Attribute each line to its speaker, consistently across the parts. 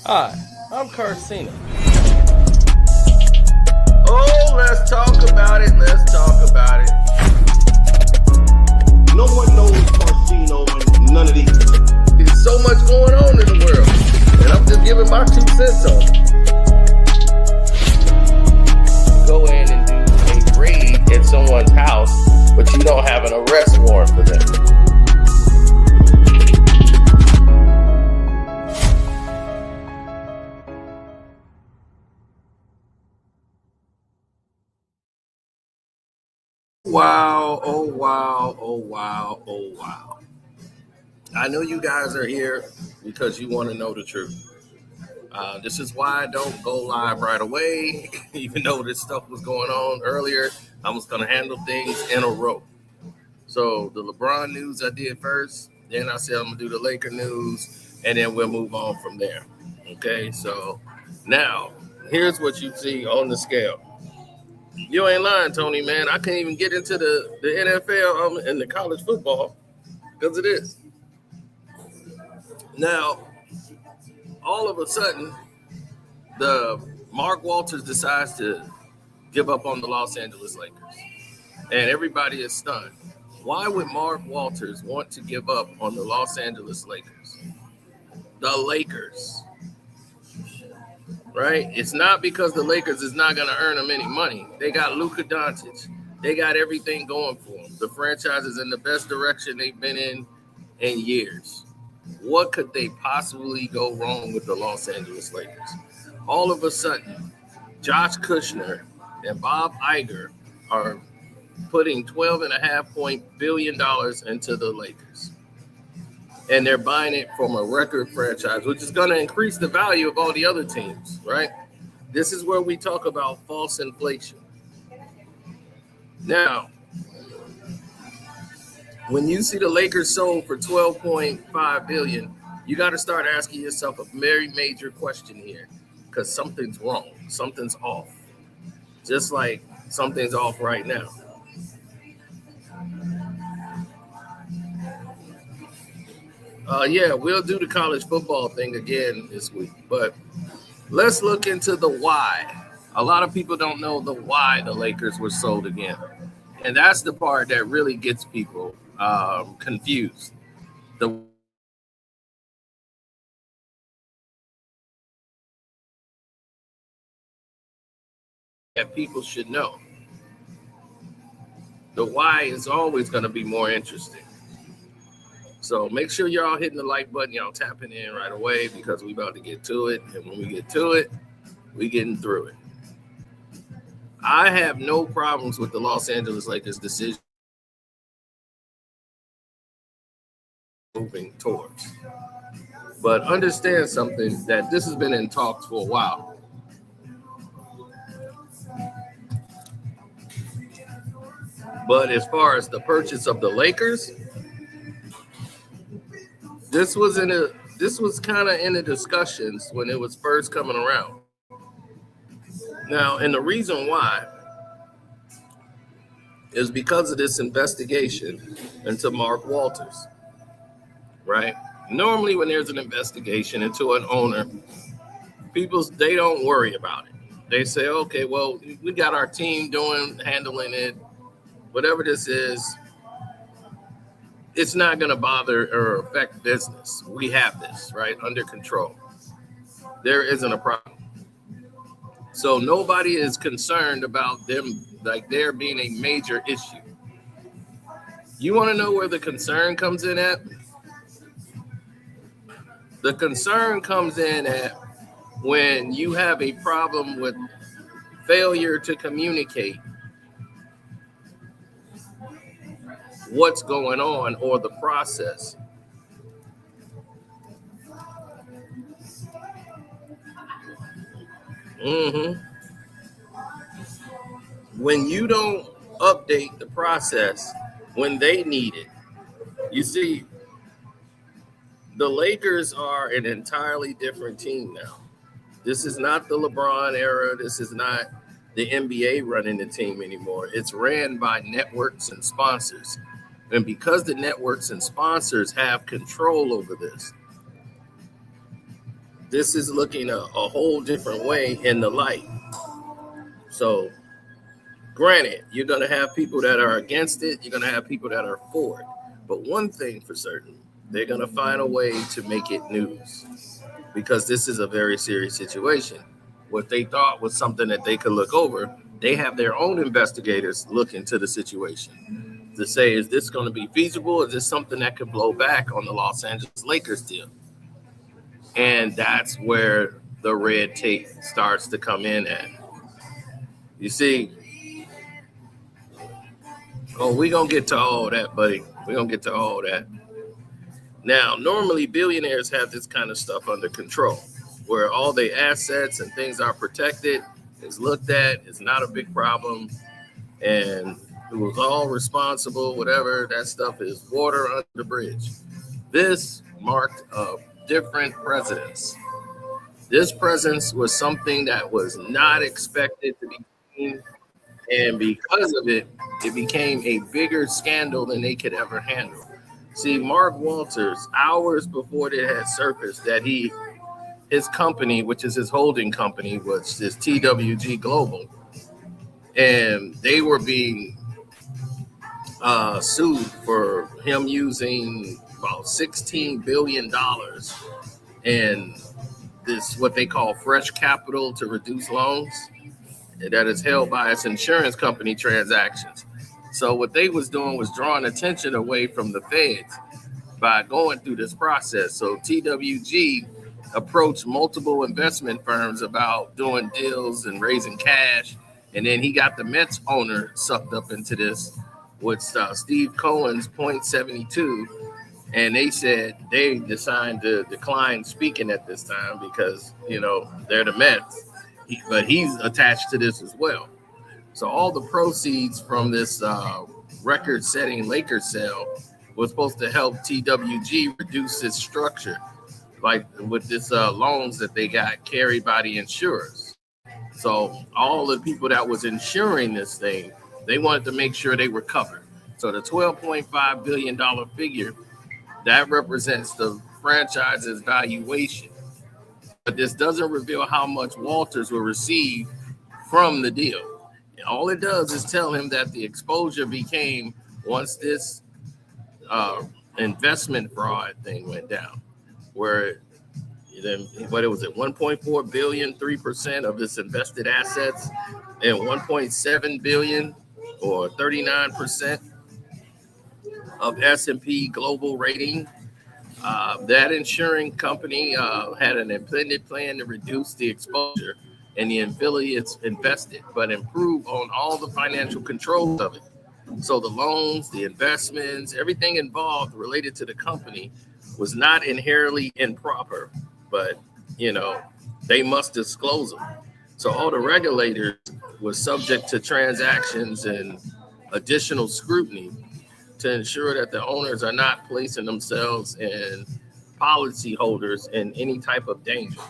Speaker 1: Hi, I'm Carcina.
Speaker 2: Oh, let's talk about it. Let's talk about it.
Speaker 3: No one knows Carcino and none of these.
Speaker 2: There's so much going on in the world, and I'm just giving my 2 cents on it. Go in and do a raid at someone's house, but you don't have an arrest warrant for them. Wow, oh wow, oh wow, oh wow. I know you guys are here because you want to know the truth. This is why I don't go live right away, even though this stuff was going on earlier. I was going to handle things in a row. So the LeBron news I did first, then I said I'm going to do the Laker news, and then we'll move on from there. Okay, so now here's what you see on the scale. You ain't lying, Tony, man. I can't even get into the NFL and the college football because of this. Now, all of a sudden, the Mark Walters decides to give up on the Los Angeles Lakers. And everybody is stunned. Why would Mark Walters want to give up on the Los Angeles Lakers? The Lakers. Right? It's not because the Lakers is not going to earn them any money. They got Luka Doncic. They got everything going for them. The franchise is in the best direction they've been in years. What could they possibly go wrong with the Los Angeles Lakers? All of a sudden, Josh Kushner and Bob Iger are putting $12.5 billion into the Lakers. And they're buying it from a record franchise, which is going to increase the value of all the other teams, right? This is where we talk about false inflation. Now, when you see the Lakers sold for $12.5 billion, you got to start asking yourself a very major question here, because something's wrong. Something's off. Just like something's off right now. Yeah, we'll do the college football thing again this week, but let's look into the why. A lot of people don't know the why the Lakers were sold again. And that's the part that really gets people confused. That people should know. The why is always going to be more interesting. So make sure y'all hitting the like button, y'all tapping in right away, because we about to get to it. And when we get to it, we getting through it. I have no problems with the Los Angeles Lakers decision moving towards. But understand something, that this has been in talks for a while. But as far as the purchase of the Lakers, this was kind of in the discussions when it was first coming around. Now, and the reason why is because of this investigation into Mark Walters, right? Normally, when there's an investigation into an owner, they don't worry about it. They say, okay, well, we got our team handling it, whatever this is. It's not going to bother or affect business. We have this, right, under control. There isn't a problem. So nobody is concerned about them, like there being a major issue. You want to know where the concern comes in at? The concern comes in at when you have a problem with failure to communicate what's going on or the process. When you don't update the process when they need it. You see, the Lakers are an entirely different team now. This is not the LeBron era. This is not the NBA running the team anymore. It's ran by networks and sponsors. And because the networks and sponsors have control over this, this is looking a whole different way in the light. So granted, you're going to have people that are against it. You're going to have people that are for it. But one thing for certain, they're going to find a way to make it news because this is a very serious situation. What they thought was something that they could look over, they have their own investigators look into the situation to say, is this going to be feasible? Is this something that could blow back on the Los Angeles Lakers deal? And that's where the red tape starts to come in at. You see, we're going to get to all that, buddy. We're going to get to all that. Now, normally billionaires have this kind of stuff under control, where all their assets and things are protected, is looked at, it's not a big problem, and it was all responsible, whatever, that stuff is water under the bridge. This marked a different presence. This presence was something that was not expected to be seen, and because of it, it became a bigger scandal than they could ever handle. See, Mark Walters, hours before it had surfaced that his company, which is his holding company, was this TWG Global, and they were being sued for him using about $16 billion in this, what they call fresh capital to reduce loans that is held by its insurance company transactions. So what they was doing was drawing attention away from the feds by going through this process. So TWG approached multiple investment firms about doing deals and raising cash. And then he got the Mets owner sucked up into this with Steve Cohen's 0.72. And they said they decided to decline speaking at this time because, they're the Mets. But he's attached to this as well. So all the proceeds from this record-setting Lakers sale was supposed to help TWG reduce its structure, like with this loans that they got carried by the insurers. So all the people that was insuring this thing, they wanted to make sure they were covered. So the $12.5 billion figure, that represents the franchise's valuation. But this doesn't reveal how much Walters will receive from the deal. All it does is tell him that the exposure became, once this investment fraud thing went down, where then what was it, 1.4 billion, 3% of its invested assets, and 1.7 billion or 39% of S&P Global rating. That insurance company had an intended plan to reduce the exposure and the affiliates invested, but improve on all the financial controls of it. So the loans, the investments, everything involved related to the company was not inherently improper, but, they must disclose them. So all the regulators were subject to transactions and additional scrutiny to ensure that the owners are not placing themselves and policyholders in any type of danger.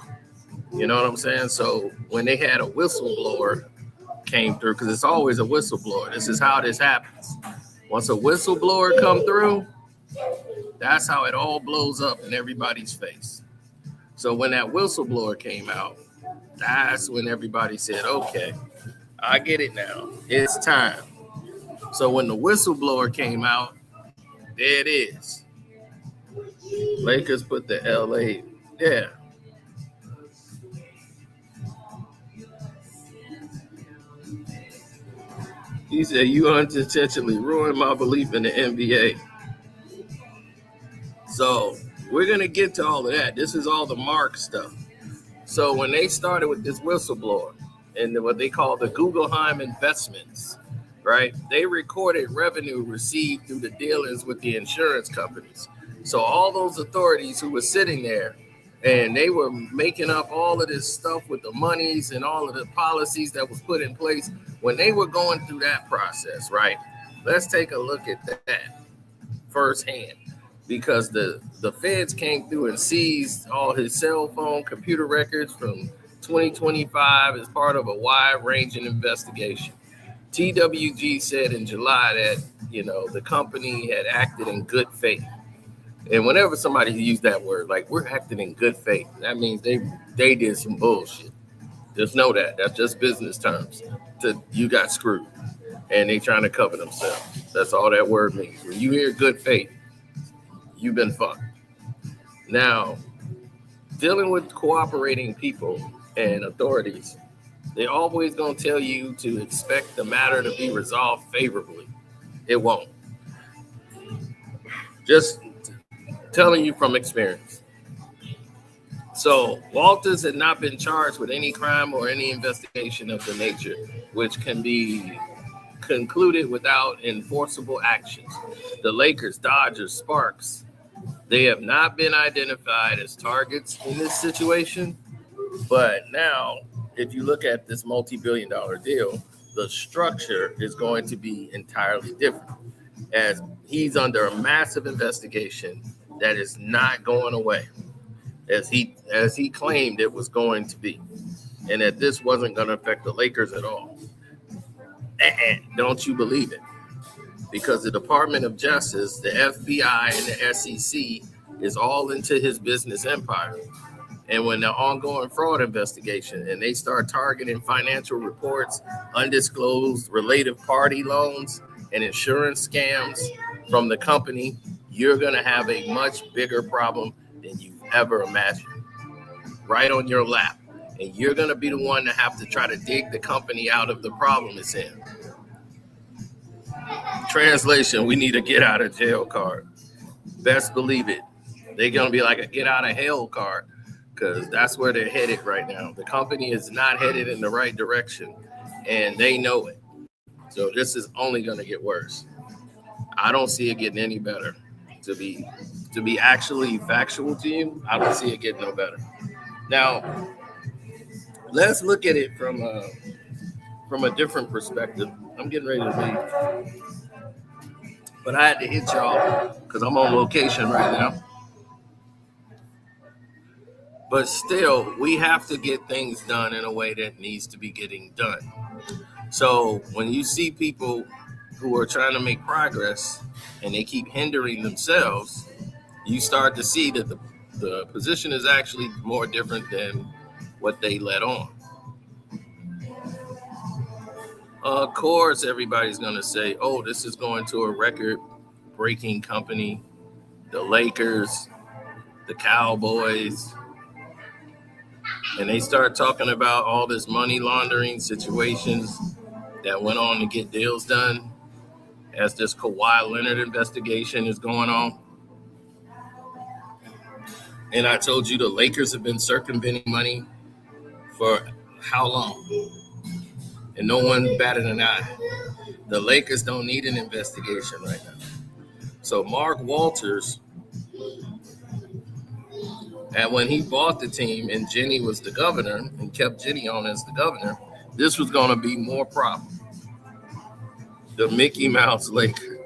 Speaker 2: You know what I'm saying? So when they had a whistleblower came through, because it's always a whistleblower. This is how this happens. Once a whistleblower come through, that's how it all blows up in everybody's face. So when that whistleblower came out, that's when everybody said, okay, I get it now. It's time. So when the whistleblower came out, there it is. Lakers put the LA, yeah. He said, you unintentionally ruined my belief in the NBA. So we're going to get to all of that. This is all the Mark stuff. So when they started with this whistleblower and what they call the Guggenheim investments, right, they recorded revenue received through the dealings with the insurance companies. So all those authorities who were sitting there and they were making up all of this stuff with the monies and all of the policies that was put in place when they were going through that process, right? Let's take a look at that firsthand, because the feds came through and seized all his cell phone computer records from 2025 as part of a wide-ranging investigation. TWG said in July that, the company had acted in good faith. And whenever somebody uses that word, like we're acting in good faith, that means they did some bullshit. Just know that. That's just business terms. You got screwed. And they trying to cover themselves. That's all that word means. When you hear good faith, you've been fucked. Now, dealing with cooperating people and authorities, they're always going to tell you to expect the matter to be resolved favorably. It won't. Just telling you from experience. So Walters had not been charged with any crime or any investigation of the nature, which can be concluded without enforceable actions. The Lakers, Dodgers, Sparks, they have not been identified as targets in this situation. But now, if you look at this multi-billion-dollar deal, the structure is going to be entirely different, as he's under a massive investigation that is not going away, as he claimed it was going to be, and that this wasn't going to affect the Lakers at all. Don't you believe it? Because the Department of Justice, the FBI, and the SEC is all into his business empire. And when the ongoing fraud investigation and they start targeting financial reports, undisclosed related party loans, and insurance scams from the company, you're going to have a much bigger problem than you've ever imagined right on your lap. And you're going to be the one to have to try to dig the company out of the problem it's in. Translation, we need a get out of jail card. Best believe it. They're going to be like a get out of hell card, because that's where they're headed right now. The company is not headed in the right direction, and they know it. So this is only going to get worse. I don't see it getting any better. To be actually factual to you, I don't see it getting no better. Now, let's look at it from a different perspective. I'm getting ready to leave, but I had to hit y'all because I'm on location right now. But still, we have to get things done in a way that needs to be getting done. So when you see people who are trying to make progress and they keep hindering themselves, you start to see that the position is actually more different than what they let on. Of course, everybody's going to say, oh, this is going to a record-breaking company, the Lakers, the Cowboys. And they start talking about all this money laundering situations that went on to get deals done as this Kawhi Leonard investigation is going on. And I told you the Lakers have been circumventing money for how long? And no one batted an eye. The Lakers don't need an investigation right now. So Mark Walters, and when he bought the team and Jenny was the governor and kept Jenny on as the governor, this was going to be more problem. The Mickey Mouse Lakers.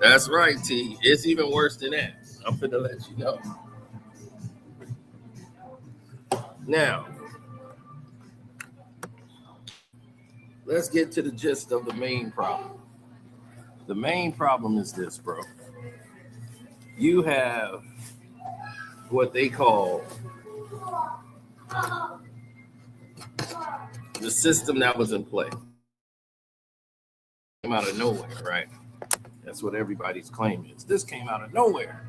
Speaker 2: That's right, T. It's even worse than that. I'm finna let you know. Now, let's get to the gist of the main problem. The main problem is this, bro. You have what they call the system that was in play. Came out of nowhere, right? That's what everybody's claim is. This came out of nowhere.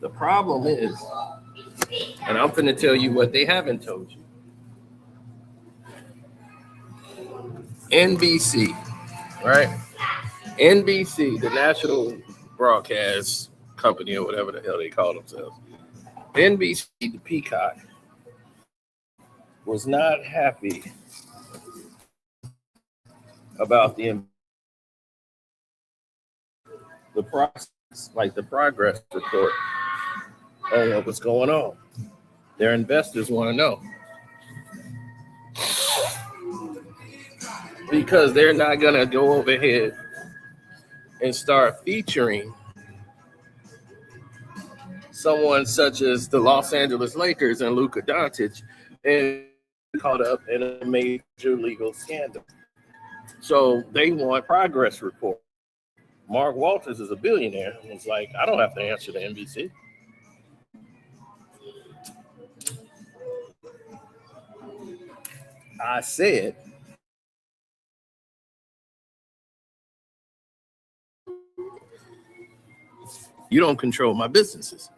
Speaker 2: The problem is, and I'm finna tell you what they haven't told you. NBC, right? NBC, the national broadcast company or whatever the hell they call themselves. NBC, the Peacock, was not happy about the process, like the progress report on what was going on. Their investors want to know. Because they're not going to go over here and start featuring someone such as the Los Angeles Lakers and Luka Doncic and caught up in a major legal scandal. So they want progress report. Mark Walters is a billionaire. It's like, I don't have to answer to NBC. I said, you don't control my businesses.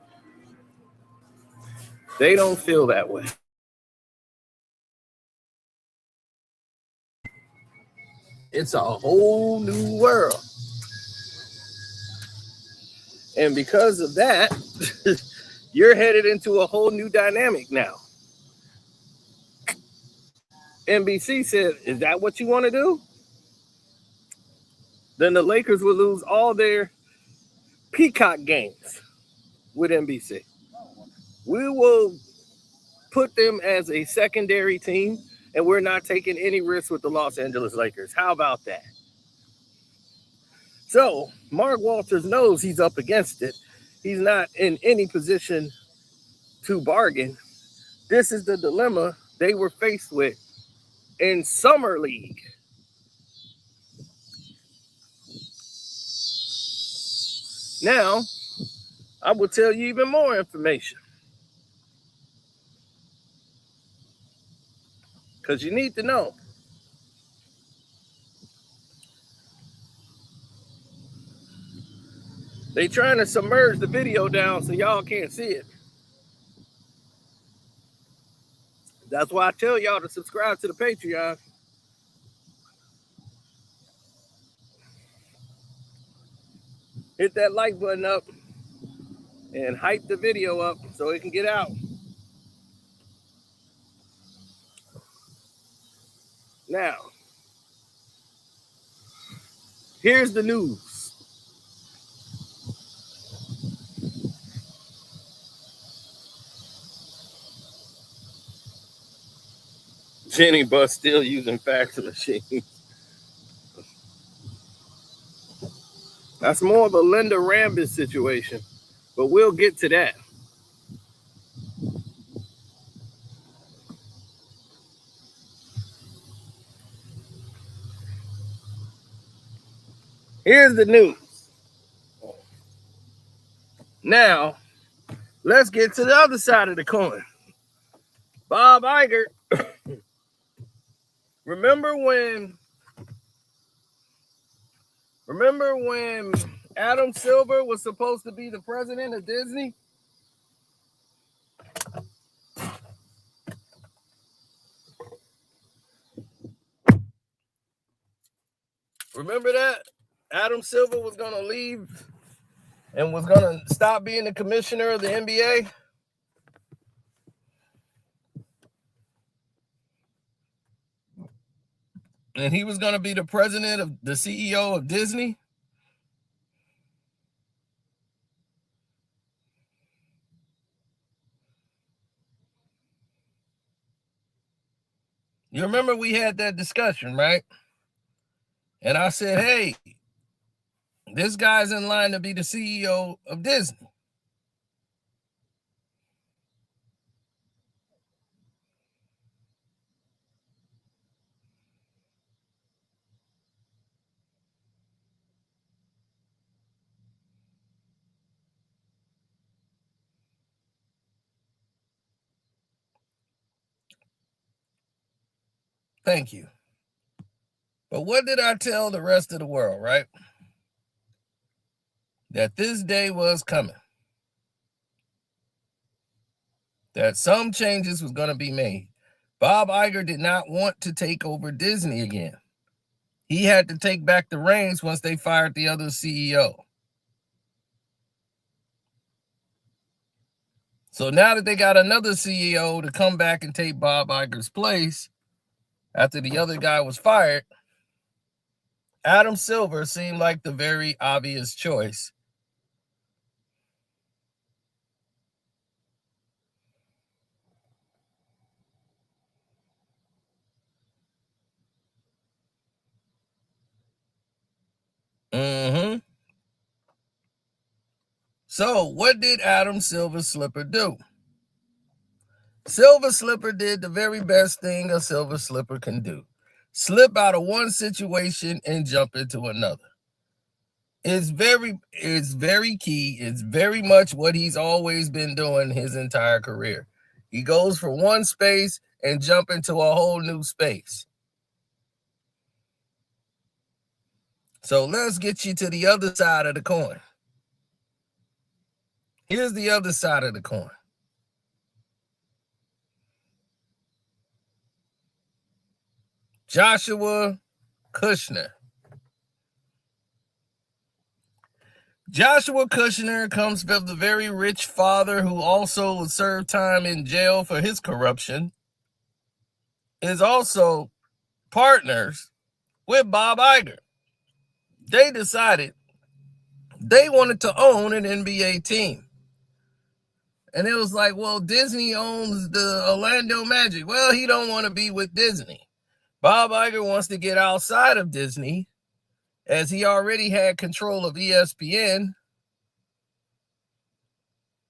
Speaker 2: They don't feel that way. It's a whole new world. And because of that, you're headed into a whole new dynamic now. NBC said, is that what you want to do? Then the Lakers will lose all their Peacock games with NBC. We will put them as a secondary team, and we're not taking any risks with the Los Angeles Lakers. How about that? So Mark Walters knows he's up against it. He's not in any position to bargain. This is the dilemma they were faced with in Summer League. Now, I will tell you even more information, because you need to know. They trying to submerge the video down so y'all can't see it. That's why I tell y'all to subscribe to the Patreon. Hit that like button up and hype the video up so it can get out. Now, here's the news. Jenny Buss still using fax machines. That's more of a Linda Rambis situation, but we'll get to that. Here's the news. Now, let's get to the other side of the coin. Bob Iger. Remember when Adam Silver was supposed to be the president of Disney? Remember that? Adam Silver was going to leave and was going to stop being the commissioner of the NBA. And he was going to be the president of the CEO of Disney. You remember we had that discussion, right? And I said, hey, this guy's in line to be the CEO of Disney. Thank you. But what did I tell the rest of the world, right? That this day was coming. That some changes was going to be made. Bob Iger did not want to take over Disney again. He had to take back the reins once they fired the other CEO. So now that they got another CEO to come back and take Bob Iger's place after the other guy was fired, Adam Silver seemed like the very obvious choice. So what did Adam Silver Slipper do? Silver Slipper did the very best thing a Silver Slipper can do. Slip out of one situation and jump into another.
Speaker 1: is very key. It's very much what he's always been doing his entire career. He goes from one space and jump into a whole new space. So let's get you to the other side of the coin. Here's the other side of the coin. Joshua Kushner. Joshua Kushner comes from the very rich father who also served time in jail for his corruption, is also partners with Bob Iger. They decided they wanted to own an NBA team. And it was like, well, Disney owns the Orlando Magic. Well, he don't want to be with Disney. Bob Iger wants to get outside of Disney, as he already had control of ESPN.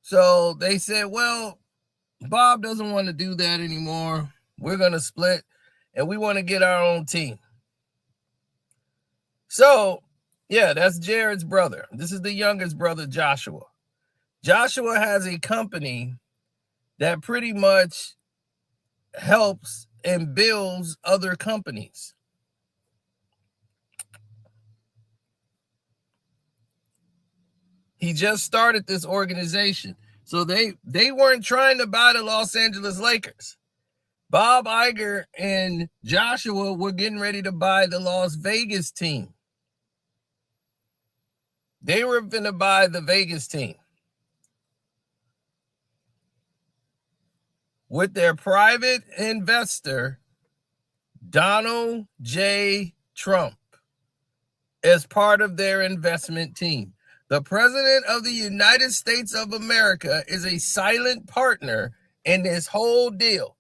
Speaker 1: So they said, well, Bob doesn't want to do that anymore. We're going to split, and we want to get our own team. So, yeah, that's Jared's brother. This is the youngest brother, Joshua. Joshua has a company that pretty much helps and builds other companies. He just started this organization. So they weren't trying to buy the Los Angeles Lakers. Bob Iger and Joshua were getting ready to buy the Las Vegas team. They were going to buy the Vegas team with their private investor, Donald J. Trump, as part of their investment team. The president of the United States of America is a silent partner in this whole deal.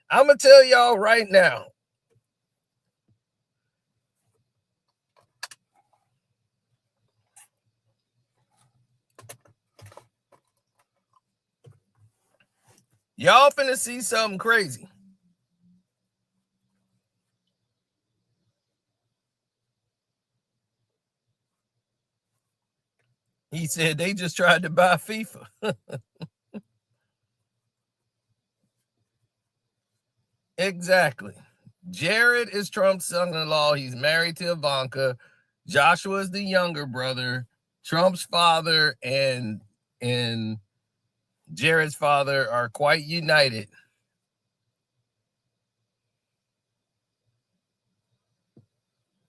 Speaker 1: I'm going to tell y'all right now. Y'all finna see something crazy. He said they just tried to buy FIFA. Exactly. Jared is Trump's son-in-law. He's married to Ivanka. Joshua is the younger brother. Trump's father and Jared's father are quite united.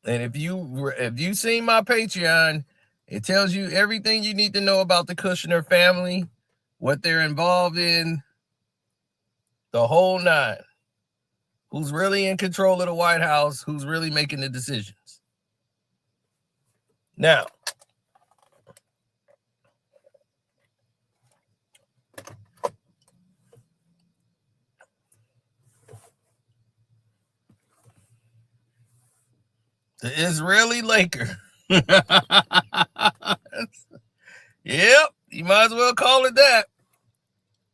Speaker 1: And if you seen my Patreon, it tells you everything you need to know about the Kushner family, what they're involved in, the whole nine. Who's really in control of the White House, who's really making the decisions. Now, the Israeli Laker. Yep, you might as well call it that.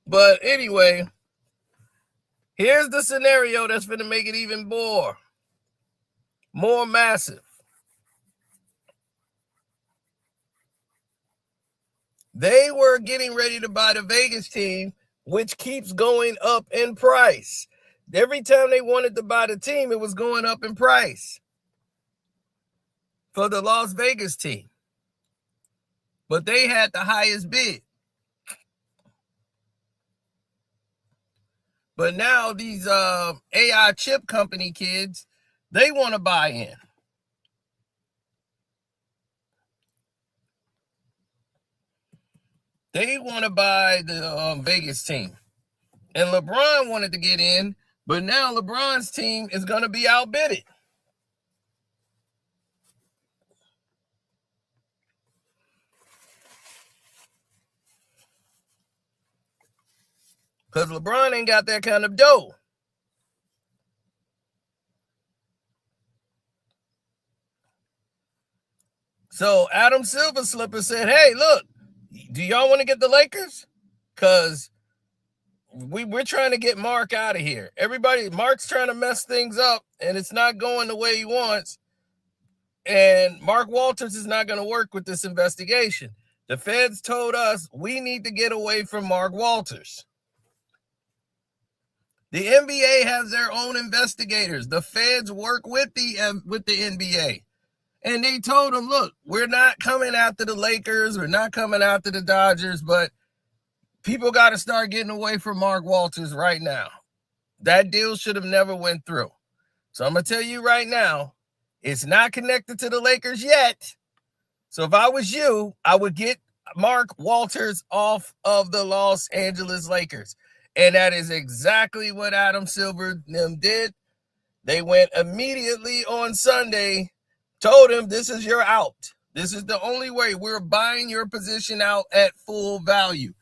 Speaker 1: But anyway, here's the scenario that's going to make it even more massive. They were getting ready to buy the Vegas team, which keeps going up in price. Every time they wanted to buy the team, it was going up in price for the Las Vegas team. But they had the highest bid. But now these AI chip company kids, they want to buy in. They want to buy the Vegas team. And LeBron wanted to get in, but now LeBron's team is going to be outbidded. Because LeBron ain't got that kind of dough. So Adam Silver Slipper said, hey, look, do y'all want to get the Lakers? Because we're trying to get Mark out of here. Mark's trying to mess things up, and it's not going the way he wants. And Mark Walters is not going to work with this investigation. The feds told us we need to get away from Mark Walters. The NBA has their own investigators. The feds work with the NBA. And they told them, look, we're not coming after the Lakers. We're not coming after the Dodgers, but people got to start getting away from Mark Walters right now. That deal should have never went through. So I'm going to tell you right now, it's not connected to the Lakers yet. So if I was you, I would get Mark Walters off of the Los Angeles Lakers. And that is exactly what Adam Silver and them did. They went immediately on Sunday, told him this is your out. This is the only way. We're buying your position out at full value.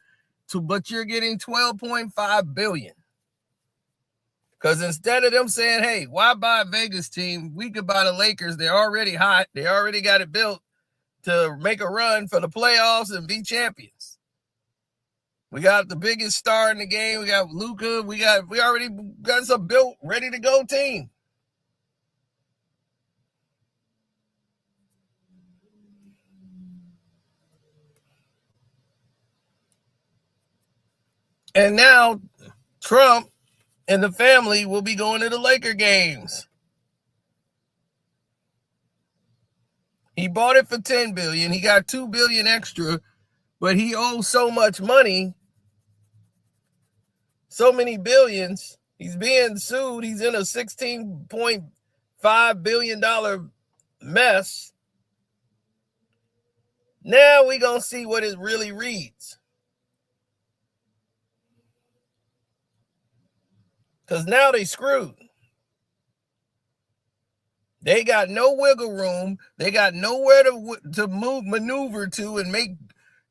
Speaker 1: But you're getting $12.5 billion. Because instead of them saying, hey, why buy a Vegas team? We could buy the Lakers. They're already hot. They already got it built to make a run for the playoffs and be champions. We got the biggest star in the game. We got Luka. We already got some built, ready to go team. And now Trump and the family will be going to the Laker games. He bought it for $10 billion. He got $2 billion extra, but he owes so much money, so many billions. He's being sued. He's in a $16.5 billion mess. Now we're going to see what it really reads. Because now they screwed. They got no wiggle room. They got nowhere to maneuver to and make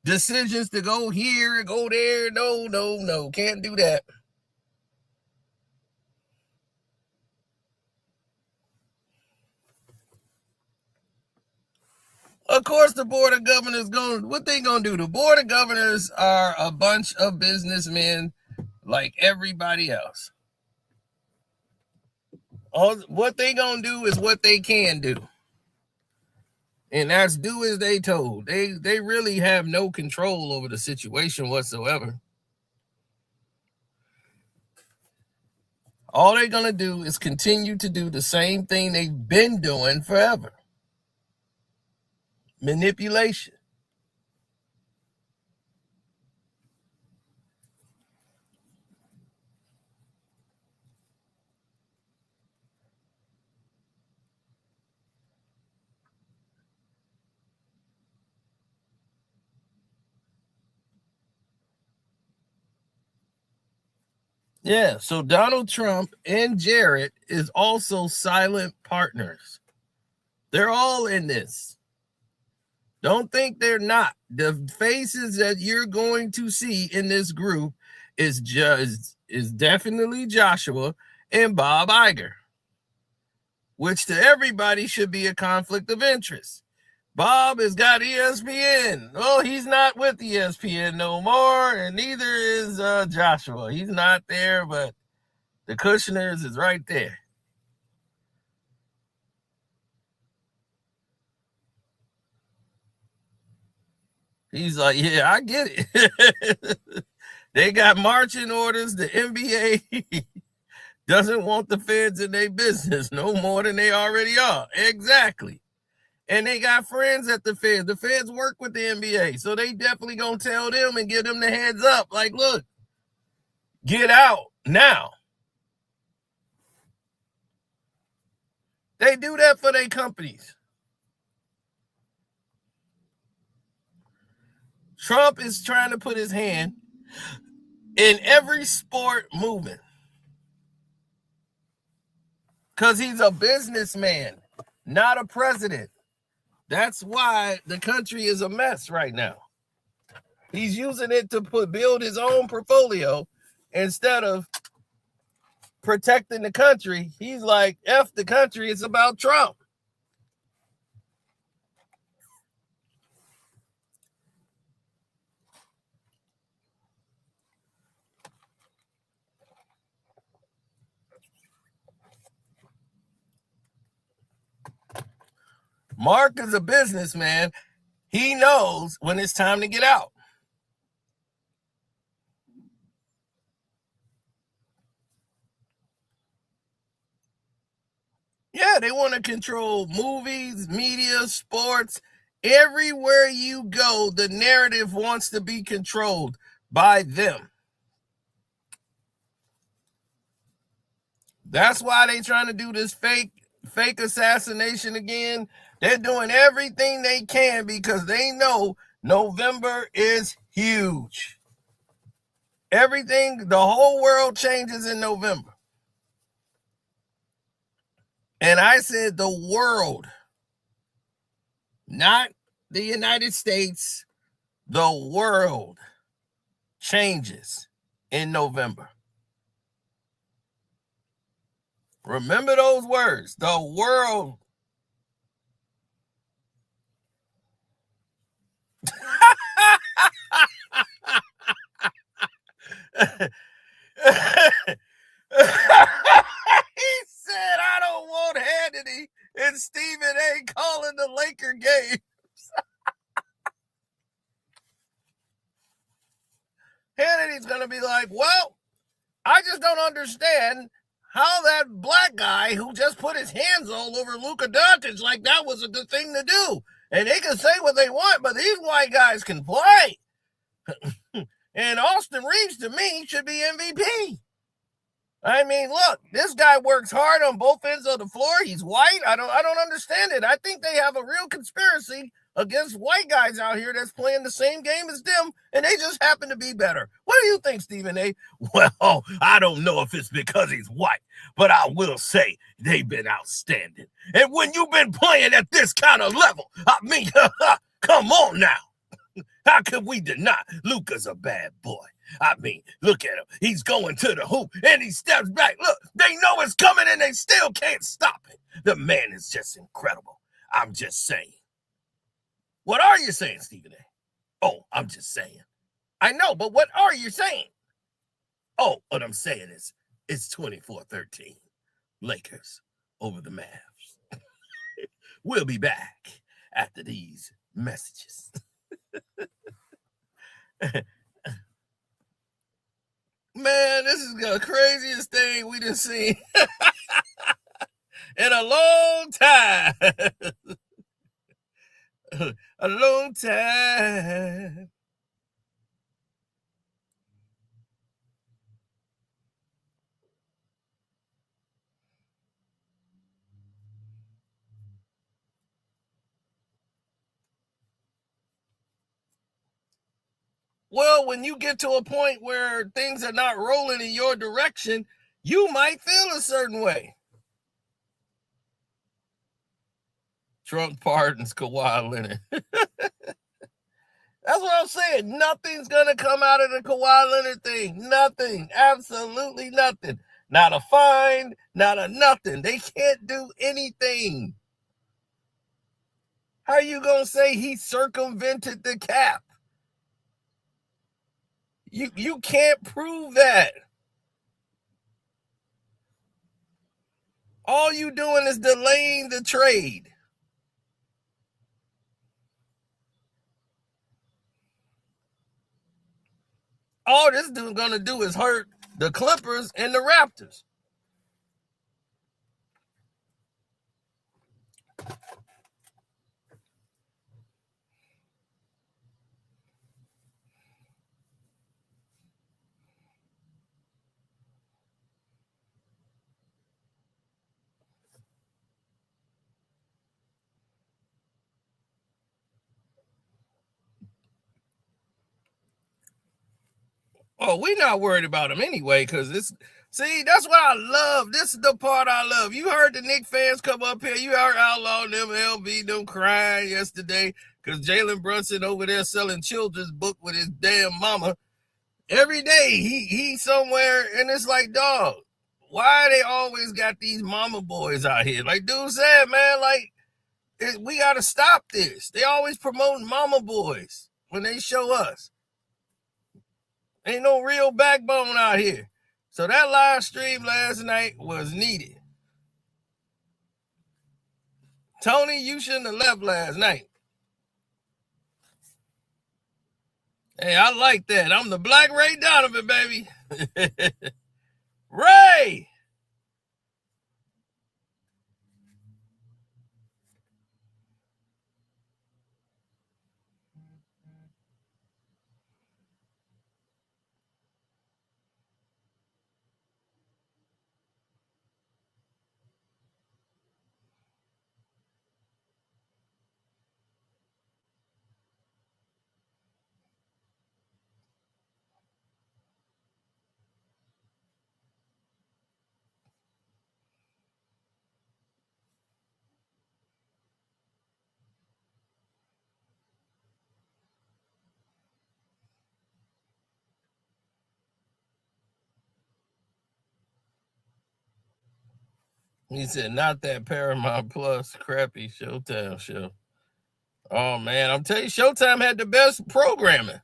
Speaker 1: decisions to go here, go there. No. Can't do that. Of course, the Board of Governors what they going to do? The Board of Governors are a bunch of businessmen like everybody else. What they gonna do is what they can do. And that's do as they told. They really have no control over the situation whatsoever. All they're gonna do is continue to do the same thing they've been doing forever. Manipulation. Yeah, so Donald Trump and Jared is also silent partners. They're all in this. Don't think they're not. The faces that you're going to see in this group is definitely Joshua and Bob Iger, which to everybody should be a conflict of interest. Bob has got ESPN. Oh, he's not with ESPN no more, and neither is Joshua. He's not there, but the Kushners is right there. He's like, yeah, I get it. They got marching orders. The NBA doesn't want the feds in their business no more than they already are. Exactly. And they got friends at the feds. The feds work with the NBA. So they definitely going to tell them and give them the heads up. Like, look, get out now. They do that for their companies. Trump is trying to put his hand in every sport movement. Because he's a businessman, not a president. That's why the country is a mess right now. He's using it to build his own portfolio instead of protecting the country. He's like, F the country, it's about Trump. Mark is a businessman. He knows when it's time to get out. Yeah, they want to control movies, media, sports. Everywhere you go, the narrative wants to be controlled by them. That's why they trying to do this fake assassination again. They're doing everything they can because they know November is huge. Everything, the whole world changes in November. And I said the world, not the United States, the world changes in November. Remember those words, the world. He said, I don't want Hannity and Stephen A. calling the Laker games. Hannity's going to be like, well, I just don't understand how that black guy who just put his hands all over Luka Doncic like that was a good thing to do. And they can say what they want, but these white guys can play. And Austin Reeves, to me, should be MVP. I mean, look, this guy works hard on both ends of the floor. He's white. I don't understand it. I think they have a real conspiracy against white guys out here that's playing the same game as them, and they just happen to be better. What do you think, Stephen A? Well, I don't know if it's because he's white, but I will say they've been outstanding. And when you've been playing at this kind of level, I mean, come on now. How could we deny Luka's a bad boy? I mean, look at him. He's going to the hoop, and he steps back. Look, they know it's coming, and they still can't stop it. The man is just incredible. I'm just saying. What are you saying, Stephen A? Oh, I'm just saying. I know, but what are you saying? Oh, what I'm saying is it's 24-13. Lakers over the Mavs. We'll be back after these messages. Man, this is the craziest thing we done seen in a long time. A long time. Well, when you get to a point where things are not rolling in your direction, you might feel a certain way. Trump pardons Kawhi Leonard. That's what I'm saying. Nothing's going to come out of the Kawhi Leonard thing. Nothing. Absolutely nothing. Not a fine, not a nothing. They can't do anything. How are you going to say he circumvented the cap? You can't prove that. All you doing is delaying the trade. All this dude's going to do is hurt the Clippers and the Raptors. Oh, we're not worried about him anyway, because that's what I love. This is the part I love. You heard the Knicks fans come up here. You heard Outlaw and them, LB, them crying yesterday because Jalen Brunson over there selling children's book with his damn mama. Every day he's somewhere, and it's like, dog, why they always got these mama boys out here? Like dude said, man, like, we got to stop this. They always promoting mama boys when they show us. Ain't no real backbone out here. So that live stream last night was needed. Tony, you shouldn't have left last night. Hey, I like that. I'm the Black Ray Donovan, baby. Ray! He said, not that Paramount Plus crappy Showtime show. Oh, man, I'm telling you, Showtime had the best programming.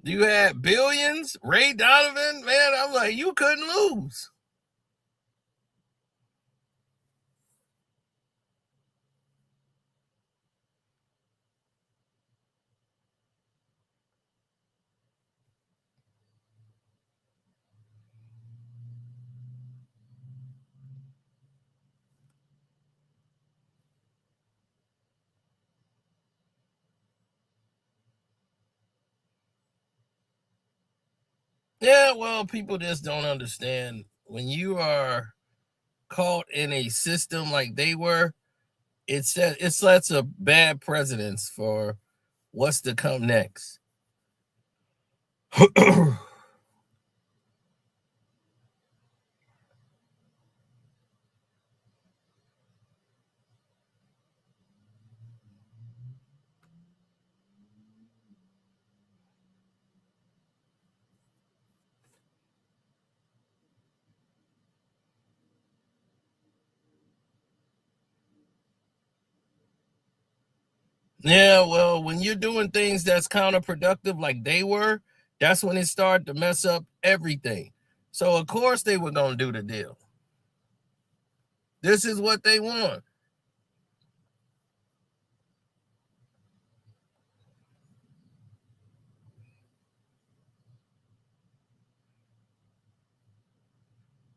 Speaker 1: You had Billions, Ray Donovan, man, I'm like, you couldn't lose. Yeah, well, people just don't understand. When you are caught in a system like they were, it sets a bad precedence for what's to come next. Yeah, well, when you're doing things that's counterproductive like they were, that's when it started to mess up everything. So, of course, they were going to do the deal. This is what they want.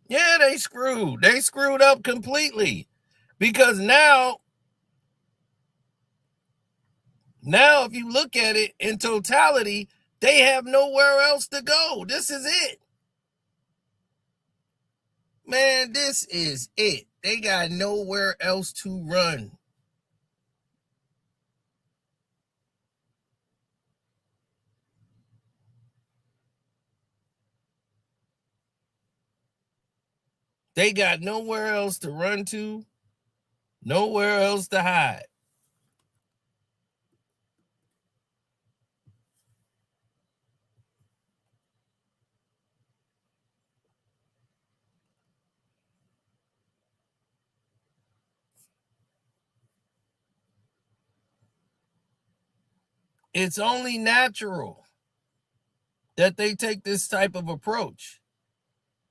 Speaker 1: Yeah, they screwed. They screwed up completely. Because now, if you look at it in totality, they have nowhere else to go. This is it. Man, this is it. They got nowhere else to run. They got nowhere else to run to, nowhere else to hide. It's only natural that they take this type of approach.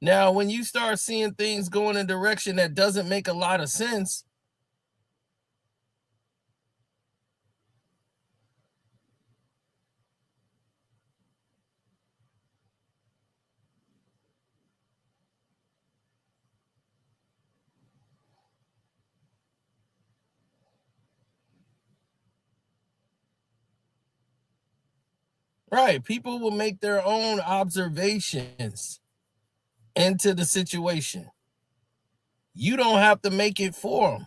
Speaker 1: Now, when you start seeing things going in a direction that doesn't make a lot of sense, right, people will make their own observations into the situation. You don't have to make it for them.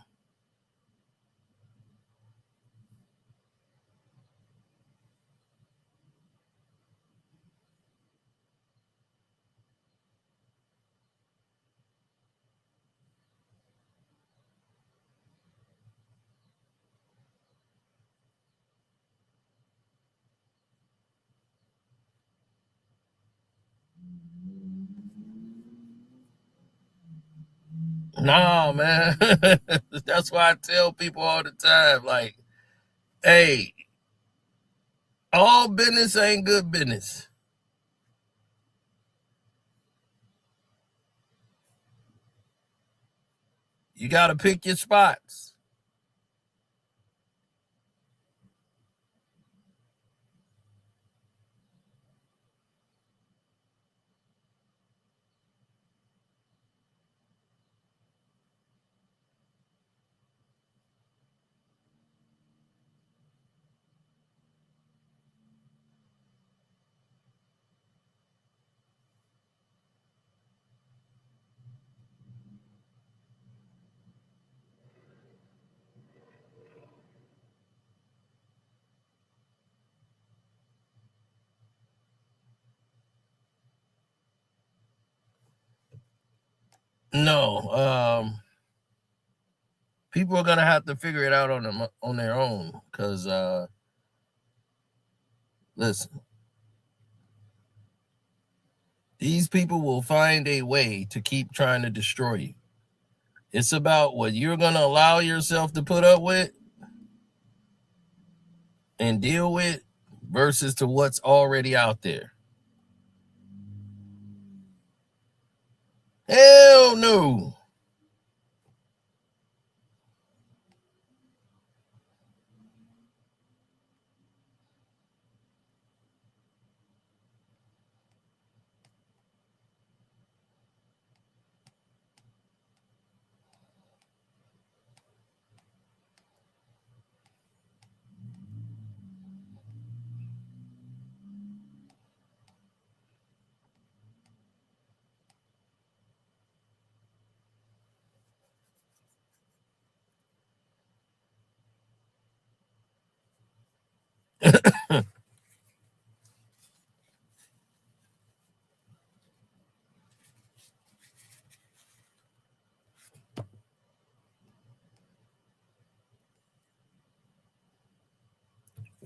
Speaker 1: Nah, man. That's why I tell people all the time, like, hey, all business ain't good business. You got to pick your spots. No, people are gonna have to figure it out on their own. Because listen, these people will find a way to keep trying to destroy you. It's about what you're gonna allow yourself to put up with and deal with versus to what's already out there. Hell no.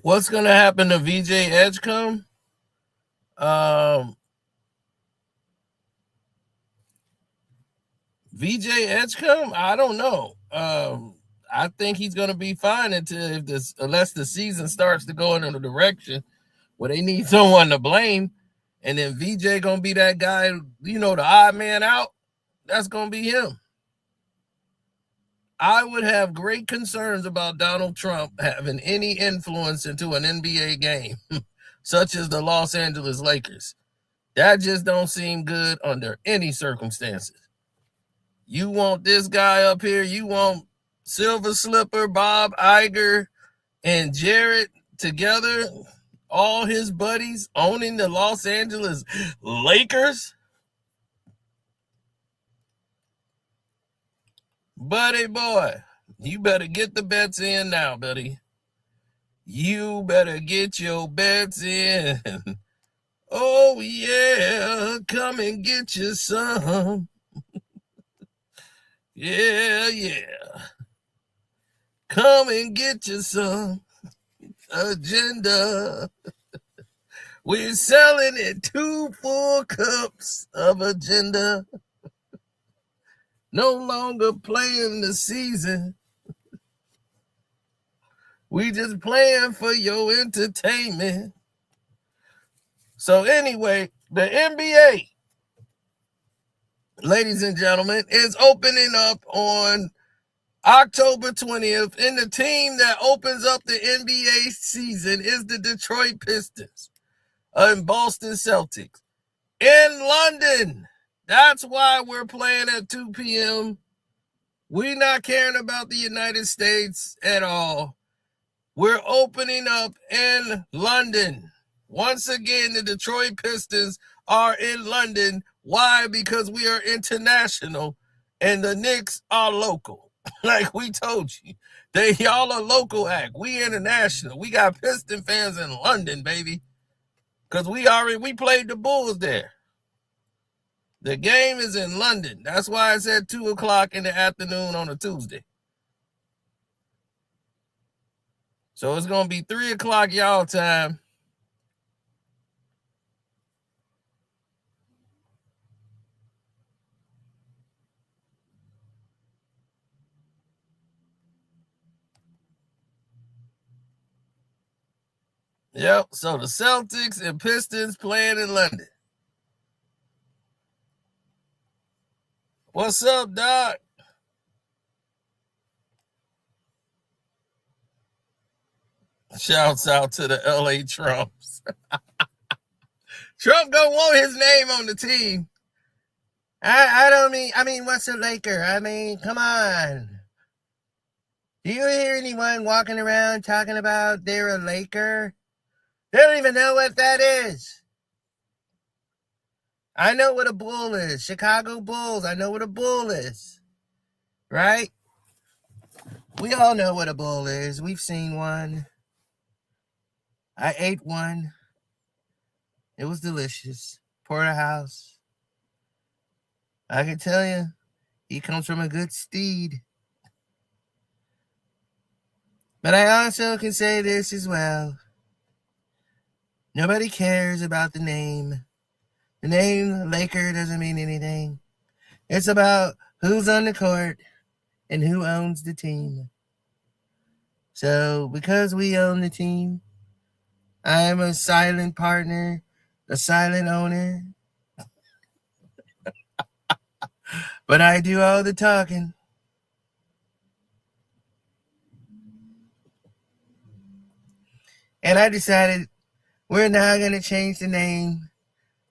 Speaker 1: What's gonna happen to VJ Edgecombe? VJ Edgecombe, I don't know. I think he's gonna be fine unless the season starts to go in a direction where they need someone to blame, and then VJ gonna be that guy, the odd man out. That's gonna be him. I would have great concerns about Donald Trump having any influence into an NBA game, such as the Los Angeles Lakers. That just don't seem good under any circumstances. You want this guy up here, you want Silver Slipper, Bob Iger, and Jared together, all his buddies owning the Los Angeles Lakers? Buddy boy, you better get the bets in now, buddy. You better get your bets in. Oh, yeah, come and get you some. Yeah. Come and get you some agenda. We're selling it 2 full cups of agenda. No longer playing the season. We just playing for your entertainment. So anyway, the NBA, ladies and gentlemen, is opening up on October 20th, and the team that opens up the NBA season is the Detroit Pistons and Boston Celtics in London. That's why we're playing at 2 p.m. We're not caring about the United States at all. We're opening up in London. Once again, the Detroit Pistons are in London. Why? Because we are international and the Knicks are local. Like we told you. Y'all a local act. We international. We got Piston fans in London, baby. Because we played the Bulls there. The game is in London. That's why it's at 2 o'clock in the afternoon on a Tuesday. So it's going to be 3 o'clock y'all time. Yep, so the Celtics and Pistons playing in London. What's up, Doc? Shouts out to the LA Trumps. Trump don't want his name on the team. I mean, what's a Laker? I mean, come on. Do you hear anyone walking around talking about they're a Laker? They don't even know what that is. I know what a Bull is. Chicago Bulls. I know what a Bull is. Right? We all know what a Bull is. We've seen one. I ate one. It was delicious. Porterhouse. I can tell you, He comes from a good steed. But I also can say this as well. Nobody cares about the name. The name Laker doesn't mean anything. It's about who's on the court and who owns the team. So because we own the team, I'm a silent partner, a silent owner. But I do all the talking. And I decided we're now going to change the name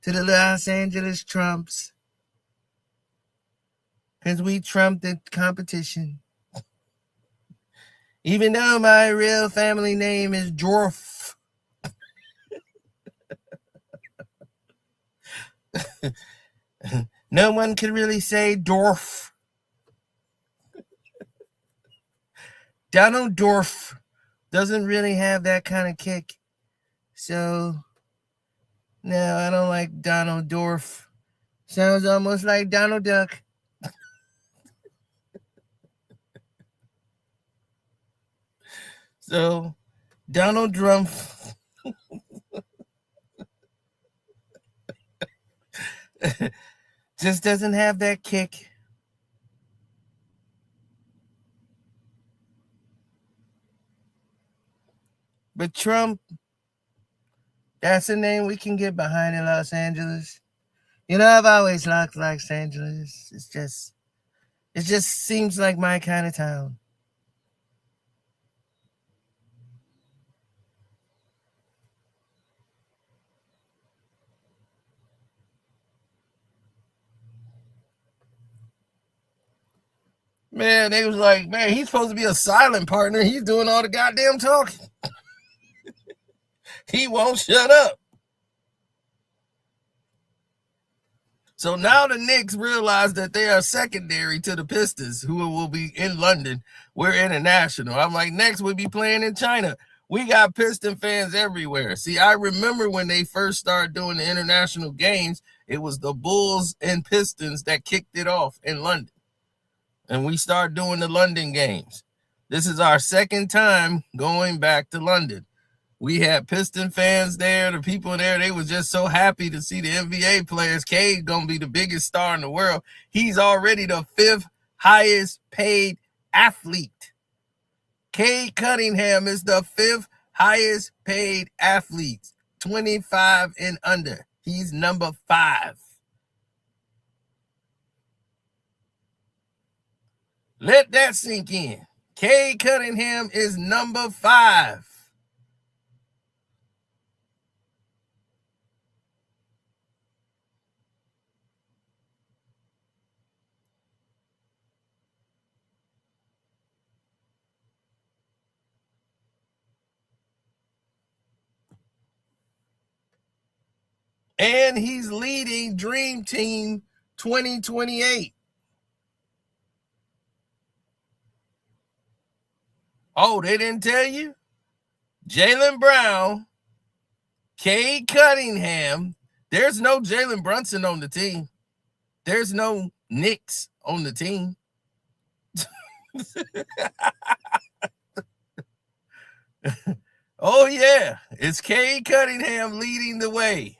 Speaker 1: to the Los Angeles Trumps. Because we trumped the competition. Even though my real family name is Dwarf. No one could really say Dorf. Donald Dorf doesn't really have that kind of kick. So, no, I don't like Donald Dorf. Sounds almost like Donald Duck. So, Donald Drumpf. Just doesn't have that kick. But Trump, that's a name we can get behind in Los Angeles. You know, I've always liked Los Angeles. It just seems like my kind of town. Man, they was like, man, he's supposed to be a silent partner. He's doing all the goddamn talking. He won't shut up. So now the Knicks realize that they are secondary to the Pistons, who will be in London. We're international. I'm like, next we'll be playing in China. We got Piston fans everywhere. See, I remember when they first started doing the international games, it was the Bulls and Pistons that kicked it off in London. And we started doing the London games. This is our second time going back to London. We had Piston fans there. The people there, they were just so happy to see the NBA players. Cade going to be the biggest star in the world. He's already the 5th highest paid athlete. Cade Cunningham is the 5th highest paid athlete. 25 and under. He's number 5. Let that sink in. Cade Cunningham is number 5. And he's leading Dream Team 2028. Oh, they didn't tell you? Jaylen Brown, Cade Cunningham. There's no Jalen Brunson on the team. There's no Knicks on the team. Oh, yeah. It's Cade Cunningham leading the way.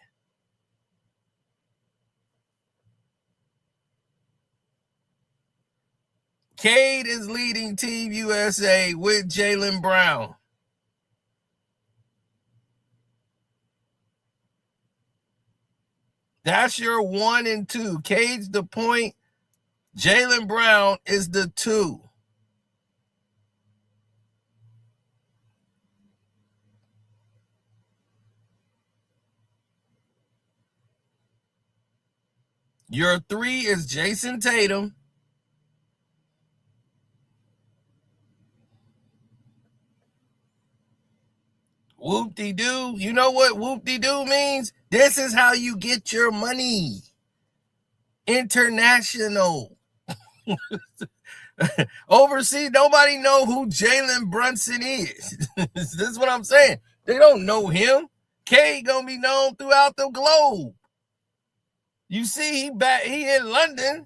Speaker 1: Cade is leading Team USA with Jaylen Brown. That's your 1 and 2. Cade's the point. Jaylen Brown is the 2. Your 3 is Jason Tatum. Whoop-de-doo. You know what whoop-de-doo means? This is how you get your money. International. Overseas, nobody know who Jalen Brunson is. This is what I'm saying. They don't know him. Cade gonna be known throughout the globe. You see, he in London.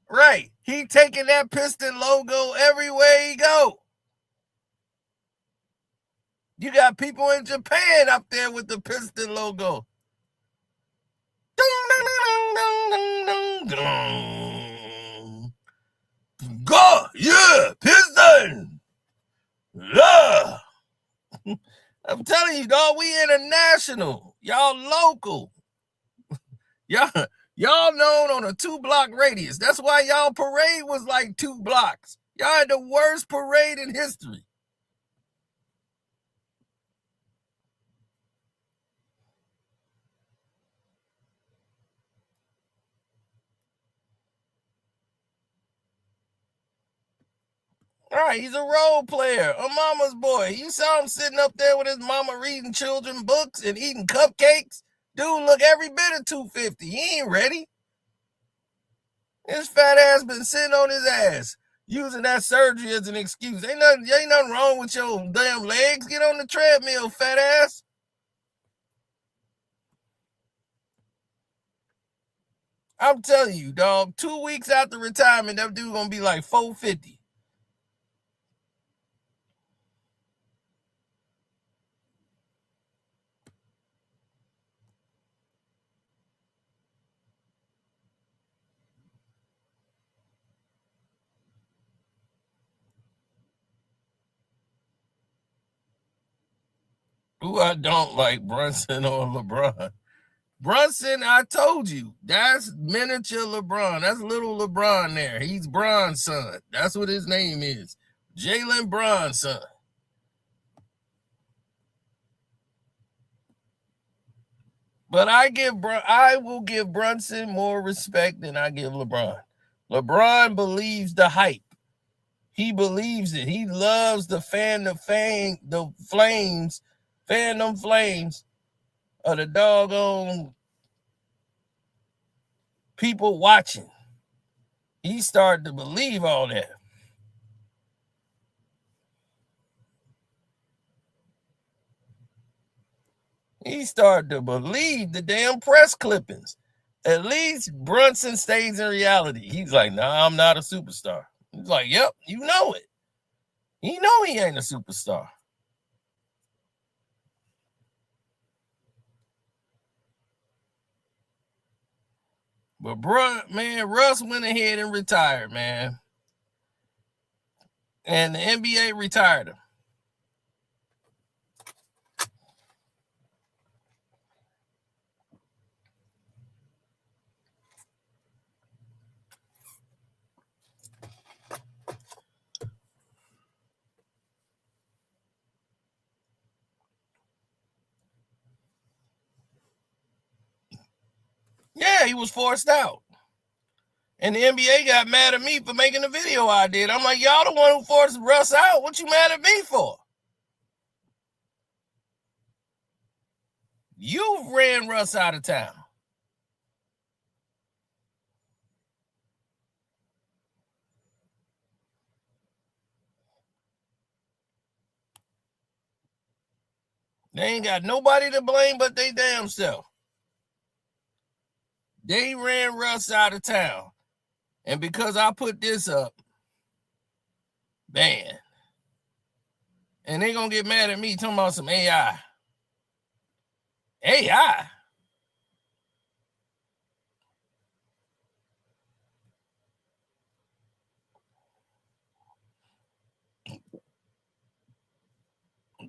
Speaker 1: Right. He taking that Piston logo everywhere he go. You got people in Japan up there with the Piston logo. Go, yeah, Piston. Yeah. I'm telling you, dog, we international. Y'all local. Y'all known on a 2-block radius. That's why y'all parade was like 2 blocks. Y'all had the worst parade in history. All right, he's a role player, a mama's boy. You saw him sitting up there with his mama reading children books and eating cupcakes. Dude, look every bit of 250. He ain't ready. His fat ass been sitting on his ass, using that surgery as an excuse. Ain't nothing wrong with your damn legs. Get on the treadmill, fat ass. I'm telling you, dog, 2 weeks after retirement, that dude gonna be like 450. Who I don't like, Brunson or LeBron? Brunson, I told you, that's miniature LeBron. That's little LeBron there. He's Bron's son. That's what his name is. Jalen Bron's son. But I will give Brunson more respect than I give LeBron. LeBron believes the hype. He believes it. He loves the flames of the doggone people watching. He started to believe all that. He started to believe the damn press clippings. At least Brunson stays in reality. He's like, nah, I'm not a superstar. He's like, yep, you know it. He know he ain't a superstar. But Russ went ahead and retired, man. And the NBA retired him. Yeah, he was forced out. And the NBA got mad at me for making the video I did. I'm like, y'all the one who forced Russ out. What you mad at me for? You ran Russ out of town. They ain't got nobody to blame but they damn self. They ran Russ out of town. And because I put this up, man, and they gonna get mad at me talking about some AI. AI?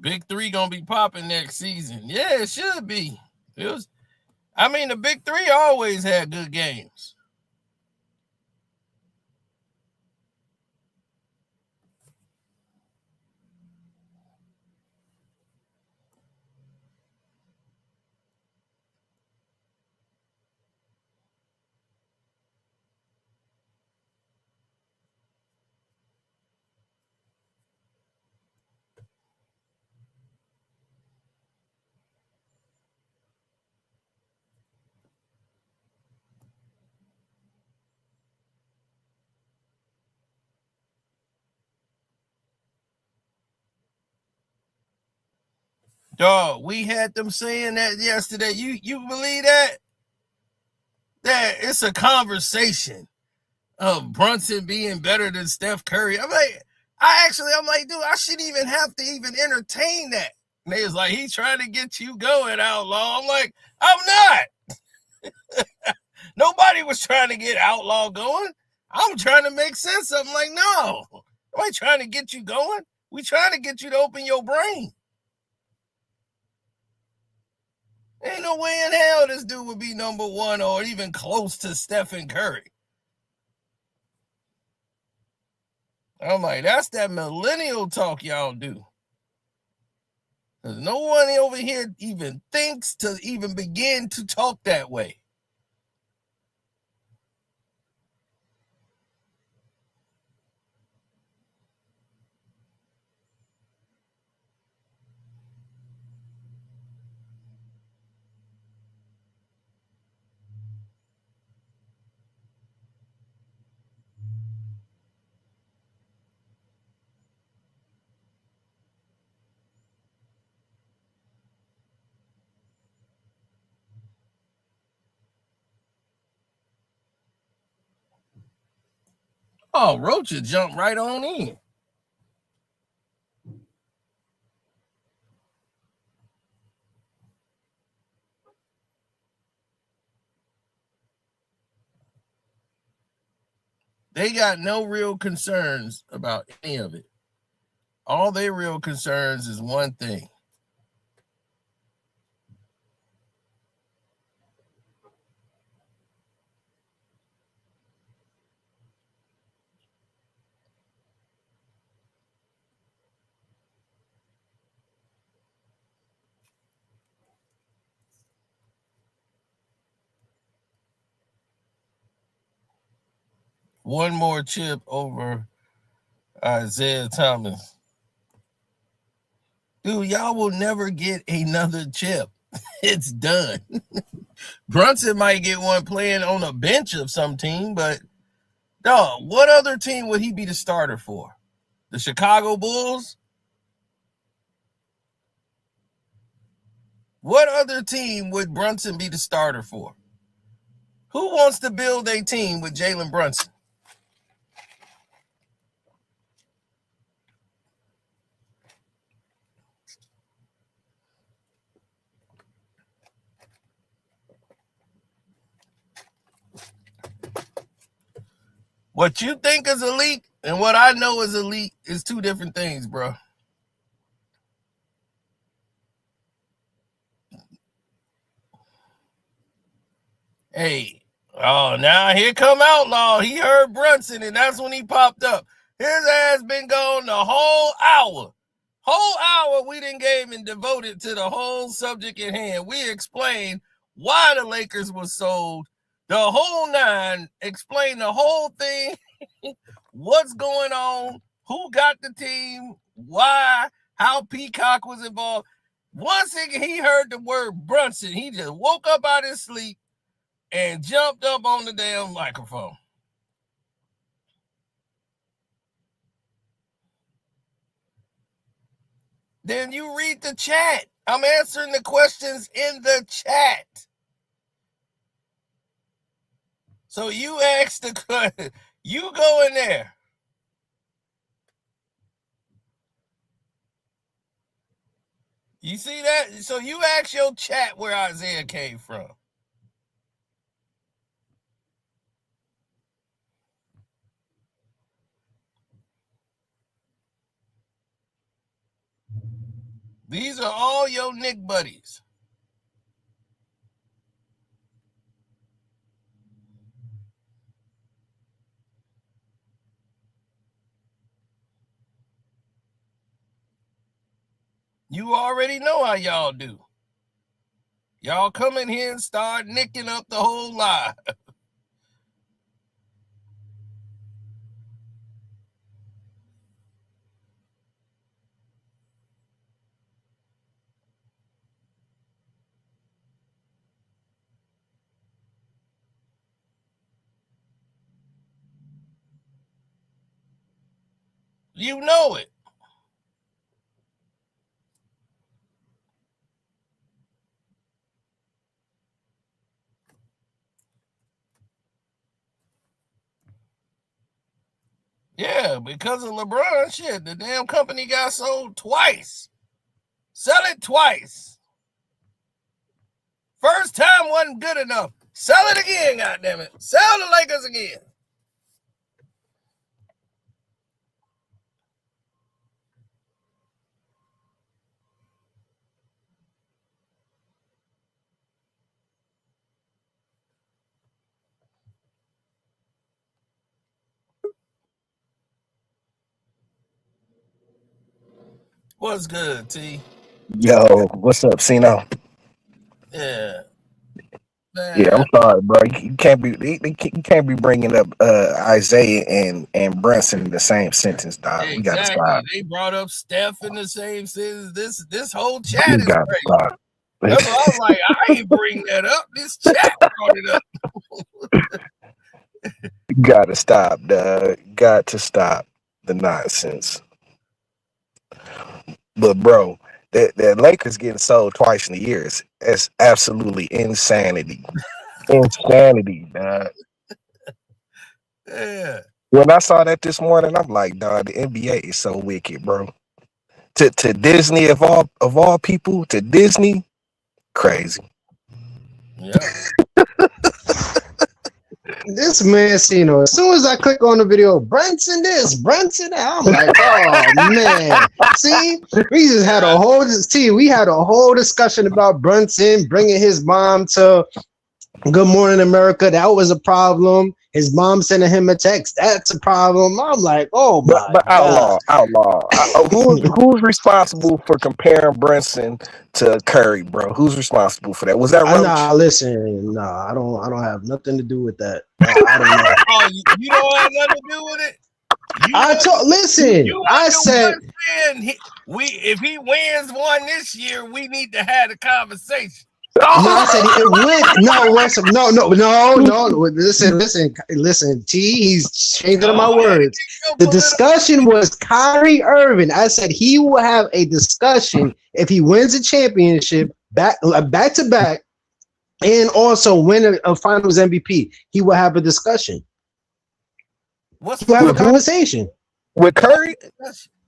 Speaker 1: Big Three gonna be popping next season. Yeah, it should be. The Big Three always had good games. Dog, we had them saying that yesterday. You believe that? that it's a conversation of Brunson being better than Steph Curry. I'm like, dude, I shouldn't even have to even entertain that. And they was like, he's trying to get you going, Outlaw. I'm like, I'm not. Nobody was trying to get Outlaw going. I'm trying to make sense of it. I'm like, no, nobody trying to get you going. We trying to get you to open your brain. Ain't no way in hell this dude would be number one or even close to Stephen Curry. I'm like, that's that millennial talk y'all do. Because no one over here even thinks to even begin to talk that way. Oh, Rocha jumped right on in. They got no real concerns about any of it. All their real concerns is one thing. One more chip over Isaiah Thomas. Dude, y'all will never get another chip. It's done. Brunson might get one playing on a bench of some team, but dog, what other team would he be the starter for? The Chicago Bulls? What other team would Brunson be the starter for? Who wants to build a team with Jalen Brunson? What you think is elite and what I know is elite is two different things, bro. Hey, oh, now here come Outlaw. He heard Brunson, and that's when he popped up. His ass been gone the whole hour. Whole hour we didn't gave and devoted to the whole subject at hand. We explained why the Lakers were sold, the whole nine, explained the whole thing, what's going on, who got the team, why, how Peacock was involved. Once he heard the word Brunson, he just woke up out of his sleep and jumped up on the damn microphone. Then you read the chat. I'm answering the questions in the chat. So you ask the question. You go in there. You see that? So you ask your chat where Isaiah came from. These are all your Nick buddies. You already know how y'all do. Y'all come in here and start nicking up the whole lie. You know it. Yeah, because of LeBron, shit, the damn company got sold twice. Sell it twice. First time wasn't good enough. Sell it again, goddammit. Sell the Lakers again. What's good, T?
Speaker 4: Yo, what's up, Cino?
Speaker 1: Yeah. Man.
Speaker 4: Yeah, I'm sorry, bro. You can't be you can't be bringing up Isaiah and Brunson in the same sentence, dog.
Speaker 1: Exactly.
Speaker 4: We gotta stop.
Speaker 1: They brought up Steph in the same sentence. This whole chat
Speaker 4: We
Speaker 1: is
Speaker 4: gotta
Speaker 1: crazy.
Speaker 4: stop.
Speaker 1: That's why I was like, I ain't bring that up. This chat brought it up.
Speaker 4: You gotta stop, dog. Got to stop the nonsense. But bro, the Lakers getting sold twice in a year is absolutely insanity. Insanity, dog.
Speaker 1: Yeah.
Speaker 4: When I saw that this morning, I'm like, dog, the NBA is so wicked, bro. To Disney of all people, to Disney, crazy.
Speaker 1: Yeah.
Speaker 5: This man, Cino, as soon as I click on the video, Brunson this, Brunson that, I'm like, oh man. See, we just had a whole discussion about Brunson bringing his mom to Good Morning America. That was a problem. His mom sending him a text. That's a problem. I'm like, oh my
Speaker 4: But
Speaker 5: God.
Speaker 4: outlaw. Who's responsible for comparing Brunson to Curry, bro? Who's responsible for that? Was that Roach?
Speaker 5: Nah, listen, I don't have nothing to do with that. I don't know.
Speaker 1: Oh, you don't have nothing to do with it?
Speaker 5: I said
Speaker 1: if he wins one this year, we need to have a conversation.
Speaker 5: No, I said it went. No. Listen. T, he's changing my words. The discussion was Kyrie Irving. I said he will have a discussion if he wins a championship back to back, and also win a Finals MVP. He will have a discussion. We'll have a conversation
Speaker 4: with Curry.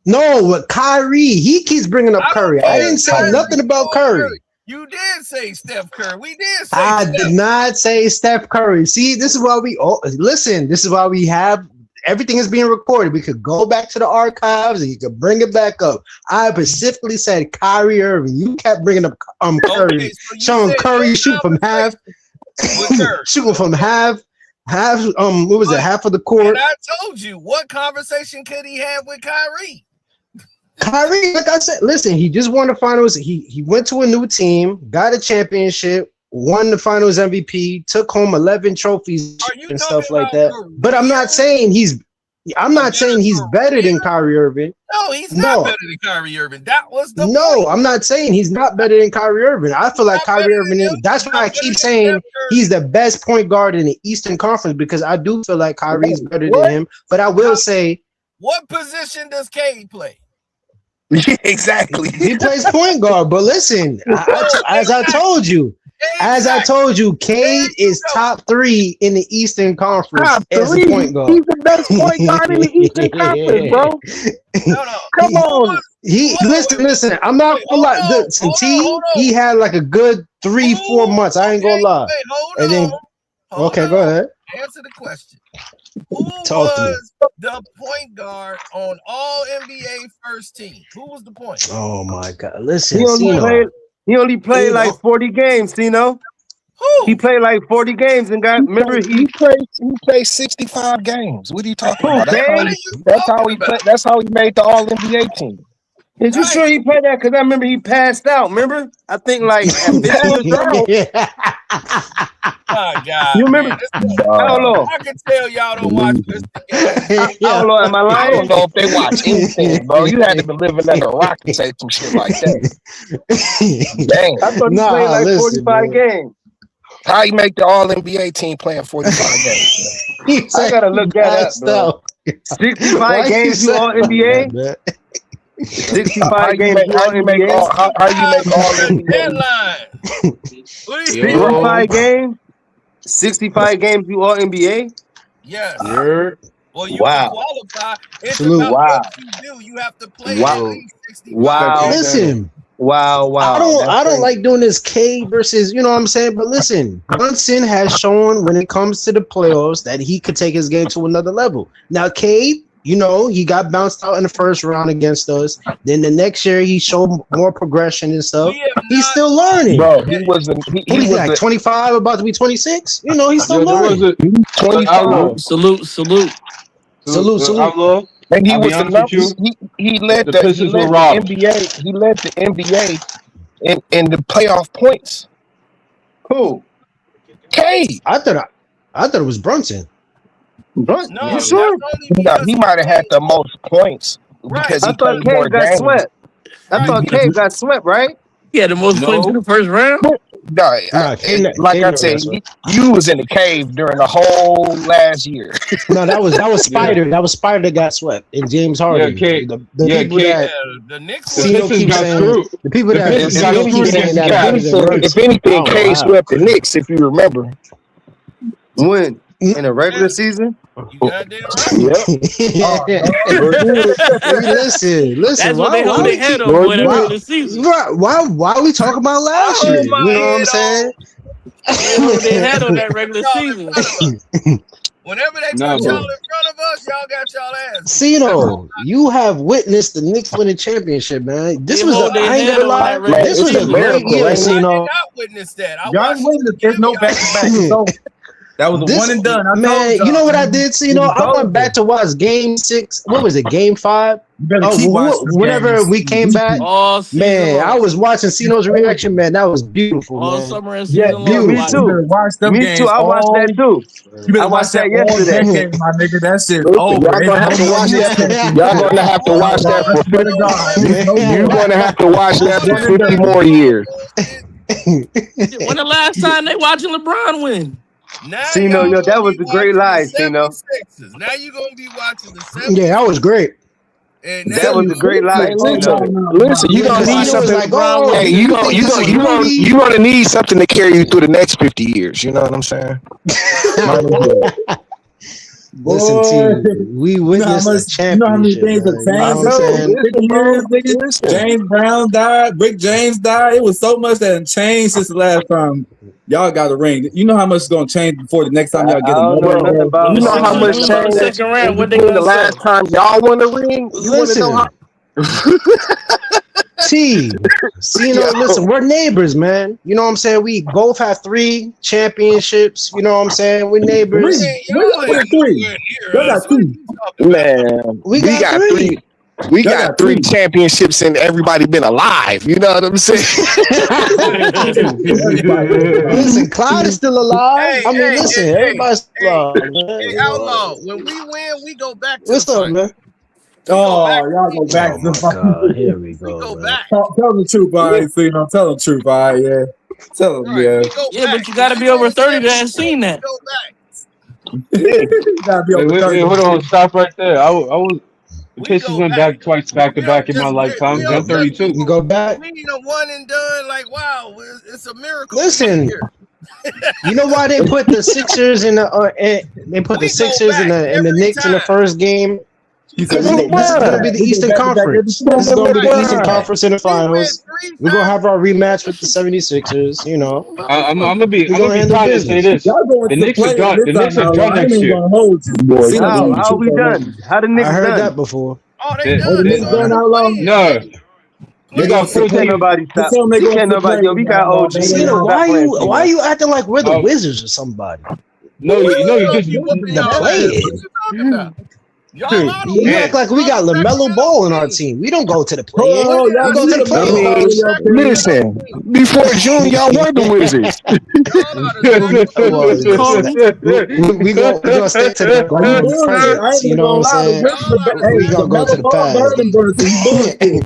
Speaker 5: No, with Kyrie. He keeps bringing up Curry. I didn't say nothing about Curry.
Speaker 1: You did say Steph Curry. We did say
Speaker 5: I did not say Steph Curry. See, this is why this is why we have everything is being recorded. We could go back to the archives and you could bring it back up. I specifically said Kyrie Irving. You kept bringing up Curry,
Speaker 1: okay, so
Speaker 5: showing Curry shoot from half, shooting from half. What was it? Half of the court.
Speaker 1: And I told you, what conversation could he have with Kyrie?
Speaker 5: Kyrie, like I said, listen, he just won the finals. He went to a new team, got a championship, won the finals MVP, took home 11 trophies and stuff like that. But I'm not saying he's better than Kyrie Irving.
Speaker 1: No, he's not better than Kyrie Irving. That was the point.
Speaker 5: I'm not saying he's not better than Kyrie Irving. I feel like Kyrie Irving is. That's why I keep saying he's the best point guard in the Eastern Conference, because I do feel like Kyrie's better than him. But I will say,
Speaker 1: what position does Cade play?
Speaker 4: Exactly.
Speaker 5: He plays point guard. But listen, as I told you, Cade is top 3 in the Eastern Conference as a point guard.
Speaker 4: He's the best point guard in the Eastern Conference, bro.
Speaker 1: No.
Speaker 4: Come on.
Speaker 5: Listen. I'm not gonna lie. Listen, he had like a good 3-4 months. I ain't gonna lie. Okay, go ahead.
Speaker 1: Answer the question. Who
Speaker 5: Talk
Speaker 1: was the point guard on all NBA first team? Who was the point?
Speaker 5: Oh my God! Listen,
Speaker 6: he only played like 40 games. Who? He played like 40 games and got. Remember, he
Speaker 4: played 65 games. What are you talking about?
Speaker 6: That's how he made the All NBA team. Is you sure he played that? Because I remember he passed out. Remember? I think like at 50 years old.
Speaker 1: Oh God!
Speaker 6: You remember?
Speaker 1: I don't know. I can tell y'all don't watch this again.
Speaker 6: I don't know. Am I lying?
Speaker 4: I don't know if they watch anything, bro. You had to be living under a rock to say some shit like that. Dang.
Speaker 6: I thought he played like 45 games.
Speaker 4: How you make the All NBA team playing 45 games?
Speaker 6: I gotta look that up, bro. 65 games you All NBA. 65 games you All NBA.
Speaker 4: How you make All NBA?
Speaker 6: 65 games. 65 games you All NBA.
Speaker 1: Yes. Well, you
Speaker 6: Wow.
Speaker 1: can qualify. It's
Speaker 5: Salute.
Speaker 1: about
Speaker 6: Wow.
Speaker 1: what you do. You have to play
Speaker 6: Wow.
Speaker 1: at least 65
Speaker 6: Wow.
Speaker 1: games.
Speaker 5: Listen,
Speaker 6: Wow.
Speaker 5: I
Speaker 6: That's
Speaker 5: don't
Speaker 6: crazy.
Speaker 5: like doing this K versus, you know what I'm saying? But listen, Brunson has shown when it comes to the playoffs that he could take his game to another level. Now, Cade, you know, he got bounced out in the first round against us. Then the next year he showed more progression and stuff.
Speaker 1: We have
Speaker 5: He's
Speaker 1: not
Speaker 5: still learning.
Speaker 4: Bro, he was a
Speaker 5: What
Speaker 4: he
Speaker 5: is he
Speaker 4: was
Speaker 5: like,
Speaker 4: a
Speaker 5: 25, about to be 26? You know, he's still
Speaker 7: Yo, there was
Speaker 5: learning.
Speaker 7: a
Speaker 4: 25,
Speaker 7: outlaw.
Speaker 1: salute.
Speaker 5: Salute.
Speaker 7: Outlaw.
Speaker 4: and he
Speaker 7: I'll
Speaker 4: was
Speaker 7: be
Speaker 4: the
Speaker 7: honest with
Speaker 4: numbers.
Speaker 7: you.
Speaker 4: He led
Speaker 7: The
Speaker 4: the
Speaker 7: Pistons were robbed.
Speaker 4: NBA. He led the NBA in the playoff points.
Speaker 6: Who?
Speaker 4: Cade.
Speaker 5: I thought it was Brunson.
Speaker 6: Brunson?
Speaker 1: No,
Speaker 6: You
Speaker 1: that's
Speaker 6: sure?
Speaker 1: only
Speaker 4: No,
Speaker 1: because
Speaker 4: he might have had the most points because
Speaker 6: I
Speaker 4: he
Speaker 6: thought
Speaker 4: played more
Speaker 6: Cade got
Speaker 4: games.
Speaker 6: swept. I thought Cade got swept, right?
Speaker 1: he had the most points in
Speaker 7: No.
Speaker 1: the first round.
Speaker 4: No,
Speaker 5: Nah, Cade
Speaker 4: like I
Speaker 5: never
Speaker 4: said,
Speaker 5: got swept.
Speaker 4: you was in the cave during the whole last year.
Speaker 5: No, that was Spider. That was Spider that got swept, and James Harden.
Speaker 7: Cade.
Speaker 5: The
Speaker 7: Yeah,
Speaker 5: people
Speaker 7: Cade.
Speaker 5: that
Speaker 1: The Knicks
Speaker 7: The
Speaker 1: were
Speaker 5: Cino
Speaker 7: Pistons
Speaker 5: keeps
Speaker 7: got
Speaker 5: saying,
Speaker 7: screwed.
Speaker 5: the people
Speaker 7: The
Speaker 5: that
Speaker 7: Pistons got
Speaker 5: Cino keeps
Speaker 7: screwed
Speaker 5: saying
Speaker 7: against
Speaker 5: that
Speaker 7: the
Speaker 5: are better
Speaker 7: Cavs.
Speaker 5: than Brunson.
Speaker 4: If anything,
Speaker 5: Oh,
Speaker 4: Cade
Speaker 5: wow.
Speaker 4: swept the Knicks, if you remember.
Speaker 6: When? In the regular season?
Speaker 1: You goddamn right.
Speaker 5: Listen.
Speaker 8: That's what they hold their head up
Speaker 4: Lord
Speaker 8: for that
Speaker 4: do it.
Speaker 8: regular season.
Speaker 5: Why we talking about last
Speaker 1: Oh,
Speaker 5: year?
Speaker 1: my
Speaker 5: You know what I'm
Speaker 1: head
Speaker 5: saying?
Speaker 8: They hold their head on that regular
Speaker 1: Y'all in
Speaker 8: season.
Speaker 1: front of us. Whenever they
Speaker 7: Nah,
Speaker 1: put y'all
Speaker 7: bro.
Speaker 1: in front of us, y'all got y'all ass.
Speaker 5: Cino, you have witnessed the Knicks win a championship, man. This
Speaker 8: They
Speaker 5: was
Speaker 8: hold their
Speaker 5: I ain't
Speaker 8: head
Speaker 5: gonna
Speaker 8: on
Speaker 5: lie.
Speaker 8: that regular
Speaker 5: This was a
Speaker 8: season.
Speaker 5: great
Speaker 4: miracle,
Speaker 5: year,
Speaker 4: ain't it?
Speaker 1: I did
Speaker 5: Cino.
Speaker 1: not witness that. I
Speaker 9: Y'all
Speaker 1: watched
Speaker 9: witness,
Speaker 1: the
Speaker 9: there's no
Speaker 1: caveat.
Speaker 9: back to back. So that was a
Speaker 5: This
Speaker 9: one and done. I
Speaker 5: man,
Speaker 9: told y'all.
Speaker 5: you know what I did? Cino, I
Speaker 9: told
Speaker 5: went back to watch Game 6. What was it? Game 5?
Speaker 9: You better
Speaker 5: Oh,
Speaker 9: keep watching this
Speaker 5: whenever
Speaker 9: game.
Speaker 5: we came back,
Speaker 8: All season
Speaker 5: man, I
Speaker 8: long.
Speaker 5: was watching Cino's reaction, man. That was beautiful,
Speaker 8: All
Speaker 5: man.
Speaker 8: summer and
Speaker 6: Yeah,
Speaker 8: season
Speaker 6: yeah,
Speaker 8: long.
Speaker 6: me
Speaker 5: Beautiful.
Speaker 9: You
Speaker 6: too.
Speaker 9: better watch them
Speaker 6: Me
Speaker 9: games.
Speaker 6: too. I watched that too.
Speaker 9: You better
Speaker 6: I
Speaker 9: watch
Speaker 6: watched
Speaker 9: that
Speaker 6: that
Speaker 9: all
Speaker 6: yesterday.
Speaker 9: decade, my nigga. That shit
Speaker 4: Listen,
Speaker 9: over.
Speaker 4: y'all gonna have to watch that. Y'all gonna have to watch that for 50.
Speaker 9: Better God. There's no
Speaker 4: You're
Speaker 9: more.
Speaker 4: gonna have to watch that for
Speaker 9: One and
Speaker 4: 50
Speaker 9: done.
Speaker 4: more years.
Speaker 8: When the last time they watching LeBron win?
Speaker 1: Now
Speaker 6: Cino,
Speaker 1: y'all
Speaker 6: yo, that
Speaker 1: gonna
Speaker 6: was
Speaker 1: be
Speaker 6: a great
Speaker 1: watching
Speaker 6: lie,
Speaker 1: the
Speaker 6: Cino.
Speaker 1: 76ers. Now you're gonna be watching the 76ers.
Speaker 5: Yeah, that was great.
Speaker 1: And
Speaker 6: That was a great lie,
Speaker 4: Hey, listen,
Speaker 6: Cino.
Speaker 4: listen. You gonna
Speaker 5: Because
Speaker 4: need
Speaker 5: Cino was
Speaker 4: something.
Speaker 5: like, oh,
Speaker 4: Hey,
Speaker 5: you think this is Rudy?
Speaker 4: you gonna need something to carry you through the next 50 years. You know what I'm saying? Might as well.
Speaker 5: Listen, T, we
Speaker 9: You know how
Speaker 5: witnessed a
Speaker 9: much? You know how many
Speaker 5: championship,
Speaker 9: things have
Speaker 5: man. You know
Speaker 4: I
Speaker 5: what I'm
Speaker 9: changed
Speaker 4: know.
Speaker 5: saying?
Speaker 9: in 50 years, nigga?
Speaker 4: Listen.
Speaker 9: James Brown died. Rick James died. It was so much that had changed since the last time y'all got a ring. You know how much is gonna change before the next time y'all
Speaker 6: I
Speaker 9: get
Speaker 6: don't know
Speaker 9: another
Speaker 6: nothing
Speaker 9: ring?
Speaker 6: about
Speaker 8: When
Speaker 4: You
Speaker 8: the
Speaker 4: know how
Speaker 8: Sixers
Speaker 4: much
Speaker 8: lose in the
Speaker 4: changed
Speaker 8: second round, what they
Speaker 4: between the
Speaker 8: gonna
Speaker 4: last
Speaker 8: say?
Speaker 4: time y'all won the ring? You want to know how?
Speaker 5: T, Cino, listen, we're neighbors, man. You know what I'm saying? We both have 3 championships. You know what I'm saying? We're neighbors.
Speaker 1: Man,
Speaker 9: Where
Speaker 1: y'all
Speaker 9: y'all
Speaker 1: ain't
Speaker 9: got three?
Speaker 1: nowhere near
Speaker 9: Y'all
Speaker 1: us.
Speaker 9: got
Speaker 1: What are
Speaker 9: two.
Speaker 1: you talking about?
Speaker 4: Man,
Speaker 5: We got 3.
Speaker 4: We
Speaker 9: Y'all
Speaker 4: got
Speaker 9: got
Speaker 4: 3
Speaker 9: three.
Speaker 4: championships and everybody been alive. You know what I'm saying?
Speaker 5: Listen, Clyde is still alive.
Speaker 1: Hey,
Speaker 5: I mean,
Speaker 1: hey,
Speaker 5: listen,
Speaker 1: hey,
Speaker 5: everybody's
Speaker 1: hey,
Speaker 5: alive, man.
Speaker 1: hey,
Speaker 5: You know
Speaker 1: Outlaw,
Speaker 5: what?
Speaker 1: when we win, we go back to
Speaker 5: What's
Speaker 1: the
Speaker 5: up,
Speaker 1: fight.
Speaker 5: man?
Speaker 1: We go back.
Speaker 9: Oh, y'all go back
Speaker 5: Oh
Speaker 9: to the
Speaker 5: my
Speaker 9: fight.
Speaker 5: God, here we
Speaker 1: We
Speaker 5: go,
Speaker 1: go
Speaker 5: man.
Speaker 1: back.
Speaker 9: Tell the truth, all right, Cino. Tell the truth, all right, yeah. Tell them,
Speaker 1: Right,
Speaker 9: yeah.
Speaker 1: we go
Speaker 8: Yeah,
Speaker 1: back.
Speaker 8: but you gotta
Speaker 1: When
Speaker 8: be
Speaker 1: we win
Speaker 8: over
Speaker 1: a
Speaker 8: 30 to have
Speaker 1: championship,
Speaker 8: seen
Speaker 1: we
Speaker 8: that.
Speaker 1: go back.
Speaker 9: You gotta be over 30.
Speaker 7: Hold on, stop right there. I was the
Speaker 1: We
Speaker 7: Pistons
Speaker 1: go
Speaker 7: went
Speaker 1: back.
Speaker 7: back twice back to
Speaker 1: We don't
Speaker 7: back in my
Speaker 1: just we
Speaker 7: lifetime. I'm
Speaker 1: don't just
Speaker 7: 32.
Speaker 5: You go back.
Speaker 1: we ain't a one and done. Like wow, it's a miracle.
Speaker 5: Listen,
Speaker 1: Here.
Speaker 5: you know why they put the Sixers in the they put the
Speaker 1: We go
Speaker 5: Sixers
Speaker 1: back
Speaker 5: and the
Speaker 1: every
Speaker 5: Knicks in the
Speaker 1: time.
Speaker 5: first game?
Speaker 9: He said,
Speaker 5: Because
Speaker 9: we go
Speaker 5: this is
Speaker 9: back.
Speaker 5: gonna be the
Speaker 9: We go
Speaker 5: Eastern
Speaker 9: back to back every
Speaker 5: Conference.
Speaker 9: time.
Speaker 5: This is gonna be the
Speaker 1: Right.
Speaker 5: Eastern Conference in the
Speaker 1: We win
Speaker 5: finals.
Speaker 1: 3
Speaker 5: We're gonna
Speaker 1: times.
Speaker 5: have our rematch with the 76ers, you know.
Speaker 7: I'm gonna be
Speaker 5: We're gonna handle
Speaker 7: proud to say
Speaker 5: business.
Speaker 7: this.
Speaker 9: Y'all going
Speaker 7: The
Speaker 9: to the
Speaker 7: Knicks are
Speaker 9: play
Speaker 7: done.
Speaker 9: this
Speaker 7: The
Speaker 9: time
Speaker 7: Knicks are
Speaker 9: now.
Speaker 7: done
Speaker 9: I ain't
Speaker 7: next
Speaker 9: even
Speaker 7: year.
Speaker 9: gonna hold you.
Speaker 4: Boy,
Speaker 9: Cino
Speaker 6: How?
Speaker 9: told the
Speaker 6: How
Speaker 9: truth
Speaker 6: we
Speaker 9: on that
Speaker 6: done?
Speaker 9: one.
Speaker 6: How the
Speaker 5: I
Speaker 6: Knicks
Speaker 5: heard
Speaker 6: done?
Speaker 5: that before.
Speaker 1: Oh, they
Speaker 7: They-
Speaker 1: done.
Speaker 9: The
Speaker 1: They
Speaker 9: Knicks
Speaker 1: going
Speaker 9: done
Speaker 1: to the
Speaker 9: how long?
Speaker 1: play-in,
Speaker 7: No,
Speaker 1: baby.
Speaker 7: they
Speaker 9: They
Speaker 7: got
Speaker 9: going to the
Speaker 6: Can't
Speaker 7: 14.
Speaker 6: nobody
Speaker 9: They
Speaker 6: stop.
Speaker 9: tell them they
Speaker 6: We
Speaker 9: going to
Speaker 6: can't
Speaker 9: the
Speaker 6: nobody. Yo, we
Speaker 9: play-in
Speaker 6: got
Speaker 9: now,
Speaker 6: old.
Speaker 9: man.
Speaker 5: Cena,
Speaker 6: Stop playing,
Speaker 5: why
Speaker 6: Cino.
Speaker 5: you acting like we're the Wizards or somebody?
Speaker 7: No, you know, you
Speaker 1: We'll
Speaker 7: just
Speaker 1: be whooping
Speaker 5: The
Speaker 1: y'all ass. What
Speaker 5: play-in.
Speaker 1: you talking about? Y'all are the
Speaker 5: You act
Speaker 1: Wizards.
Speaker 7: and
Speaker 5: like we
Speaker 1: Y'all
Speaker 5: got
Speaker 1: the second
Speaker 5: LaMelo
Speaker 1: best
Speaker 5: Ball in our
Speaker 1: team.
Speaker 5: team. We don't go to the play-in.
Speaker 9: Oh,
Speaker 1: When did
Speaker 5: We
Speaker 9: y'all
Speaker 1: I
Speaker 5: go
Speaker 9: need
Speaker 5: to
Speaker 1: say
Speaker 5: the
Speaker 9: to
Speaker 1: y'all
Speaker 9: Melo
Speaker 1: are
Speaker 9: Ball
Speaker 1: the
Speaker 5: playoffs.
Speaker 9: in your
Speaker 1: second
Speaker 9: team.
Speaker 1: best
Speaker 4: listen.
Speaker 1: team?
Speaker 4: Before June, y'all were the Wizards.
Speaker 1: Y'all are the second
Speaker 5: Well,
Speaker 1: best team.
Speaker 8: Call me.
Speaker 5: we gonna stick to
Speaker 9: But he
Speaker 5: the
Speaker 9: bullshit. I
Speaker 5: present.
Speaker 9: ain't
Speaker 5: You
Speaker 9: even
Speaker 5: know what
Speaker 9: gonna
Speaker 5: I'm
Speaker 9: lie.
Speaker 5: saying?
Speaker 1: Y'all are the
Speaker 5: We
Speaker 9: Hey,
Speaker 5: gonna
Speaker 1: second
Speaker 5: go to
Speaker 9: LaMelo
Speaker 5: the
Speaker 1: best
Speaker 9: Ball
Speaker 1: team.
Speaker 9: better
Speaker 5: past.
Speaker 9: than Brunson. He bullshit.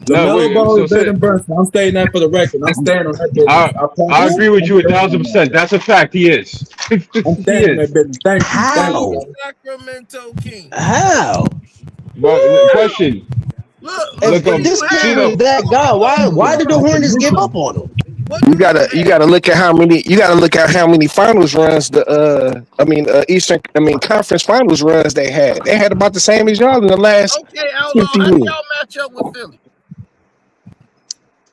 Speaker 7: no,
Speaker 9: LaMelo
Speaker 7: wait.
Speaker 9: Ball
Speaker 7: So
Speaker 9: is better
Speaker 7: say
Speaker 9: than Brunson. I'm stating that for the record. I'm standing on that business.
Speaker 7: I
Speaker 9: I
Speaker 7: I
Speaker 9: promise
Speaker 7: agree
Speaker 9: you.
Speaker 7: with
Speaker 9: I'm
Speaker 7: you
Speaker 9: standing on that.
Speaker 7: 1,000%. That's a fact. He is.
Speaker 9: I'm
Speaker 7: He
Speaker 9: standing on
Speaker 7: is.
Speaker 9: that business. Thank you. Thank
Speaker 1: Y'all
Speaker 9: you.
Speaker 5: How?
Speaker 1: the Sacramento Kings.
Speaker 5: How?
Speaker 7: But question.
Speaker 1: Look,
Speaker 5: If
Speaker 7: Look,
Speaker 1: when
Speaker 5: this
Speaker 1: you
Speaker 5: man
Speaker 1: have
Speaker 5: was
Speaker 7: Cino.
Speaker 5: that guy, why did the Hornets give up on him?
Speaker 4: You gotta look at how many finals runs conference finals runs they had. They had about the same as y'all in the last
Speaker 2: Okay, Outlaw,
Speaker 4: 50
Speaker 2: how do
Speaker 4: years.
Speaker 2: y'all match up with Philly?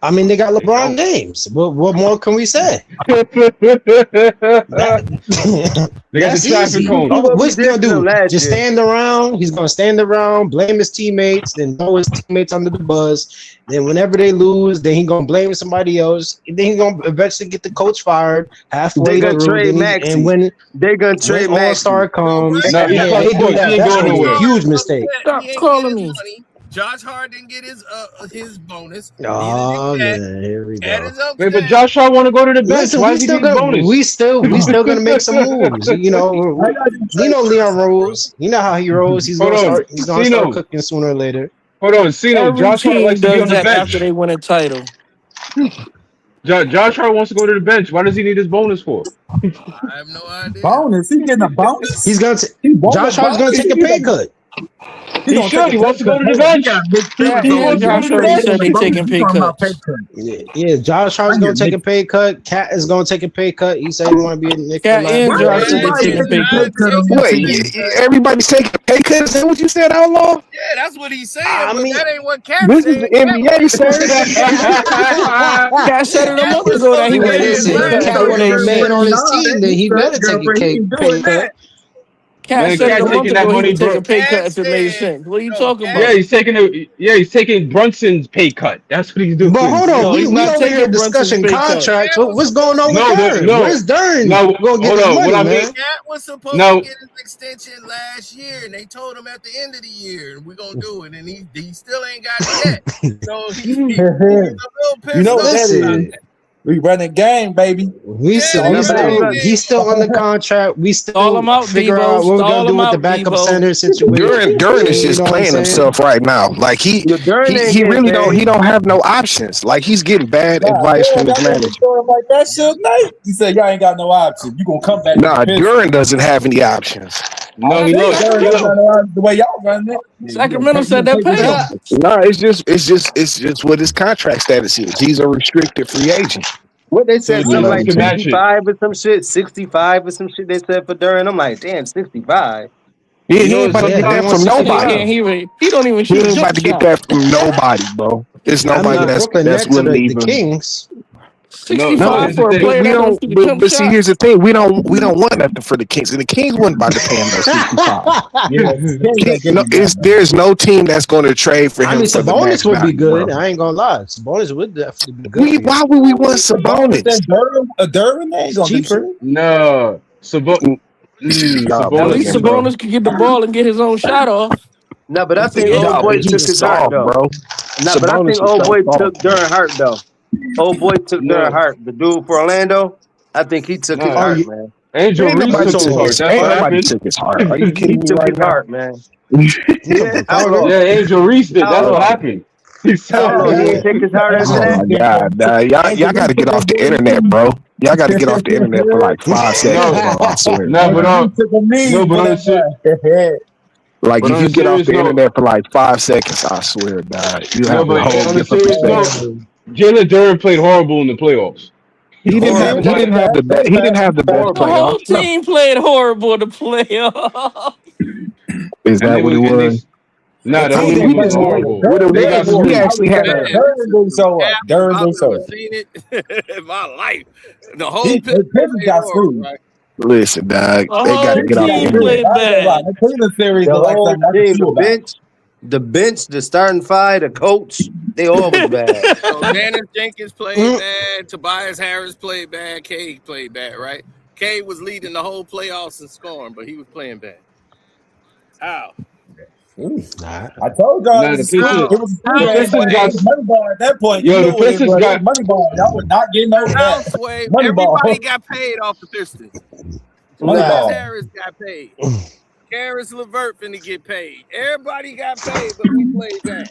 Speaker 5: I mean, they got LeBron James. What more can we say?
Speaker 7: They got
Speaker 5: That's
Speaker 7: the traffic
Speaker 5: easy.
Speaker 7: cone.
Speaker 5: What's he gonna do? Just stand around. He's gonna stand around, blame his teammates, then throw his teammates under the bus. Then whenever they lose, then he gonna blame somebody else. Then he gonna eventually get the coach fired halfway
Speaker 6: They gonna
Speaker 5: through.
Speaker 6: trade Maxey.
Speaker 5: And when
Speaker 6: They gonna trade
Speaker 5: All Star
Speaker 6: Maxey.
Speaker 5: comes,
Speaker 7: No, he's
Speaker 5: yeah,
Speaker 7: not
Speaker 5: they do
Speaker 7: going.
Speaker 5: that.
Speaker 7: He ain't
Speaker 5: That's
Speaker 7: going
Speaker 5: gonna be a
Speaker 7: nowhere.
Speaker 5: huge mistake.
Speaker 8: Stop
Speaker 2: He ain't
Speaker 8: calling
Speaker 2: get
Speaker 8: me.
Speaker 2: his money. Josh Hart didn't get his bonus.
Speaker 5: Oh
Speaker 2: Neither did Cat.
Speaker 5: man, here we
Speaker 2: Cat
Speaker 5: go.
Speaker 2: is
Speaker 7: Wait, but
Speaker 2: upset.
Speaker 7: Josh Hart want to go to the bench.
Speaker 5: Listen,
Speaker 7: Why
Speaker 5: we
Speaker 7: does he
Speaker 5: still
Speaker 7: need his
Speaker 5: gonna
Speaker 7: bonus?
Speaker 5: we still gonna make some moves. You know Leon rolls. You know how he rolls. He's
Speaker 7: Hold
Speaker 5: gonna
Speaker 7: on,
Speaker 5: start
Speaker 7: Cino.
Speaker 5: cooking sooner or later.
Speaker 7: Hold on, Cino.
Speaker 8: Every
Speaker 7: Josh Hart
Speaker 8: team
Speaker 7: likes to be
Speaker 8: does
Speaker 7: on the
Speaker 8: that after
Speaker 7: bench.
Speaker 8: they win a title.
Speaker 7: Josh Hart wants to go to the bench. Why does he need his bonus for?
Speaker 2: I have no idea.
Speaker 9: Bonus? He getting a bonus?
Speaker 5: He's gonna
Speaker 9: He won
Speaker 5: Josh
Speaker 9: the
Speaker 5: Hart's gonna
Speaker 9: bonus?
Speaker 5: take a pay cut.
Speaker 7: He should. He wants to go to the
Speaker 9: He
Speaker 7: bench.
Speaker 9: got big
Speaker 8: Cat
Speaker 9: feelings
Speaker 7: He
Speaker 9: over
Speaker 8: and
Speaker 7: wants to go
Speaker 8: Josh
Speaker 7: to the
Speaker 8: already
Speaker 7: bench.
Speaker 8: said they taking
Speaker 9: He
Speaker 8: pay
Speaker 9: talking about
Speaker 8: cuts.
Speaker 9: pay cut.
Speaker 5: Yeah, Josh Hart's
Speaker 9: I
Speaker 5: gonna
Speaker 9: get
Speaker 5: take a
Speaker 9: mixed.
Speaker 5: pay cut. Cat is gonna take a pay cut. He said he want to be a Knicks for
Speaker 8: Cat
Speaker 5: life.
Speaker 8: and
Speaker 9: Why
Speaker 8: Josh said they
Speaker 9: everybody
Speaker 8: taking
Speaker 9: taking
Speaker 8: pay
Speaker 9: a pay
Speaker 8: cuts.
Speaker 9: cut on
Speaker 2: Taking
Speaker 9: this
Speaker 2: a
Speaker 4: Wait,
Speaker 9: team?
Speaker 4: everybody's taking a pay cut? Is that what you said, Outlaw?
Speaker 2: Yeah, that's what he's saying,
Speaker 5: I
Speaker 2: but
Speaker 5: mean,
Speaker 2: that ain't what Cat
Speaker 4: This is
Speaker 2: said.
Speaker 4: the
Speaker 2: Cat
Speaker 4: NBA, sir.
Speaker 8: Cat said it a
Speaker 2: Cat
Speaker 8: month
Speaker 2: was
Speaker 8: ago that
Speaker 2: supposed
Speaker 8: he
Speaker 2: to
Speaker 8: would
Speaker 2: get
Speaker 8: take a
Speaker 2: his
Speaker 5: listen,
Speaker 8: pay
Speaker 5: if
Speaker 8: cut.
Speaker 5: Cat want to remain on his
Speaker 9: Nah,
Speaker 5: team, then he better take a
Speaker 9: girlfriend, he ain't
Speaker 5: pay
Speaker 9: doing
Speaker 5: cut.
Speaker 9: that.
Speaker 8: Cat
Speaker 7: Man,
Speaker 8: said it
Speaker 7: Cat
Speaker 8: a month
Speaker 7: taking that
Speaker 8: ago he
Speaker 7: money,
Speaker 8: would take a
Speaker 7: bro.
Speaker 8: pay cut
Speaker 2: Cat
Speaker 8: if it made
Speaker 2: said,
Speaker 8: sense. What are you
Speaker 2: no,
Speaker 8: talking
Speaker 2: Cat,
Speaker 7: Yeah,
Speaker 8: about?
Speaker 7: he's taking Brunson's pay cut. That's what he's doing.
Speaker 5: But hold on,
Speaker 8: No, he's
Speaker 5: we
Speaker 8: not
Speaker 5: over here
Speaker 8: taking Brunson's
Speaker 5: discussing
Speaker 8: pay cut.
Speaker 5: contracts.
Speaker 2: Cat was
Speaker 5: What's going
Speaker 2: supposed
Speaker 5: on
Speaker 2: to
Speaker 5: with
Speaker 2: get,
Speaker 5: Dern? Where's Dern
Speaker 7: no.
Speaker 5: gonna get
Speaker 7: Hold
Speaker 5: his
Speaker 7: on. What
Speaker 5: money,
Speaker 7: I
Speaker 5: man?
Speaker 7: mean,
Speaker 2: Cat was supposed to
Speaker 7: no,
Speaker 2: get his extension last year, and they told him at the end of the year, we're gonna do it, and he still ain't got it yet. So he's a little pissed
Speaker 9: You know what that
Speaker 5: Listen,
Speaker 9: is? We running game, baby.
Speaker 2: Yeah,
Speaker 9: All about it.
Speaker 5: he's still under contract. We
Speaker 8: Stall him
Speaker 5: still
Speaker 8: out,
Speaker 5: figure
Speaker 8: Debo.
Speaker 5: out what we're
Speaker 8: Stall
Speaker 5: gonna do
Speaker 8: him
Speaker 5: with the
Speaker 8: out,
Speaker 5: backup
Speaker 8: Debo.
Speaker 5: center situation.
Speaker 4: Duran is
Speaker 5: You
Speaker 4: just
Speaker 5: know what I'm
Speaker 4: playing
Speaker 5: saying?
Speaker 4: himself right now. Like he
Speaker 6: Dern ain't
Speaker 4: he
Speaker 6: getting
Speaker 4: really
Speaker 6: paid.
Speaker 4: don't have no options. Like he's getting bad
Speaker 9: Nah,
Speaker 4: advice
Speaker 9: yeah,
Speaker 4: from his
Speaker 9: y'all gonna be
Speaker 4: manager.
Speaker 9: throwing like that shit, Nate. He said y'all ain't got no option. You gonna come back with the
Speaker 4: Nah,
Speaker 9: Pistons.
Speaker 4: Duran doesn't have any options.
Speaker 7: no.
Speaker 9: I
Speaker 7: He
Speaker 9: think
Speaker 7: look.
Speaker 9: Durant
Speaker 7: He
Speaker 9: don't got
Speaker 7: look.
Speaker 9: no option the way y'all running it. Yeah,
Speaker 8: Sacramento said
Speaker 9: you
Speaker 8: they'll
Speaker 9: gonna take
Speaker 8: pay
Speaker 9: this
Speaker 8: him.
Speaker 9: out.
Speaker 4: Nah, it's just what his contract status is. He's a restricted free agent.
Speaker 6: What they
Speaker 7: So
Speaker 6: said,
Speaker 7: the
Speaker 4: You know
Speaker 6: something
Speaker 4: what
Speaker 7: Pistons
Speaker 4: I'm
Speaker 6: like
Speaker 7: can
Speaker 4: saying?
Speaker 7: match it.
Speaker 6: 65 or some shit, 65 or some shit they said for Duran. I'm like, damn, 65.
Speaker 4: He
Speaker 7: You know
Speaker 4: ain't
Speaker 7: what's
Speaker 4: about to
Speaker 5: Yeah,
Speaker 4: get
Speaker 5: they
Speaker 4: that
Speaker 5: want
Speaker 4: from
Speaker 8: He
Speaker 5: 65.
Speaker 4: nobody.
Speaker 8: can't even. He don't even
Speaker 4: He
Speaker 8: shoot
Speaker 4: ain't
Speaker 8: jump
Speaker 4: about to get
Speaker 8: shots.
Speaker 4: that from nobody, bro. There's
Speaker 5: I
Speaker 4: nobody
Speaker 5: mean,
Speaker 4: that's
Speaker 5: Brooklyn
Speaker 4: that's
Speaker 5: Nets or
Speaker 4: willing to
Speaker 5: the
Speaker 4: even.
Speaker 5: Kings.
Speaker 7: No. So
Speaker 4: No,
Speaker 8: $65
Speaker 7: here's the
Speaker 8: for a
Speaker 7: thing.
Speaker 4: but
Speaker 8: player
Speaker 4: we
Speaker 8: that don't
Speaker 4: don't.
Speaker 8: shoot a jump
Speaker 4: But see,
Speaker 8: shot.
Speaker 4: here's the thing. We don't want nothing for the Kings, and the Kings wasn't about to pay him no 65.
Speaker 9: Yeah, Kings ain't
Speaker 4: No,
Speaker 9: giving you that, man.
Speaker 4: there's no team that's going to trade for
Speaker 5: I
Speaker 4: him
Speaker 5: mean,
Speaker 4: for the
Speaker 5: Sabonis
Speaker 4: max
Speaker 5: would be
Speaker 4: value,
Speaker 5: good.
Speaker 4: bro.
Speaker 5: I ain't gonna lie. Sabonis would definitely be good for you.
Speaker 4: Why would we want
Speaker 9: Sabonis
Speaker 4: Sabonis?
Speaker 9: and Durant, they ain't
Speaker 5: It's
Speaker 9: gonna do
Speaker 5: cheaper.
Speaker 9: shit.
Speaker 7: No.
Speaker 4: Nah,
Speaker 8: At
Speaker 7: Sabonis.
Speaker 8: least
Speaker 4: bugging, bro.
Speaker 8: Sabonis could get the ball and get his own shot off.
Speaker 6: No, but I
Speaker 8: He
Speaker 6: think
Speaker 8: free
Speaker 6: old
Speaker 8: agent
Speaker 4: No,
Speaker 6: boy
Speaker 4: but
Speaker 8: next
Speaker 6: took
Speaker 8: year.
Speaker 4: he's
Speaker 6: his hurt
Speaker 4: soft,
Speaker 6: though.
Speaker 4: bro.
Speaker 6: No, but I think
Speaker 4: Sabonis is
Speaker 6: old
Speaker 4: so
Speaker 6: boy
Speaker 4: soft.
Speaker 6: took Duran hurt though. Old boy took Duran
Speaker 7: No.
Speaker 6: hurt. The dude for Orlando, I think he took his
Speaker 7: No.
Speaker 5: Oh,
Speaker 6: heart,
Speaker 5: you
Speaker 6: man.
Speaker 7: Angel
Speaker 4: Ain't
Speaker 7: Reese
Speaker 4: nobody
Speaker 7: took his
Speaker 4: took
Speaker 7: heart.
Speaker 4: his.
Speaker 7: That's
Speaker 4: Ain't
Speaker 7: what
Speaker 4: nobody
Speaker 7: happened.
Speaker 4: took his heart. Are you
Speaker 6: He
Speaker 4: kidding me
Speaker 6: took
Speaker 4: right
Speaker 6: his
Speaker 4: now?
Speaker 6: heart, man.
Speaker 5: you
Speaker 6: Yeah,
Speaker 5: talking
Speaker 6: outlaw,
Speaker 5: Chicago?
Speaker 7: Yeah, Angel Reese did. That's what
Speaker 6: outlaw,
Speaker 7: happened. He said,
Speaker 6: outlaw. He
Speaker 5: Yeah.
Speaker 6: ain't take his heart after
Speaker 4: Oh
Speaker 6: that.
Speaker 4: my God, nah, y'all got to get off the internet, bro. Y'all got to get off the internet for like 5 seconds,
Speaker 7: no,
Speaker 4: bro. I swear.
Speaker 7: no, but
Speaker 9: He took a knee
Speaker 7: but
Speaker 9: for
Speaker 7: on a
Speaker 9: that guy.
Speaker 4: Like
Speaker 7: but
Speaker 4: if
Speaker 7: on a
Speaker 4: you get off
Speaker 7: serious
Speaker 4: the
Speaker 7: note,
Speaker 4: internet for like 5 seconds, I swear, God, you
Speaker 7: no,
Speaker 4: have a
Speaker 7: but
Speaker 4: whole
Speaker 7: on a
Speaker 4: different
Speaker 7: serious note,
Speaker 4: perspective.
Speaker 9: Man.
Speaker 7: Jalen Duran played horrible in the playoffs.
Speaker 4: He didn't
Speaker 9: He
Speaker 4: have
Speaker 9: did
Speaker 4: he
Speaker 9: play
Speaker 4: didn't
Speaker 7: Nobody.
Speaker 4: have
Speaker 9: bad.
Speaker 4: the best he didn't have the best
Speaker 8: The
Speaker 6: Horrible.
Speaker 8: whole
Speaker 4: playoffs. No,
Speaker 8: team played horrible in the playoffs.
Speaker 4: is
Speaker 7: And
Speaker 4: that
Speaker 7: they
Speaker 4: what it
Speaker 7: was and they
Speaker 4: was?
Speaker 9: The
Speaker 7: nah, the
Speaker 4: I
Speaker 7: whole
Speaker 9: team
Speaker 4: mean,
Speaker 9: didn't
Speaker 7: team
Speaker 4: we
Speaker 9: play
Speaker 7: was
Speaker 4: just
Speaker 9: horrible.
Speaker 7: horrible.
Speaker 9: Durant
Speaker 7: They
Speaker 9: played
Speaker 7: got
Speaker 4: we
Speaker 9: horrible.
Speaker 7: screwed.
Speaker 4: actually had a
Speaker 2: man,
Speaker 9: Durant didn't show up.
Speaker 2: Cap,
Speaker 9: Durant
Speaker 2: I've
Speaker 9: didn't show
Speaker 2: never
Speaker 9: up.
Speaker 2: seen it in my life. The
Speaker 9: He,
Speaker 2: whole
Speaker 9: the
Speaker 2: Pistons
Speaker 9: Pistons
Speaker 2: played
Speaker 9: got
Speaker 2: horrible,
Speaker 9: screwed.
Speaker 2: right?
Speaker 4: listen, dog.
Speaker 8: The
Speaker 4: They got to
Speaker 8: whole
Speaker 4: get
Speaker 9: Pistons
Speaker 4: off the
Speaker 9: got
Speaker 8: team
Speaker 9: screwed.
Speaker 4: internet.
Speaker 8: played
Speaker 9: I ain't gonna lie.
Speaker 8: bad.
Speaker 9: The Cleveland series
Speaker 6: The
Speaker 9: look like
Speaker 6: whole
Speaker 9: something I can
Speaker 6: team,
Speaker 9: chew about.
Speaker 6: the bench, the starting five, the coach, they all was bad.
Speaker 2: So Dennis Jenkins played bad. Tobias Harris played bad. Cade played bad, right? Cade was leading the whole playoffs in scoring, but he was playing bad. How?
Speaker 9: Ooh.
Speaker 5: Nah.
Speaker 9: I told y'all it
Speaker 7: Nah,
Speaker 9: was a screw. It was a screw
Speaker 7: the
Speaker 2: How,
Speaker 9: game,
Speaker 7: Pistons
Speaker 9: baby. It
Speaker 7: got
Speaker 2: Sway?
Speaker 9: was money ball at that point. You
Speaker 7: yo,
Speaker 9: know
Speaker 7: the
Speaker 9: what it
Speaker 7: Pistons
Speaker 9: was. It was
Speaker 7: got
Speaker 9: money ball. Y'all was not getting over
Speaker 2: How,
Speaker 9: that.
Speaker 2: Sway?
Speaker 9: Money
Speaker 2: Everybody
Speaker 9: ball.
Speaker 2: got paid off the Pistons.
Speaker 9: Money
Speaker 2: Tobias
Speaker 6: Nah.
Speaker 9: ball.
Speaker 2: Harris got paid. Karis LeVert finna get paid. Everybody got paid, but we played bad.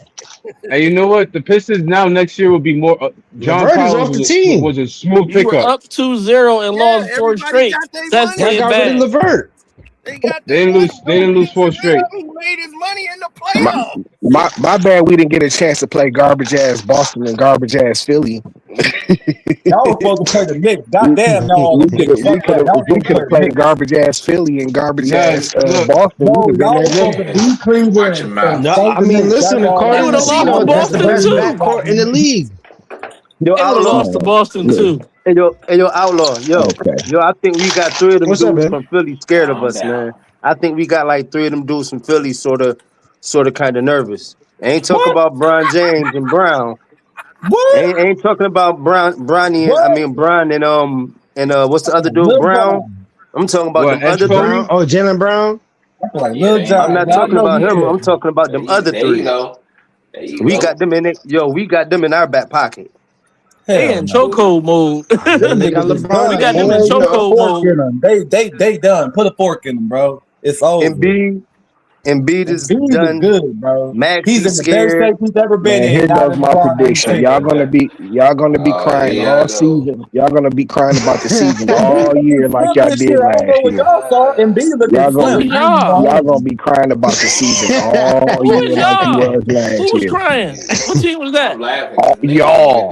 Speaker 7: and you know what? The Pistons now next year will be more. John
Speaker 5: LeVert is
Speaker 7: Collins
Speaker 5: off the team.
Speaker 7: was a smooth
Speaker 8: You were
Speaker 7: pickup.
Speaker 8: up 2-0 and
Speaker 2: Yeah,
Speaker 8: lost 4
Speaker 2: everybody
Speaker 8: straight.
Speaker 2: got their
Speaker 8: That's
Speaker 5: Y'all
Speaker 2: money.
Speaker 8: playing
Speaker 5: got rid of
Speaker 8: bad.
Speaker 5: LeVert.
Speaker 1: They got
Speaker 7: They
Speaker 1: this
Speaker 7: didn't
Speaker 1: one
Speaker 7: lose 4 straight.
Speaker 1: who made his money in the
Speaker 4: My,
Speaker 1: playoffs.
Speaker 4: my bad. We didn't get a chance to play garbage ass Boston and garbage ass Philly.
Speaker 9: Y'all was supposed to play the Knicks. Goddamn, y'all
Speaker 4: we
Speaker 9: them niggas. Fuck that. Y'all was supposed to
Speaker 4: could
Speaker 9: play
Speaker 4: have
Speaker 9: the
Speaker 4: played
Speaker 9: Knicks.
Speaker 4: garbage ass Philly and garbage
Speaker 7: Nah,
Speaker 4: ass
Speaker 7: look,
Speaker 4: Boston.
Speaker 9: No,
Speaker 4: We'd have been
Speaker 9: y'all was
Speaker 4: there.
Speaker 9: supposed to beat Cleveland and
Speaker 5: No,
Speaker 9: spank
Speaker 5: I
Speaker 9: the
Speaker 5: mean,
Speaker 9: Knicks. That's
Speaker 5: listen,
Speaker 9: all
Speaker 8: They
Speaker 9: that
Speaker 5: according
Speaker 8: would
Speaker 5: to
Speaker 8: have
Speaker 9: happened.
Speaker 8: lost
Speaker 9: Y'all
Speaker 8: to
Speaker 5: Cino,
Speaker 9: was
Speaker 5: that's the
Speaker 8: Boston
Speaker 9: supposed
Speaker 5: best
Speaker 9: to
Speaker 8: too.
Speaker 5: backcourt in the league.
Speaker 6: Yo,
Speaker 8: They would have
Speaker 6: outlaw.
Speaker 8: lost to Boston
Speaker 4: Look,
Speaker 8: too.
Speaker 6: Yo, outlaw.
Speaker 4: okay.
Speaker 6: Yo, I think we got 3 of them
Speaker 5: What's up,
Speaker 6: dudes
Speaker 5: man?
Speaker 6: from Philly scared of us, man. I think we got like 3 of them dudes from Philly sort of kind of nervous. Ain't talking
Speaker 9: What?
Speaker 6: about Brian James and Brown.
Speaker 9: What?
Speaker 6: Ain't talking about
Speaker 9: What?
Speaker 6: Brian and what's the
Speaker 9: I feel
Speaker 6: other
Speaker 9: like
Speaker 6: dude?
Speaker 9: Lil
Speaker 6: Brown.
Speaker 9: John.
Speaker 6: I'm talking about
Speaker 7: what,
Speaker 6: them other
Speaker 7: Expo?
Speaker 6: 3.
Speaker 5: Brown. Oh, Jalen Brown.
Speaker 9: I feel like Lil
Speaker 6: I'm
Speaker 9: John.
Speaker 6: not
Speaker 9: Y'all
Speaker 6: talking
Speaker 9: know
Speaker 6: about
Speaker 9: you
Speaker 6: him.
Speaker 9: feel
Speaker 6: I'm
Speaker 9: me.
Speaker 6: talking about them other 3. We got them in it. Yo, we got them in our back pocket.
Speaker 8: They
Speaker 9: Hell
Speaker 8: in
Speaker 9: no.
Speaker 8: chokehold mode.
Speaker 5: And
Speaker 9: Them
Speaker 5: they got
Speaker 9: niggas is
Speaker 8: We
Speaker 5: LeBron.
Speaker 9: done,
Speaker 8: got them in
Speaker 9: boy.
Speaker 5: And,
Speaker 9: Put a
Speaker 8: chokehold
Speaker 9: fork in
Speaker 8: mode.
Speaker 9: them. They done. Put a fork in them, bro. It's over.
Speaker 6: Embiid
Speaker 9: And
Speaker 6: is
Speaker 9: Bees is
Speaker 6: done.
Speaker 9: good, bro. He's
Speaker 6: Maxie's
Speaker 9: in the best
Speaker 6: scared.
Speaker 9: shape he's ever been
Speaker 4: Man,
Speaker 9: in.
Speaker 4: here
Speaker 9: Not
Speaker 4: goes
Speaker 9: in
Speaker 4: my
Speaker 9: LeBron ain't
Speaker 4: prediction.
Speaker 9: shaping.
Speaker 4: Y'all gonna be crying all season. Y'all gonna be crying about the season
Speaker 9: And Bees
Speaker 4: all year
Speaker 9: looking
Speaker 4: like
Speaker 9: slim
Speaker 4: y'all
Speaker 9: this year.
Speaker 4: did
Speaker 9: I don't
Speaker 4: last
Speaker 9: know what
Speaker 4: year.
Speaker 9: y'all saw. And Bees looking
Speaker 4: Y'all
Speaker 8: Who
Speaker 4: gonna
Speaker 8: was
Speaker 9: slim. I ain't even
Speaker 8: y'all?
Speaker 4: y'all
Speaker 9: gonna
Speaker 4: gonna be crying about the season all
Speaker 8: Who was
Speaker 4: year like you
Speaker 8: y'all?
Speaker 4: was last
Speaker 8: Who was
Speaker 4: year.
Speaker 8: crying? What team was that?
Speaker 4: Y'all,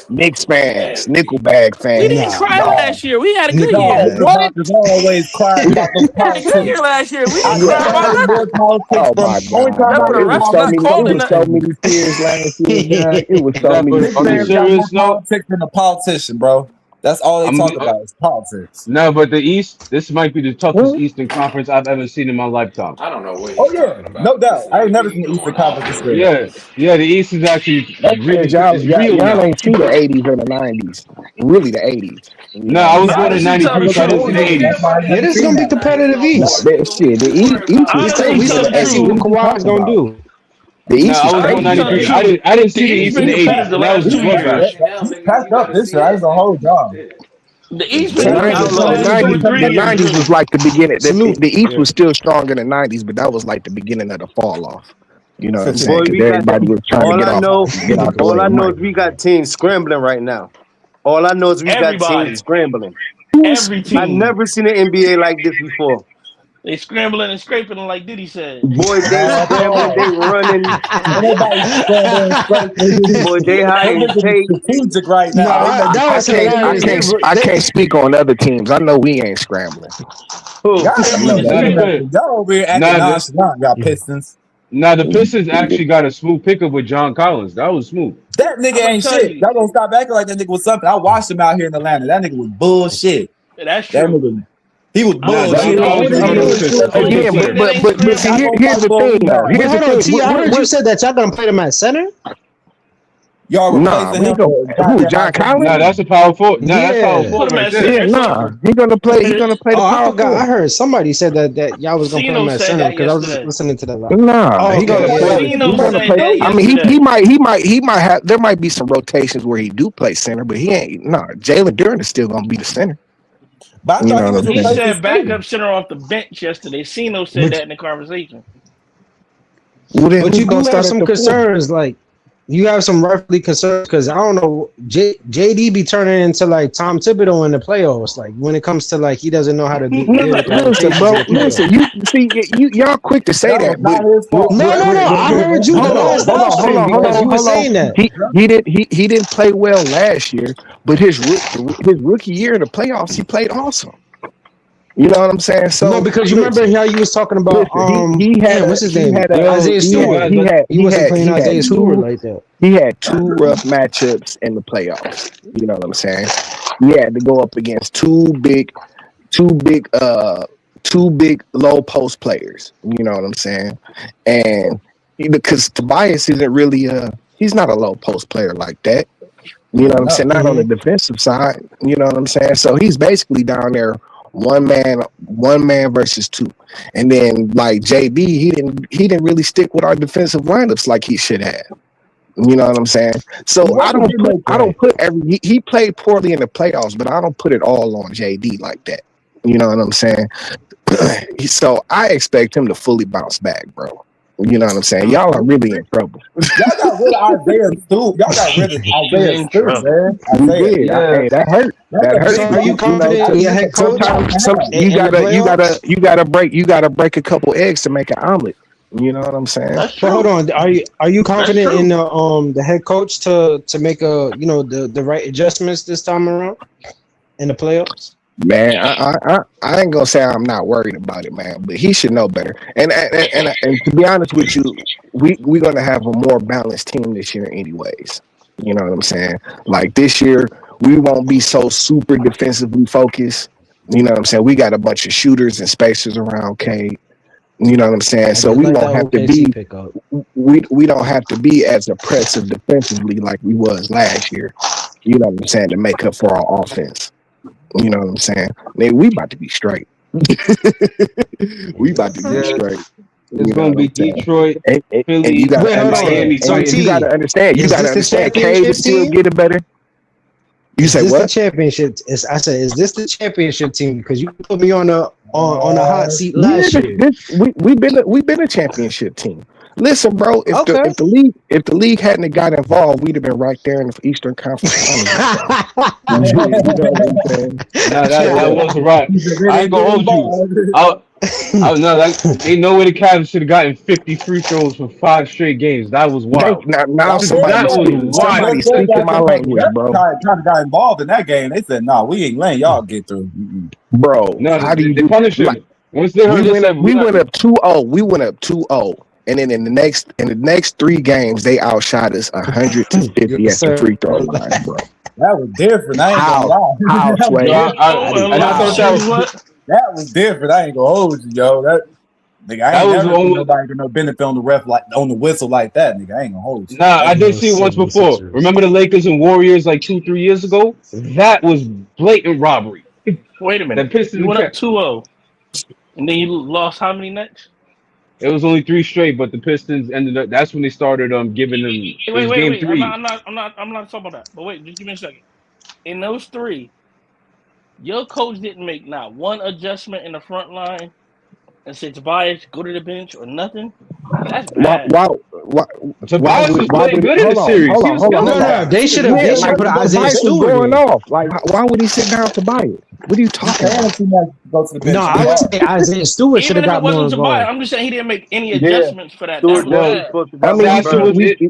Speaker 4: Knicks fans, Nickelback
Speaker 8: We didn't
Speaker 4: fans,
Speaker 5: nah,
Speaker 8: cry
Speaker 5: man.
Speaker 4: y'all.
Speaker 8: last year. We had a good
Speaker 5: Nickelback.
Speaker 8: year.
Speaker 9: No,
Speaker 6: What?
Speaker 9: Knickerbockers always crying about those
Speaker 8: We had a good
Speaker 9: politics.
Speaker 8: year last year. We
Speaker 9: I
Speaker 8: didn't cry
Speaker 9: never
Speaker 8: about
Speaker 9: heard more
Speaker 8: nothing.
Speaker 9: politics
Speaker 4: Oh
Speaker 9: from.
Speaker 4: my
Speaker 9: Only
Speaker 4: God,
Speaker 9: time
Speaker 8: Except
Speaker 9: I
Speaker 8: for
Speaker 4: bro!
Speaker 8: the
Speaker 9: hear
Speaker 8: refs got
Speaker 9: politics
Speaker 8: called in
Speaker 9: is
Speaker 8: that.
Speaker 4: So many tears last year, God. It was so
Speaker 7: Nah,
Speaker 4: many
Speaker 7: but
Speaker 9: Knicks
Speaker 7: on the
Speaker 9: fans
Speaker 4: tears.
Speaker 9: got more
Speaker 7: serious note,
Speaker 9: politics than a politician, bro. That's all they
Speaker 7: I'm
Speaker 9: talk about is politics.
Speaker 7: no, but the East, this might be the toughest
Speaker 4: Huh?
Speaker 7: Eastern Conference I've ever seen in my lifetime.
Speaker 9: Oh yeah, no doubt. I ain't never seen the Eastern Conference this good.
Speaker 7: Yeah, the East is actually
Speaker 4: That's because
Speaker 7: is real
Speaker 4: y'all
Speaker 7: now.
Speaker 4: ain't see the '80s or the '90s. Really, the '80s. You
Speaker 7: No,
Speaker 4: know
Speaker 7: I
Speaker 4: what I'm
Speaker 7: was born in
Speaker 8: Honestly,
Speaker 4: saying?
Speaker 8: tell the
Speaker 7: '93, so I didn't
Speaker 8: truth.
Speaker 7: see the
Speaker 9: That's
Speaker 7: '80s.
Speaker 9: why I ain't
Speaker 5: Yeah,
Speaker 9: never
Speaker 5: this is
Speaker 9: seen
Speaker 5: gonna be
Speaker 9: that.
Speaker 5: competitive
Speaker 4: No,
Speaker 5: East.
Speaker 4: that shit. The East was
Speaker 8: Honestly,
Speaker 5: We
Speaker 4: crazy
Speaker 8: tell
Speaker 5: said
Speaker 8: the
Speaker 5: let's
Speaker 4: last
Speaker 5: see
Speaker 4: year.
Speaker 8: truth.
Speaker 5: what
Speaker 4: What are you
Speaker 5: Kawhi's
Speaker 4: talking
Speaker 5: gonna
Speaker 4: about?
Speaker 5: do.
Speaker 4: The
Speaker 7: No,
Speaker 4: East
Speaker 7: I
Speaker 4: was
Speaker 7: was born
Speaker 4: crazy
Speaker 8: Honestly, tell the
Speaker 4: last
Speaker 7: '93.
Speaker 4: year.
Speaker 8: truth.
Speaker 7: I didn't
Speaker 8: The
Speaker 7: see the
Speaker 8: East
Speaker 7: East in
Speaker 8: been
Speaker 7: the
Speaker 8: competitive
Speaker 7: '80s,
Speaker 8: the
Speaker 7: and that was
Speaker 8: last 2
Speaker 7: before
Speaker 8: years.
Speaker 7: Bird.
Speaker 9: He's passed up this year. That is a whole job.
Speaker 8: The East
Speaker 4: The
Speaker 8: been
Speaker 6: Hey,
Speaker 8: competitive
Speaker 4: '90s,
Speaker 8: the
Speaker 6: outlaw.
Speaker 4: the
Speaker 8: last two or
Speaker 4: '90s,
Speaker 8: three
Speaker 4: the
Speaker 8: years,
Speaker 4: '90s was
Speaker 8: really.
Speaker 4: like the beginning.
Speaker 5: Salute.
Speaker 4: The East
Speaker 5: Yeah.
Speaker 4: was still strong in the '90s, but that was like the beginning of the fall off. You know what I'm saying?
Speaker 6: Boy,
Speaker 4: Because
Speaker 6: we got
Speaker 4: everybody was trying to
Speaker 6: all I know.
Speaker 4: get out the
Speaker 6: All
Speaker 4: way
Speaker 6: I
Speaker 4: of
Speaker 6: know
Speaker 4: Mike.
Speaker 6: is we got teams scrambling right now. All I know is we got teams
Speaker 8: Everybody.
Speaker 6: scrambling.
Speaker 4: Who's
Speaker 8: Every
Speaker 6: I
Speaker 8: team.
Speaker 6: never seen an NBA like this before.
Speaker 8: They scrambling and scraping like Diddy said.
Speaker 6: Boy, they
Speaker 9: Not at
Speaker 6: scrambling, they
Speaker 9: all.
Speaker 6: running.
Speaker 9: Ain't nobody scrambling straight.
Speaker 6: Boy, they
Speaker 9: Them
Speaker 6: hiding
Speaker 9: niggas is
Speaker 6: tape.
Speaker 9: strategic right now. They
Speaker 5: Nah,
Speaker 9: making
Speaker 5: that was hilarious.
Speaker 4: I can't speak on other teams. I know we ain't scrambling.
Speaker 6: Who?
Speaker 9: y'all
Speaker 4: I
Speaker 9: ain't
Speaker 4: know
Speaker 9: even
Speaker 4: that
Speaker 7: Nah,
Speaker 9: doing
Speaker 4: much.
Speaker 7: but
Speaker 9: nothing. Y'all over here acting
Speaker 7: nah,
Speaker 9: nonchalant. Y'all Pistons.
Speaker 7: the Pistons actually got a smooth pickup with John Collins. That was smooth.
Speaker 9: That nigga
Speaker 8: I'm gonna
Speaker 9: ain't
Speaker 8: tell
Speaker 9: shit.
Speaker 8: you.
Speaker 9: Y'all gonna stop acting like that nigga was something. I watched him out here in Atlanta. That nigga was bullshit.
Speaker 8: That's
Speaker 9: That
Speaker 8: true.
Speaker 9: nigga, he was
Speaker 8: I'm
Speaker 4: Nah,
Speaker 8: gonna tell
Speaker 4: that,
Speaker 7: John
Speaker 8: you
Speaker 9: bullshit.
Speaker 8: though.
Speaker 7: Collins is
Speaker 9: Only
Speaker 4: I
Speaker 7: one
Speaker 9: nigga
Speaker 7: of
Speaker 9: who
Speaker 7: the
Speaker 4: mean,
Speaker 9: was
Speaker 7: Pistons.
Speaker 9: good
Speaker 8: The
Speaker 9: for
Speaker 8: only
Speaker 9: him.
Speaker 4: again,
Speaker 8: team that ain't
Speaker 4: but see,
Speaker 9: Not
Speaker 8: scrambling.
Speaker 9: gonna
Speaker 4: here's
Speaker 9: talk
Speaker 4: the
Speaker 9: about
Speaker 4: thing
Speaker 9: him
Speaker 4: though.
Speaker 9: now.
Speaker 5: Wait,
Speaker 4: Here's the
Speaker 5: hold on,
Speaker 4: thing.
Speaker 5: T. I heard you said that y'all gonna play them at center.
Speaker 9: Y'all
Speaker 4: Nah,
Speaker 9: replacing
Speaker 4: we
Speaker 9: him
Speaker 4: ain't gonna.
Speaker 9: for
Speaker 4: Who?
Speaker 9: goddamn
Speaker 4: John
Speaker 9: Isaiah
Speaker 7: Nah,
Speaker 4: Collins?
Speaker 9: Stewart.
Speaker 7: that's a power forward. Nah, that's power
Speaker 5: Yeah.
Speaker 8: Put
Speaker 7: forward
Speaker 8: them
Speaker 7: right
Speaker 8: at
Speaker 7: there.
Speaker 4: Yeah,
Speaker 8: center.
Speaker 4: nah. He gonna play. He gonna play the
Speaker 5: Oh, I
Speaker 4: power
Speaker 5: forgot. I
Speaker 4: forward.
Speaker 5: heard somebody said that y'all was gonna play
Speaker 8: Cino
Speaker 5: them at
Speaker 8: said
Speaker 5: center
Speaker 8: that
Speaker 5: because I was
Speaker 8: yesterday.
Speaker 5: listening to that live.
Speaker 4: Nah,
Speaker 5: Oh,
Speaker 4: he
Speaker 5: okay.
Speaker 4: gonna
Speaker 9: Yeah,
Speaker 4: play.
Speaker 9: why did
Speaker 4: He
Speaker 9: you
Speaker 8: Cino
Speaker 9: play
Speaker 4: gonna
Speaker 9: the
Speaker 8: said
Speaker 4: play.
Speaker 8: that
Speaker 4: I
Speaker 9: Stewart?
Speaker 4: mean,
Speaker 8: yesterday.
Speaker 4: he might have. There might be some rotations where he do play center, but he ain't. Nah, Jalen Duren is still gonna be the center.
Speaker 9: But I
Speaker 4: You
Speaker 9: thought
Speaker 4: know
Speaker 9: he
Speaker 4: what
Speaker 9: was
Speaker 4: I'm
Speaker 8: He
Speaker 4: saying?
Speaker 9: replacing
Speaker 8: said
Speaker 9: Stewart.
Speaker 8: backup center off the bench yesterday. Cino said
Speaker 5: But
Speaker 8: that in the conversation.
Speaker 4: Well, then
Speaker 5: but
Speaker 4: who's
Speaker 5: you
Speaker 4: gonna
Speaker 5: do have
Speaker 4: start at
Speaker 5: some
Speaker 4: the four?
Speaker 5: concerns, like you have some roughly concerns because I don't know. JD be turning into like Tom Thibodeau in the playoffs. Like when it comes to like he doesn't know how to deal with the
Speaker 4: Listen,
Speaker 5: rotations in
Speaker 4: bro.
Speaker 5: the
Speaker 4: Listen,
Speaker 5: playoffs.
Speaker 4: you see, y'all quick to say
Speaker 9: That was
Speaker 4: that, but
Speaker 9: not his fault.
Speaker 5: No, no, no. I heard you the
Speaker 4: hold on,
Speaker 5: last
Speaker 4: hold
Speaker 5: live
Speaker 4: on, hold
Speaker 5: stream
Speaker 4: on, hold
Speaker 5: because
Speaker 4: on,
Speaker 5: you were
Speaker 4: hold on.
Speaker 5: saying that.
Speaker 4: He didn't play well last year, but his rookie year in the playoffs, he played awesome. You know what I'm saying?
Speaker 5: No,
Speaker 4: So
Speaker 5: because you remember
Speaker 4: listen,
Speaker 5: how you was talking about
Speaker 4: he had
Speaker 5: damn,
Speaker 4: a
Speaker 5: what's his name?
Speaker 7: Yo,
Speaker 5: Isaiah
Speaker 7: yo,
Speaker 5: Stewart.
Speaker 7: guys, let
Speaker 5: He wasn't playing Isaiah Stewart
Speaker 4: two
Speaker 5: like that.
Speaker 4: he had two rough matchups in the playoffs. You know what I'm saying? He had to go up against two big two big low post players. You know what I'm saying? And because Tobias isn't really he's not a low post player like that. You know what I'm
Speaker 9: No.
Speaker 4: saying? Not on the defensive side. You know what I'm saying? So he's basically down there one man versus two. And then like JB, he didn't really stick with our defensive lineups like he should have. You know what I'm saying? So
Speaker 9: What did you make
Speaker 4: I
Speaker 9: right?
Speaker 4: don't put he played poorly in the playoffs, but I don't put it all on JD like that. You know what I'm saying? So I expect him to fully bounce back, bro. You know what I'm saying? Y'all are really in trouble.
Speaker 9: Y'all got rid of Isaiah Stu. Y'all got rid of Isaiah Stu, man.
Speaker 4: We did. Hey, that hurt. That hurt.
Speaker 5: So are you confident in your head coach?
Speaker 4: Sometimes you gotta break a couple eggs to make an omelet. You know what I'm saying?
Speaker 8: That's
Speaker 5: So
Speaker 8: true.
Speaker 5: hold on. Are you confident
Speaker 8: true.
Speaker 5: in the head coach to make the right adjustments this time around in the playoffs?
Speaker 4: Man, I ain't gonna say I'm not worried about it, man, but he should know better. And to be honest with you, we're gonna have a more balanced team this year, anyways. You know what I'm saying? Like this year, we won't be so super defensively focused. You know what I'm saying? We got a bunch of shooters and spacers around K. You know what I'm saying? So we won't have to be we don't have to be as oppressive defensively like we was last year. You know what I'm saying? To make up for our offense. You know what I'm saying? Man, we about to be straight. We about to be straight.
Speaker 7: It's gonna be Detroit, Philly,
Speaker 4: and you gotta understand. You gotta understand. You gotta understand. Cade is still getting better. You say what?
Speaker 5: The championship? I said, is this the championship team? Because you put me on a hot seat last year.
Speaker 4: We've been a championship team. Listen, bro. If the league hadn't got involved, we'd have been right there in the Eastern Conference.
Speaker 7: No, that wasn't right. I ain't gonna hold you. They know where the Cavs should have gotten 50 free throws for 5 straight games. That was wild.
Speaker 4: Somebody speaking my language, bro.
Speaker 9: Kind of got involved in that game. They said, "No, we ain't letting y'all get through."
Speaker 4: Bro,
Speaker 7: no,
Speaker 4: how do you
Speaker 7: punish him? Once they heard
Speaker 4: we went up 2-0. We went up 2-0. And then in the next 3 games, they outshot us 150 at the free throw line, bro.
Speaker 9: That was different. I ain't gonna lie. That was different. I ain't gonna hold you, yo. That nigga, I ain't never seen nobody get no benefit on the ref like on the whistle like that, nigga. I ain't gonna hold you.
Speaker 7: Nah, I did see it once before. Remember the Lakers and Warriors like 2-3 years ago? That was blatant robbery.
Speaker 8: Wait a minute. You went up 2-0, and then you lost how many next?
Speaker 7: It was only 3 straight, but the Pistons ended up. That's when they started giving them.
Speaker 8: Wait.
Speaker 7: Game 3.
Speaker 8: I'm not talking about that. But wait, just give me a second. In those 3, your coach didn't make not one adjustment in the front line and said, Tobias, go to the bench or nothing. That's bad.
Speaker 7: Tobias was playing good in the series.
Speaker 5: Hold on. They should have put Isaiah Stewart
Speaker 4: going off. Like, why would he sit down Tobias? What are you talking about?
Speaker 5: No, I would say Isaiah Stewart should have got more involved.
Speaker 8: I'm just saying he didn't make any adjustments for that.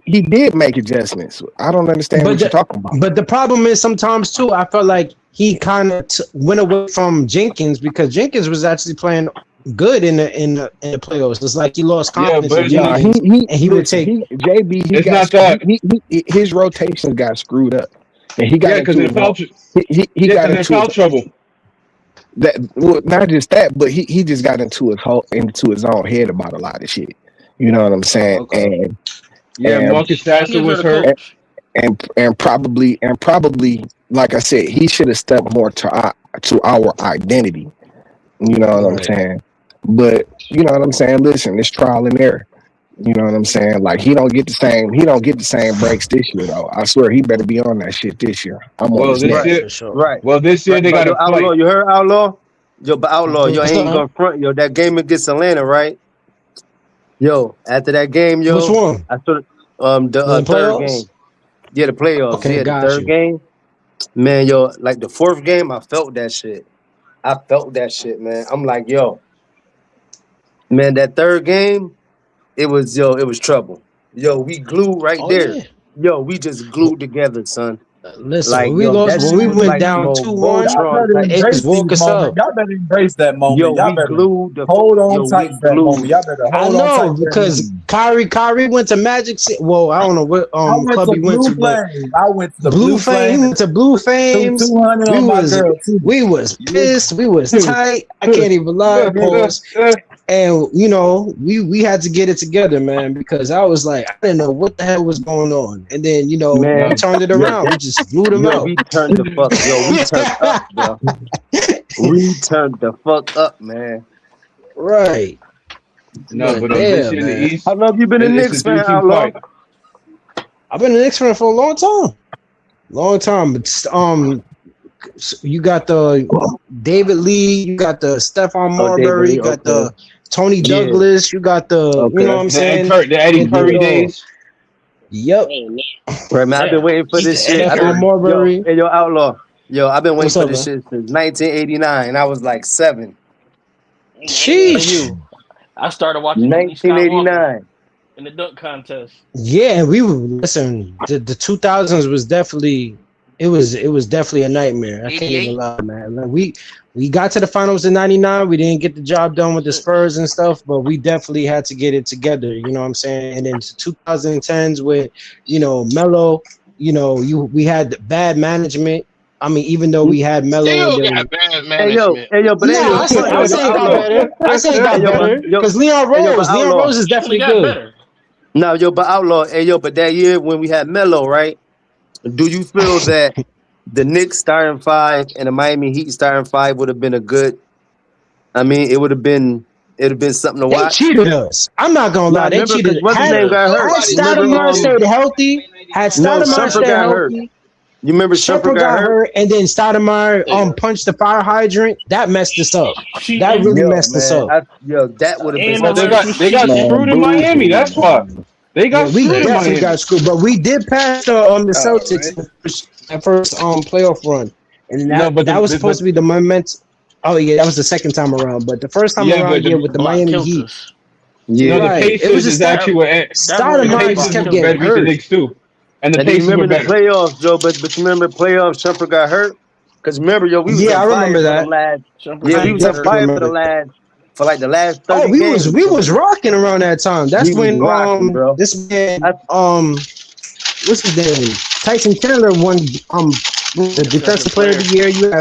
Speaker 4: He did make adjustments. I don't understand what you're talking about.
Speaker 5: But the problem is sometimes too, I felt like he kind of went away from Jenkins because Jenkins was actually playing good in the playoffs. It's like he lost confidence. He would take
Speaker 4: JB. His rotation got screwed up, and he got into
Speaker 7: foul trouble.
Speaker 4: Not just that, but he just got into his own head about a lot of shit. You know what I'm saying?
Speaker 7: Okay. And Marcus Sasser was hurt,
Speaker 4: and probably, like I said, he should have stuck more to our identity. You know what I'm saying? But you know what I'm saying? Listen, it's trial and error. You know what I'm saying? Like he don't get the same breaks this year though. I swear he better be on that shit this year.
Speaker 10: Right.
Speaker 7: Well, this year they got to
Speaker 10: Outlaw.
Speaker 7: fight.
Speaker 10: You heard Outlaw? Yo, but Outlaw, yo, ain't gonna front. Yo, that game against Atlanta, right? Yo, after that game, yo,
Speaker 5: which one?
Speaker 10: I thought the third game. Yeah, the playoffs.
Speaker 5: Okay,
Speaker 10: yeah, the third game. Man, yo, like the 4th game, I felt that shit. Man. I'm like, yo, man, that 3rd game, it was trouble. Yo, we glued right there. Yeah. Yo, we just glued together, son.
Speaker 5: Listen, like, we lost when we went down 2-1. It woke us up.
Speaker 9: Y'all better embrace that moment.
Speaker 10: Yo,
Speaker 9: y'all
Speaker 10: we glued the
Speaker 9: hold on tight to that moment. Y'all better hold on tight.
Speaker 5: Because Kyrie went to Magic City. Well, I don't know what club he went to.
Speaker 9: I went to the Blue Flame.
Speaker 5: He went to Blue Flames. We was pissed. We was tight. I can't even lie. And you know, we had to get it together, man, because I was like, I didn't know what the hell was going on. And then, you know, we turned it around. We just blew them out.
Speaker 10: We turned the fuck, we turned up, bro. We turned the fuck up, man.
Speaker 5: Right.
Speaker 7: No, but this year in the East.
Speaker 10: How long have you been a Knicks fan? How long?
Speaker 5: I've been a Knicks fan for a long time. But You got the David Lee. You got the Stephon Marbury. You got the Tony Douglas. You got the you know what I'm saying?
Speaker 7: The Eddie Curry days.
Speaker 5: Yep.
Speaker 10: Right, man. I've been waiting for this shit.
Speaker 5: Stephon Marbury.
Speaker 10: Yo, Outlaw. Yo, I've been waiting
Speaker 5: What's
Speaker 10: for
Speaker 5: up,
Speaker 10: this
Speaker 5: man?
Speaker 10: shit since 1989. I was like 7.
Speaker 5: Sheesh.
Speaker 8: I started watching
Speaker 10: 1989
Speaker 8: in the dunk contest.
Speaker 5: Yeah, we were listen. The 2000s was definitely it was definitely a nightmare. I can't even lie, man. Like, we got to the finals in '99. We didn't get the job done with the Spurs and stuff, but we definitely had to get it together. You know what I'm saying? And then 2010s with Melo. We had bad management. I mean, even though we had Melo,
Speaker 1: Still got bad management.
Speaker 10: Hey yo, but
Speaker 5: I say it got better. I say it got better because Leon Rose is definitely good.
Speaker 8: Better.
Speaker 10: No, but Outlaw, but that year when we had Melo, right? Do you feel that the Knicks starting 5 and the Miami Heat starting 5 would have been a good? I mean, it would have been something to watch.
Speaker 5: They cheated us. I'm not gonna lie, they cheated.
Speaker 10: What's his name got hurt?
Speaker 5: Had Stoudemire stayed healthy,
Speaker 10: You remember
Speaker 5: Shumpert got hurt, and then Stoudemire punched the fire hydrant. That messed us up. That really messed us up.
Speaker 10: That would have been.
Speaker 7: They got screwed in Miami. That's why they got.
Speaker 5: We definitely got screwed, but we did pass the Celtics that first playoff run, and that was supposed to be the momentum. Oh yeah, that was the second time around, but the first time around here with the Miami Heat.
Speaker 7: Yeah, the Pacers is actually what
Speaker 5: Stoudemire just kept getting hurt.
Speaker 7: The Knicks too. And the
Speaker 10: Pacers remember the playoffs, Joe, but you remember playoffs, Shumpert got hurt? Because remember, we was
Speaker 5: I remember that.
Speaker 10: We was on fire for the last 30 games.
Speaker 5: We was rocking around that time. That's when
Speaker 10: bro.
Speaker 5: This man what's his name? Tyson Chandler won the defensive player of the year. You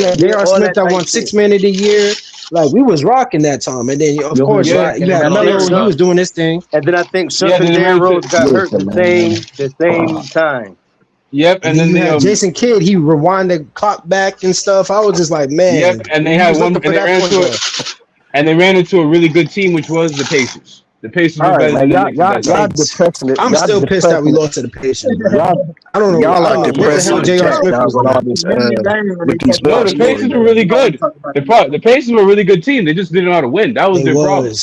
Speaker 5: had J.R. Smith that won 6 man of the year. Like, we was rocking that time, and then of course you had Melo. He was doing this thing,
Speaker 10: and then I think Shumpert and Darren Rose got hurt the same time.
Speaker 7: Yep, and then
Speaker 5: you had Jason Kidd. He rewind the clock back and stuff. I was just like, man.
Speaker 7: Yep, and they had one, and they ran into a really good team, which was the Pacers. The Pacers were better than the Knicks.
Speaker 4: Y'all depressing it.
Speaker 5: I'm still pissed that we lost to the Pacers. I don't know.
Speaker 4: Y'all are depressing it.
Speaker 7: No, the Pacers were really good. The Pacers were a really good team. They just didn't know how to win. That was their problem.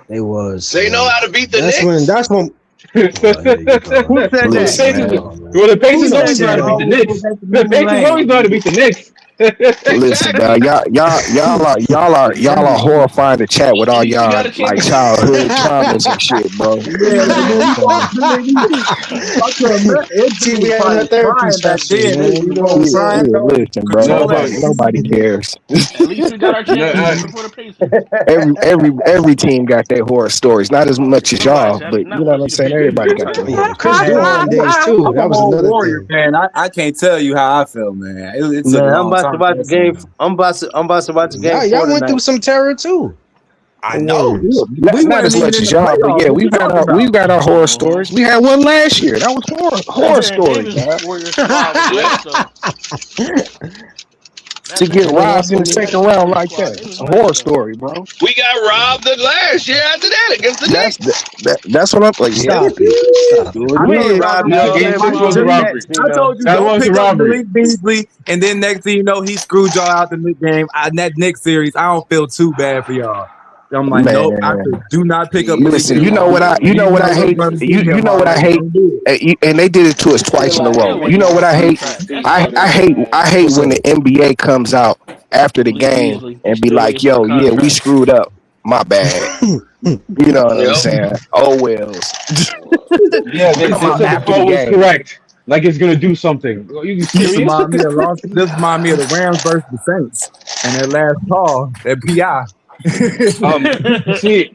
Speaker 5: They was.
Speaker 1: They know how to beat the Knicks.
Speaker 5: That's when.
Speaker 10: Who said
Speaker 7: that? Well, the Pacers always know how to beat the Knicks. The Pacers always know how to beat the Knicks.
Speaker 4: Listen, y'all are horrifying the chat with all y'all like childhood traumas and shit, bro. Listen, bro. Nobody cares.
Speaker 8: At least we got our chance before the Pacers.
Speaker 4: Every team got their horror stories. Not as much as y'all, but you know what I'm saying. Everybody got their
Speaker 5: Chris Duhon days too. That was another
Speaker 9: Warrior fan. I can't tell you how I feel, man. It's
Speaker 10: I'm about to watch the game. I'm about to watch the game.
Speaker 5: Y'all went through some terror too.
Speaker 9: I know.
Speaker 4: Not as much as y'all, but yeah, we've got our horror stories. We had one last year. That was horror story. To get robbed in the second round like that, it's a horror story, bro.
Speaker 1: We got robbed the last year after that against the Knicks.
Speaker 4: That's what I'm like.
Speaker 5: Stop it.
Speaker 9: I told you don't pick up Malik Beasley, and then next thing you know, he screwed y'all out the Knicks game. That Knicks series, I don't feel too bad for y'all. I'm like, nope, I do not pick up.
Speaker 4: Listen, you know what I hate. You know what I hate, and they did it to us twice in a row. You know what I hate? I hate when the NBA comes out after the game and be like, "Yo, yeah, we screwed up. My bad." You know what I'm saying? Oh wells.
Speaker 7: Yeah, they said the call was correct. Like it's gonna do something. You
Speaker 9: this remind me of the Rams versus the Saints and their last call, that PI.
Speaker 7: See,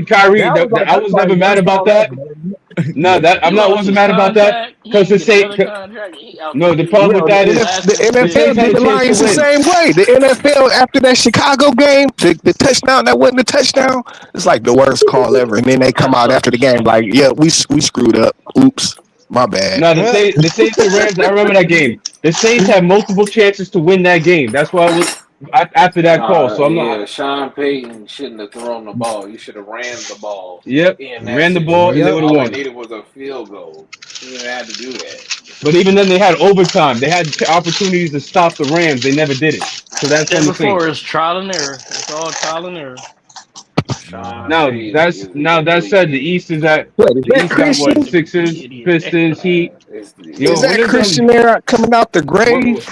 Speaker 7: Kyrie, I was never mad about that. No, wasn't mad about that because the problem with that is
Speaker 4: the NFL did the Lions the same way. The NFL after that Chicago game, the touchdown that wasn't a touchdown, it's like the worst call ever. And then they come out after the game like, yeah, we screwed up. Oops. My bad.
Speaker 7: No, the Saints and Rams, I remember that game. The Saints had multiple chances to win that game. That's why after that call. So I'm not.
Speaker 11: Sean Payton shouldn't have thrown the ball. You should have ran the ball.
Speaker 7: Yep, ran the ball and they would have
Speaker 11: All
Speaker 7: won.
Speaker 11: they needed was a field goal. You didn't have to do that.
Speaker 7: But even then, they had overtime. They had opportunities to stop the Rams. They never did it. So that's on the
Speaker 8: before
Speaker 7: thing.
Speaker 8: it's trial and error. It's all trial and error.
Speaker 7: Now that said, the East is at what? Sixers, Pistons, Heat.
Speaker 4: Is that Christian era coming out the grave?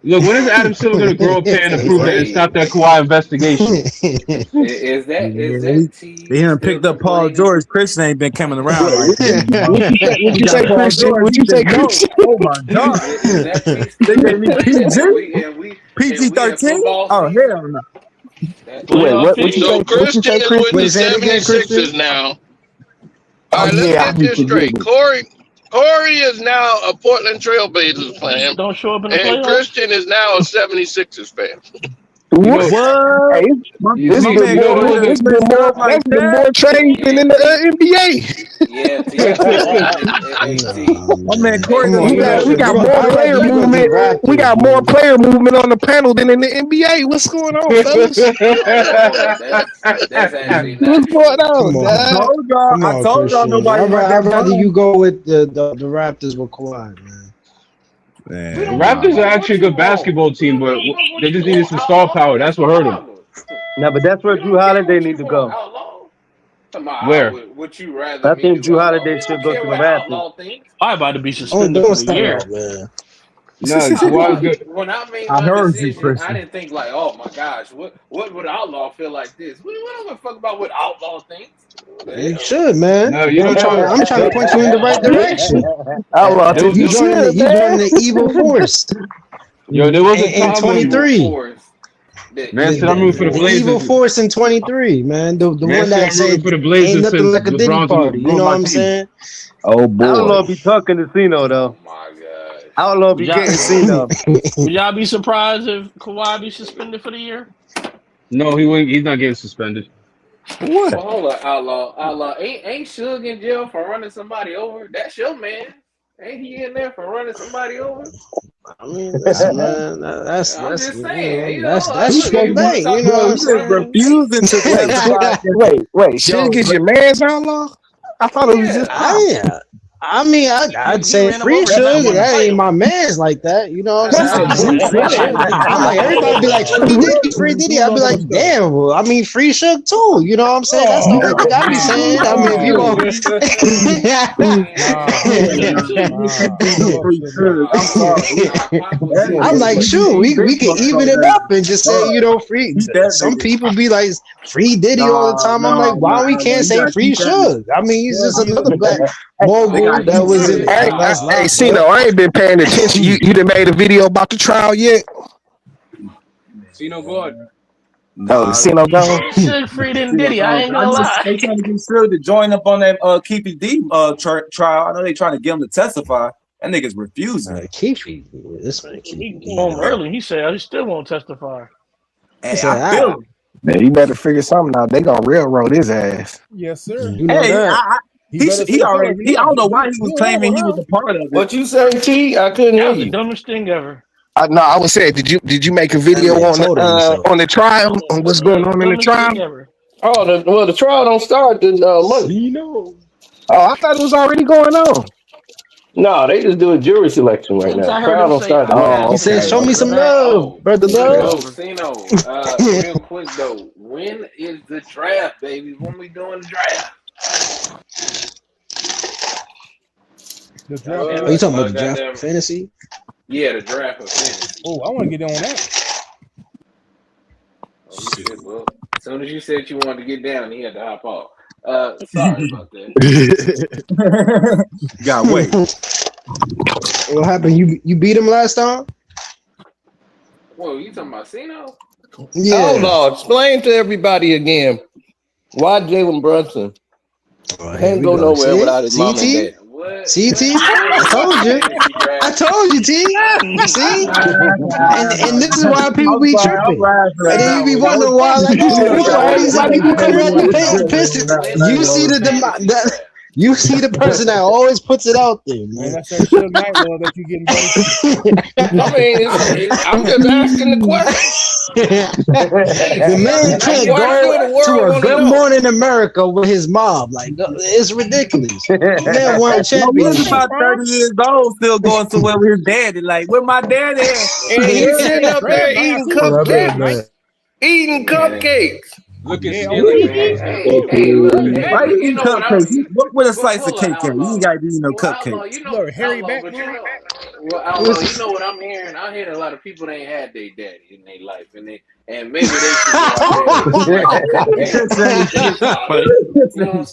Speaker 7: Look, when is Adam Silver going to grow a pair and prove it and stop that Kawhi investigation?
Speaker 11: Is that T?
Speaker 9: They haven't picked up Paul George. Christian ain't been coming around. Like
Speaker 4: What you say, Christian? What you say, Christian?
Speaker 9: Oh my God! They gave me PG-13. Oh hell no!
Speaker 4: Wait, what you
Speaker 1: So
Speaker 4: say?
Speaker 1: Christian is with the 76ers now. All right, let's get this straight. Corey is now a Portland Trailblazers fan.
Speaker 8: Don't show up in the
Speaker 1: And
Speaker 8: playoffs.
Speaker 1: Christian is now a 76ers fan.
Speaker 4: What? Hey, this is more trades than in the NBA.
Speaker 11: Yeah,
Speaker 9: My man Corey,
Speaker 4: we got more player movement. We got more player movement on the panel than in the NBA. What's going on, fellas?
Speaker 11: That's actually
Speaker 4: What's going on?
Speaker 5: I
Speaker 9: told y'all nobody.
Speaker 5: I'd rather you go with the Raptors with Kawhi, man.
Speaker 7: The Raptors are actually a good basketball team, but they just needed some star power. That's what hurt them.
Speaker 10: No, but that's where Drew Holiday needs to go.
Speaker 7: Where?
Speaker 11: Would you rather?
Speaker 10: I think Drew Holiday should go to the Raptors.
Speaker 8: I'm about to be suspended for the year.
Speaker 5: Man.
Speaker 7: No, Kawhi's good.
Speaker 11: When I made
Speaker 9: I
Speaker 11: my
Speaker 9: heard
Speaker 11: decision,
Speaker 9: you, Christian.
Speaker 11: I didn't think like, oh my gosh, what would Outlaw feel like this? We don't give a fuck about what Outlaw thinks.
Speaker 5: You should, man.
Speaker 7: No, you don't
Speaker 5: I'm trying to point you in the right direction.
Speaker 4: Outlaw,
Speaker 5: You joining the evil force.
Speaker 7: Yo, there was a
Speaker 5: in
Speaker 7: time when
Speaker 5: 23.
Speaker 7: Man said I'm rooting for the Blazers.
Speaker 5: Evil force in 23, man. The
Speaker 7: Man
Speaker 5: one that
Speaker 7: said I'm rooting
Speaker 5: said
Speaker 7: for the Blazers
Speaker 5: ain't nothing
Speaker 7: since
Speaker 5: like a Diddy
Speaker 7: LeBron's
Speaker 5: party. You know what I'm saying?
Speaker 4: Oh boy.
Speaker 10: Outlaw be talking to Cino though.
Speaker 11: Oh my god.
Speaker 10: Outlaw be getting Cino.
Speaker 8: Would y'all be surprised if Kawhi be suspended for the year?
Speaker 7: No, he wouldn't. He's not getting suspended.
Speaker 4: What?
Speaker 11: Well, hold on, Outlaw. Ain't Suge in jail for running somebody over? That's your man. Ain't he in there for running somebody over?
Speaker 5: I mean, listen, man. That's
Speaker 11: I'm just saying.
Speaker 5: that's
Speaker 11: your
Speaker 5: thing. You know what I'm saying?
Speaker 9: Refusing to testify.
Speaker 4: Wait. Should get your man's Outlaw? I thought it was just.
Speaker 5: I mean, I'd say free Suge. That ain't my man's like that. You know what I'm saying? I'm like, everybody be like, free Diddy. I'd be like, damn, well, I mean, free Suge too. You know what I'm saying? That's the only thing I be saying. I mean, if you I'm like, shoot, we can even it up and just say, you know, free. Some people be like, free Diddy all the time. I'm like, why we can't say free Suge? I mean, he's just another black mogul that was in.
Speaker 4: Hey, Cino, I ain't been paying attention. You done made a video about the trial yet?
Speaker 7: Cino God.
Speaker 4: No, Cino gone.
Speaker 8: Suge freed and Diddy. I ain't gonna lie.
Speaker 9: They trying to get Suge to join up on that Keefe D trial. I know they trying to get him to testify. That nigga's refusing.
Speaker 5: Keefe, this man
Speaker 8: He came home early. He said, I still won't testify.
Speaker 9: And I feel him.
Speaker 4: Man, he better figure something out. They gonna railroad his ass.
Speaker 12: Yes, sir.
Speaker 5: You know that.
Speaker 9: He already. I don't know why he was claiming he was a part of it.
Speaker 2: What you say, T? I couldn't
Speaker 8: That
Speaker 2: hear
Speaker 8: was the
Speaker 2: you.
Speaker 8: dumbest thing ever.
Speaker 4: No, I was saying, did you make a video on the trial on what's going on in the trial?
Speaker 2: Oh, the trial don't start this Monday.
Speaker 4: Oh, I thought it was already going on.
Speaker 2: No, they just do a jury selection right now. Trial don't start.
Speaker 5: He said, "Show me some love, brother love."
Speaker 11: Real quick though, when is the draft, baby? When we doing the draft?
Speaker 12: The draft.
Speaker 5: Are you talking about the draft of fantasy?
Speaker 11: Yeah, the draft of fantasy.
Speaker 12: Oh, I want to get in on that.
Speaker 11: Oh, shit, well, as soon as you said you wanted to get down, he had to hop off. Sorry about that.
Speaker 9: Got wait.
Speaker 5: What happened? You beat him last time?
Speaker 11: Whoa, you talking about Cino?
Speaker 5: Yeah.
Speaker 2: Hold on. Explain to everybody again why Jalen Brunson can't go nowhere without his mom and dad.
Speaker 11: What?
Speaker 5: See, T? I told you. I told you, T. See? And this is why people be tripping. And then you be wondering why, like, all these people come at the Pistons. You see You see the person that always puts it out there, man.
Speaker 12: That's that Suge Knight love that you getting ready.
Speaker 1: I mean, I'm just asking the question.
Speaker 5: The man can't go to a Good Morning America with his mom. Like, it's ridiculous. The man won a championship.
Speaker 9: He's about 30 years old, still going somewhere with his daddy. Like, where my daddy at?
Speaker 1: And he's sitting up there eating cupcakes. Eating cupcakes.
Speaker 7: Look at
Speaker 11: Hey, look,
Speaker 9: why you eating cupcakes? What with a slice of cake at? You ain't gotta eat no cupcakes.
Speaker 11: You know, Harry back. You know what I'm hearing? I'm hearing a lot of people that ain't had their daddy in their life, and maybe they should go out there.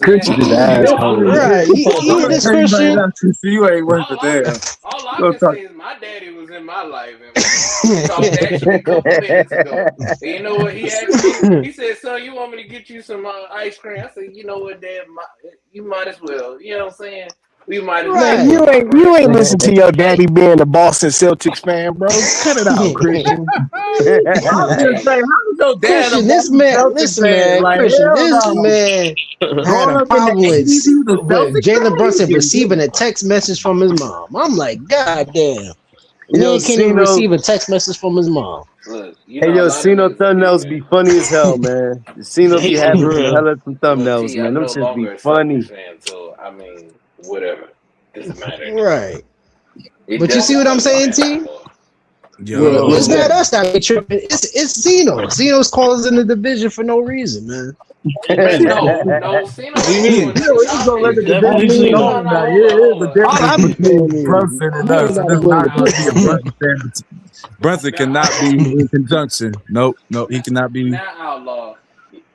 Speaker 4: Christian is asshole.
Speaker 5: Right. You this Christian.
Speaker 9: You ain't worth it there.
Speaker 11: All I can say is my daddy was in my life, and we talked actually a couple minutes ago. And you know what he asked me? He said, "Son, you want me to get you some ice cream?" I said, "You know what, Dad? You might as well. You know what I'm saying? We might as well."
Speaker 4: You ain't listen to your daddy being a Boston Celtics fan, bro. Cut it out, Christian.
Speaker 5: Christian, this man, listen, man, Christian, this man had a problem with Jalen Brunson receiving a text message from his mom. I'm like, God damn. He can't even receive a text message from his mom.
Speaker 10: Look, Cino thumbnails be funny as hell, man. Cino be having hella some thumbnails, man. Them shit be funny.
Speaker 11: So I mean, whatever. Doesn't matter.
Speaker 5: Right. But you see what I'm saying, T? It's not us that be tripping. It's Zeno. Zeno's calls in the division for no reason, man.
Speaker 11: No, Zeno.
Speaker 9: What do you mean? He's gonna let the division know now. Yeah, it's a difference between Brunson and us. It's not gonna be a Brunson fan. Brunson cannot be in conjunction. Nope, he cannot be.
Speaker 11: Not outlaw.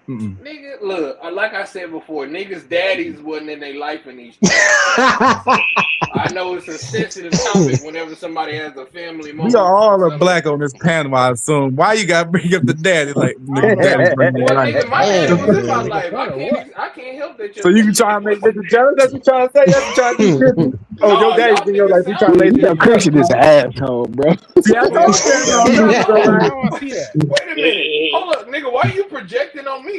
Speaker 11: Nigga, look, like I said before, niggas' daddies wasn't in their life in these. I know it's a sensitive topic whenever somebody has a family moment.
Speaker 9: We are all black on this panel, I assume. Why you gotta bring up the daddy? Like, nigga, daddy's bringing
Speaker 11: well,
Speaker 9: life.
Speaker 11: nigga, my daddy was in my life. I can't help that.
Speaker 9: So you can try and make niggas jealous? That's what you trying to say? That's what you trying to do? Oh, your daddy's in your life. You trying to make
Speaker 4: Yo, Christian is an asshole, bro.
Speaker 9: See, I told you.
Speaker 11: Wait a minute. Hold up, nigga. Why are you projecting on me? I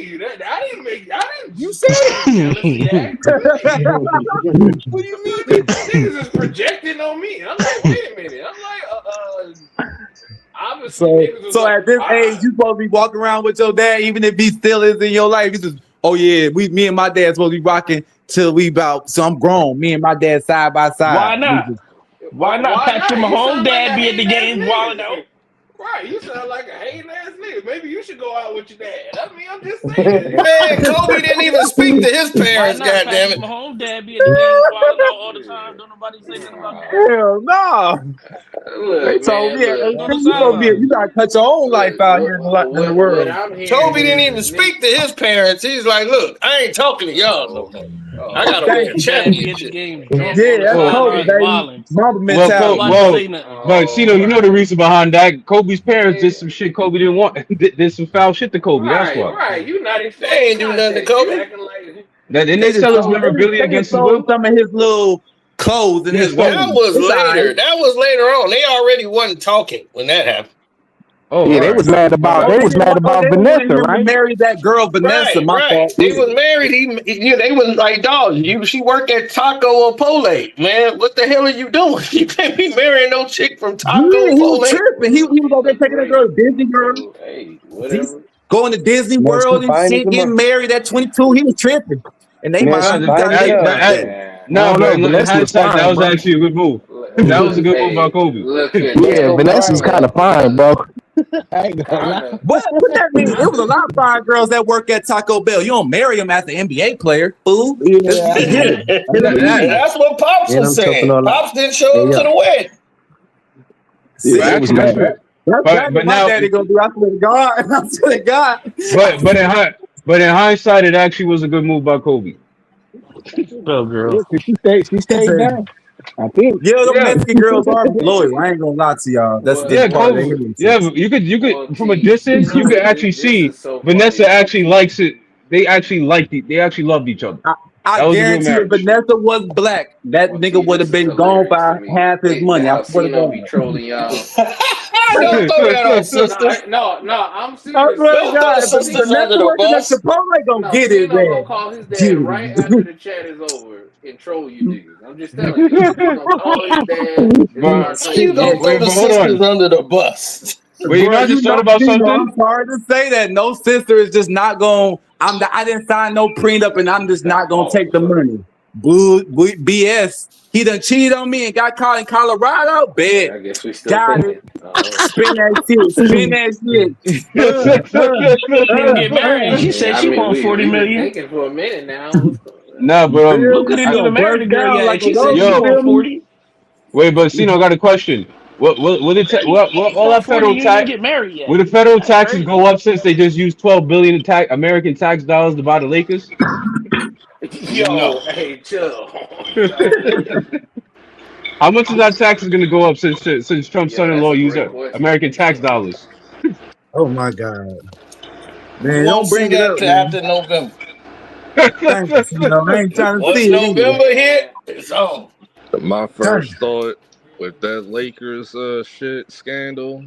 Speaker 11: didn't. You said it. What do you mean? Niggas is projecting on me. I'm like, wait a minute. I'm like, obviously.
Speaker 9: So at this age, you supposed to be walking around with your dad, even if he still is in your life. He says, "Oh yeah, me and my dad supposed to be rocking till we about." So I'm grown. Me and my dad side by side.
Speaker 8: Why not? Why not? Patrick Mahomes' dad be at the games wilding out.
Speaker 11: Right, you sound like a hating ass nigga. Maybe you should go out with your dad. I mean, I'm just saying.
Speaker 1: Man, Kobe didn't even speak to his parents, goddammit.
Speaker 8: Mahomes' dad be at the games wilding out all the time. Don't nobody say nothing about that.
Speaker 9: Hell no. They told me, you gotta cut your own life out here in the world.
Speaker 1: Kobe didn't even speak to his parents. He's like, look, I ain't talking to y'all no more. I gotta win a championship.
Speaker 9: Yeah, that's Kobe, baby. Mama mentality.
Speaker 7: But Cino, you know the reason behind that? Kobe's parents did some shit Kobe didn't want. Did some foul shit to Kobe. That's why.
Speaker 11: Right, you not
Speaker 1: they ain't do nothing to Kobe.
Speaker 7: Didn't they sell his memorabilia against his will?
Speaker 9: Some of his little clothes and his.
Speaker 1: That was later. That was later on. They already wasn't talking when that happened.
Speaker 4: Oh yeah, they was mad about Vanessa, right?
Speaker 9: Married that girl Vanessa.
Speaker 1: Right,
Speaker 9: my fault.
Speaker 1: They was married. They was like, dog. She worked at Taco or Pole, man. What the hell are you doing? You can't be marrying no chick from Taco or Pole.
Speaker 9: He was tripping. He was over there taking that girl to Disney World.
Speaker 11: Hey, whatever.
Speaker 9: Going to Disney World and shit, getting married at 22. He was tripping, and they might have
Speaker 7: No, hindsight, that was actually a good move. That was a good move by Kobe.
Speaker 4: Yeah, Vanessa's kind of fine, bro.
Speaker 9: What that mean? There was a lot of fine girls that work at Taco Bell. You don't marry them as an NBA player, fool.
Speaker 1: That's what Pops was saying. Pops didn't show up to the wedding.
Speaker 7: But now,
Speaker 9: daddy gonna do. I swear to God. I swear to God.
Speaker 7: But in hindsight, it actually was a good move by Kobe.
Speaker 8: Oh, girl.
Speaker 4: She stayed down. I think.
Speaker 9: Yeah, the Mexican girls are loyal. I ain't gonna lie to y'all. That's
Speaker 7: Kobe. Yeah, but you could from a distance, you could actually see Vanessa actually likes it. They actually liked it. They actually loved each other.
Speaker 9: I guarantee you, if Vanessa was black, that nigga would have been gone by half his money. I swear to God.
Speaker 11: Be trolling y'all.
Speaker 1: Don't throw that on sisters.
Speaker 11: No, I'm serious.
Speaker 9: I swear to God,
Speaker 1: sisters under the bus.
Speaker 9: Chipotle gonna get it,
Speaker 11: man. Gonna call his dad right after the chat is over. and troll you niggas. I'm just telling you. He's gonna call his dad and start
Speaker 1: So you
Speaker 11: trolling
Speaker 1: gonna
Speaker 11: you.
Speaker 1: throw the
Speaker 7: hold on.
Speaker 1: sisters under the bus?
Speaker 7: Wait, you
Speaker 9: Bro,
Speaker 7: guys
Speaker 9: you
Speaker 7: just
Speaker 9: know,
Speaker 7: thought about
Speaker 9: Gino,
Speaker 7: something?
Speaker 9: I'm sorry to say that. No sister is just not going. I didn't sign no prenup, and I'm just not gonna take the money. BS. He done cheated on me and got caught in Colorado. Bet.
Speaker 11: I guess we still
Speaker 9: Got it.
Speaker 11: thinking.
Speaker 9: Spin that shit. Spin that shit.
Speaker 8: She didn't get married, and she said
Speaker 11: I
Speaker 8: she
Speaker 11: mean,
Speaker 8: want 40
Speaker 11: we've been
Speaker 8: million.
Speaker 11: thinking for a minute now. What's going on?
Speaker 7: Nah, but
Speaker 8: Luca didn't even marry the girl yet, and she said she
Speaker 7: yo,
Speaker 8: want 40.
Speaker 7: wait, but Cino, I got a question. What all that
Speaker 8: 40,
Speaker 7: federal
Speaker 8: you didn't even
Speaker 7: tax?
Speaker 8: get married yet.
Speaker 7: Will the federal
Speaker 8: That's
Speaker 7: taxes
Speaker 8: crazy.
Speaker 7: go up since they just used 12 billion in American tax dollars to buy the Lakers?
Speaker 11: Yo, hey, chill.
Speaker 7: How much is our taxes going to go up since Trump's
Speaker 11: Yo,
Speaker 7: son-in-law
Speaker 11: that's a
Speaker 7: used
Speaker 11: great question.
Speaker 7: American tax dollars?
Speaker 9: Oh my God. Man,
Speaker 1: You
Speaker 9: don't
Speaker 1: won't see
Speaker 9: bring it
Speaker 1: that
Speaker 9: up,
Speaker 1: till
Speaker 9: man.
Speaker 1: after November.
Speaker 9: Thank you, Cino. I ain't trying to
Speaker 1: Once
Speaker 9: see it.
Speaker 1: November hit, it's on.
Speaker 2: My
Speaker 9: Dang.
Speaker 2: first thought with that Lakers shit scandal,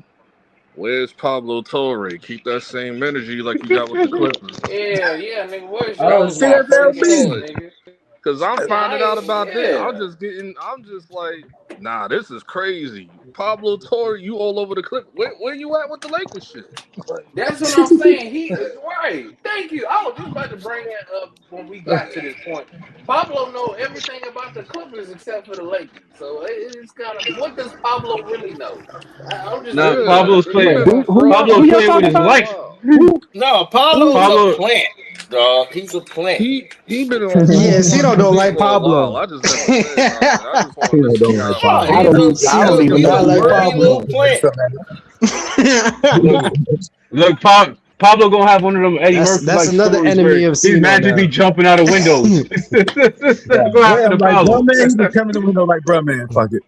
Speaker 2: where's Pablo Torre? Keep that same energy like you got with the Clippers.
Speaker 11: Yeah, nigga. Where's
Speaker 2: That
Speaker 11: your
Speaker 2: was my first
Speaker 11: freaking
Speaker 2: thought.
Speaker 11: nigga?
Speaker 2: Cause I'm finding out about this.
Speaker 11: Yeah.
Speaker 2: I'm just like, nah, this is crazy. Pablo Torre, you all over the clip. Where you at with the Lakers shit? Like,
Speaker 11: That's what I'm saying. He is right. Thank you. I was just about to bring that up when we got to this point. Pablo know everything about the Clippers except for the Lakers. So it's kind of, what does Pablo really know? I'm just
Speaker 7: Nah,
Speaker 11: really
Speaker 7: Pablo's
Speaker 11: trying to
Speaker 7: playing.
Speaker 11: figure out.
Speaker 7: Pablo's playing with his life.
Speaker 1: No, Paulo's a
Speaker 7: Pablo,
Speaker 1: plant, dog. He's a plant.
Speaker 2: he been on
Speaker 5: Yeah,
Speaker 2: Pablo
Speaker 5: Cino don't like
Speaker 2: for a while.
Speaker 5: Pablo.
Speaker 2: I just never said nothing. I just wanted to see how
Speaker 1: No,
Speaker 4: I
Speaker 2: Pablo.
Speaker 1: he's
Speaker 4: don't
Speaker 1: a
Speaker 4: even
Speaker 1: he's
Speaker 4: know
Speaker 1: a
Speaker 5: not
Speaker 4: who
Speaker 5: like
Speaker 4: that
Speaker 1: worthy
Speaker 5: Pablo.
Speaker 1: little plant.
Speaker 7: look, Pablo gonna have one of them Eddie
Speaker 5: That's
Speaker 7: Murphy like
Speaker 5: another
Speaker 7: stories
Speaker 5: enemy
Speaker 7: where
Speaker 5: of
Speaker 7: he's
Speaker 5: Cino
Speaker 7: magically
Speaker 5: now.
Speaker 7: jumping out of windows.
Speaker 9: Yeah,
Speaker 7: Go after the
Speaker 9: like, bro,
Speaker 7: Pablo.
Speaker 9: man, he just coming in the window like, bro, man, fuck it.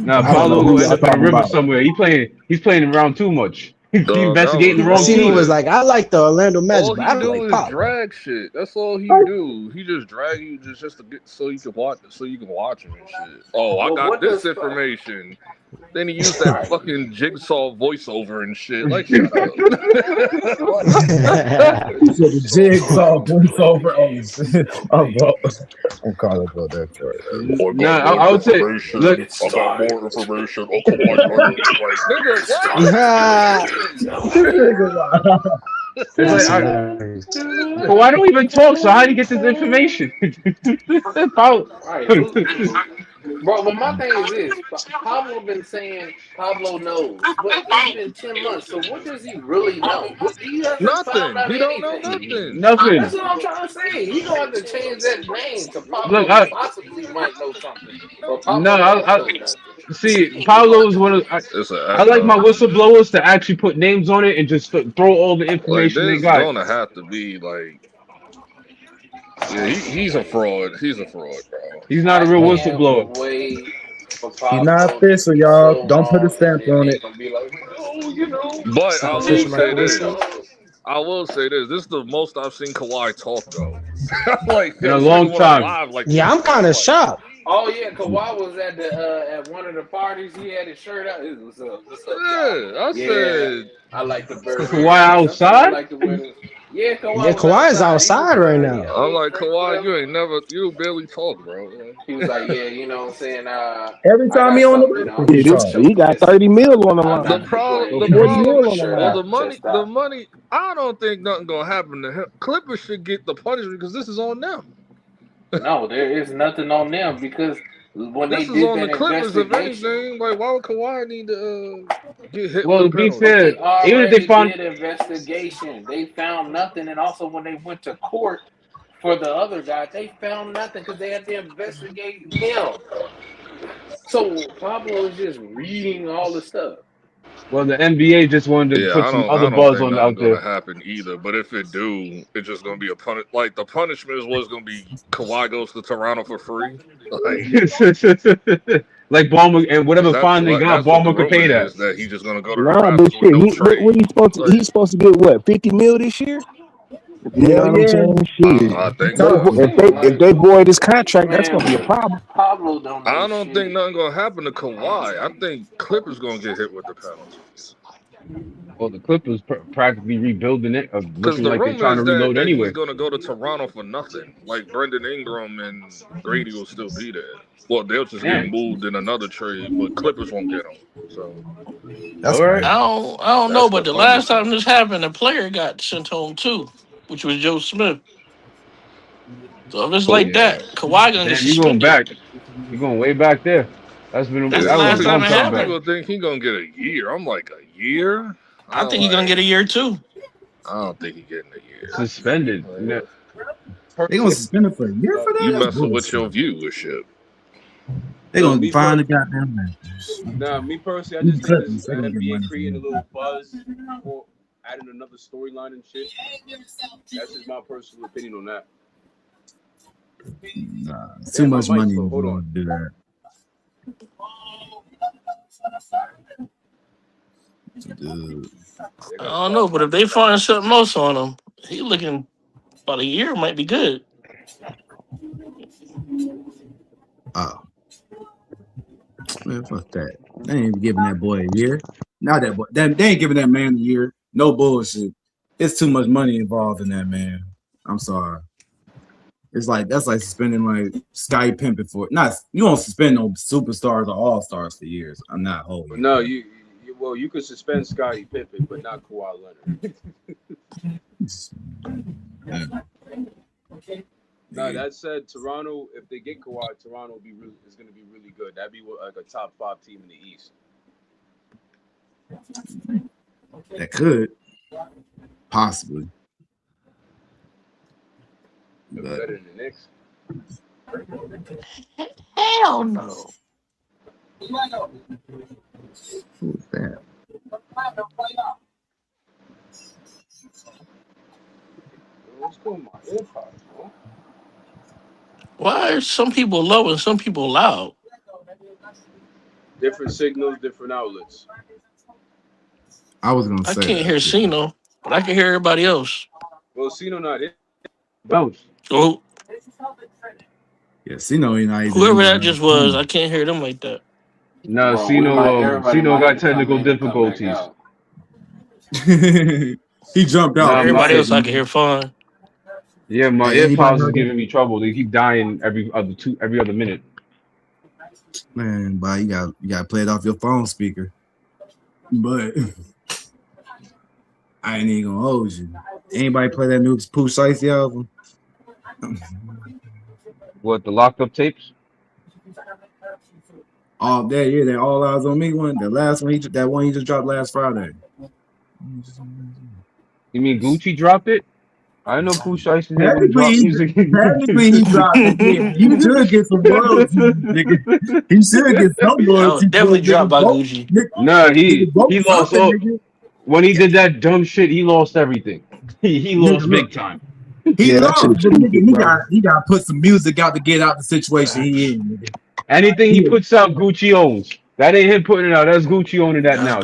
Speaker 7: Nah,
Speaker 9: I don't know
Speaker 7: Pablo
Speaker 9: who
Speaker 7: will end
Speaker 9: y'all
Speaker 7: up in the
Speaker 9: talking
Speaker 7: river
Speaker 9: about.
Speaker 7: somewhere. He's playing around too much. He's
Speaker 2: Dog, that
Speaker 7: investigating
Speaker 2: was
Speaker 7: the wrong
Speaker 5: Cino
Speaker 7: team.
Speaker 5: was
Speaker 2: good.
Speaker 5: like, I like the Orlando Magic,
Speaker 2: All
Speaker 5: but
Speaker 2: he
Speaker 5: I don't
Speaker 2: do
Speaker 5: like
Speaker 2: is
Speaker 5: Pablo.
Speaker 2: drag shit. That's all he do. He just drag you just to get so you can watch him and shit. Oh, I
Speaker 11: But
Speaker 2: got
Speaker 11: what
Speaker 2: this
Speaker 11: does
Speaker 2: information. Then he used that
Speaker 11: right?
Speaker 2: fucking jigsaw voiceover and shit. Like, shut up.
Speaker 9: He said the jigsaw voiceover. Oh, bro. I'm calling bro that short.
Speaker 7: Nah, I would say, look,
Speaker 2: I got more information on Kawhi Leonard. Like, nigga,
Speaker 7: it's like,
Speaker 5: That's hilarious.
Speaker 7: but why don't we even talk? So how do you get this information? Pablo.
Speaker 11: Right. Bro, but my thing is this: Pablo been saying Pablo knows, but it's been 10 months. So what does he really know? He hasn't found
Speaker 2: nothing.
Speaker 11: out
Speaker 2: He don't know
Speaker 11: anything.
Speaker 2: nothing.
Speaker 11: That's
Speaker 7: Nothing.
Speaker 11: what I'm trying to say. He gonna have to change that name to
Speaker 7: Look,
Speaker 11: Pablo possibly might know something, or
Speaker 7: no,
Speaker 11: Pablo don't know nothing.
Speaker 7: see. Pablo is one of.
Speaker 2: It's an
Speaker 7: I like my whistleblowers to actually put names on it and just throw all the
Speaker 2: like
Speaker 7: information they
Speaker 2: there's
Speaker 7: got.
Speaker 2: gonna have to be like, yeah, he's a fraud. He's a fraud, bro.
Speaker 7: He's not a
Speaker 11: I
Speaker 7: real
Speaker 11: can't
Speaker 7: whistleblower.
Speaker 11: wait for
Speaker 9: He's not
Speaker 11: Pablo to
Speaker 9: official,
Speaker 11: be
Speaker 9: y'all.
Speaker 11: so
Speaker 9: Don't put a
Speaker 11: wrong, and
Speaker 9: stamp
Speaker 11: then
Speaker 9: on
Speaker 11: they
Speaker 9: it.
Speaker 11: gonna be like, no, you know.
Speaker 2: But
Speaker 5: It's
Speaker 2: I
Speaker 5: not
Speaker 2: will
Speaker 5: official like
Speaker 2: say
Speaker 5: the
Speaker 2: this.
Speaker 5: whistle.
Speaker 2: I will say this. This is the most I've seen Kawhi talk though. Like,
Speaker 7: In a
Speaker 2: this
Speaker 7: long
Speaker 2: nigga went on
Speaker 7: time.
Speaker 2: live like
Speaker 5: Yeah,
Speaker 2: this.
Speaker 5: I'm kind of
Speaker 2: Like,
Speaker 5: shocked.
Speaker 11: Oh yeah, Kawhi was at the at one of the parties. He had his shirt out. What's up? What's up, y'all?
Speaker 2: yeah, I
Speaker 11: Yeah,
Speaker 2: said,
Speaker 11: I like the
Speaker 7: Kawhi
Speaker 11: burberry. Sometimes I
Speaker 7: outside?
Speaker 11: like to wear them. Yeah,
Speaker 5: Yeah,
Speaker 11: Kawhi was
Speaker 5: Kawhi is
Speaker 11: outside. He was
Speaker 5: outside right
Speaker 11: he,
Speaker 5: now.
Speaker 11: oh,
Speaker 2: I'm
Speaker 11: he
Speaker 2: like,
Speaker 11: drank
Speaker 2: Kawhi,
Speaker 11: whatever.
Speaker 2: you barely talk, bro. Like,
Speaker 11: He was like, yeah, you know what I'm saying.
Speaker 9: Every
Speaker 11: I
Speaker 9: time
Speaker 11: got
Speaker 9: he on the
Speaker 11: something. You know,
Speaker 9: record,
Speaker 11: I'm
Speaker 9: he
Speaker 11: just trying to
Speaker 9: talk.
Speaker 11: show
Speaker 4: He
Speaker 11: my
Speaker 4: got
Speaker 11: chest.
Speaker 4: 30 mil on the
Speaker 11: I'm
Speaker 4: line.
Speaker 11: not complaining.
Speaker 2: the
Speaker 11: You know,
Speaker 9: 40
Speaker 11: just
Speaker 2: problem,
Speaker 11: get
Speaker 9: mil
Speaker 11: my
Speaker 9: on the
Speaker 11: shirt
Speaker 2: well,
Speaker 9: line.
Speaker 11: out, chest
Speaker 2: the
Speaker 11: out.
Speaker 2: money. I don't think nothing gonna happen to him. Clippers should get the punishment because this is on them.
Speaker 11: No, there is nothing on them because when they
Speaker 2: This is
Speaker 11: did
Speaker 2: on the
Speaker 11: that
Speaker 2: Clippers, if
Speaker 11: investigation.
Speaker 2: anything. Like, why would Kawhi need to get hit with
Speaker 7: Well,
Speaker 2: a
Speaker 7: to be
Speaker 2: penalty?
Speaker 11: But they
Speaker 7: fair, even if they
Speaker 11: already
Speaker 7: found
Speaker 11: did investigation. They found nothing. And also when they went to court for the other guy, they found nothing because they had to investigate him. So Pablo is just reading all the stuff.
Speaker 7: well, the NBA just wanted to
Speaker 2: Yeah,
Speaker 7: put some other
Speaker 2: I don't
Speaker 7: buzz
Speaker 2: think
Speaker 7: on
Speaker 2: nothing
Speaker 7: out
Speaker 2: gonna
Speaker 7: there.
Speaker 2: happen either. But if it do, it's just gonna be a punish. Like the punishment was gonna be Kawhi goes to Toronto for free. Like,
Speaker 7: Like Ballmer and
Speaker 2: because
Speaker 7: whatever fine they got,
Speaker 2: that's what the
Speaker 7: Ballmer could
Speaker 2: rumor
Speaker 7: pay that.
Speaker 2: is that he's just gonna go to the
Speaker 4: Nah, but
Speaker 2: Raptors with
Speaker 4: shit,
Speaker 2: no
Speaker 4: what
Speaker 2: trade.
Speaker 4: he supposed to? He's
Speaker 2: Like,
Speaker 4: supposed to get what 50 mil this year? You know
Speaker 9: Hell
Speaker 4: what I'm
Speaker 9: yeah.
Speaker 4: saying? Shit.
Speaker 2: I
Speaker 9: He
Speaker 2: think
Speaker 11: That's what I'm
Speaker 9: talking.
Speaker 2: so.
Speaker 11: saying.
Speaker 4: If
Speaker 11: Like,
Speaker 4: they void his contract, that's gonna be a
Speaker 11: man,
Speaker 4: problem.
Speaker 11: Pablo don't know
Speaker 2: I don't think
Speaker 11: shit.
Speaker 2: nothing gonna happen to Kawhi. I think Clippers gonna get hit with the penalties.
Speaker 7: Well, the Clippers practically rebuilding it,
Speaker 13: Because
Speaker 7: looking
Speaker 13: the
Speaker 7: like they're
Speaker 13: rumor
Speaker 7: trying
Speaker 13: is
Speaker 7: to
Speaker 13: that
Speaker 7: reload
Speaker 13: he's
Speaker 7: anyway.
Speaker 13: going to go to Toronto for nothing. Like Brendan Ingram and Grady will still be there. Well, they'll just get
Speaker 7: Damn.
Speaker 13: moved in another trade, but Clippers won't get them. So
Speaker 5: That's
Speaker 7: All right.
Speaker 5: crazy.
Speaker 8: I don't know,
Speaker 13: that's
Speaker 8: but
Speaker 13: the
Speaker 8: the
Speaker 13: funny
Speaker 8: last
Speaker 13: thing.
Speaker 8: time this happened, a player got sent home too, which was Joe Smith. So if it's
Speaker 7: Oh
Speaker 8: like
Speaker 7: yeah.
Speaker 8: that, Kawhi gonna get
Speaker 7: Damn, you going
Speaker 8: suspended.
Speaker 7: back? You going way back there? That's
Speaker 8: That's
Speaker 7: been
Speaker 8: the
Speaker 7: that was
Speaker 8: last
Speaker 7: a
Speaker 8: time
Speaker 7: long
Speaker 8: it
Speaker 7: time
Speaker 13: Some
Speaker 7: back.
Speaker 8: happened.
Speaker 13: people think he's going to get a year. I'm like, a year?
Speaker 8: I think he's gonna get a year too.
Speaker 13: I don't think he's getting a year.
Speaker 7: Suspended.
Speaker 9: They gonna suspend him for a year for that?
Speaker 13: You
Speaker 9: That's
Speaker 13: messing with
Speaker 9: bullshit.
Speaker 13: your viewership.
Speaker 9: They
Speaker 14: Look,
Speaker 9: gonna find the goddamn man.
Speaker 14: me personally, I
Speaker 9: These
Speaker 14: just think this
Speaker 9: Clippers, they gonna get
Speaker 14: NBA
Speaker 9: money
Speaker 14: creating a
Speaker 9: from
Speaker 14: little buzz for adding another storyline and shit. That's just my personal opinion on that.
Speaker 9: him. Nah, it's too
Speaker 14: Damn, my
Speaker 9: much
Speaker 14: mic's
Speaker 9: money
Speaker 14: low. Hold
Speaker 9: to
Speaker 14: on.
Speaker 9: do that. Dude.
Speaker 8: I don't know, but if they find something else on him, he looking about a year might be good.
Speaker 9: Oh man, fuck that. They ain't even giving that boy a year. Not that boy. They ain't giving that man a year. No bullshit. It's too much money involved in that, man. I'm sorry. It's like that's like suspending like Scottie Pippen for not. You don't suspend no superstars or all stars for years. I'm not holding.
Speaker 14: But no, you could suspend Scottie Pippen, but not Kawhi Leonard. No, that said, Toronto, if they get Kawhi, Toronto is going to be really good. That'd be like a top 5 team in the East.
Speaker 9: That could possibly.
Speaker 14: Better than the Knicks.
Speaker 8: Hell no.
Speaker 9: Who's that?
Speaker 14: What's going on? AirPods, bro?
Speaker 8: Why are some people low and some people loud?
Speaker 14: Different signals, different outlets.
Speaker 9: I was gonna
Speaker 8: I
Speaker 9: say
Speaker 8: can't
Speaker 9: that.
Speaker 8: hear Cino, but I can hear everybody else.
Speaker 14: Well, Cino not it.
Speaker 7: Bounce.
Speaker 8: Oh,
Speaker 9: Yeah, Cino ain't not even.
Speaker 8: whoever that just was, I can't hear them like that.
Speaker 7: No,
Speaker 14: Bro,
Speaker 7: Cino got technical difficulties.
Speaker 9: He jumped out.
Speaker 7: Nah,
Speaker 8: Everybody else I can hear fine.
Speaker 7: Yeah, my
Speaker 9: Hey, anybody
Speaker 7: AirPods is
Speaker 9: heard
Speaker 7: giving me trouble. They keep dying every other minute.
Speaker 9: Man, but you got to play it off your phone speaker. But I ain't even gonna hold you. Anybody play that new Pooh Shiesty album?
Speaker 7: What, the locked up tapes?
Speaker 9: Oh, that All Eyes on Me one. The last one, that one he just dropped last Friday.
Speaker 7: You mean Gucci dropped it? I know Pooh Shiesty able to drop music.
Speaker 9: Technically, he dropped it. Yeah, you should get some royalties, nigga. He should get some
Speaker 8: That was
Speaker 9: royalties.
Speaker 8: definitely dropped by Gucci.
Speaker 7: No, he lost all. When he did that dumb shit, he lost everything. He lost big time.
Speaker 9: He lost, but nigga, he got to put some music out to get out the situation he in. Nigga.
Speaker 7: Anything he puts out, Gucci owns. That ain't him putting it out. That's Gucci owning that now.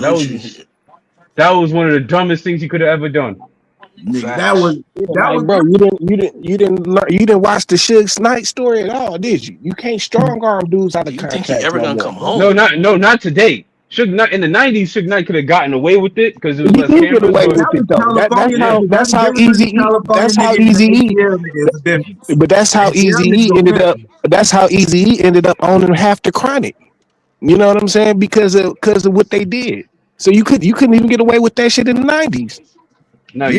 Speaker 7: That was one of the dumbest things he could have ever done.
Speaker 4: Nigga, that was bro. You didn't watch the Suge Knight story at all, did you? You can't strong arm dudes out of contract.
Speaker 8: Think he ever gonna come home?
Speaker 7: Not today. Suge Knight in the '90s. Suge Knight could have gotten away with it because it was less
Speaker 4: He
Speaker 7: cameras.
Speaker 4: get away with it though. That's how easy. That's how easy. But that's how easy he ended up. That's how easy he ended up owning half the Chronic. You know what I'm saying? Because of what they did. So you couldn't even get away with that shit in the '90s.
Speaker 7: No,
Speaker 9: but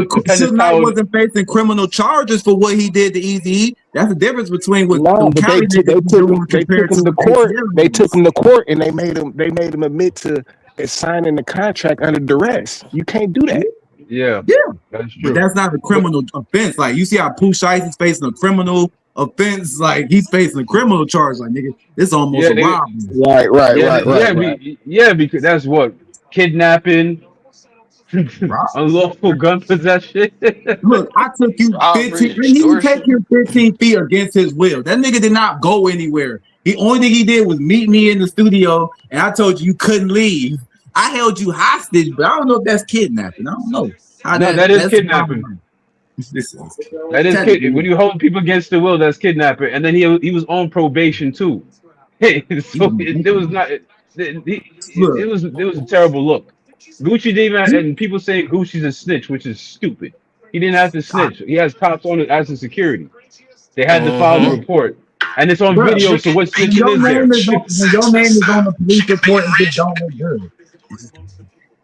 Speaker 9: Suge Knight wasn't facing criminal charges for what he did to Eazy-E. That's the difference between what
Speaker 4: they took him to court. They took him to court and they made him admit to signing the contract under duress. You can't do that.
Speaker 7: Yeah, that's true.
Speaker 9: But that's not a criminal offense. Like you see how Pooh Shicey's facing a criminal offense, like he's facing a criminal charge. Like nigga, it's almost a robbery.
Speaker 4: Right.
Speaker 7: Yeah, because that's what kidnapping. Unlawful gun possession.
Speaker 9: Look, I took you 15. He didn't take you 15 feet against his will. That nigga did not go anywhere. The only thing he did was meet me in the studio, and I told you couldn't leave. I held you hostage, but I don't know if that's kidnapping. I don't know.
Speaker 7: That is kidnapping. That is kidnapping. When you hold people against the will, that's kidnapping. And then he was on probation too. So it was not. It was a terrible look. Gucci didn't even, and people say Gucci's a snitch, which is stupid. He didn't have to snitch. He has cops on it as a security. They had to file the report, and it's on
Speaker 9: Bro,
Speaker 7: video. So what
Speaker 9: when
Speaker 7: snitching
Speaker 9: your
Speaker 7: is
Speaker 9: name
Speaker 7: there?
Speaker 9: is on, when your name is on the police report, it just don't look good.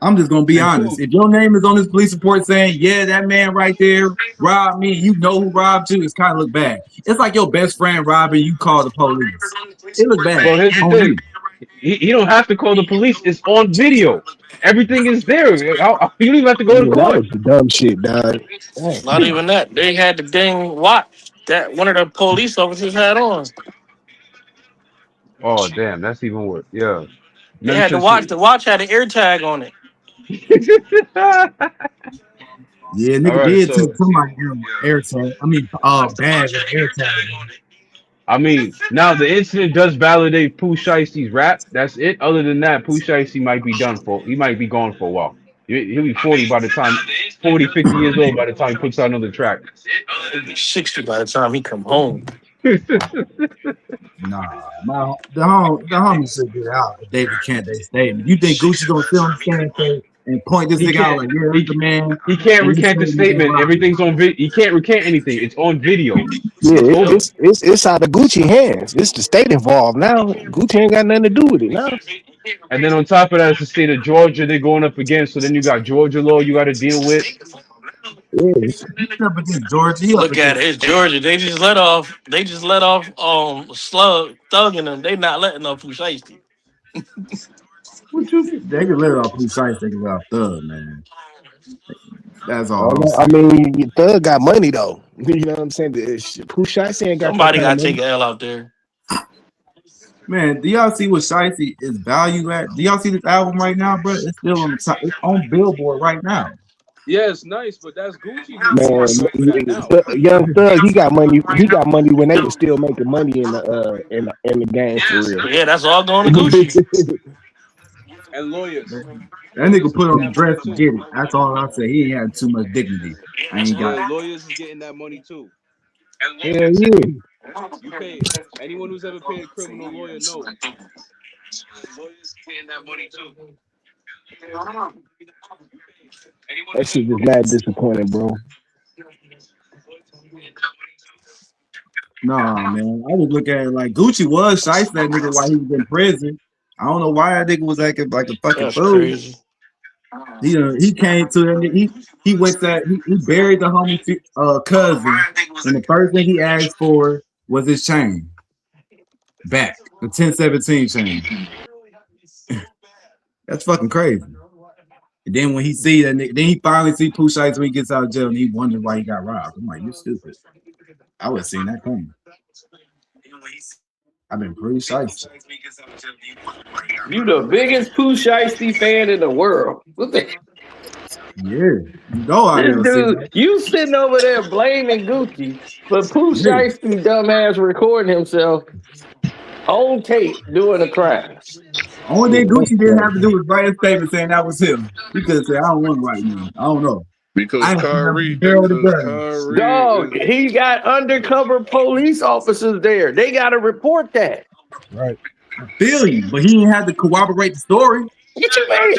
Speaker 9: I'm just gonna be
Speaker 7: And
Speaker 9: honest.
Speaker 7: two,
Speaker 9: If your name is on this police report saying, "Yeah, that man right there robbed me," you know who robbed you, it's kind of look bad. It's like your best friend robbing you, call the police. It look bad
Speaker 7: well, here's the
Speaker 9: on you.
Speaker 7: thing. He don't have to call the police. It's on video. Everything is there. You don't even have to go to
Speaker 4: Yeah, that
Speaker 7: court.
Speaker 4: was the dumb shit, dog.
Speaker 8: Not even that. They had the dang watch that one of the police officers had on.
Speaker 7: Oh damn, that's even worse. Yeah.
Speaker 8: They
Speaker 7: Remember
Speaker 8: had the
Speaker 7: since
Speaker 8: watch. The watch had an air tag on it.
Speaker 9: Yeah,
Speaker 7: all
Speaker 9: nigga
Speaker 7: right,
Speaker 9: did take
Speaker 7: so
Speaker 9: somebody air tag. I mean, bag with air tag.
Speaker 7: I mean, now the incident does validate Pooh Shiesty's rap. That's it. Other than that, Pooh Shiesty might be done for. He might be gone for a while. He'll be 40 by the time, 40, 50 years old by the time he puts out another track.
Speaker 8: He'll be 60 by the time he come home.
Speaker 9: Nah, the homie should get out the David Kente statement. You think Gucci gonna sit on the stand and say and point this
Speaker 7: He
Speaker 9: nigga out
Speaker 7: can't.
Speaker 9: like, yeah, that's the man?
Speaker 7: He can't
Speaker 9: And you
Speaker 7: recant the
Speaker 9: say he
Speaker 7: statement.
Speaker 9: robbed
Speaker 7: Everything's on video. He can't recant anything. It's on video.
Speaker 4: Yeah,
Speaker 7: It's over.
Speaker 4: it's out of Gucci hands. It's the state involved now. Gucci ain't got nothing to do with it now.
Speaker 7: And then on top of that, it's the state of Georgia they're going up against. So then you got Georgia law you got to deal with.
Speaker 4: Yeah,
Speaker 9: He's up against Georgia. He up
Speaker 8: Look at
Speaker 9: against
Speaker 8: it. It's Georgia. They just let off. They just let off. Slug thugging them. They not letting off Pooh Shiesty.
Speaker 9: what you mean? They can let it off Pooh Shiesty, they can let off Thug, man. That's all I'm
Speaker 4: I
Speaker 9: saying.
Speaker 4: mean, Thug got money though. You know what I'm saying? Pooh Shiesty ain't got that
Speaker 8: Somebody
Speaker 4: kind of
Speaker 8: got to
Speaker 4: money.
Speaker 8: take an L out there.
Speaker 9: Man, do y'all see what Shiesty is value at? Do y'all see this album right now, bro? It's still on the top. It's on Billboard right now.
Speaker 14: Yeah, it's nice, but that's Gucci
Speaker 4: Man,
Speaker 14: money for that now.
Speaker 4: Young Thug, he got money. He got money when they were still making money in the game for real.
Speaker 8: Yeah, that's all going to Gucci.
Speaker 14: And lawyers.
Speaker 9: That nigga put
Speaker 14: getting
Speaker 9: on the
Speaker 14: that
Speaker 9: dress
Speaker 14: money
Speaker 9: to
Speaker 14: too.
Speaker 9: get it. That's all I say. He ain't had too much dignity. I ain't got
Speaker 14: Yeah,
Speaker 9: it.
Speaker 14: lawyers is getting that money too.
Speaker 4: Hell yeah.
Speaker 14: You pay anyone who's ever paid a criminal lawyer knows.
Speaker 4: That shit is mad disappointing, bro.
Speaker 9: Nah, man. I just look at it like Gucci was shiesty that nigga while he was in prison. I don't know why that nigga was acting like a fucking
Speaker 8: That's
Speaker 9: fool.
Speaker 8: crazy.
Speaker 9: He came to that. He went that he buried the homie cousin, and the first thing he asked for was his chain back, the 1017 chain. That's fucking crazy. And then when he see that nigga, then he finally see Pooh Shiesty when he gets out of jail, and he wondering why he got robbed. I'm like, you stupid. I would have seen that coming. I've been pretty shiesty.
Speaker 15: You the biggest Pooh Shiesty fan in the world. What the?
Speaker 9: Yeah, you know I
Speaker 15: This
Speaker 9: never
Speaker 15: dude,
Speaker 9: seen
Speaker 15: you sitting over there blaming Gucci, but Pooh
Speaker 9: Yeah.
Speaker 15: Shiesty dumbass recording himself on tape doing a crime.
Speaker 9: Only thing Gucci didn't have to do was write a statement saying that was him. He could have said, I don't want to write nothing. I don't know.
Speaker 13: Because
Speaker 9: I ain't
Speaker 13: Kyrie,
Speaker 9: barrel the
Speaker 13: because
Speaker 9: gun.
Speaker 13: Kyrie
Speaker 15: Dog,
Speaker 13: is
Speaker 15: he got undercover police officers there. They got to report that.
Speaker 12: Right.
Speaker 9: I feel you, but he didn't have to corroborate the story.
Speaker 15: What you mean?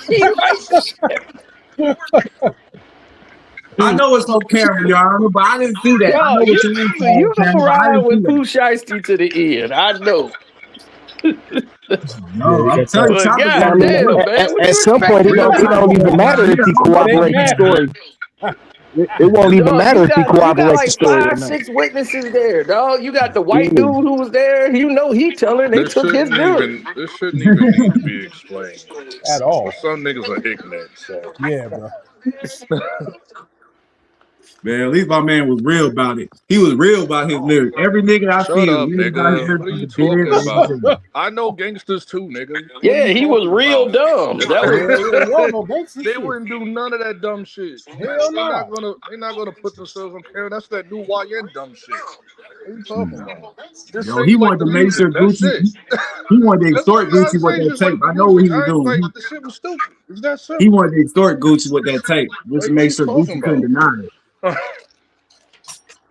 Speaker 15: He right.
Speaker 9: I know it's on camera, y'all, but I didn't see that. I know
Speaker 15: Yo,
Speaker 9: what
Speaker 15: you don't ride with Pooh Shiesty to the end. I know.
Speaker 9: No, I'm telling you,
Speaker 15: But
Speaker 9: Chopper got
Speaker 15: goddamn,
Speaker 9: it.
Speaker 15: man, what
Speaker 4: At
Speaker 15: you
Speaker 4: some point, it don't even matter if he corroborates the story. It won't even matter if he
Speaker 15: you got
Speaker 4: corroborates the
Speaker 15: like
Speaker 4: story or
Speaker 15: 5,
Speaker 4: not.
Speaker 15: 6 witnesses there, dog. You got the white dude who was there. You know he telling they
Speaker 13: this
Speaker 15: took his
Speaker 13: shouldn't
Speaker 15: gun.
Speaker 13: even need to be explained.
Speaker 12: At all.
Speaker 13: But some niggas are ignorant, so
Speaker 12: Yeah, bro.
Speaker 9: Man, at least my man was real about it. He was real about his lyrics. Every nigga I see
Speaker 13: shut
Speaker 9: is
Speaker 13: up,
Speaker 9: real about his
Speaker 13: nigga.
Speaker 9: lyrics.
Speaker 13: What are you
Speaker 9: Dead or
Speaker 13: talking about?
Speaker 9: anything.
Speaker 13: I know gangsters too, nigga. What
Speaker 15: Yeah,
Speaker 13: are you
Speaker 15: he was
Speaker 13: talking
Speaker 15: real
Speaker 13: about?
Speaker 15: dumb. That was
Speaker 12: Y'all know gangster
Speaker 13: They
Speaker 12: shit.
Speaker 13: wouldn't do none of that dumb shit.
Speaker 12: Hell
Speaker 13: They're not gonna put themselves on camera. That's that new YN dumb shit. What are you talking about? Just
Speaker 9: Yo,
Speaker 13: say
Speaker 9: he
Speaker 13: you like
Speaker 9: wanted
Speaker 13: the
Speaker 9: to make
Speaker 13: music.
Speaker 9: sure
Speaker 13: That's
Speaker 9: Gucci,
Speaker 13: it.
Speaker 9: he wanted to
Speaker 13: That's all
Speaker 9: extort
Speaker 13: you gotta
Speaker 9: Gucci with
Speaker 13: say.
Speaker 9: that
Speaker 13: Just
Speaker 9: tape.
Speaker 13: like the
Speaker 9: I know what
Speaker 13: music.
Speaker 9: he was
Speaker 13: I ain't
Speaker 9: doing.
Speaker 13: like the shit was stupid. It's that
Speaker 9: He
Speaker 13: simple.
Speaker 9: wanted to extort Gucci with that tape just to
Speaker 13: Like, what are
Speaker 9: make
Speaker 13: you
Speaker 9: sure
Speaker 13: talking
Speaker 9: Gucci couldn't
Speaker 13: about?
Speaker 9: deny it.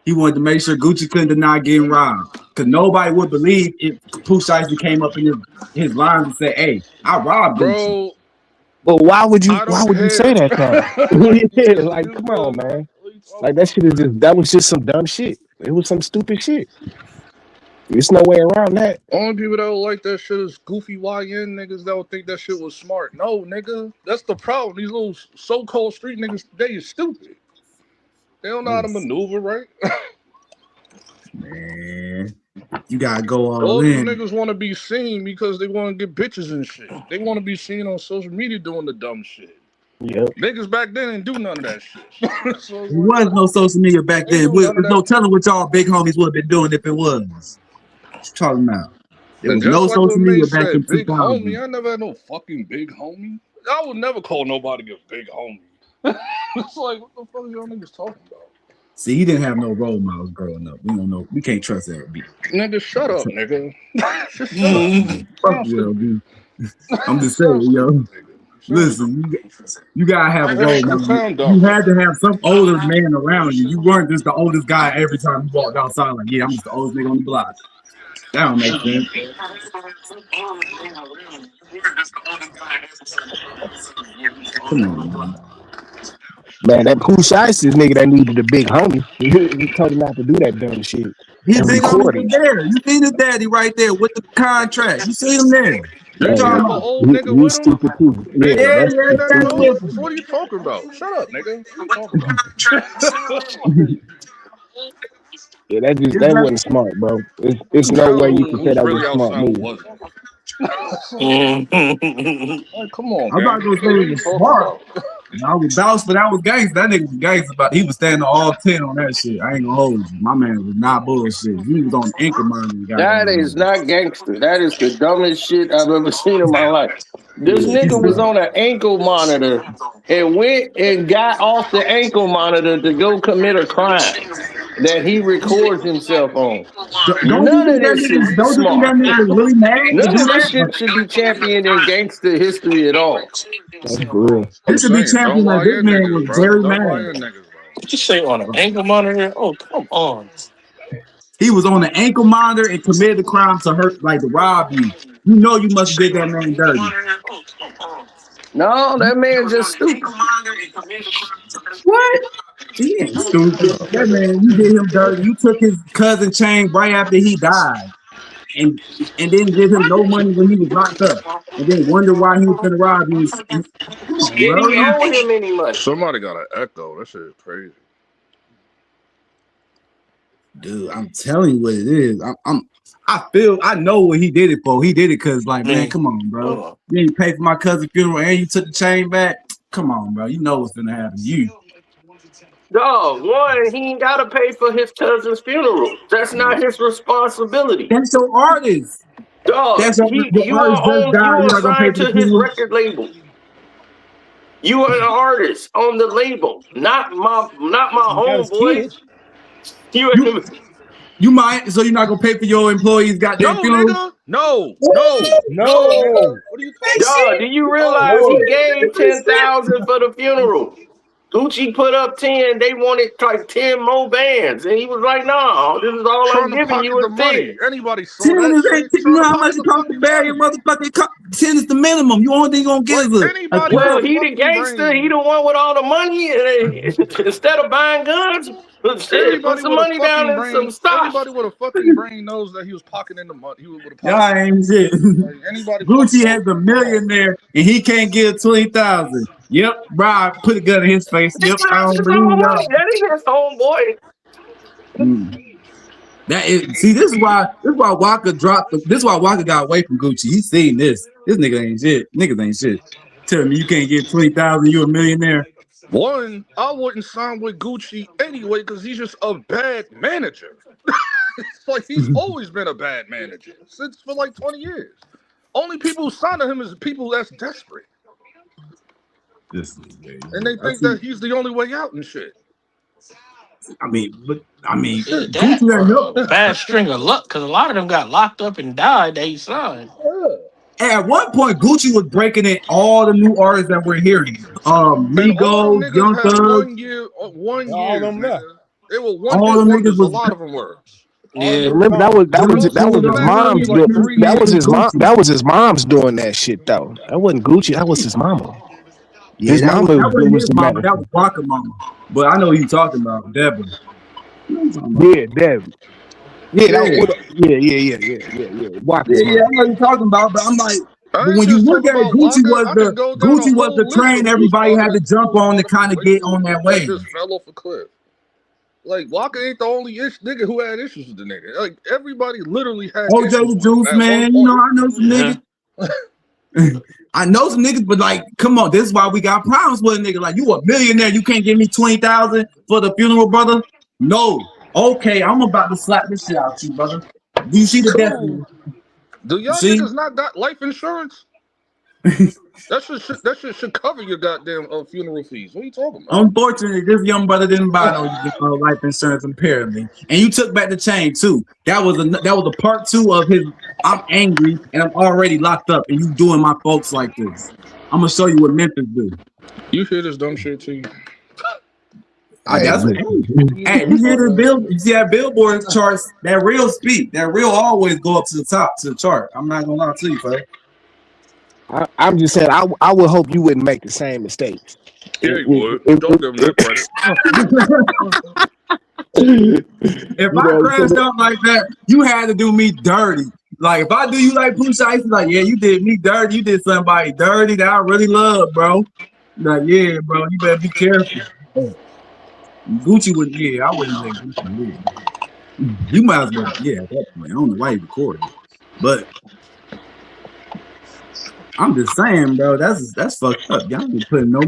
Speaker 9: He wanted to make sure Gucci couldn't deny getting robbed. Because nobody would believe if Pooh Shiesty came up in his lines and said, hey, I robbed Gucci.
Speaker 13: Bro,
Speaker 4: But why would you?
Speaker 13: I
Speaker 4: Why
Speaker 13: don't
Speaker 4: would you say
Speaker 13: care.
Speaker 4: that though?
Speaker 13: Like,
Speaker 4: Yeah,
Speaker 13: nigga,
Speaker 4: like
Speaker 13: you
Speaker 4: come
Speaker 13: good,
Speaker 4: on,
Speaker 13: man.
Speaker 4: man.
Speaker 13: What you talking
Speaker 4: Like that shit is just that was just some dumb shit. It was some stupid shit. There's no way around that.
Speaker 13: Only people that would like that shit is goofy YN niggas that would think that shit was smart. No, nigga. That's the problem. These little so-called street niggas today is stupid. They don't know how to maneuver, right?
Speaker 9: Man, you gotta go all
Speaker 13: All these
Speaker 9: in.
Speaker 13: niggas want to be seen because they want to get bitches and shit. They want to be seen on social media doing the dumb shit.
Speaker 4: Yep.
Speaker 13: Niggas back then didn't do none of that shit. So it's
Speaker 9: There
Speaker 13: like,
Speaker 9: was no social media back
Speaker 13: they
Speaker 9: then.
Speaker 13: do none of
Speaker 9: There's no
Speaker 13: that.
Speaker 9: telling what y'all big homies would have been doing if it was. What you talking about? There
Speaker 13: And
Speaker 9: was no
Speaker 13: just like what
Speaker 9: social
Speaker 13: May
Speaker 9: media back in
Speaker 13: said, big
Speaker 9: 2000.
Speaker 13: homie. I never had no fucking big homie. I would never call nobody a big homie. It's like, what the fuck are y'all niggas talking about?
Speaker 9: See, he didn't have no role models growing up. We don't know. We can't trust LB.
Speaker 13: Nigga, shut up, nigga. Just shut up.
Speaker 9: Fuck you, LB. I'm just saying, yo. Listen, you gotta have a role
Speaker 13: You
Speaker 9: model.
Speaker 13: sound dumb.
Speaker 9: You had to have some older man around you. You weren't just the oldest guy every time you walked outside. Like, yeah, I'm just the oldest nigga on the block. That don't make sense. Come on, man.
Speaker 4: Man, that Pooh Shiesty nigga that needed a big homie. He told him not to do that dumb shit.
Speaker 9: His
Speaker 4: And
Speaker 9: big homie
Speaker 4: recorded.
Speaker 9: was there. You seen his daddy right there with the contract. You seen him there.
Speaker 13: Did he have an old nigga
Speaker 4: He
Speaker 13: with him?
Speaker 4: stupid too.
Speaker 13: Big
Speaker 4: Yeah,
Speaker 13: nigga
Speaker 4: that's
Speaker 13: made that
Speaker 9: daddy
Speaker 13: noise?
Speaker 9: with him.
Speaker 13: What are you talking about? Shut up, nigga. What are you talking about?
Speaker 4: yeah, that
Speaker 9: His
Speaker 4: wasn't smart, bro. It's no way you can say
Speaker 13: Who's
Speaker 4: that was
Speaker 13: really
Speaker 4: a smart
Speaker 13: outside
Speaker 4: move.
Speaker 13: wasn't? Like, come on,
Speaker 9: I'm not
Speaker 13: gang.
Speaker 9: gonna say
Speaker 13: What are
Speaker 9: it
Speaker 13: you
Speaker 9: was
Speaker 13: talking
Speaker 9: smart.
Speaker 13: about?
Speaker 9: I would vouch for that was gangster. That nigga was gangster, but he was standing all 10 on that shit. I ain't gonna hold you. My man was not bullshit. He was on anchor monitor.
Speaker 15: That is not gangster. That is the dumbest shit I've ever seen in my life. This nigga was on an ankle monitor and went and got off the ankle monitor to go commit a crime that he records himself on.
Speaker 9: Don't
Speaker 15: None
Speaker 9: you
Speaker 15: of
Speaker 9: think that
Speaker 15: this
Speaker 9: nigga?
Speaker 15: is
Speaker 9: Don't you think that
Speaker 15: smart.
Speaker 9: nigga was really mad to
Speaker 15: None
Speaker 9: do
Speaker 15: of this
Speaker 9: that?
Speaker 15: shit should be championed in gangster history at all.
Speaker 4: That's for real.
Speaker 9: It
Speaker 13: I'm
Speaker 9: should be
Speaker 13: saying, dumb
Speaker 9: champion that this
Speaker 13: YN
Speaker 9: man
Speaker 13: niggas,
Speaker 9: was
Speaker 13: bro.
Speaker 9: very
Speaker 13: Dumb
Speaker 9: mad.
Speaker 13: YN niggas, bro.
Speaker 8: You say on an ankle monitor? Oh, come on.
Speaker 9: He was on the ankle monitor and committed the crime to hurt, like to rob you. You know you must have did that man dirty.
Speaker 15: No, that man just stupid.
Speaker 9: What? He ain't stupid. That man, you did him dirty. You took his cousin chain right after he died, and didn't give him no money when he was locked up, and then wonder why he was gonna rob you. Come on,
Speaker 15: Did he
Speaker 9: bro.
Speaker 15: owe him any money?
Speaker 13: Somebody got an echo. That shit is crazy.
Speaker 9: Dude, I'm telling you what it is. I know what he did it for. He did it because, like, man, come on, bro. You ain't pay for my cousin's funeral and you took the chain back. Come on, bro. You know what's gonna happen to you.
Speaker 15: Dog, one, he ain't gotta pay for his cousin's funeral. That's not his responsibility.
Speaker 9: That's your artist.
Speaker 15: Dog,
Speaker 9: That's your
Speaker 15: you
Speaker 9: artist just died.
Speaker 15: you
Speaker 9: You're
Speaker 15: are
Speaker 9: not gonna pay
Speaker 15: signed
Speaker 9: for the
Speaker 15: to his
Speaker 9: funeral.
Speaker 15: record label. You are an artist on the label, not my homeboy.
Speaker 9: You might, so you're not gonna pay for your employees' goddamn
Speaker 13: No,
Speaker 9: funeral.
Speaker 13: nigga. No. Nigga. What are you talking about?
Speaker 15: Dog, do you realize he gave 10,000 for the funeral? Gucci put up 10. They wanted like 10 more bands, and he was like, "No, this is all
Speaker 13: Trying
Speaker 15: I'm
Speaker 13: to
Speaker 15: giving
Speaker 13: pocket
Speaker 15: you
Speaker 13: the
Speaker 15: is
Speaker 13: money.
Speaker 15: 10."
Speaker 13: Anybody saw
Speaker 9: 10
Speaker 13: that
Speaker 9: is
Speaker 13: shit?
Speaker 9: 18. You know how much it costs to bury a motherfucking 10 is the minimum. You only thing gonna give us
Speaker 13: Anybody
Speaker 15: Well,
Speaker 13: with a
Speaker 15: he the
Speaker 13: fucking
Speaker 15: gangster.
Speaker 13: brain.
Speaker 15: He the one with all the money. And instead of buying guns, shit, put
Speaker 13: Anybody
Speaker 15: some
Speaker 13: with a
Speaker 15: money down
Speaker 13: fucking
Speaker 15: in some
Speaker 13: brain.
Speaker 15: stock.
Speaker 13: Anybody with a fucking brain knows that he was pocketing the money. He was with a
Speaker 9: y'all
Speaker 13: pocket.
Speaker 9: ain't shit.
Speaker 13: Like, anybody
Speaker 9: Gucci
Speaker 13: fucking
Speaker 9: has a millionaire and he can't give 20,000. Yep, Rob put a gun in his face. Yep, I
Speaker 15: That's
Speaker 9: don't
Speaker 15: his
Speaker 9: believe y'all.
Speaker 15: homeboy. That ain't his homeboy.
Speaker 9: That is, see, this is why Waka dropped. This is why Waka got away from Gucci. He seen this. This nigga ain't shit. Niggas ain't shit. Tell me you can't get 20,000. You a millionaire.
Speaker 13: One, I wouldn't sign with Gucci anyway because he's just a bad manager. It's like he's always been a bad manager since for like 20 years. Only people who sign to him is people that's desperate. And they think that he's the only way out and shit.
Speaker 9: Gucci ain't
Speaker 8: Or a bad string of luck, because a lot of them got locked up and died. They signed.
Speaker 9: At one point, Gucci was breaking in all the new artists that we're hearing.
Speaker 13: And all them
Speaker 9: Migos,
Speaker 13: niggas
Speaker 9: Young
Speaker 13: had
Speaker 9: Thug.
Speaker 13: 1 year,
Speaker 12: them
Speaker 13: nigga. They were one
Speaker 9: All
Speaker 13: hit
Speaker 9: them niggas
Speaker 13: wonders. A
Speaker 9: was.
Speaker 13: lot of them were.
Speaker 8: Yeah.
Speaker 4: Remember that was his mom's doing. That was his mom. That was his mom's doing that shit though. That wasn't Gucci. That was his mama.
Speaker 9: Yeah,
Speaker 4: His
Speaker 9: that
Speaker 4: mama
Speaker 9: wasn't
Speaker 4: was
Speaker 9: his
Speaker 4: the
Speaker 9: mama. That
Speaker 4: manager.
Speaker 9: was Walker mama. But I know who you talking about, Deborah. You know what I'm talking about.
Speaker 4: Yeah, Devin. Yeah, that was
Speaker 9: Yeah.
Speaker 4: what. Yeah. Walker's
Speaker 9: Yeah, I
Speaker 4: mom.
Speaker 9: know what you're talking about. But I'm like,
Speaker 13: I
Speaker 9: but
Speaker 13: ain't
Speaker 9: when you
Speaker 13: just
Speaker 9: look
Speaker 13: talking
Speaker 9: at it,
Speaker 13: about Walker. I can go down a
Speaker 9: Gucci was
Speaker 13: whole
Speaker 9: the
Speaker 13: list
Speaker 9: train
Speaker 13: of who was
Speaker 9: everybody had to jump on to
Speaker 13: part of the
Speaker 9: kind of get on
Speaker 13: relationship
Speaker 9: that
Speaker 13: that
Speaker 9: wave.
Speaker 13: just fell off a cliff. Like Walker ain't the only nigga who had issues with the nigga. Like everybody literally had
Speaker 9: OJ
Speaker 13: issues
Speaker 9: the
Speaker 13: with him
Speaker 9: Juice,
Speaker 13: at one
Speaker 9: man. You know,
Speaker 13: point.
Speaker 9: I know some niggas. I know some niggas, but like, come on, this is why we got problems with a nigga. Like, you a millionaire, you can't give me 20,000 for the funeral, brother? No. Okay, I'm about to slap this shit out you, brother. Do you see the death?
Speaker 13: Cool. Do y'all
Speaker 9: See?
Speaker 13: niggas not got life insurance? That shit should cover your goddamn funeral fees. What are you talking about?
Speaker 9: Unfortunately, this young brother didn't buy no life insurance apparently, and you took back the chain too. That was a part two of his. I'm angry and I'm already locked up, and you doing my folks like this. I'm gonna show you what Memphis do.
Speaker 13: You hear this dumb shit too?
Speaker 9: That's what. Hey, you hear the bill? You see that Billboard charts? That real speak. That real always go up to the top to the chart. I'm not gonna lie to you, folks.
Speaker 4: I'm just saying, I would hope you wouldn't make the same mistakes.
Speaker 13: Yeah, he would. Don't give him that credit.
Speaker 9: If I crashed out like that, you had to do me dirty. Like if I do you like Pooh Shiesty, like yeah, you did me dirty. You did somebody dirty that I really love, bro. Like yeah, bro, you better be careful. Gucci would, I wouldn't let Gucci. Yeah. You might as well, at that point. I don't know why you recorded it, but I'm just saying, bro, that's fucked up. Y'all just letting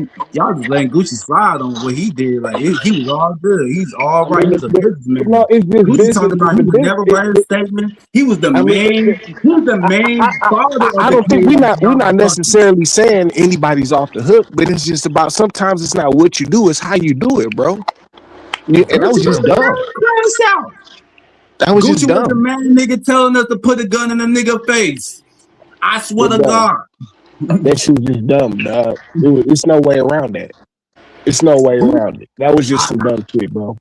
Speaker 9: Gucci slide on what he did. Like he was all good. He's all right. He's a businessman.
Speaker 4: No, it's just
Speaker 9: Gucci talking about he would never write a statement. He was the main father.
Speaker 4: I don't think we're not necessarily saying anybody's off the hook, but it's just about sometimes it's not what you do, it's how you do it, bro. Yeah, and that was just dumb. That was
Speaker 9: Gucci
Speaker 4: just dumb.
Speaker 9: was the main nigga telling us to put a gun in a nigga face. I swear to God.
Speaker 4: That shit was just dumb, dog. It's no way around that. It's no way around it. That was just some dumb shit, bro.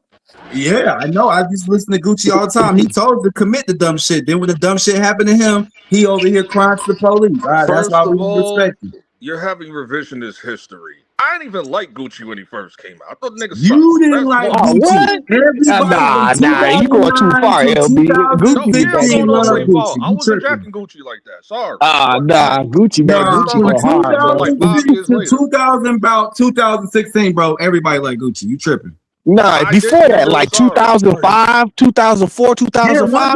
Speaker 9: Yeah, I know. I just listen to Gucci all the time. He told us to commit the dumb shit. Then when the dumb shit happened to him, he over here crying to the police. All right, that's why we respect him.
Speaker 13: You're having revisionist history. I didn't even like Gucci when he first came out. I thought the nigga sucked.
Speaker 9: You didn't like Gucci.
Speaker 4: What? Nah, you going too far, LB. Gucci
Speaker 13: I wasn't jacking Gucci like that. Sorry.
Speaker 4: Nah, Gucci, man. Gucci
Speaker 13: like
Speaker 4: hard, bro.
Speaker 13: Like 5 years later.
Speaker 9: 2016, bro, everybody like Gucci. You tripping.
Speaker 4: Nah, before that, like 2005, 2004, 2005.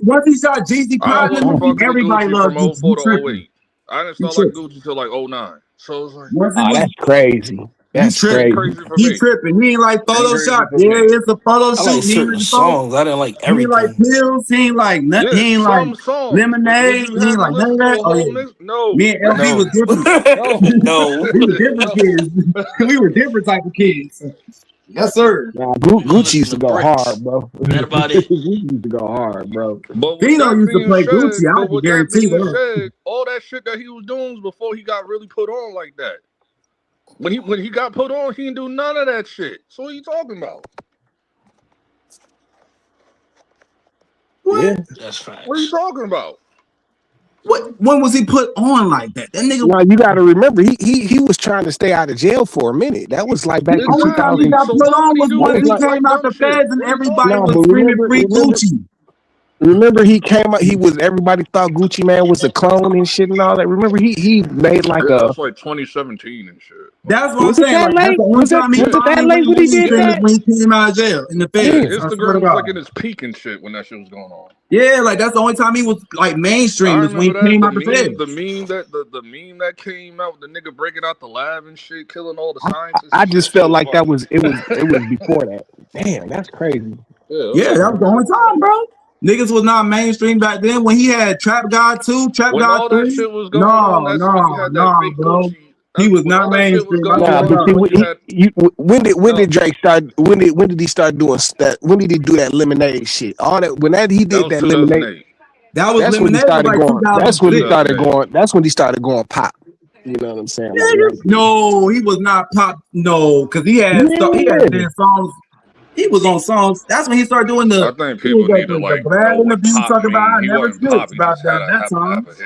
Speaker 9: Once he shot Jeezy Platinum, everybody loved Gucci.
Speaker 13: I didn't start like Gucci till like 09. So it's like,
Speaker 4: that's crazy. That's crazy.
Speaker 9: He tripping. He ain't like Photoshop. Yeah, it's a photo shoot.
Speaker 8: I like certain songs. I didn't like everything.
Speaker 9: He ain't like pills. He ain't like nothing. He ain't like lemonade. He ain't like none of that. Oh yeah.
Speaker 13: No.
Speaker 9: Me and LB was different.
Speaker 8: No.
Speaker 9: We were different kids. We were different type of kids. Yes, sir.
Speaker 4: Nah, Gucci used to go hard, bro.
Speaker 8: That about it.
Speaker 4: Gucci used to go hard, bro.
Speaker 9: Dino used to play Gucci. I can guarantee that.
Speaker 13: All that shit that he was doing was before he got really put on like that. When he got put on, he didn't do none of that shit. So what are you talking about?
Speaker 9: What?
Speaker 4: Yeah,
Speaker 8: that's facts.
Speaker 13: What are you talking about?
Speaker 9: What? When was he put on like that? That nigga.
Speaker 4: No, you got to remember, he was trying to stay out of jail for a minute. That was like back in 2000.
Speaker 9: He got put on was when he came out the feds and everybody was screaming free Gucci.
Speaker 4: Remember, he came out. Everybody thought Gucci Man was a clone and shit and all that. Remember, he made like
Speaker 13: that was like 2017 and shit.
Speaker 9: That's what I'm saying.
Speaker 4: Was that late when he did that?
Speaker 9: When he came out of jail in the feds.
Speaker 13: Yeah, Instagram was like in his peak and shit when that shit was going on.
Speaker 9: Yeah, like that's the only time he was like mainstream was when he came out the feds.
Speaker 13: The meme that came out, the nigga breaking out the lab and shit, killing all the scientists.
Speaker 4: I just felt like it was before that. Damn, that's crazy.
Speaker 9: Yeah, that was the only time, bro. Niggas was not mainstream back then. When he had Trap God 2, Trap
Speaker 13: when
Speaker 9: God 3.
Speaker 13: That shit was going on,
Speaker 9: no, bro. He was not mainstream.
Speaker 4: When did Drake start? When did he start doing that? When did he do that lemonade shit? All that he did that lemonade.
Speaker 9: That was lemonade. When he started going.
Speaker 4: That's when he started going. That's when he started going pop. You know what I'm saying?
Speaker 9: No, he was not pop. No, because he had songs. He was on songs. That's when he started doing the.
Speaker 13: I think people need to like.
Speaker 9: Brad and the View talk about. I never snitched about that. That's all.
Speaker 13: That's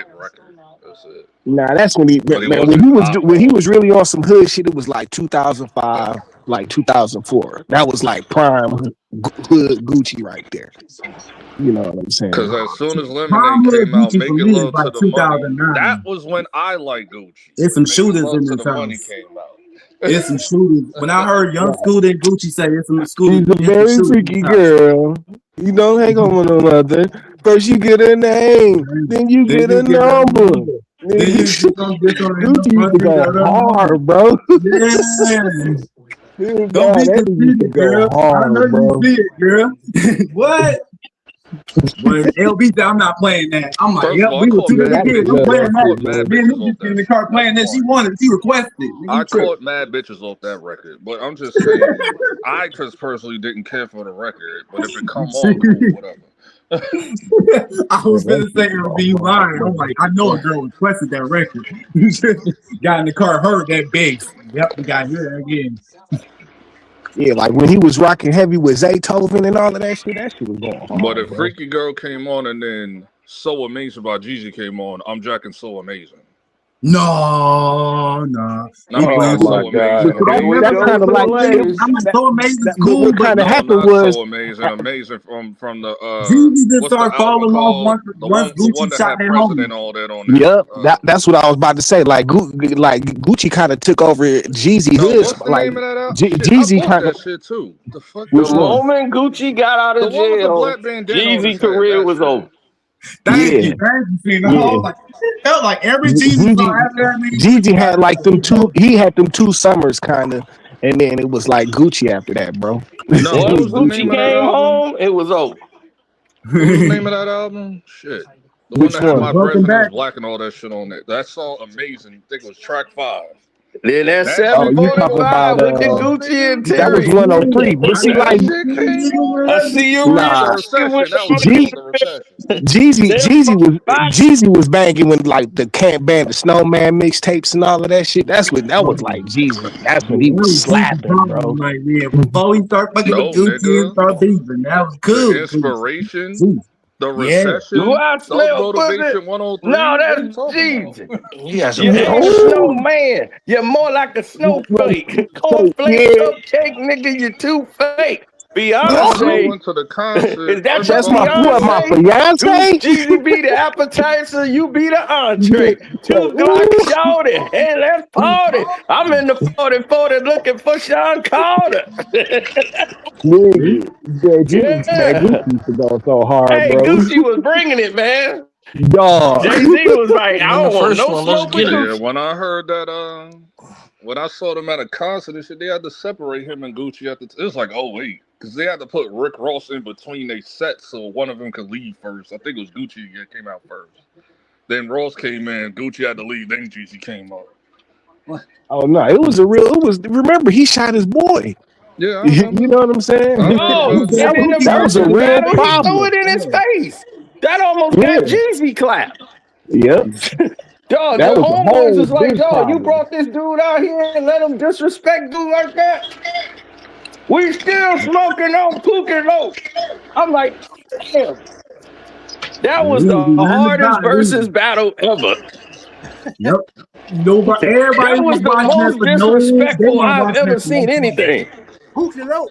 Speaker 13: it.
Speaker 4: Nah, that's when
Speaker 13: But he
Speaker 4: man,
Speaker 13: wasn't
Speaker 4: when he was really on some hood shit. It was like 2005, like 2004. That was like prime hood Gucci right there. You know what I'm saying?
Speaker 13: Because as soon as
Speaker 9: Prime
Speaker 13: Lemonade
Speaker 9: Hood
Speaker 13: came out,
Speaker 9: Gucci for
Speaker 13: Making
Speaker 9: me is
Speaker 13: Love to
Speaker 9: like
Speaker 13: the Money, that
Speaker 9: 2009.
Speaker 13: was when I liked Gucci.
Speaker 9: There's some
Speaker 13: Making
Speaker 9: shooters
Speaker 13: Love
Speaker 9: in
Speaker 13: to
Speaker 9: this
Speaker 13: the Money
Speaker 9: house.
Speaker 13: came out.
Speaker 9: There's some shooters. When I heard Young
Speaker 4: Right.
Speaker 9: Scooter and Gucci say it's some
Speaker 4: She's
Speaker 9: shooters,
Speaker 4: a
Speaker 9: it's some
Speaker 4: very
Speaker 9: shooters in
Speaker 4: freaky
Speaker 9: this house.
Speaker 4: girl. You don't hang on with no mother. First you get a name, then you
Speaker 9: Then
Speaker 4: get
Speaker 9: you
Speaker 4: a
Speaker 9: get a
Speaker 4: number.
Speaker 9: number. Then you get on
Speaker 4: Gucci used to go hard, bro.
Speaker 9: Yeah.
Speaker 4: Dude,
Speaker 9: Don't
Speaker 4: God,
Speaker 9: be
Speaker 4: that used to
Speaker 9: conceited,
Speaker 4: go
Speaker 9: girl. I know
Speaker 4: hard,
Speaker 9: you
Speaker 4: bro.
Speaker 9: see it, girl. What? When LB said, I'm not playing that. I'm like,
Speaker 13: First of
Speaker 9: yep,
Speaker 13: all, I
Speaker 9: we were
Speaker 13: caught
Speaker 9: too
Speaker 4: Yeah,
Speaker 9: little
Speaker 13: mad
Speaker 4: that was
Speaker 9: kids.
Speaker 13: bitches.
Speaker 9: I'm
Speaker 4: good.
Speaker 9: playing
Speaker 4: That
Speaker 13: I
Speaker 9: that.
Speaker 4: was
Speaker 13: caught mad
Speaker 4: good.
Speaker 9: Me and
Speaker 13: bitches
Speaker 9: Nikki
Speaker 13: off
Speaker 9: in
Speaker 13: that
Speaker 9: the
Speaker 13: shit.
Speaker 9: car
Speaker 13: That's
Speaker 9: playing that. She
Speaker 13: one.
Speaker 9: wanted. She requested. Nigga,
Speaker 13: I
Speaker 9: you tripping.
Speaker 13: caught mad bitches off that record. But I'm just saying, I just personally didn't care for the record. But if it come on, cool, whatever.
Speaker 9: I
Speaker 4: Yeah,
Speaker 9: was
Speaker 4: that
Speaker 9: gonna say
Speaker 4: shit
Speaker 9: LB,
Speaker 4: go
Speaker 9: you
Speaker 4: hard,
Speaker 9: lying. I'm
Speaker 4: bro.
Speaker 9: like, I know a girl requested that record. Got in the car, heard that bass. Yep, we got here again.
Speaker 4: Yeah, like when he was rocking heavy with Zaytoven and all of that shit was going
Speaker 13: But
Speaker 4: hard,
Speaker 13: if
Speaker 4: bro.
Speaker 13: Freaky Girl came on and then So Amazing by Jeezy came on, I'm jacking So Amazing.
Speaker 9: No.
Speaker 13: Not
Speaker 9: You
Speaker 13: me,
Speaker 15: Oh
Speaker 9: playing
Speaker 13: not
Speaker 9: with
Speaker 15: my
Speaker 13: So
Speaker 9: that.
Speaker 4: But
Speaker 15: God.
Speaker 13: Amazing.
Speaker 15: Here we
Speaker 4: that's
Speaker 15: go
Speaker 4: kind
Speaker 15: with
Speaker 4: of
Speaker 15: the
Speaker 4: like
Speaker 15: language.
Speaker 9: I'm like, so amazing,
Speaker 4: but
Speaker 9: cool,
Speaker 4: what
Speaker 9: but
Speaker 4: kind of
Speaker 13: No,
Speaker 4: happened
Speaker 13: not
Speaker 4: was
Speaker 13: So Amazing. Amazing from the
Speaker 9: Jeezy just
Speaker 13: what's the
Speaker 9: started
Speaker 13: album
Speaker 9: falling off
Speaker 13: called?
Speaker 9: once
Speaker 13: The one
Speaker 9: Gucci
Speaker 13: that
Speaker 9: shot
Speaker 13: had
Speaker 9: that
Speaker 13: President
Speaker 9: homie.
Speaker 13: and all that on
Speaker 4: yep,
Speaker 13: there.
Speaker 4: that's what I was about to say. Like Gucci kind of took over Jeezy
Speaker 13: No,
Speaker 4: hood.
Speaker 13: what's the
Speaker 4: Like
Speaker 13: name of that album? Shit, I
Speaker 4: Jeezy
Speaker 13: bought
Speaker 4: kind of
Speaker 13: that shit too. The fuck
Speaker 15: The
Speaker 4: which
Speaker 13: is
Speaker 4: one?
Speaker 15: moment Gucci got out
Speaker 13: the
Speaker 15: of
Speaker 13: one with the
Speaker 15: jail,
Speaker 13: black bandana on his
Speaker 15: Jeezy
Speaker 13: head?
Speaker 15: career
Speaker 13: That
Speaker 15: was
Speaker 13: shit.
Speaker 15: over.
Speaker 9: Thank
Speaker 4: Yeah,
Speaker 9: you. See, the
Speaker 4: yeah.
Speaker 9: whole like it felt like every Jeezy song
Speaker 4: Jeezy
Speaker 9: after that nigga
Speaker 4: Jeezy
Speaker 9: Gucci got
Speaker 4: had
Speaker 9: out
Speaker 4: like
Speaker 9: of
Speaker 4: them
Speaker 9: it.
Speaker 4: two. He had them 2 summers kind of, and then it was like Gucci after that, bro.
Speaker 13: No,
Speaker 15: Once
Speaker 13: what was the
Speaker 15: Gucci
Speaker 13: name of that
Speaker 15: came
Speaker 13: album?
Speaker 15: home, it was over.
Speaker 13: What was the name of that album? Shit. The one
Speaker 4: Which
Speaker 13: that had My
Speaker 4: one?
Speaker 9: Welcome
Speaker 13: President is
Speaker 9: back.
Speaker 13: Black and all that shit on it. That song amazing. I think it was track 5.
Speaker 15: Then that
Speaker 13: That shit
Speaker 4: Oh, you
Speaker 13: came
Speaker 4: talking
Speaker 13: on,
Speaker 4: about
Speaker 15: 745 with the
Speaker 13: oh
Speaker 15: Gucci and
Speaker 13: nigga.
Speaker 4: that was
Speaker 15: Terry.
Speaker 4: 103. But
Speaker 13: When
Speaker 4: see,
Speaker 13: that
Speaker 4: like
Speaker 13: shit came
Speaker 15: I
Speaker 13: on,
Speaker 15: see you real
Speaker 13: the
Speaker 4: nah,
Speaker 15: with
Speaker 13: recession. That was
Speaker 15: the
Speaker 4: G
Speaker 13: before the recession.
Speaker 15: $745.
Speaker 4: Jeezy was banging when like the Can't Ban the Snowman mixtapes and all of that shit. That was like Jeezy. That's when
Speaker 9: Yeah,
Speaker 4: he
Speaker 9: that
Speaker 4: was
Speaker 9: was Jeezy
Speaker 4: slapping,
Speaker 9: problem
Speaker 4: bro.
Speaker 9: right there. Before he start fucking with
Speaker 13: No,
Speaker 9: Gucci and
Speaker 13: nigga.
Speaker 9: start beefing. That was
Speaker 13: The
Speaker 9: cool.
Speaker 13: inspiration,
Speaker 9: Jeezy.
Speaker 13: the
Speaker 9: Yeah.
Speaker 15: Do
Speaker 13: recession,
Speaker 15: I
Speaker 13: those
Speaker 15: smell pussy?
Speaker 13: motivation
Speaker 15: No,
Speaker 13: 103. What are you
Speaker 15: that's
Speaker 13: talking about?
Speaker 15: Jeezy.
Speaker 8: He has a
Speaker 15: You ain't a
Speaker 8: voice.
Speaker 4: Oh,
Speaker 15: snowman. You're more like a snowflake.
Speaker 4: so
Speaker 15: Cornflake
Speaker 4: yeah.
Speaker 15: cupcake, nigga, you too fake.
Speaker 13: Man, when I
Speaker 15: Beyonce,
Speaker 13: went to the concert,
Speaker 15: is that
Speaker 13: first of
Speaker 15: your
Speaker 4: That's my what,
Speaker 13: all,
Speaker 4: my
Speaker 15: fiance?
Speaker 4: fiance?
Speaker 15: Jeezy be the appetizer, you be the
Speaker 4: Yeah.
Speaker 15: entree. Two Glock
Speaker 4: Ooh.
Speaker 15: shorty, hey, let's party. I'm in the 40 looking for Sean Carter.
Speaker 4: Nigga, that
Speaker 15: Yeah.
Speaker 4: Gucci used to go so hard,
Speaker 15: Hey,
Speaker 4: bro.
Speaker 15: Gucci was bringing it, man.
Speaker 4: Dog.
Speaker 15: Jay-Z was like,
Speaker 8: And
Speaker 15: I
Speaker 8: then the
Speaker 15: don't want
Speaker 8: first
Speaker 15: no
Speaker 8: one, let's
Speaker 15: smoke with
Speaker 8: get it.
Speaker 13: yeah,
Speaker 15: Gucci.
Speaker 13: when I heard that, when I saw them at a concert and shit, they had to separate him and Gucci at the. It was like, oh wait, because they had to put Rick Ross in between their sets so one of them could leave first. I think it was Gucci that came out first. Then Ross came in, Gucci had to leave, then Jeezy came up.
Speaker 4: Oh no, it was remember he shot his boy.
Speaker 13: Yeah, I
Speaker 4: You
Speaker 13: remember.
Speaker 4: know what I'm saying?
Speaker 13: I
Speaker 15: Oh,
Speaker 13: remember.
Speaker 15: and in the
Speaker 4: That was a
Speaker 15: versus
Speaker 4: real
Speaker 15: battle, he threw
Speaker 4: problem.
Speaker 15: it in his face. That almost got
Speaker 4: Yeah.
Speaker 15: Jeezy clapped.
Speaker 4: Yep.
Speaker 15: Dog, the
Speaker 4: That was a
Speaker 15: homeboys
Speaker 4: whole
Speaker 15: was like,
Speaker 4: big
Speaker 15: dog, you
Speaker 4: problem.
Speaker 15: brought this dude out here and let him disrespect dude like that? We still smoking on Pookie Low. I'm like, damn. That was
Speaker 9: He
Speaker 15: the
Speaker 9: didn't do nothing
Speaker 15: hardest
Speaker 9: about it
Speaker 15: versus
Speaker 9: either.
Speaker 15: battle ever.
Speaker 9: Yep. Nobody, everybody
Speaker 15: That
Speaker 9: was
Speaker 15: was the
Speaker 9: watching that
Speaker 15: most
Speaker 9: for no. They
Speaker 15: disrespectful
Speaker 9: weren't
Speaker 15: I've
Speaker 9: watching that
Speaker 15: ever
Speaker 9: for no
Speaker 15: seen
Speaker 9: song.
Speaker 15: anything.
Speaker 12: Pookie Low.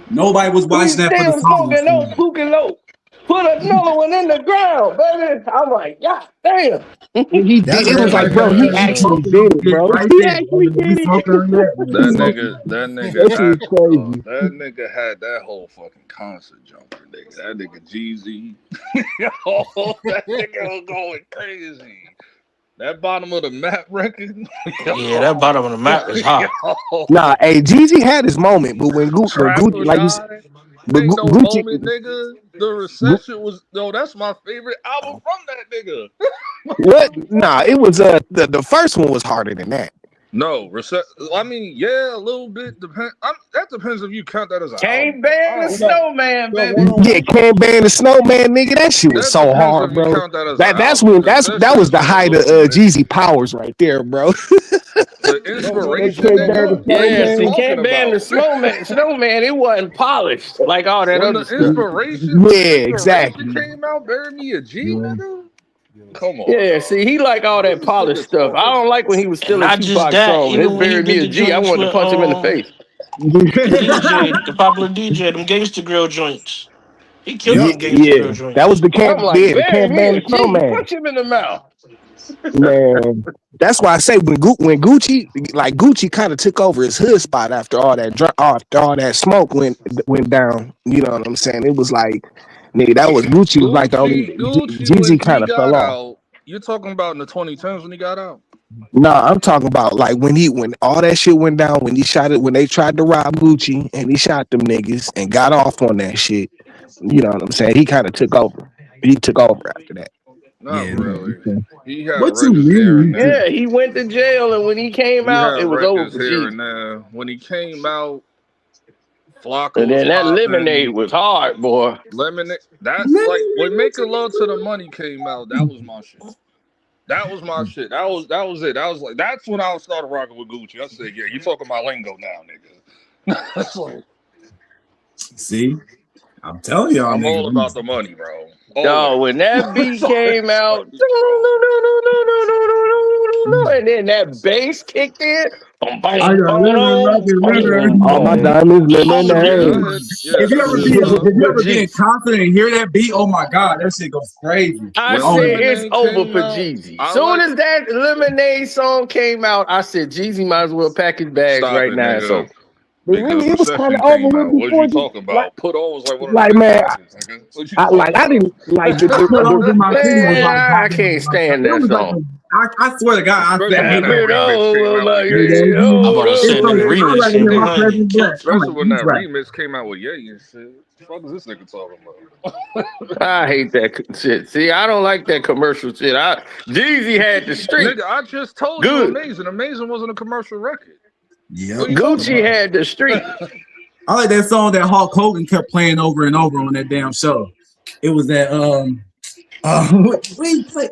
Speaker 9: Nobody was
Speaker 15: We
Speaker 9: watching that for the
Speaker 15: still
Speaker 9: songs.
Speaker 15: smoking on Pookie Low. Put another one in the ground, baby. I'm like, God damn.
Speaker 4: He
Speaker 9: That's
Speaker 4: did.
Speaker 9: what
Speaker 4: It was
Speaker 9: everybody
Speaker 4: like,
Speaker 8: Yeah,
Speaker 4: bro,
Speaker 9: was
Speaker 4: he
Speaker 9: saying.
Speaker 8: that's
Speaker 9: We
Speaker 4: actually
Speaker 9: smoking
Speaker 4: did
Speaker 9: on
Speaker 4: it,
Speaker 9: this
Speaker 4: bro.
Speaker 9: right
Speaker 4: He
Speaker 9: there.
Speaker 4: actually
Speaker 9: We
Speaker 4: did
Speaker 9: smoking
Speaker 4: it.
Speaker 9: on that. Man. We smoking.
Speaker 4: That shit was crazy.
Speaker 13: That nigga had that whole fucking concert jumper, nigga. That nigga Jeezy. Yo, that nigga was going crazy. That bottom of the map record.
Speaker 8: yeah, that bottom of the map is hot.
Speaker 4: Nah, hey, Jeezy had his moment, but when
Speaker 13: Trap
Speaker 4: Gucci,
Speaker 13: or
Speaker 4: like you said,
Speaker 13: Die.
Speaker 4: but
Speaker 13: Ain't no
Speaker 4: Gucci,
Speaker 13: moment, nigga. The recession was that's my favorite album from that nigga.
Speaker 4: what? Nah, it was the first one was harder than that.
Speaker 13: No, I mean, yeah, a little bit. That depends if you count that as an album.
Speaker 15: Can't ban the snowman, baby.
Speaker 4: Yeah, Can't Ban the Snowman, nigga. That shit was
Speaker 13: That
Speaker 4: so
Speaker 13: depends
Speaker 4: hard,
Speaker 13: if you
Speaker 4: bro.
Speaker 13: count that as an
Speaker 4: That's
Speaker 13: album,
Speaker 4: when
Speaker 13: because that
Speaker 4: that
Speaker 13: shit
Speaker 4: was the
Speaker 13: was a
Speaker 4: height of
Speaker 13: little bit.
Speaker 4: Jeezy powers right there, bro.
Speaker 13: The inspiration, nigga. What are
Speaker 15: Yeah,
Speaker 13: you
Speaker 15: see,
Speaker 13: talking
Speaker 15: can't ban the
Speaker 13: about?
Speaker 15: snowman. It wasn't polished like all that
Speaker 13: When the
Speaker 15: other stuff.
Speaker 13: inspiration
Speaker 4: Yeah, exactly.
Speaker 13: came out, bury me a G, nigga. Come on.
Speaker 15: Yeah, see, he like all that polished stuff. I don't like when he was
Speaker 8: And
Speaker 15: stealing
Speaker 8: not just
Speaker 15: Tupac
Speaker 8: that,
Speaker 15: songs. His
Speaker 8: even when he
Speaker 15: Bury Me
Speaker 8: did
Speaker 15: a
Speaker 8: the
Speaker 15: G, I
Speaker 8: joints
Speaker 15: wanted to
Speaker 8: with
Speaker 15: punch him in the face.
Speaker 8: the DJ, the popular DJ, them Gangsta Grill joints. He killed
Speaker 4: Yeah,
Speaker 8: them Gangsta
Speaker 4: yeah.
Speaker 8: Grill
Speaker 4: That was
Speaker 8: joints.
Speaker 4: the
Speaker 15: I'm
Speaker 4: camp.
Speaker 15: like,
Speaker 4: Yeah, the
Speaker 15: bury
Speaker 4: camp
Speaker 15: me
Speaker 4: band
Speaker 15: a
Speaker 4: the
Speaker 15: G,
Speaker 4: snowman.
Speaker 15: punch him in the mouth.
Speaker 4: Man, that's why I say when Gucci kind of took over his hood spot after all that smoke went down. You know what I'm saying? It was like, nigga, that was Gucci was like the only
Speaker 13: Gucci, when
Speaker 4: Jeezy
Speaker 13: he
Speaker 4: kind of fell
Speaker 13: got
Speaker 4: off.
Speaker 13: out, you're talking about in the 2010s when he got out?
Speaker 4: Nah, I'm talking about like when all that shit went down, when he shot it, when they tried to rob Gucci and he shot them niggas and got off on that shit. You know what I'm saying? He kind of took over. He took over after that.
Speaker 13: Not really.
Speaker 9: Okay.
Speaker 13: He had
Speaker 9: What you
Speaker 13: records here and
Speaker 9: mean?
Speaker 13: there.
Speaker 15: Yeah, he went to jail, and when he came
Speaker 13: He
Speaker 15: out,
Speaker 13: had
Speaker 15: it was over
Speaker 13: records
Speaker 15: for
Speaker 13: here
Speaker 15: Jeezy.
Speaker 13: and there. When he came out, Flocka
Speaker 15: And
Speaker 13: was
Speaker 15: then that Lemonade
Speaker 13: popping.
Speaker 15: was hard, boy.
Speaker 13: Lemonade. That, like, when Making Love to the Money came out, that was my shit. That was my shit. That was it. That was like, that's when I started rocking with Gucci. I said, yeah, you talking my lingo now, nigga. That's like,
Speaker 9: See, I'm telling y'all
Speaker 13: I'm all about
Speaker 9: niggas.
Speaker 13: the money, bro.
Speaker 15: Dog,
Speaker 13: Always.
Speaker 15: when that beat
Speaker 13: It's
Speaker 15: came out,
Speaker 13: like, bro.
Speaker 15: and then that bass kicked in, boom,
Speaker 9: I
Speaker 15: boom,
Speaker 9: got lemon,
Speaker 15: boom,
Speaker 9: rocket,
Speaker 15: boom,
Speaker 4: All my
Speaker 9: lemon.
Speaker 15: boom.
Speaker 4: diamonds
Speaker 13: Oh, yeah,
Speaker 4: lemonade.
Speaker 13: I had, yeah,
Speaker 9: If you
Speaker 13: that
Speaker 9: ever
Speaker 13: shit,
Speaker 9: be if you
Speaker 15: With
Speaker 9: ever be in
Speaker 15: Jeezy.
Speaker 9: concert and hear that beat, oh my god, that shit goes crazy.
Speaker 15: I
Speaker 13: when
Speaker 9: Oh
Speaker 15: said
Speaker 9: my
Speaker 15: it's
Speaker 13: Lemonade
Speaker 15: over
Speaker 13: came
Speaker 15: for
Speaker 13: out,
Speaker 15: Jeezy.
Speaker 13: I
Speaker 15: Soon
Speaker 13: like,
Speaker 15: as that Lemonade song came out, I said Jeezy might as well pack his bags
Speaker 13: stop
Speaker 15: right
Speaker 13: it,
Speaker 15: now. It's
Speaker 13: nigga.
Speaker 15: over.
Speaker 4: But
Speaker 13: Because
Speaker 4: really, it was kind
Speaker 13: Recession
Speaker 4: of over
Speaker 13: came
Speaker 4: with
Speaker 13: out. What you
Speaker 4: before.
Speaker 13: talking about? Put On was like one of the
Speaker 4: Like
Speaker 13: biggest
Speaker 4: man,
Speaker 13: records, nigga. What you talking
Speaker 4: I
Speaker 13: about?
Speaker 4: didn't like
Speaker 9: Put on in my city was like
Speaker 15: Man, I
Speaker 9: popping on
Speaker 15: can't
Speaker 9: my side.
Speaker 15: stand
Speaker 9: It
Speaker 15: that
Speaker 9: was like
Speaker 15: song.
Speaker 9: I swear to God, I
Speaker 13: Especially when
Speaker 9: hate
Speaker 13: that
Speaker 9: that
Speaker 15: Get
Speaker 9: song.
Speaker 13: remix came
Speaker 15: over,
Speaker 13: out with
Speaker 9: Hey,
Speaker 13: Ye.
Speaker 9: baby.
Speaker 8: I'm about to say
Speaker 9: It's so
Speaker 8: the
Speaker 9: I'd rather
Speaker 8: remix
Speaker 9: hear
Speaker 8: came
Speaker 9: my
Speaker 8: behind it.
Speaker 9: cousin black.
Speaker 8: Killed.
Speaker 9: I'm like,
Speaker 13: Especially when
Speaker 9: he's
Speaker 13: that
Speaker 9: right.
Speaker 13: remix came out with Ye and shit. What the fuck is this nigga talking about?
Speaker 15: I hate that shit. See, I don't like that commercial shit. Jeezy had the street.
Speaker 13: Nigga, I just told you
Speaker 15: Good.
Speaker 13: Amazing. Amazing wasn't a commercial record.
Speaker 9: Yep.
Speaker 13: What are you talking
Speaker 15: Gucci
Speaker 13: about?
Speaker 15: had the street.
Speaker 9: I like that song that Hulk Hogan kept playing over and over on that damn show. It was that what he play?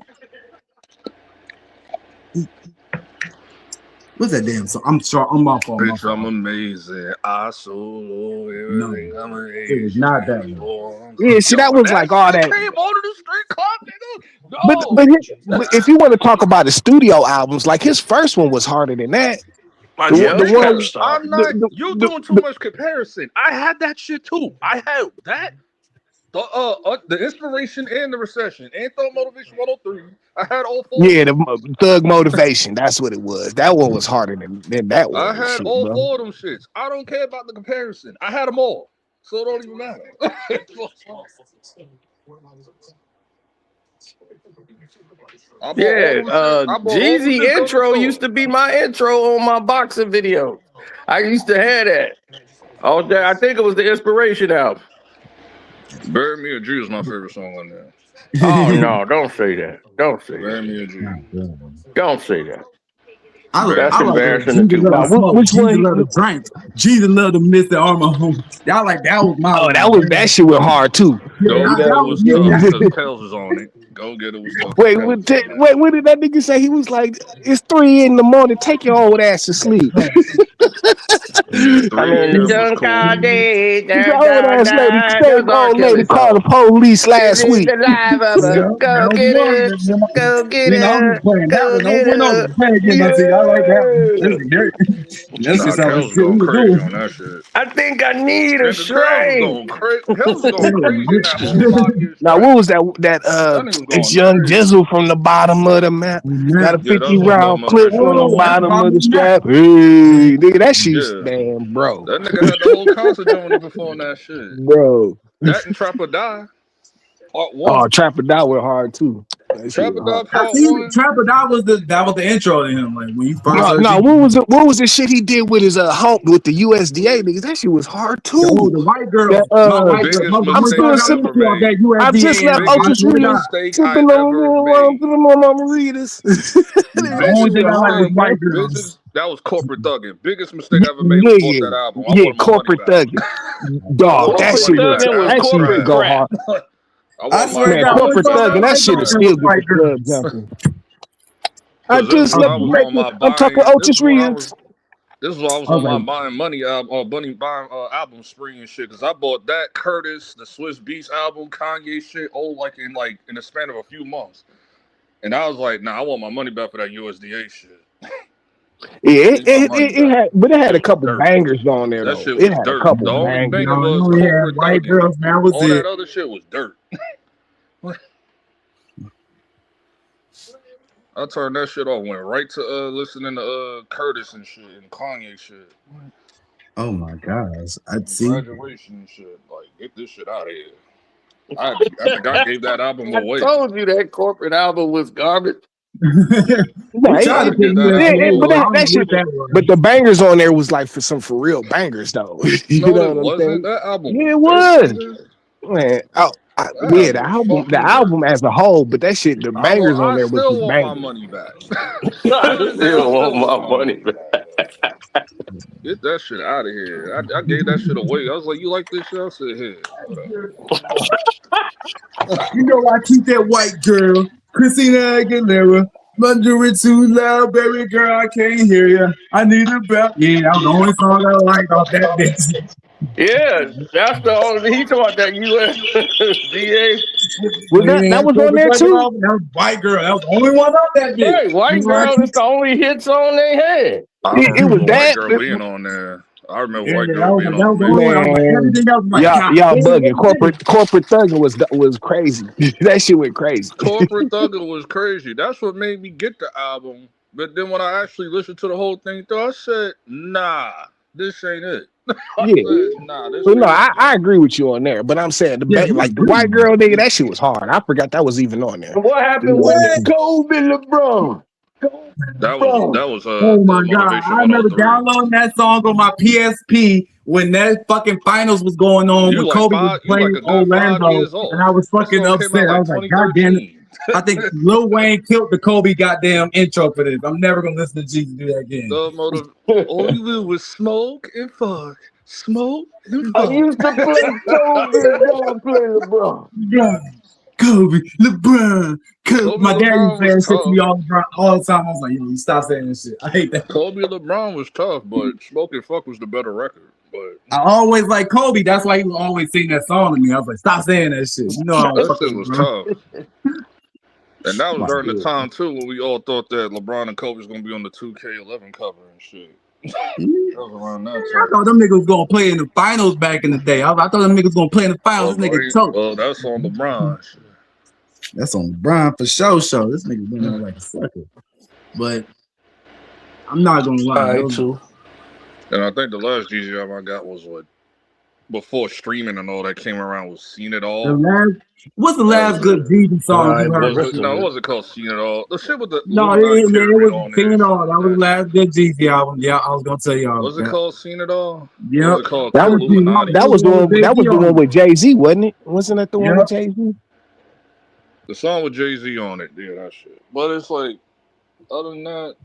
Speaker 9: What's that damn song? I'm sorry, I'm off on my
Speaker 13: Bitch, I'm
Speaker 9: fault.
Speaker 13: amazing. I solo
Speaker 9: No,
Speaker 13: everything. I'm an
Speaker 9: it was
Speaker 13: Asian
Speaker 9: not that one.
Speaker 13: boy.
Speaker 4: yeah, see,
Speaker 13: Yo,
Speaker 4: that
Speaker 13: when
Speaker 4: was
Speaker 13: that
Speaker 4: like all
Speaker 13: shit
Speaker 4: that.
Speaker 13: came on the street club, nigga.
Speaker 4: But
Speaker 13: No.
Speaker 4: but, but if you want to talk about the studio albums, like his first one was harder than that.
Speaker 8: My
Speaker 4: The
Speaker 8: G,
Speaker 4: the
Speaker 8: that's
Speaker 15: Yep.
Speaker 8: rap
Speaker 4: one,
Speaker 8: star.
Speaker 13: I'm not. You
Speaker 4: the,
Speaker 13: doing too
Speaker 4: the
Speaker 13: much comparison. I had that shit too. I had that. The inspiration and the recession and Thought Motivation 103. I had all four of
Speaker 4: yeah,
Speaker 13: them.
Speaker 4: the Thug Motivation. That's what it was. That one was harder than that
Speaker 13: I
Speaker 4: one.
Speaker 13: had
Speaker 4: Shit,
Speaker 13: all
Speaker 4: bro.
Speaker 13: four of them shits. I don't care about the comparison. I had them all, so it don't even matter. I bought all
Speaker 15: Yeah.
Speaker 13: them shits. I bought all them
Speaker 15: Jeezy
Speaker 13: shits from the
Speaker 15: intro used
Speaker 13: store.
Speaker 15: to be my intro on my boxing video. I used to have that. I think it was the Inspiration album.
Speaker 13: Bury Me a G is my favorite song on there.
Speaker 15: Oh no, don't say that. Don't say
Speaker 13: Bury
Speaker 15: that.
Speaker 13: Me a G.
Speaker 15: Don't say that.
Speaker 13: Bury
Speaker 15: That's
Speaker 9: I
Speaker 13: Me a
Speaker 9: like
Speaker 13: G.
Speaker 9: that.
Speaker 15: embarrassing to
Speaker 9: Jesus love
Speaker 15: Tupac.
Speaker 9: to smoke.
Speaker 4: Which
Speaker 9: Jesus
Speaker 4: one?
Speaker 9: love to drink. Jesus love to miss the armor home. That like that was my
Speaker 4: Oh,
Speaker 9: one.
Speaker 4: that shit went hard too.
Speaker 9: Yeah,
Speaker 13: Go Get
Speaker 9: that
Speaker 13: It
Speaker 9: was
Speaker 13: was
Speaker 9: yeah.
Speaker 13: tough because Kels was on it. Go Get It was tough because
Speaker 4: Wait,
Speaker 13: Kels was on that.
Speaker 4: what did that nigga say? He was like, "It's 3 in the morning. Take your old ass to sleep."
Speaker 15: I'm
Speaker 13: 3
Speaker 15: in the
Speaker 13: a.m. was
Speaker 15: junk all
Speaker 13: cool.
Speaker 15: day.
Speaker 4: He said,
Speaker 15: Da,
Speaker 4: "Old
Speaker 15: da,
Speaker 4: ass lady,
Speaker 15: da.
Speaker 4: same
Speaker 15: That's R.
Speaker 4: old lady
Speaker 15: Kelly
Speaker 4: called the
Speaker 15: song.
Speaker 4: police
Speaker 15: This
Speaker 4: last
Speaker 15: is
Speaker 4: week."
Speaker 15: the life of
Speaker 9: Yeah,
Speaker 15: a
Speaker 9: that
Speaker 15: go
Speaker 9: was
Speaker 15: get
Speaker 9: one.
Speaker 15: it. Go get
Speaker 9: Then I was
Speaker 15: it.
Speaker 9: playing that
Speaker 15: Go
Speaker 9: one
Speaker 15: get
Speaker 9: over and over.
Speaker 15: it.
Speaker 9: Play again, I see. I like that one. That's
Speaker 13: Nah,
Speaker 9: just how
Speaker 13: Kels
Speaker 9: it's
Speaker 13: was
Speaker 9: shit we
Speaker 13: going
Speaker 9: were
Speaker 13: crazy
Speaker 9: doing.
Speaker 13: on that shit.
Speaker 15: I think I need a
Speaker 13: Nigga, Kels was
Speaker 15: shrink.
Speaker 13: going crazy. Kels was going crazy in that whole 5 year
Speaker 4: Now,
Speaker 13: stretch.
Speaker 4: what was that?
Speaker 13: That nigga was
Speaker 4: It's
Speaker 13: going
Speaker 4: young
Speaker 13: crazy.
Speaker 4: Jizzle from the bottom of the map. Got a
Speaker 13: Yeah,
Speaker 4: 50
Speaker 13: that's on Thought
Speaker 4: round clip
Speaker 13: Motivation
Speaker 4: from the
Speaker 9: Oh, that's
Speaker 13: 103.
Speaker 4: bottom
Speaker 9: about
Speaker 4: of the
Speaker 9: me now.
Speaker 4: strap. Hey, nigga, that shit's
Speaker 13: Yeah.
Speaker 4: damn, bro,
Speaker 13: That nigga had the whole concert doing it before on that shit.
Speaker 4: bro.
Speaker 13: That and Trap or Die, part
Speaker 4: Oh,
Speaker 13: one.
Speaker 4: Trapper Die went hard too. That shit
Speaker 13: Trap
Speaker 4: was
Speaker 13: or
Speaker 4: hard.
Speaker 13: Die, part
Speaker 9: See,
Speaker 13: one.
Speaker 9: Trapper, that was the intro to him. Like when you first
Speaker 4: No,
Speaker 9: heard
Speaker 4: no.
Speaker 9: Jesus.
Speaker 4: What was it? What was the shit he did with his home with the USDA niggas? That shit was hard
Speaker 9: Oh,
Speaker 4: too.
Speaker 9: the white
Speaker 4: That
Speaker 9: girl, my white girl,
Speaker 13: Biggest
Speaker 4: I'm
Speaker 13: mistake
Speaker 4: still
Speaker 13: I
Speaker 9: motherfucker,
Speaker 4: sipping.
Speaker 13: ever
Speaker 9: you off
Speaker 13: made.
Speaker 9: that
Speaker 4: I just
Speaker 9: USDA
Speaker 4: left
Speaker 9: and I
Speaker 4: Otis
Speaker 13: Biggest
Speaker 9: swear to
Speaker 4: Reed
Speaker 9: God.
Speaker 13: mistake I
Speaker 4: sipping on
Speaker 13: ever
Speaker 4: them
Speaker 13: made.
Speaker 4: margaritas.
Speaker 9: The
Speaker 4: That
Speaker 9: only
Speaker 4: shit
Speaker 13: Biggest
Speaker 9: thing
Speaker 4: was
Speaker 9: I like was
Speaker 4: hard,
Speaker 13: mistake.
Speaker 4: bro.
Speaker 9: white girls.
Speaker 13: Biggest. That was corporate thugging. Biggest mistake I ever made was bought
Speaker 4: Yeah,
Speaker 13: that album. I
Speaker 4: yeah.
Speaker 13: wanted my money
Speaker 4: Corporate
Speaker 13: back.
Speaker 4: thugging,
Speaker 13: I
Speaker 4: dog.
Speaker 13: want my
Speaker 4: That
Speaker 15: Corporate
Speaker 4: shit
Speaker 13: money
Speaker 4: was
Speaker 13: back.
Speaker 15: thugging
Speaker 13: That
Speaker 15: was
Speaker 4: that
Speaker 13: was
Speaker 4: shit used to
Speaker 15: corporate
Speaker 4: go
Speaker 13: trash.
Speaker 15: crap.
Speaker 4: hard.
Speaker 13: I
Speaker 9: I
Speaker 13: want my
Speaker 9: swear to
Speaker 4: Man,
Speaker 9: God,
Speaker 13: money
Speaker 9: only
Speaker 4: corporate
Speaker 9: song I
Speaker 4: thugging.
Speaker 13: back.
Speaker 4: That
Speaker 9: like
Speaker 4: shit
Speaker 9: about
Speaker 4: is
Speaker 9: them
Speaker 4: still
Speaker 9: was
Speaker 4: get the
Speaker 9: white
Speaker 4: club
Speaker 9: girls.
Speaker 4: jumping. I
Speaker 13: Cause
Speaker 4: just
Speaker 13: this is when
Speaker 4: left
Speaker 13: I
Speaker 4: the
Speaker 13: was on
Speaker 4: record.
Speaker 13: my
Speaker 4: I'm talking
Speaker 13: buying. This is
Speaker 4: Otis
Speaker 13: when I was.
Speaker 4: Reeves.
Speaker 13: This is when I was
Speaker 9: I was
Speaker 13: on my
Speaker 9: like,
Speaker 13: buying money album or buying album spree and shit. Cause I bought that Curtis, the Swiss Beats album, Kanye shit, all like in the span of a few months. And I was like, nah, I want my money back for that USDA shit.
Speaker 4: Yeah, it had a couple bangers on there
Speaker 13: That
Speaker 4: though.
Speaker 13: shit
Speaker 4: It
Speaker 13: was
Speaker 4: had a
Speaker 13: dirt.
Speaker 4: couple
Speaker 13: The only
Speaker 4: bangers.
Speaker 13: banger was Corporate
Speaker 9: white
Speaker 13: Thuggin'.
Speaker 9: girls, man. Was
Speaker 13: All
Speaker 9: it?
Speaker 13: that other shit was dirt. I turned that shit off. Went right to listening to Curtis and shit and Kanye shit.
Speaker 9: Oh my gosh, I'd see.
Speaker 13: Graduation and shit. Like, get this shit out of here. I think I gave that album away.
Speaker 15: I told you that corporate album was garbage.
Speaker 4: But the bangers on there was like for real bangers though. You
Speaker 13: No,
Speaker 4: know
Speaker 13: it
Speaker 4: what
Speaker 13: wasn't.
Speaker 4: I'm saying?
Speaker 13: That album.
Speaker 4: Yeah, it was. Man, the album as a whole, but that shit, the bangers on there was
Speaker 13: still
Speaker 4: just
Speaker 13: want
Speaker 4: bangers.
Speaker 13: my money back.
Speaker 15: I still want my money back.
Speaker 13: Get that shit out of here. I gave that shit away. I was like, you like this shit? I said, here.
Speaker 9: You know I keep that white girl, Christina Aguilera, wondering too loud, baby girl, I can't hear you. I need a breath. Yeah, that was the only song I liked off that bitch.
Speaker 15: Yeah, that's the only. He talking about that USDA.
Speaker 4: That was on there too.
Speaker 9: That was white girl. That was the only one on that bitch.
Speaker 15: Hey, white girl is the only hit song they had.
Speaker 4: It was that.
Speaker 13: White girl being on there. I remember white girl being on there.
Speaker 4: Y'all bugging. Corporate Thuggin' was crazy. That shit went crazy.
Speaker 13: Corporate Thuggin' was crazy. That's what made me get the album. But then when I actually listened to the whole thing, I said, nah, this ain't it.
Speaker 4: I agree with you on there, but I'm saying the white girl nigga, that shit was hard. I forgot that was even on there.
Speaker 15: What happened with Kobe LeBron?
Speaker 13: That was
Speaker 9: oh my god! I remember downloading that song on my PSP when that fucking finals was going on. When Kobe was playing Orlando, and I was fucking upset. I was like, God damn it! I think Lil Wayne killed the Kobe goddamn intro for this. I'm never gonna listen to Jesus do that again.
Speaker 13: All you do was smoke and fuck. Smoke and fuck.
Speaker 15: I used to play Kobe and play LeBron.
Speaker 9: Yeah. Kobe, LeBron, Kobe. My dad used to say shit to me all the time. I was like, yo, you stop saying this shit. I hate that.
Speaker 13: Kobe LeBron was tough, but Smoke and Fuck was the better record. But
Speaker 9: I always like Kobe. That's why he would always sing that song to me. I was like, stop saying that shit. You know,
Speaker 13: that shit was tough. And that was during the time too when we all thought that LeBron and Kobe was gonna be on the 2K11 cover and shit. That was around that time.
Speaker 9: I thought them niggas was gonna play in the finals back in the day. I thought them niggas was gonna play in the finals. This nigga choked.
Speaker 13: Well, that's on LeBron.
Speaker 9: That's on LeBron for sure. This nigga went out like a sucker. But I'm not gonna lie.
Speaker 13: And I think the last GG album I got was what before streaming and all that came around was Seen It All.
Speaker 9: What's the last good GG song you heard?
Speaker 13: No, it wasn't called Seen It All. The shit with the
Speaker 9: it was Seen It All. That was the last good GG album. Yeah, I was gonna tell y'all.
Speaker 13: Was it called Seen It All?
Speaker 4: Yeah, that was the one with Jay-Z, wasn't it? Wasn't that the one with Jay-Z?
Speaker 13: The song with Jay-Z on it, yeah, that shit. But it's like, other than that,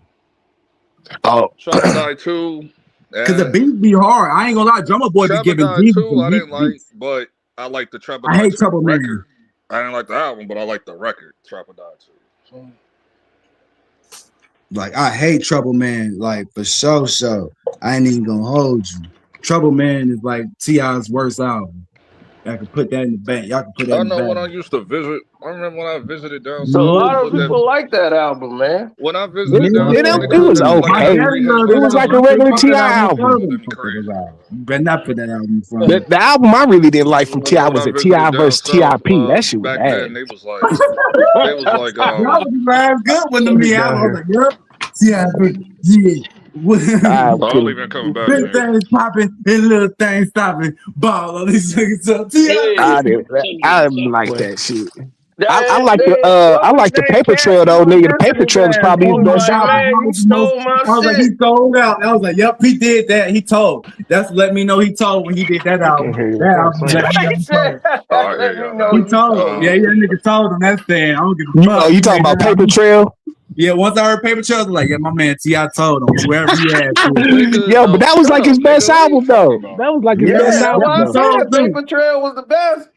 Speaker 13: Trap or Die 2.
Speaker 9: Because the beats be hard. I ain't gonna lie, Drummer Boy be giving beats.
Speaker 13: I didn't like, but I like the Trap or Die 2 record. I didn't like the album, but I like the record, Trap or Die 2.
Speaker 16: Like, I hate Trouble Man, like, for sure. I ain't even gonna hold you. Trouble Man is like T.I.'s worst album. I can put that in the bank. Y'all can put that in the bank.
Speaker 13: I know when I used to visit. I remember when I visited down.
Speaker 15: So a lot of people like that album, man.
Speaker 13: When I visited down,
Speaker 4: it was okay. It was like a regular T.I. album.
Speaker 16: You better not put that album in front.
Speaker 4: The album I really didn't like from T.I. was a T.I. versus T.I.P. That shit was bad.
Speaker 13: Then they was like, that
Speaker 16: was good when the me out. I was like, yep, T.I.
Speaker 13: I'll even coming back.
Speaker 16: Big things popping and little things stopping. Ball on these niggas up.
Speaker 4: I didn't like that shit. I like the Paper Trail though, nigga. The Paper Trail is probably his best album.
Speaker 16: I was like, he sold out. I was like, yep, he did that. He told. That's let me know he told when he did that album. He told. Yeah, nigga told him. That's saying. I don't give a fuck.
Speaker 4: Oh, you talking about Paper Trail?
Speaker 16: Yeah, once I heard Paper Trail, I was like, yeah, my man T.I. told him wherever he had.
Speaker 4: Yo, but that was like his best album though. That was like his best album.
Speaker 15: Paper Trail was the best.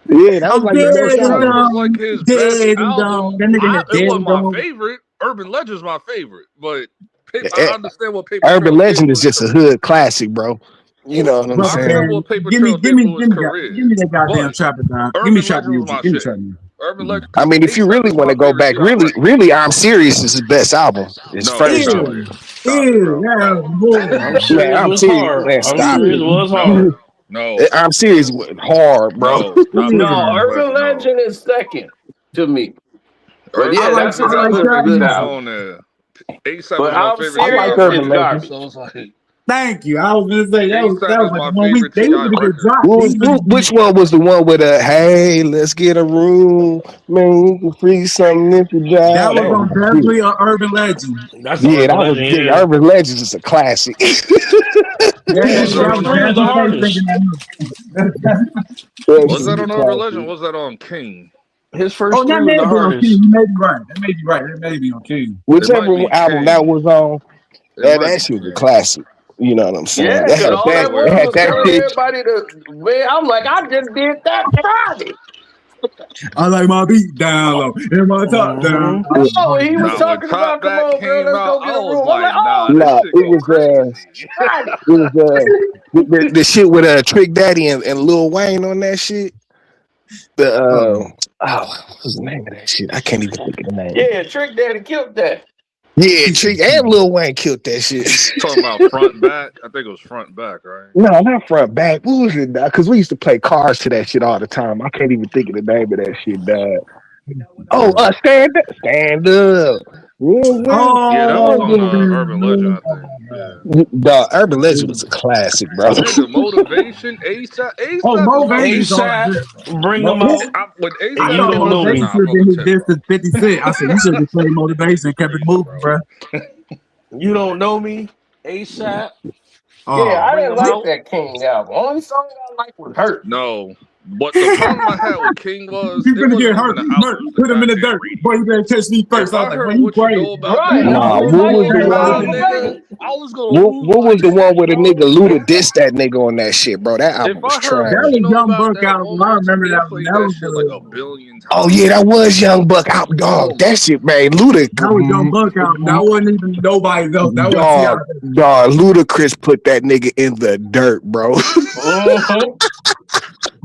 Speaker 4: Yeah, that was like his best album.
Speaker 13: Was like his best album. It was my favorite. Urban Legend's my favorite, but I understand what Paper Trail
Speaker 4: Urban Legend is just a hood classic, bro. You know what I'm saying?
Speaker 16: Give me that goddamn Trapper, dog. Give me Trapper music. Give me Trapper music.
Speaker 13: Urban Legend.
Speaker 4: I mean, if you really want to go back, really, I'm Serious is his best album. His first joint.
Speaker 8: I'm
Speaker 4: Man,
Speaker 8: serious
Speaker 4: I'm
Speaker 8: was
Speaker 4: serious.
Speaker 8: hard.
Speaker 4: Man,
Speaker 8: I'm
Speaker 4: stop
Speaker 8: serious was hard.
Speaker 4: it. I'm serious. Hard, bro.
Speaker 15: No, Urban Legend is second to me. But yeah, that's another good album.
Speaker 13: ASAP
Speaker 15: But
Speaker 13: was my
Speaker 15: I'm
Speaker 13: favorite.
Speaker 15: Serious is garbage.
Speaker 13: So it's like,
Speaker 16: Thank you. I was gonna say that was like
Speaker 13: my
Speaker 16: the one we
Speaker 13: favorite
Speaker 16: they
Speaker 13: T.I.
Speaker 16: was gonna get
Speaker 13: record.
Speaker 16: dropped.
Speaker 4: Which one was the one with hey, let's get a room, man, we can free something if you drive.
Speaker 16: That was on definitely an Urban Legend.
Speaker 8: That's
Speaker 4: Yeah, that was big. Urban Legends is a classic.
Speaker 8: Morgan Spurgeon was the hardest.
Speaker 13: Was that on Urban Legend? Was that on King?
Speaker 8: His first
Speaker 16: that
Speaker 8: three
Speaker 16: may
Speaker 8: was the
Speaker 16: have been on
Speaker 8: hardest.
Speaker 16: King. You may be right. That may be right. That may be on King.
Speaker 4: Whichever album that was on, that shit was a classic. You know what I'm saying?
Speaker 15: Yeah, because all that was telling everybody to, man, I'm like, I just did that Friday.
Speaker 16: I like my beat down low and my top down.
Speaker 15: Oh, he was talking about, come on, girl, let's go get a room. I'm like, oh,
Speaker 4: nah, it was the shit with Trick Daddy and Lil Wayne on that shit. What's the name of that shit? I can't even think of the name.
Speaker 15: Yeah, Trick Daddy killed that.
Speaker 4: Yeah, Trick and Lil Wayne killed that shit.
Speaker 13: Talking about front back. I think it was front back, right?
Speaker 4: No, not front back. What was it? Because we used to play cards to that shit all the time. I can't even think of the name of that shit, dog. Oh, stand up. Stand up.
Speaker 13: Yeah, that was on Urban Legend, I think. Yeah.
Speaker 4: The Urban Legend was a classic, bro.
Speaker 13: Nigga, Motivation, ASAP.
Speaker 8: ASAP, bring them out.
Speaker 13: With
Speaker 8: You don't know me.
Speaker 16: This is 50 Cent. I said you should have played Motivation and kept it moving, bro.
Speaker 8: You don't know me, ASAP.
Speaker 15: Yeah, I didn't like that King album. Only song I like was Hurt.
Speaker 13: No. But the problem I had with King was
Speaker 16: he's gonna get hurt. Put him in the dirt. Boy, you better catch me first. I was like, when you crazy.
Speaker 4: What was the one where the nigga Luda dissed that nigga on that shit, bro? That album was trash.
Speaker 16: That was Young Buck album. I remember that one. That was
Speaker 13: like a billion times.
Speaker 4: Oh yeah, that was Young Buck out, dog. That shit, man. Luda.
Speaker 16: That was Young Buck album. That wasn't even nobody else. That was
Speaker 4: dog. Ludacris put that nigga in the dirt, bro.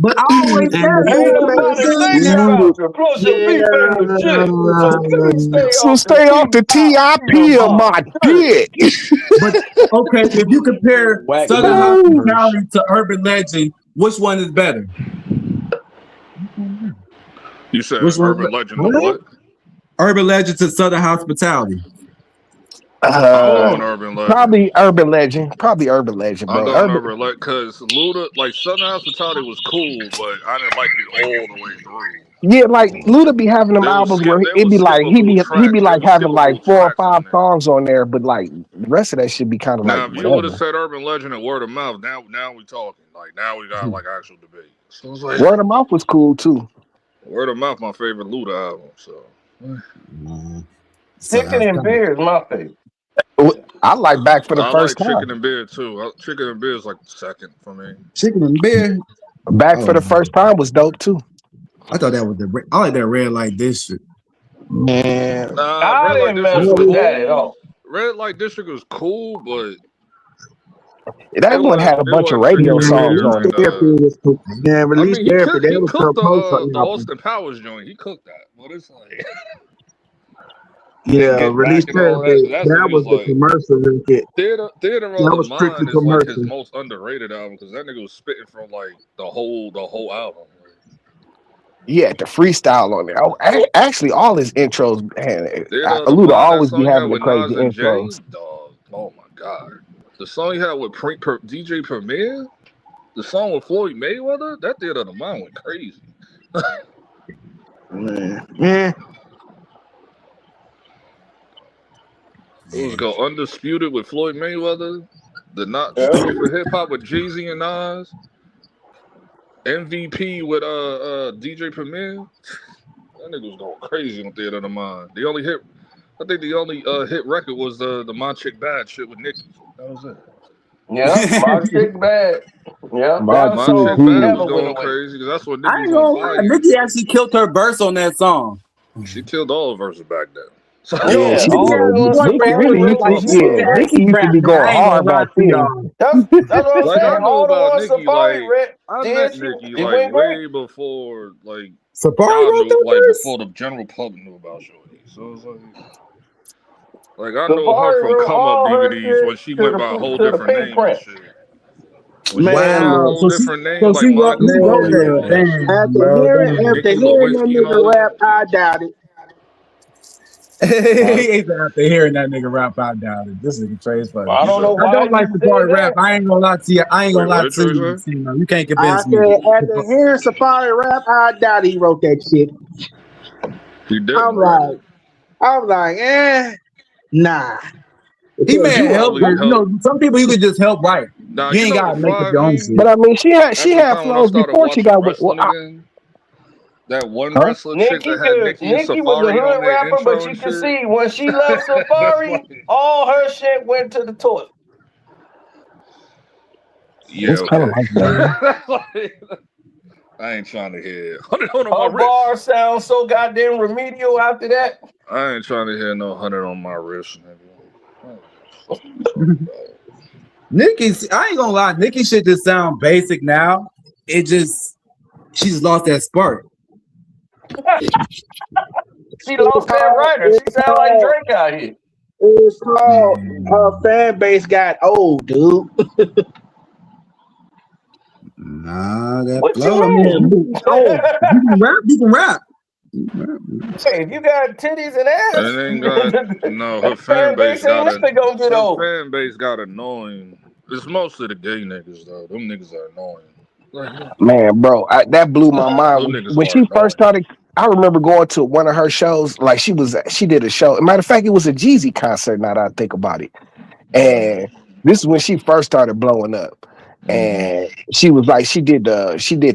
Speaker 16: But I always
Speaker 4: so stay off the TIP of my dick.
Speaker 16: But okay, if you compare Southern Hospitality to Urban Legend, which one is better?
Speaker 13: You said Urban Legend to what?
Speaker 16: Urban Legend to Southern Hospitality.
Speaker 13: Urban Legend.
Speaker 4: Probably Urban Legend, bro.
Speaker 13: I'm going Urban Legend because Luda, like Southern Hospitality was cool, but I didn't like it all the way through.
Speaker 4: Yeah, like Luda be having them albums where it'd be like he be like having like 4 or 5 songs on there, but like the rest of that should be kind of
Speaker 13: now,
Speaker 4: like.
Speaker 13: If you would have said Urban Legend and Word of Mouth, now we talking. Like now we got like actual debate. So it's like,
Speaker 4: Word of Mouth was cool too.
Speaker 13: Word of Mouth, my favorite Luda album. So
Speaker 15: Chicken and Beer is my favorite.
Speaker 4: I like Back for the First Time.
Speaker 13: Chicken and Beer too. Chicken and Beer is like second for me.
Speaker 16: Chicken and Beer.
Speaker 4: Back for the First Time was dope too.
Speaker 16: I thought that was I like that Red Light District.
Speaker 4: Man,
Speaker 15: I didn't mess with that at all.
Speaker 13: Red Light District was cool, but
Speaker 4: that one had a bunch of radio songs on it.
Speaker 16: Yeah, Release Therapy.
Speaker 13: He cooked the Austin Powers joint. He cooked that, but it's like.
Speaker 12: Yeah, Release Therapy. That was the commercial kit.
Speaker 13: Theater of the Mind is like his most underrated album because that nigga was spitting from like the whole album.
Speaker 4: Yeah, the freestyle on there. Oh, actually, all his intros. Luda always be having the crazy intros.
Speaker 13: Oh my god, the song he had with DJ Premier, the song with Floyd Mayweather, that Theater of the Mind went crazy.
Speaker 12: Man.
Speaker 13: It was go Undisputed with Floyd Mayweather, the Not Street for Hip Hop with Jay-Z and Nas, MVP with DJ Premier. That nigga was going crazy on Theater of the Mind. I think the only hit record was the My Chick Bad shit with Nicki. That was it.
Speaker 15: Yeah, My Chick Bad. Yeah,
Speaker 13: My Chick Bad was going crazy because that's what Nicki was on fire.
Speaker 9: Nicki actually killed her verse on that song.
Speaker 13: She killed all the verses back then. So
Speaker 4: Yeah,
Speaker 10: Yo,
Speaker 4: she
Speaker 10: Nikki had
Speaker 4: did.
Speaker 10: on some
Speaker 4: Nikki
Speaker 10: Barry
Speaker 4: really used
Speaker 10: like
Speaker 4: to.
Speaker 10: she was
Speaker 4: Yeah, Nikki
Speaker 10: taxi
Speaker 4: used to
Speaker 10: crap,
Speaker 4: be
Speaker 10: man.
Speaker 4: going
Speaker 10: I ain't gonna
Speaker 4: hard
Speaker 10: lie
Speaker 4: back
Speaker 10: to
Speaker 4: then.
Speaker 10: y'all.
Speaker 1: That's what I'm
Speaker 13: like I
Speaker 1: saying.
Speaker 13: know
Speaker 1: All the
Speaker 13: about
Speaker 1: ones
Speaker 13: Nikki,
Speaker 1: Safari
Speaker 13: like
Speaker 1: rep
Speaker 13: I
Speaker 1: did,
Speaker 13: met Nikki
Speaker 1: it
Speaker 13: like
Speaker 1: went great.
Speaker 13: way before like
Speaker 16: Safari
Speaker 13: y'all
Speaker 16: wrote
Speaker 13: knew,
Speaker 16: that
Speaker 13: like
Speaker 16: verse?
Speaker 13: before the general public knew about Shorty. So it's like I know her
Speaker 1: Safari
Speaker 13: from
Speaker 1: wrote
Speaker 13: come up
Speaker 1: all her
Speaker 13: DVDs when
Speaker 1: shit
Speaker 13: she went by a whole
Speaker 1: to the
Speaker 13: different
Speaker 1: pink
Speaker 13: name and
Speaker 1: print.
Speaker 13: shit. When she went by a
Speaker 16: Wow.
Speaker 13: whole different
Speaker 16: So
Speaker 13: name, like
Speaker 16: she
Speaker 13: Monica
Speaker 16: wrote
Speaker 13: Lewinsky and
Speaker 16: that.
Speaker 13: all that
Speaker 16: Damn,
Speaker 13: shit.
Speaker 16: bro. Damn.
Speaker 10: After
Speaker 13: Nikki
Speaker 10: hearing that
Speaker 13: Lewinsky and all
Speaker 10: nigga
Speaker 13: that.
Speaker 10: rap, I doubt it.
Speaker 16: He ain't after hearing that nigga rap, I doubt it. This nigga Trey is funny.
Speaker 1: I
Speaker 13: You
Speaker 1: don't know
Speaker 13: said
Speaker 16: I
Speaker 1: why
Speaker 16: don't like
Speaker 1: you
Speaker 16: Safari
Speaker 1: said
Speaker 16: rap.
Speaker 1: that.
Speaker 16: I ain't gonna lie to you. I ain't
Speaker 13: wait,
Speaker 16: gonna
Speaker 13: what
Speaker 16: lie
Speaker 13: did
Speaker 16: to
Speaker 13: Trey
Speaker 16: you.
Speaker 13: say?
Speaker 16: You know, you can't
Speaker 10: I
Speaker 16: convince me.
Speaker 10: said after hearing Safari rap, I doubt he wrote that shit.
Speaker 13: He
Speaker 10: I'm
Speaker 13: didn't write it.
Speaker 10: like, nah.
Speaker 16: He
Speaker 10: Because
Speaker 16: may
Speaker 10: you
Speaker 16: have helped,
Speaker 10: a
Speaker 13: Probably
Speaker 16: but you know,
Speaker 13: helped.
Speaker 16: some people you could just help write.
Speaker 13: Now
Speaker 16: You
Speaker 13: you
Speaker 16: ain't
Speaker 13: know
Speaker 16: gotta
Speaker 13: what
Speaker 16: make up
Speaker 13: fried
Speaker 16: your own
Speaker 13: me?
Speaker 16: shit.
Speaker 4: But I mean,
Speaker 13: At
Speaker 4: she
Speaker 13: the
Speaker 4: had
Speaker 13: time when I
Speaker 4: flows
Speaker 13: started
Speaker 4: before she
Speaker 13: watching
Speaker 4: got with.
Speaker 13: wrestling again, that one
Speaker 4: Huh?
Speaker 13: wrestler chick that had Nikki and
Speaker 1: Nikki was a
Speaker 13: Safari on
Speaker 1: hood
Speaker 13: their
Speaker 1: rapper, but
Speaker 13: intro
Speaker 1: you
Speaker 13: and
Speaker 1: can
Speaker 13: shit.
Speaker 1: see when she left
Speaker 13: That's
Speaker 1: Safari,
Speaker 13: like,
Speaker 1: all her shit went to the toilet.
Speaker 13: yeah,
Speaker 4: It's kind of
Speaker 13: okay.
Speaker 4: like that.
Speaker 13: Like, I ain't trying to hear 100 on my
Speaker 1: Her
Speaker 13: wrist.
Speaker 1: bar sounds so goddamn remedial after that.
Speaker 13: I ain't trying to hear no 100 on my wrist, nigga. What you talking about?
Speaker 16: Nikki, I ain't gonna lie, Nikki shit just sound basic now. It just she just lost that spark.
Speaker 1: She lost that writer. She sound like Drake out here.
Speaker 10: it's called her fan base got old, dude.
Speaker 16: Nah, that
Speaker 1: What you
Speaker 16: flow. I mean,
Speaker 1: mean?
Speaker 16: oh, you can rap, you can rap.
Speaker 1: Hey, if you got titties and ass,
Speaker 13: It ain't got no. Her
Speaker 1: that
Speaker 13: fan
Speaker 1: fan
Speaker 13: base
Speaker 1: base ain't
Speaker 13: got a.
Speaker 1: never gonna get
Speaker 13: Her
Speaker 1: old.
Speaker 13: fan base got annoying. It's mostly the gay niggas though. Them niggas are annoying.
Speaker 4: Man, bro, that blew my mind
Speaker 13: Them niggas
Speaker 4: when
Speaker 13: are
Speaker 4: she first
Speaker 13: annoying.
Speaker 4: started. I remember going to one of her shows. Like she did a show. Matter of fact, it was a Jeezy concert. Now that I think about it, and this is when she first started blowing up. And she was like, she did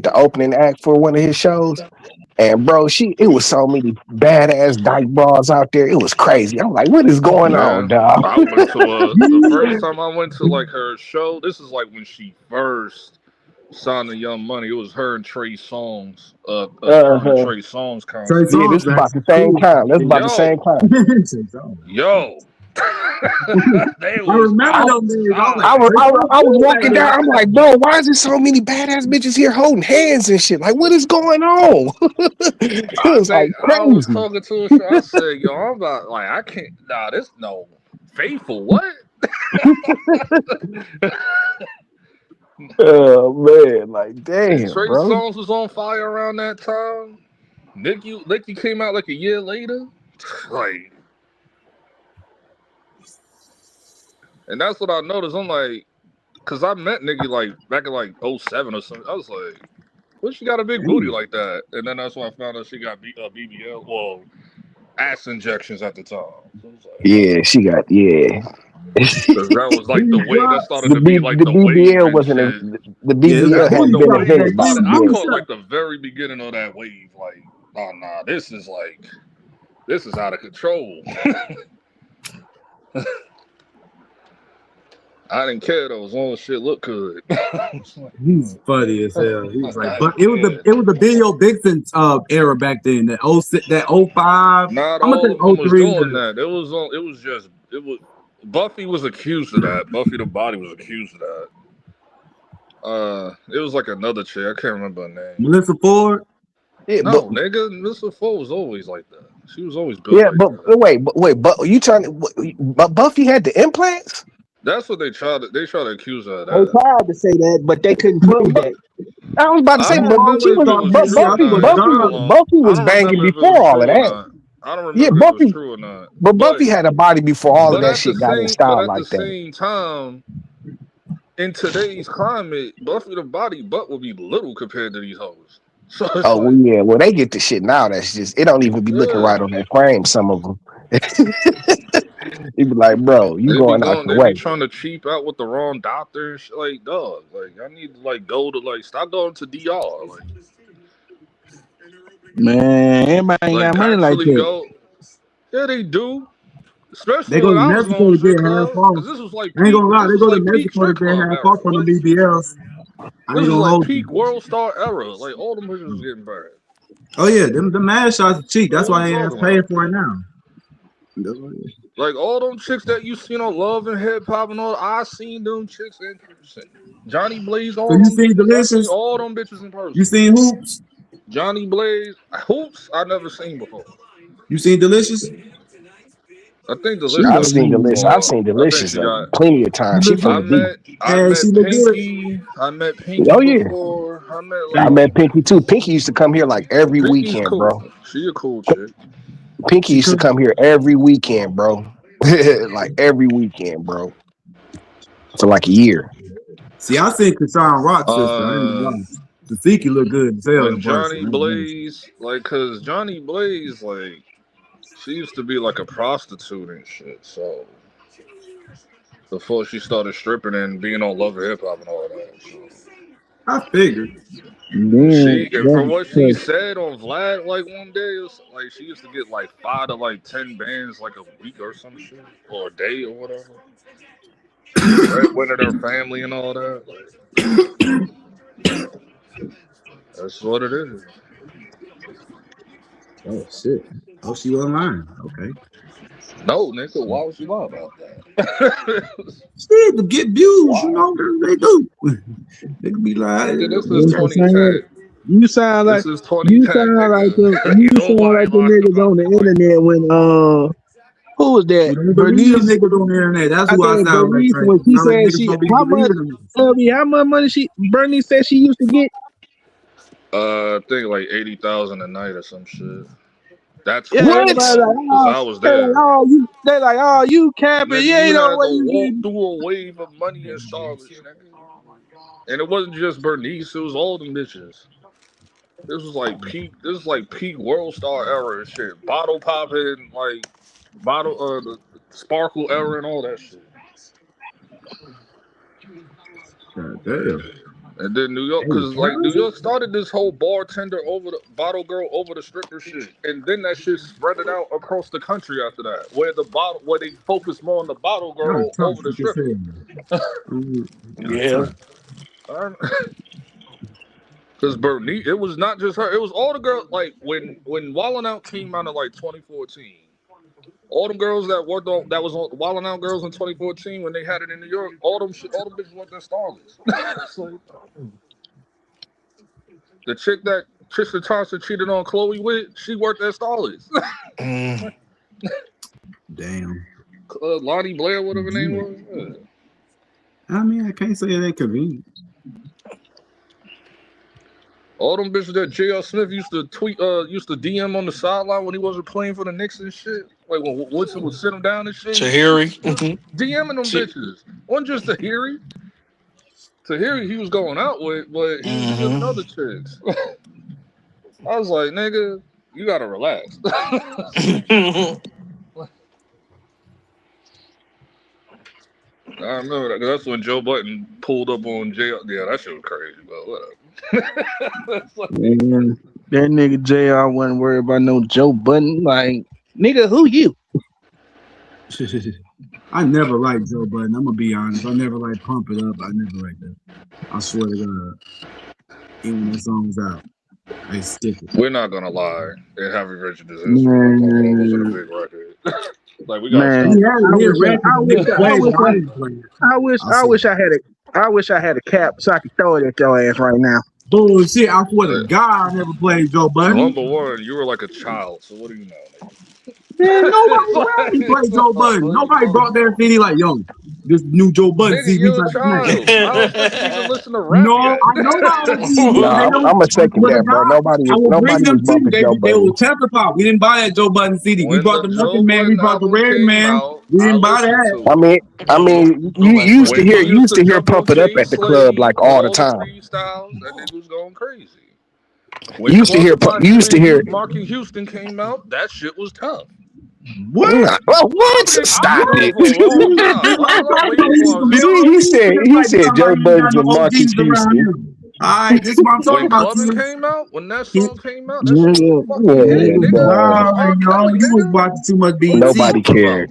Speaker 4: the opening act for one of his shows. And bro, it was so many badass dyke bras out there. It was crazy. I'm like, what is going on,
Speaker 13: Man,
Speaker 4: dog?
Speaker 13: I went to the first time I went to like her show. This is like when she first signed the Young Money. It was her and Trey Songz. Her and
Speaker 4: Uh-huh.
Speaker 13: Trey Songz
Speaker 16: Trey
Speaker 13: concert.
Speaker 4: Yeah, this
Speaker 16: Songz
Speaker 4: is about
Speaker 16: that's
Speaker 4: the same
Speaker 16: cool.
Speaker 4: time. That's about the same
Speaker 13: Yo,
Speaker 4: time.
Speaker 13: yo, they
Speaker 16: I
Speaker 13: was
Speaker 16: remember them days. I was like,
Speaker 4: I
Speaker 13: outside.
Speaker 4: was,
Speaker 16: Trey
Speaker 4: I, was-
Speaker 16: Songz
Speaker 4: I was
Speaker 16: cool back
Speaker 4: walking down. I'm like,
Speaker 16: then.
Speaker 4: bro, why is there so many badass bitches here holding hands and shit? Like, what is going on? It
Speaker 13: I
Speaker 4: was like
Speaker 13: think I was
Speaker 4: crazy.
Speaker 13: talking to her. I said, "Yo, I'm about like I can't. Nah, this no faithful. What?
Speaker 4: Oh man, like
Speaker 13: And
Speaker 4: damn,
Speaker 13: Trey
Speaker 4: bro.
Speaker 13: Songz was on fire around that time. Nikki came out like a year later. Like, and that's what I noticed. I'm like, cause I met Nikki like back in like '07 or something. I was like, well, she got a big booty like that. And then that's when I found out she got BBL, well, ass injections at the time. So it's like,
Speaker 4: Yeah, she got
Speaker 13: cause that was like the way that started to be like
Speaker 4: the
Speaker 13: the wave
Speaker 4: BBL
Speaker 13: and
Speaker 4: wasn't
Speaker 13: shit.
Speaker 4: the
Speaker 16: Yeah, it's
Speaker 4: BBL
Speaker 16: like
Speaker 13: That's
Speaker 4: hadn't
Speaker 13: the
Speaker 4: been
Speaker 13: wave
Speaker 4: invented back
Speaker 13: started. I
Speaker 4: then.
Speaker 13: caught like the very beginning of that wave. Like, oh nah, this is out of control. I didn't care though, as long as shit looked good.
Speaker 16: He's funny as hell. He was like,
Speaker 13: I
Speaker 16: but
Speaker 13: didn't care.
Speaker 16: it was the Video Vixen era back then. That 06, that '05.
Speaker 13: Not
Speaker 16: I'm gonna
Speaker 13: all
Speaker 16: say
Speaker 13: of them was
Speaker 16: '03.
Speaker 13: doing that. It was Buffy was accused of that. Buffy the Body was accused of that. It was like another chick. I can't remember her name.
Speaker 16: Melissa Ford.
Speaker 4: Yeah, but
Speaker 13: No, nigga, Mr. Four was always like that. She was always built
Speaker 4: yeah,
Speaker 13: like
Speaker 4: but
Speaker 13: that.
Speaker 4: but you trying? But Buffy had the implants.
Speaker 13: That's what they tried to accuse her of
Speaker 10: They
Speaker 13: that.
Speaker 10: tried to say that, but they couldn't prove
Speaker 4: But
Speaker 10: that.
Speaker 4: I was about to
Speaker 13: I
Speaker 4: say,
Speaker 13: don't
Speaker 16: Man, I
Speaker 4: but she
Speaker 16: always
Speaker 13: remember if
Speaker 4: was,
Speaker 13: it
Speaker 16: thought
Speaker 13: was
Speaker 4: but
Speaker 16: she,
Speaker 13: true
Speaker 16: I
Speaker 13: or
Speaker 16: think
Speaker 4: Buffy,
Speaker 16: it was
Speaker 13: not.
Speaker 4: Buffy,
Speaker 16: done.
Speaker 4: Buffy
Speaker 13: I
Speaker 4: was
Speaker 13: don't
Speaker 4: banging
Speaker 13: remember if it was
Speaker 4: before all of
Speaker 13: true or
Speaker 4: that.
Speaker 13: not. I don't
Speaker 4: Yeah,
Speaker 13: remember if it was
Speaker 4: Buffy,
Speaker 13: true or not.
Speaker 4: but
Speaker 13: But
Speaker 4: Buffy had a body before all of
Speaker 13: but
Speaker 4: that
Speaker 13: at the
Speaker 4: shit got in
Speaker 13: same but
Speaker 4: style
Speaker 13: at the
Speaker 4: like that.
Speaker 13: same time, in today's climate, Buffy the Body butt will be little compared to these hoes. So it's
Speaker 4: Oh well,
Speaker 13: like,
Speaker 4: yeah, well they get the shit now. That's just it. Don't even be looking
Speaker 13: yeah.
Speaker 4: right on that frame. Some of them, you be like, bro, you going out the
Speaker 13: They be
Speaker 4: way.
Speaker 13: trying to cheap out with the wrong doctor and shit. Like, dog, like I need to like go to like stop going to DR.
Speaker 9: Man, everybody ain't got money like
Speaker 13: Actually
Speaker 9: that.
Speaker 13: go. Yeah, they do.
Speaker 16: They
Speaker 13: Especially
Speaker 16: go
Speaker 13: when
Speaker 16: to
Speaker 13: I was going
Speaker 16: Mexico
Speaker 13: to
Speaker 16: to get
Speaker 13: strip
Speaker 16: half
Speaker 13: club,
Speaker 16: off.
Speaker 13: because this was like
Speaker 16: I ain't
Speaker 13: peak.
Speaker 16: gonna lie,
Speaker 13: This
Speaker 16: they
Speaker 13: was
Speaker 16: go to
Speaker 13: like peak
Speaker 16: Mexico to
Speaker 13: strip
Speaker 16: get
Speaker 13: club
Speaker 16: half
Speaker 13: era.
Speaker 16: off on the BBLs. I
Speaker 13: This
Speaker 16: ain't
Speaker 13: is
Speaker 16: gonna
Speaker 13: like
Speaker 16: hold you.
Speaker 13: peak World Star era. Like all them bitches was getting burned.
Speaker 16: Oh yeah, them the mad shots are cheap.
Speaker 13: What
Speaker 16: That's
Speaker 13: are we
Speaker 16: why they ain't
Speaker 13: talking
Speaker 16: paying
Speaker 13: about?
Speaker 16: for it now.
Speaker 13: Like all them chicks that you seen on Love and Hip Hop and all, I seen them chicks in person. Johnny Blaze, all
Speaker 16: So you
Speaker 13: them
Speaker 16: seen
Speaker 13: bitches. I seen
Speaker 16: Delicious?
Speaker 13: all them bitches in person.
Speaker 16: You seen Hoops?
Speaker 13: Johnny Blaze, Hoops, I never seen before.
Speaker 16: You seen Delicious?
Speaker 13: I think
Speaker 4: I've
Speaker 13: Delicious.
Speaker 4: seen Delicious. I've
Speaker 13: Well,
Speaker 4: seen
Speaker 13: I think
Speaker 4: Delicious
Speaker 13: she got.
Speaker 4: plenty of times. She from
Speaker 13: I
Speaker 4: the D.
Speaker 13: met
Speaker 16: She look good.
Speaker 13: Pinky. I met
Speaker 4: Oh
Speaker 13: Pinky
Speaker 4: yeah,
Speaker 13: before. I met
Speaker 4: I
Speaker 13: like
Speaker 4: met Pinky too. Pinky used to come here like every
Speaker 13: Pinky's
Speaker 4: weekend, bro.
Speaker 13: cool. She a cool chick.
Speaker 4: Pinky used to come here every weekend, bro. Like every weekend, bro. For like a year.
Speaker 16: See, I seen Krishan Rock's sister. I ain't gonna lie. Tasiki look good as hell
Speaker 13: When
Speaker 16: in
Speaker 13: Johnny
Speaker 16: person.
Speaker 13: Blaze, like, cause Johnny Blaze, like, she used to be like a prostitute and shit. So before she started stripping and being on Love and Hip Hop and all that. So.
Speaker 16: I figured.
Speaker 13: She, from what she said on Vlad, like one day, it was like she used to get like 5 to like 10 bands like a week or some shit, or a day or whatever. Breadwinning her family and all that. Like, that's what it is.
Speaker 16: Oh shit. Oh, she wasn't lying. Okay.
Speaker 13: No, nigga, why would you lie about that?
Speaker 16: Shit, to get views, you know, they do. They can be like,
Speaker 13: nigga, this is 2010.
Speaker 9: You sound like
Speaker 13: this is 2010,
Speaker 9: you sound
Speaker 13: nigga.
Speaker 9: like the niggas on the internet when who was that?
Speaker 16: Bernice
Speaker 9: Bernice.
Speaker 16: niggas on the internet. That's who I
Speaker 9: think
Speaker 16: sound like.
Speaker 9: Bernice
Speaker 16: Right?
Speaker 9: when she
Speaker 16: Sound like
Speaker 9: said
Speaker 16: niggas
Speaker 9: she
Speaker 16: don't be
Speaker 9: how much
Speaker 16: believing them.
Speaker 9: how much money Bernice said she used to get?
Speaker 13: I think like 80,000 a night or some shit. That's
Speaker 9: Yeah,
Speaker 13: what?
Speaker 9: everybody like,
Speaker 13: I was there.
Speaker 9: They like, oh, you capping.
Speaker 13: Nigga,
Speaker 9: You
Speaker 13: you
Speaker 9: ain't no
Speaker 13: had
Speaker 9: way
Speaker 13: to
Speaker 9: you
Speaker 13: walk
Speaker 9: getting.
Speaker 13: through a wave of money in Charlotte, nigga. And it wasn't just Bernice, it was all them bitches. This was like peak World Star era and shit. Bottle popping, like the sparkle era and all that shit.
Speaker 16: God damn.
Speaker 13: And then New York, cause like New York started this whole bartender over the bottle girl over the stripper shit, and then that shit spread it out across the country after that, where they focus more on the bottle girl over the stripper.
Speaker 8: Yeah.
Speaker 13: Cause Bernice, it was not just her; it was all the girls. Like when Wildin' Out came out in like 2014, all them girls that was on Wildin' Out Girls in 2014 when they had it in New York, all them bitches went to Starlets. So, the chick that Tristan Thompson cheated on Chloe with, she worked at Starlets.
Speaker 16: Damn.
Speaker 13: Lonnie Blair, whatever her name was. Yeah.
Speaker 16: I mean, I can't say it ain't convenient.
Speaker 13: All them bitches that J.R. Smith used to DM on the sideline when he wasn't playing for the Knicks and shit. Like when Woodson would sit him down and shit.
Speaker 8: Tahiri.
Speaker 13: DMing them bitches. Wasn't just Tahiri. Tahiri he was going out with, but he was giving other chicks. I was like, nigga, you gotta relax. I remember that. That's when Joe Budden pulled up on JR. Yeah, that shit was crazy, but whatever.
Speaker 9: Man, that nigga JR wasn't worried about no Joe Budden. Like, nigga, who you?
Speaker 16: I never liked Joe Budden. I'm gonna be honest. I never liked Pump It Up. I never liked that. I swear to God. Even when that song was out, I stick it.
Speaker 13: We're not gonna lie. And Heavy Richard is wasn't a big record. Like we got.
Speaker 9: I wish I had a cap so I could throw it at your ass right now.
Speaker 16: Bullshit! I swear to God, I never played Joe Budden.
Speaker 13: Number one, you were like a child. So what do you know?
Speaker 16: Man, nobody played Joe Budden. Nobody brought their CD like, yo, this new Joe Budden CD.
Speaker 13: You're a child. I don't think you even listen to rap.
Speaker 16: No, I know
Speaker 4: I'm a second that, bro. Nobody was bumping Joe Budden.
Speaker 16: They will testify. We didn't buy that Joe Budden CD. We bought the Nothing Man. We bought the Rare Man. We didn't buy that.
Speaker 4: I mean, you used to hear Pump It Up at the club like all the time.
Speaker 13: That nigga was going crazy.
Speaker 4: You used to hear.
Speaker 13: Mark and Houston came out. That shit was tough.
Speaker 16: What?
Speaker 4: What? Stop it! He said Joe Budden's and Marcus Houston.
Speaker 16: Alright, this is what I'm talking about.
Speaker 13: When that song came out,
Speaker 16: you was watching too much BET.
Speaker 4: Nobody cared.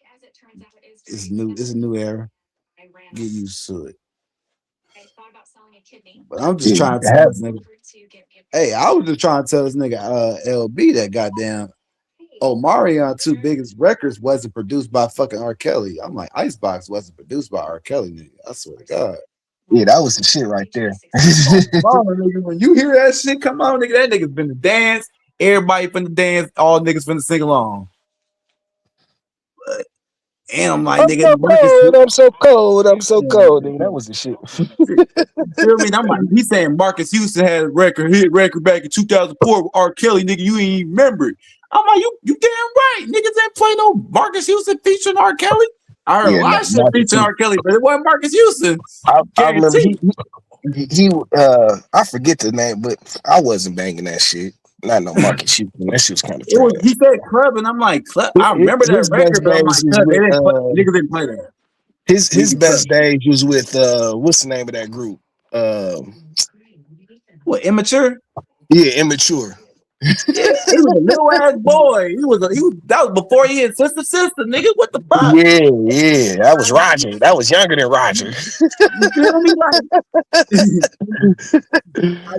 Speaker 12: It's new. It's a new era. Get used to it. But I'm just
Speaker 4: Yeah,
Speaker 12: trying to tell this nigga. Hey, I was just trying to tell this nigga LB that goddamn Omarion two biggest records wasn't produced by fucking R. Kelly. I'm like, Icebox wasn't produced by R. Kelly, nigga. I swear to God.
Speaker 4: yeah, that was the shit right there.
Speaker 12: Mama, nigga, when you hear that shit come on, nigga, that nigga's finna dance. Everybody finna dance. All niggas finna sing along. And I'm like,
Speaker 4: I'm
Speaker 12: nigga,
Speaker 4: so
Speaker 12: Marcus.
Speaker 4: cold. I'm so cold. I'm so
Speaker 12: Yeah.
Speaker 4: cold. Nigga, that was the shit.
Speaker 12: Feel me? And I'm like, he's saying Marcus Houston had a hit record back in 2004 with R. Kelly, nigga. You ain't even remember it. I'm like, you damn right. Niggas ain't play no Marcus Houston featuring R. Kelly. I heard a
Speaker 4: Yeah,
Speaker 12: lot of shit
Speaker 4: Marcus
Speaker 12: featuring R. Kelly, but it wasn't Marcus Houston.
Speaker 4: I remember
Speaker 12: Guarantee.
Speaker 4: I forget the name, but I wasn't banging that shit. Not no Marcus Houston. That shit was kind of
Speaker 12: It was,
Speaker 4: trash.
Speaker 12: he said club, and I'm like, club. I remember that
Speaker 4: His
Speaker 12: record,
Speaker 4: best
Speaker 12: but I'm
Speaker 4: days
Speaker 12: like,
Speaker 4: was
Speaker 12: club,
Speaker 4: with
Speaker 12: niggas didn't play that.
Speaker 4: his best days was with what's the name of that group?
Speaker 12: What, Immature?
Speaker 4: Yeah, Immature.
Speaker 12: Yeah, he was a little ass boy. He was that was before he had sister, nigga. What the fuck?
Speaker 4: Yeah, that was Roger. That was younger than Roger.
Speaker 12: You feel me? Like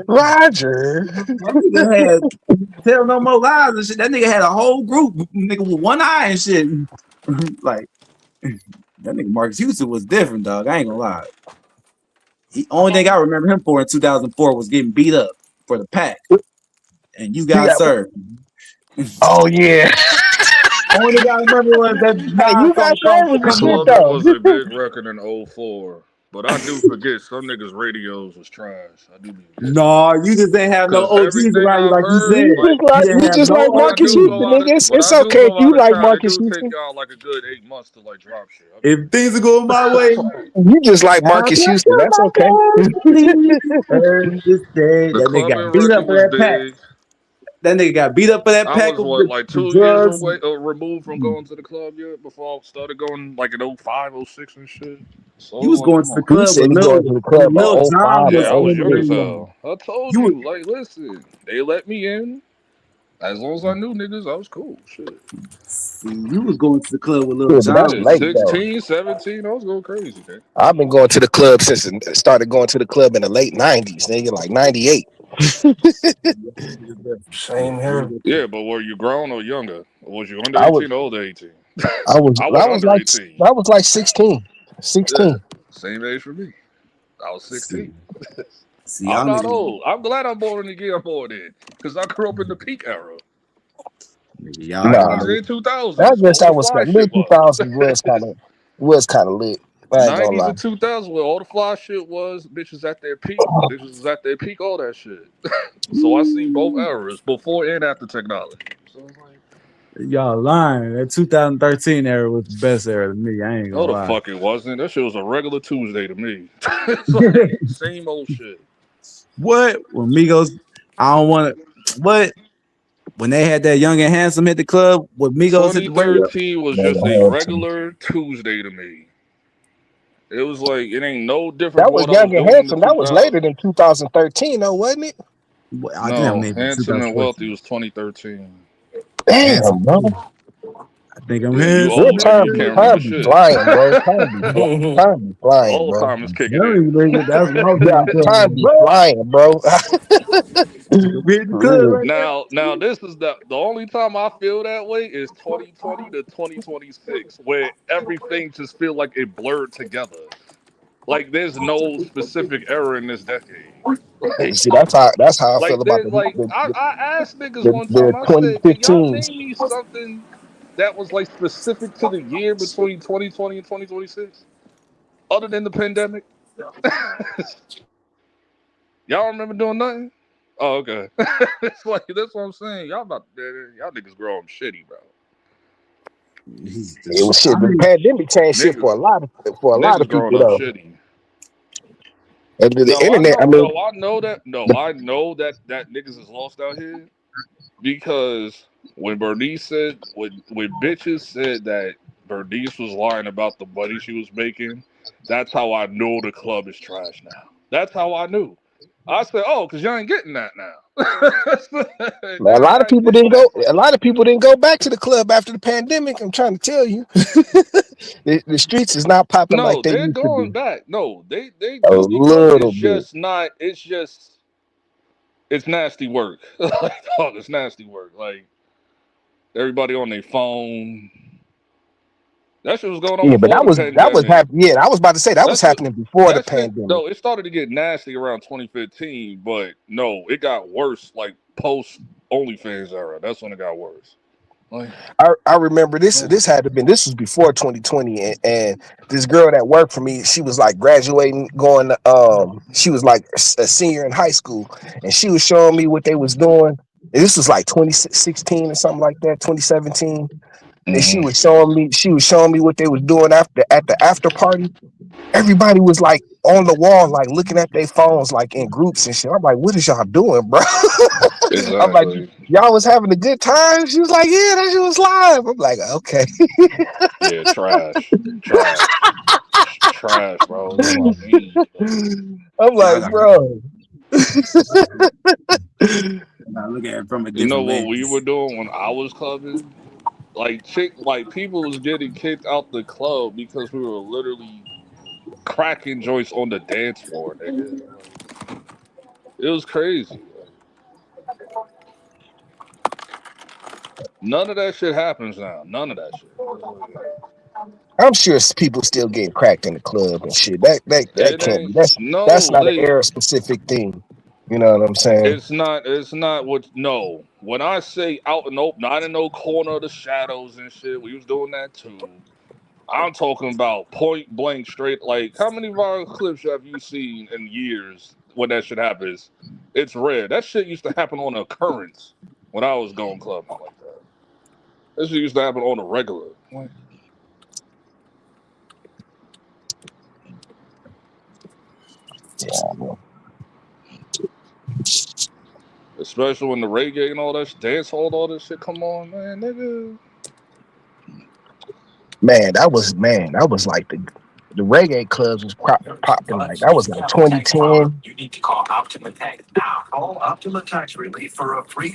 Speaker 4: Roger.
Speaker 12: that nigga had Tell No More Lies and shit. That nigga had a whole group, nigga with one eye and shit. Like that nigga Marcus Houston was different, dog. I ain't gonna lie. The only thing I remember him for in 2004 was getting beat up for the pack, and you got served.
Speaker 4: Oh yeah.
Speaker 12: Only thing I remember was that
Speaker 4: Hey, you got
Speaker 12: song
Speaker 4: served with the
Speaker 12: come
Speaker 4: shit
Speaker 12: on.
Speaker 13: Clubbing
Speaker 4: though.
Speaker 13: was a big record in '04, but I do forget some niggas' radios was trash. I do be forgetting.
Speaker 12: No, you just ain't have no
Speaker 13: Because
Speaker 12: OGs
Speaker 13: everything
Speaker 12: around you
Speaker 13: I've
Speaker 12: like you
Speaker 13: heard,
Speaker 12: said.
Speaker 13: like
Speaker 12: You didn't
Speaker 4: You
Speaker 12: have
Speaker 4: just
Speaker 12: no
Speaker 4: like
Speaker 13: what I
Speaker 4: Marcus
Speaker 13: do
Speaker 12: OGs.
Speaker 4: Houston,
Speaker 13: go out of
Speaker 4: nigga.
Speaker 13: what
Speaker 4: It's
Speaker 13: I do
Speaker 4: okay if
Speaker 13: go
Speaker 4: you
Speaker 13: out of
Speaker 4: like
Speaker 13: town, it
Speaker 4: Marcus
Speaker 13: do take
Speaker 4: Houston.
Speaker 13: y'all like a good 8 months to like drop shit.
Speaker 12: If things are going my way,
Speaker 4: You just like Marcus Houston. That's okay.
Speaker 12: this day,
Speaker 13: The
Speaker 12: that nigga
Speaker 13: clubbing
Speaker 12: got beat up
Speaker 13: record
Speaker 12: for
Speaker 13: was
Speaker 12: that pack.
Speaker 13: big.
Speaker 12: That nigga got beat up for that
Speaker 13: I
Speaker 12: pack
Speaker 13: was
Speaker 12: of
Speaker 13: what like
Speaker 12: the
Speaker 13: 2 years
Speaker 12: drugs.
Speaker 13: away removed from going to the club yet before I started going like in '05, '06 and shit. So
Speaker 12: You
Speaker 13: it was
Speaker 12: was
Speaker 13: like,
Speaker 12: going
Speaker 13: come
Speaker 12: to the
Speaker 13: on.
Speaker 4: He
Speaker 12: club
Speaker 4: said
Speaker 12: with
Speaker 4: he going to the club
Speaker 12: Lil
Speaker 4: on
Speaker 12: John
Speaker 4: 05
Speaker 12: was
Speaker 13: Yeah, I was
Speaker 4: or
Speaker 13: young as
Speaker 4: 06.
Speaker 13: hell. I told
Speaker 12: you.
Speaker 13: you, like, listen, they let me in. As long as I knew niggas, I was cool. Shit.
Speaker 12: See, you was going to the club with Lil
Speaker 4: Yeah, but that's
Speaker 12: John.
Speaker 13: Shit,
Speaker 4: late though.
Speaker 13: 16, 17, I was going crazy, man.
Speaker 4: I've been going to the club since started going to the club in the late '90s. Nigga, like '98. Same here.
Speaker 13: Yeah, but were you grown or younger? Or was you under
Speaker 4: I was
Speaker 13: 18 or older 18?
Speaker 4: I was
Speaker 13: I
Speaker 4: I
Speaker 13: went
Speaker 4: was
Speaker 13: under
Speaker 4: like
Speaker 13: 18.
Speaker 4: I was like 16.
Speaker 13: Yeah,
Speaker 4: 16.
Speaker 13: same age for me. I was
Speaker 12: See,
Speaker 13: 16. I'm
Speaker 12: y'all
Speaker 13: not
Speaker 12: niggas,
Speaker 13: old. I'm glad I'm born in the year I'm born in. Because I grew up in the peak era.
Speaker 12: y'all
Speaker 4: Nah,
Speaker 13: 90s and
Speaker 4: I
Speaker 13: 2000s, where
Speaker 4: guess
Speaker 13: all
Speaker 4: I
Speaker 13: the
Speaker 4: was
Speaker 13: fly
Speaker 4: mid
Speaker 13: shit was.
Speaker 4: 2000s was kind of lit. I ain't gonna
Speaker 13: 90s
Speaker 4: lie.
Speaker 13: and 2000s, where all the fly shit was, bitches at their peak, niggas was at their peak, all that shit. So I seen both eras, before and after technology. So it's like,
Speaker 12: y'all lying. That 2013 era was the best era to me. I ain't
Speaker 13: no,
Speaker 12: gonna
Speaker 13: the
Speaker 12: lie.
Speaker 13: fuck it wasn't. That shit was a regular Tuesday to me. It's like, same old shit.
Speaker 12: What? When Migos, I don't want to. What? When they had that Young and Handsome hit the club, when Migos hit the radio.
Speaker 13: 2013 was just a regular Tuesday to me. It was like, it ain't no different
Speaker 4: That
Speaker 13: from
Speaker 4: was
Speaker 13: what I was
Speaker 4: Young and
Speaker 13: doing in the
Speaker 4: Handsome. That was
Speaker 13: 2000s.
Speaker 4: later than 2013, though, wasn't it?
Speaker 12: I think I'm
Speaker 13: No,
Speaker 12: naming
Speaker 13: Handsome and Wealthy
Speaker 12: 2014.
Speaker 13: was 2013.
Speaker 12: Handsome.
Speaker 4: Damn, bro.
Speaker 12: I think I'm
Speaker 13: Yeah, you
Speaker 12: handsome.
Speaker 4: Real
Speaker 13: old, nigga. You
Speaker 4: time,
Speaker 13: can't remember
Speaker 4: time be
Speaker 13: shit.
Speaker 4: flying, bro. Time be flying, bro.
Speaker 13: Alzheimer's kicking
Speaker 12: Young
Speaker 13: in.
Speaker 12: nigga, that's what I was
Speaker 4: Yeah,
Speaker 12: gonna tell
Speaker 4: time
Speaker 12: you,
Speaker 4: be
Speaker 12: bro.
Speaker 4: flying, bro.
Speaker 12: We hit the
Speaker 4: For
Speaker 12: club
Speaker 4: real.
Speaker 12: right
Speaker 13: Now, this is the only time I feel that way is 2020 to 2026, where everything just feel like it blurred together. Like there's no specific era in this decade.
Speaker 4: See, that's how I feel
Speaker 13: Like
Speaker 4: about
Speaker 13: there's like I asked niggas one
Speaker 4: the
Speaker 13: time. I said, "Can y'all
Speaker 4: 2015s.
Speaker 13: name me something that was like specific to the year between 2020 and 2026, other than the pandemic?" Y'all remember doing nothing? Oh, okay. It's like that's what I'm saying. Y'all niggas grow up shitty, bro.
Speaker 12: He's
Speaker 4: It was
Speaker 12: just,
Speaker 4: shit. The pandemic changed shit
Speaker 13: Niggas,
Speaker 4: for a lot
Speaker 13: niggas
Speaker 4: of
Speaker 13: growing
Speaker 4: people
Speaker 13: up
Speaker 4: though.
Speaker 13: shitty.
Speaker 4: And the
Speaker 13: No, I
Speaker 4: internet, I
Speaker 13: know.
Speaker 4: mean,
Speaker 13: No, I know that. No, I know that niggas is lost out here because when Bernice said when bitches said that Bernice was lying about the money she was making, that's how I know the club is trash now. That's how I knew. I said, oh, because y'all ain't getting that now.
Speaker 4: Man, a
Speaker 13: Now
Speaker 4: lot
Speaker 13: y'all
Speaker 4: of
Speaker 13: ain't
Speaker 4: people
Speaker 13: getting
Speaker 4: didn't go.
Speaker 13: that.
Speaker 4: A lot of people didn't go back to the club after the pandemic. I'm trying to tell you, the streets is not popping like
Speaker 13: No,
Speaker 4: they
Speaker 13: they're
Speaker 4: used to
Speaker 13: going
Speaker 4: be.
Speaker 13: back. No, they
Speaker 4: A
Speaker 13: do because
Speaker 4: little bit.
Speaker 13: it's nasty work. Like, dog, it's nasty work. Like everybody on their phone. That shit was going on
Speaker 4: Yeah, but
Speaker 13: before the
Speaker 4: that was
Speaker 13: pandemic.
Speaker 4: happening. Yeah, I was about to say that was
Speaker 13: That's
Speaker 4: happening before the
Speaker 13: that shit.
Speaker 4: pandemic.
Speaker 13: No, it started to get nasty around 2015, but no, it got worse like post OnlyFans era. That's when it got worse. Like,
Speaker 4: I remember this had to been this was before 2020, and this girl that worked for me, she was like graduating, going to, she was like a senior in high school, and she was showing me what they was doing. And this was like 2016 or something like that, 2017. And she was showing me what they was doing after at the after party. Everybody was like on the wall, like looking at their phones, like in groups and shit. I'm like, what is y'all doing, bro? I'm like,
Speaker 13: exactly.
Speaker 4: y'all was having a good time. She was like, yeah, that shit was live. I'm like, okay.
Speaker 13: Yeah, trash, bro. That's what I mean.
Speaker 4: I'm
Speaker 12: Y'all
Speaker 4: like,
Speaker 12: got
Speaker 4: bro.
Speaker 12: to look at it from a
Speaker 13: You know
Speaker 12: different
Speaker 13: what we were
Speaker 12: lens.
Speaker 13: doing when I was clubbing? Like people was getting kicked out the club because we were literally cracking joints on the dance floor, nigga. Like, it was crazy. Like, none of that shit happens now. None of that shit.
Speaker 4: I'm sure people still getting cracked in the club and shit. That
Speaker 13: It
Speaker 4: can't be.
Speaker 13: ain't
Speaker 4: That's
Speaker 13: no.
Speaker 4: not an era specific thing. You know what I'm saying?
Speaker 13: It's not. It's not what. No. When I say out and open, not in no corner of the shadows and shit. We was doing that too. I'm talking about point blank straight. Like, how many viral clips have you seen in years when that shit happens? It's rare. That shit used to happen on occurrence when I was going clubbing like that. That shit used to happen on a regular.
Speaker 4: Yeah.
Speaker 13: Especially when the reggae and all that dance hall, all this shit come on, man, nigga.
Speaker 4: That was like the reggae clubs was popping like that was like 2010.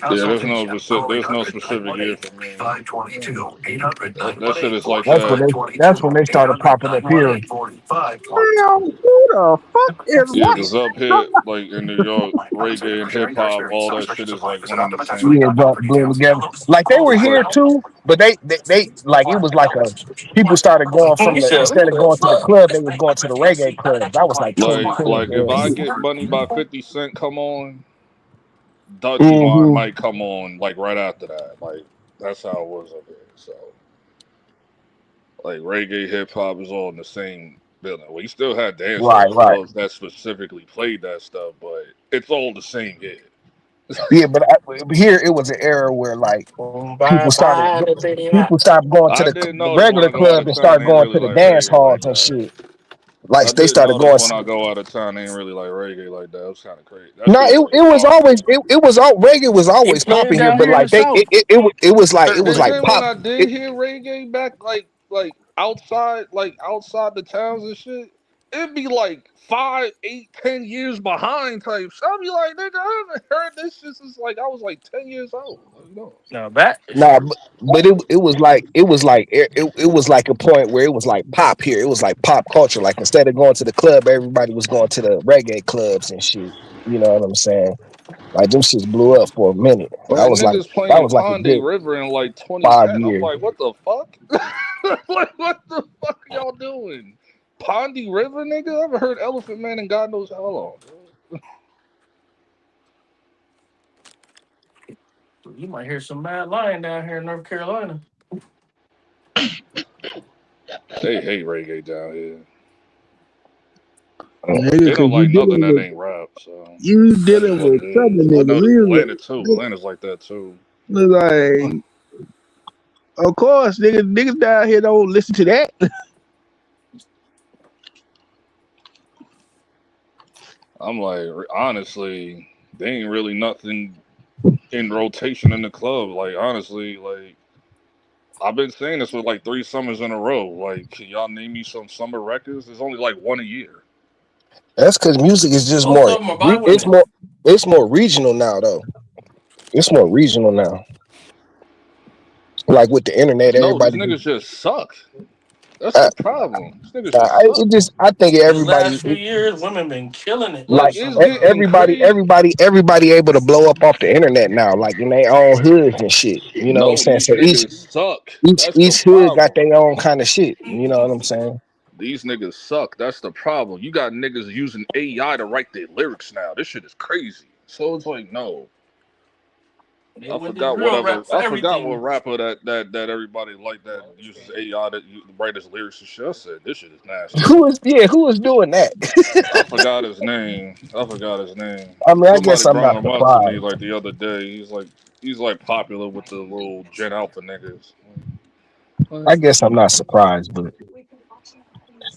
Speaker 13: Yeah, there's no specific year for me. That shit is like that.
Speaker 4: That's when they started popping up here.
Speaker 6: Damn, who the fuck is
Speaker 13: Yeah,
Speaker 6: what?
Speaker 13: cause up here, like in New York, reggae and hip hop, all that shit is like one and the same.
Speaker 4: Yeah, blend together. Like they were here too, but they like it was like a people started going from the instead of going to the club, they was going to the reggae clubs. That was like
Speaker 13: Like if I
Speaker 4: 2010.
Speaker 13: get Money by 50 Cent come on, Dutch Umar
Speaker 4: Mm-hmm.
Speaker 13: might come on like right after that. Like that's how it was up here. So like reggae, hip hop is all in the same building. We still had
Speaker 4: Right,
Speaker 13: dancehall
Speaker 4: right.
Speaker 13: clubs that specifically played that stuff, but it's all the same here.
Speaker 4: Yeah, but here it was an era where like people stopped going to
Speaker 13: I
Speaker 4: the
Speaker 13: didn't notice when
Speaker 4: regular
Speaker 13: I go out
Speaker 4: club
Speaker 13: of
Speaker 4: and
Speaker 13: town,
Speaker 4: started
Speaker 13: they ain't
Speaker 4: going
Speaker 13: really
Speaker 4: to the
Speaker 13: like
Speaker 4: dance
Speaker 13: reggae like
Speaker 4: halls and
Speaker 13: that.
Speaker 4: shit. Like
Speaker 13: I
Speaker 4: they
Speaker 13: did
Speaker 4: started
Speaker 13: notice
Speaker 4: going.
Speaker 13: when I go out of town, they ain't really like reggae like that. It was kind of crazy. That
Speaker 4: No,
Speaker 13: shit was like
Speaker 4: it was
Speaker 13: fun.
Speaker 4: always it was all reggae was
Speaker 8: It
Speaker 4: always
Speaker 8: playing
Speaker 4: popping here,
Speaker 8: down
Speaker 4: but
Speaker 8: here in the
Speaker 4: like
Speaker 8: south.
Speaker 4: it was like
Speaker 13: Then when
Speaker 4: pop.
Speaker 13: I did
Speaker 4: It,
Speaker 13: hear reggae back, like outside the towns and shit, it'd be like 5, 8, 10 years behind type. So I'd be like, nigga, I haven't heard this shit since like I was like 10 years old. Like, no.
Speaker 8: Now that
Speaker 4: nah, but it was like a point where it was like pop here. It was like pop culture. Like instead of going to the club, everybody was going to the reggae clubs and shit. You know what I'm saying? Like them shits blew up for a minute.
Speaker 13: Like niggas
Speaker 4: That
Speaker 13: playing
Speaker 4: was like a
Speaker 13: Ponde
Speaker 4: good
Speaker 13: River in like 2010. I'm
Speaker 4: 5 years.
Speaker 13: like, what the fuck? Like, what the fuck are y'all doing? Ponde River, nigga? I haven't heard Elephant Man in God knows how long.
Speaker 8: you might hear some Mad Lion down here in North Carolina.
Speaker 13: They hate reggae down here.
Speaker 6: Nigga,
Speaker 13: They
Speaker 6: cause
Speaker 13: don't like nothing that ain't rap, so
Speaker 6: you
Speaker 13: that is
Speaker 6: dealing
Speaker 13: what
Speaker 6: with
Speaker 13: it
Speaker 6: southern
Speaker 13: is. I
Speaker 6: niggas.
Speaker 13: noticed
Speaker 6: We
Speaker 13: Atlanta too.
Speaker 6: was
Speaker 13: Atlanta's like that too.
Speaker 6: like, of course, niggas down here don't listen to that.
Speaker 13: I'm like, honestly, they ain't really nothing in rotation in the club. Like, honestly, like I've been saying this for like 3 summers in a row. Like, can y'all name me some summer records? There's only like one a year.
Speaker 4: That's because music is just
Speaker 8: Most
Speaker 4: more.
Speaker 8: of them are by
Speaker 4: It's
Speaker 8: women.
Speaker 4: more. It's more regional now, though. It's more regional now. Like with the internet,
Speaker 13: No, these
Speaker 4: everybody just.
Speaker 13: niggas just suck. That's the problem. These niggas just suck.
Speaker 4: It just. I think
Speaker 8: These
Speaker 4: everybody.
Speaker 8: last few years, women been killing it
Speaker 13: Like
Speaker 8: on
Speaker 13: it's
Speaker 8: SummerSlam.
Speaker 13: getting crazy.
Speaker 4: everybody able to blow up off the internet now, like in their own hoods and shit. You know what I'm
Speaker 13: No,
Speaker 4: saying?
Speaker 13: these
Speaker 4: So each
Speaker 13: niggas suck.
Speaker 4: each
Speaker 13: That's the
Speaker 4: each hood got
Speaker 13: problem.
Speaker 4: their own kind of shit. You know what I'm saying?
Speaker 13: These niggas suck. That's the problem. You got niggas using AI to write their lyrics now. This shit is crazy. So it's like, no.
Speaker 8: They went this real rap for
Speaker 13: I forgot what
Speaker 8: everything.
Speaker 13: rapper that everybody like that uses AI to write his lyrics and shit. I said this shit is nasty.
Speaker 4: Who was doing that?
Speaker 13: I forgot his name.
Speaker 4: I mean, I
Speaker 13: Somebody
Speaker 4: guess I'm
Speaker 13: brought
Speaker 4: not
Speaker 13: him up to me
Speaker 4: surprised.
Speaker 13: like the other day. He's like popular with the little Gen Alpha niggas.
Speaker 4: I guess I'm not surprised, but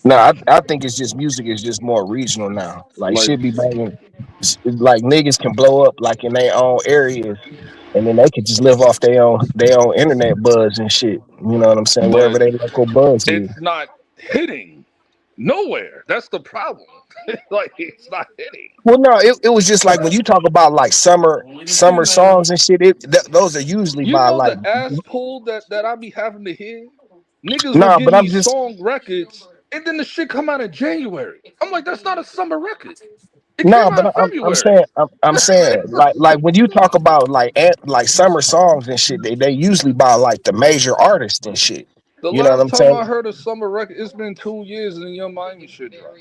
Speaker 4: no, I think it's just music is just more regional now. Like
Speaker 13: Like
Speaker 4: shit be banging, like niggas can blow up like in their own areas, and then they can just live off their own internet buzz and shit. You know what I'm saying? Wherever
Speaker 13: but
Speaker 4: they local buzz is.
Speaker 13: it's not hitting nowhere. That's the problem. Like it's not hitting.
Speaker 4: Well, no, it was just like when you talk about like
Speaker 8: Only the
Speaker 4: summer
Speaker 8: few now.
Speaker 4: songs and shit. Those are usually
Speaker 13: You
Speaker 4: by
Speaker 13: know
Speaker 4: like
Speaker 13: the ass pull that I be having to hear? Niggas will
Speaker 4: nah,
Speaker 13: give
Speaker 4: but
Speaker 13: me
Speaker 4: I'm just
Speaker 13: song records and then the shit come out in January. I'm like, that's not a summer record. It came
Speaker 4: nah,
Speaker 13: out
Speaker 4: but
Speaker 13: in
Speaker 4: I'm
Speaker 13: February.
Speaker 4: saying I'm saying like when you talk about like summer songs and shit, they usually by like the major artists and shit.
Speaker 13: The
Speaker 4: You know what
Speaker 13: last
Speaker 4: I'm
Speaker 13: time
Speaker 4: saying?
Speaker 13: I heard a summer record, it's been 2 years and the Young Miami shit dropped.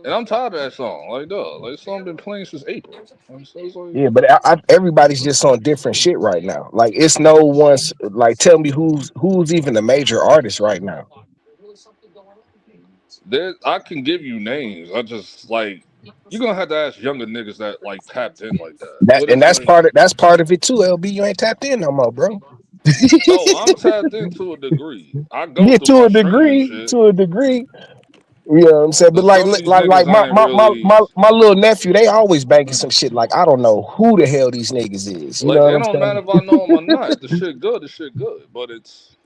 Speaker 13: And I'm tired of that song. Like, dog, like, this song been playing since April. And so it's like,
Speaker 4: Yeah, but everybody's just on different shit right now. Like it's no one's like tell me who's even a major artist right now.
Speaker 13: I can give you names. I just, like, you're gonna have to ask younger niggas that, like, tapped in like that.
Speaker 4: That
Speaker 13: But
Speaker 4: and
Speaker 13: it's like,
Speaker 4: that's part of it too. LB, you ain't tapped in no more, bro.
Speaker 13: oh, I'm tapped into a degree. I go
Speaker 4: Yeah,
Speaker 13: through my streaming shit.
Speaker 4: to a degree. You know what I'm saying? But
Speaker 13: But some of these
Speaker 4: like
Speaker 13: niggas I ain't really.
Speaker 4: my little nephew, they always banking some shit. Like I don't know who the hell these niggas is. You know
Speaker 13: Like,
Speaker 4: what
Speaker 13: it
Speaker 4: I'm
Speaker 13: don't matter
Speaker 4: saying?
Speaker 13: if I know them or not. The shit good. But it's.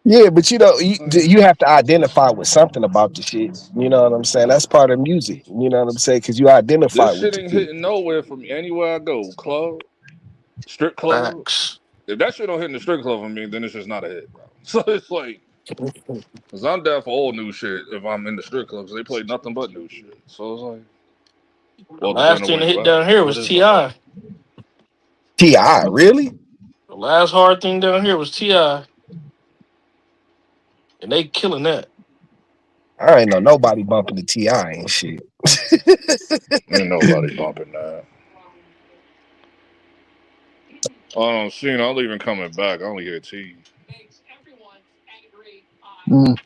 Speaker 4: Yeah, but you know, you have to identify with something about the shit. You know what I'm saying? That's part of music. You know what I'm saying? Because you identify
Speaker 13: This
Speaker 4: with
Speaker 13: shit
Speaker 4: the
Speaker 13: ain't
Speaker 4: shit.
Speaker 13: hitting nowhere from anywhere I go. Club, strip club.
Speaker 1: Facts.
Speaker 13: If that shit don't hit in the strip club for me, then it's just not a hit, bro. So it's like, cause I'm down for all new shit if I'm in the strip club, 'cause they play nothing but new shit. So it's like,
Speaker 8: The
Speaker 13: well,
Speaker 8: last
Speaker 13: depending on
Speaker 8: thing
Speaker 13: where
Speaker 8: to
Speaker 13: you
Speaker 8: hit
Speaker 13: at,
Speaker 8: down here
Speaker 13: but
Speaker 8: was
Speaker 13: it's like,
Speaker 8: Ti.
Speaker 4: Ti, really?
Speaker 8: The last hard thing down here was Ti, and they killing that.
Speaker 4: I ain't know nobody bumping the Ti and shit.
Speaker 13: ain't nobody bumping that. Oh, see, I'm even coming back. I only hear T.
Speaker 4: Mm.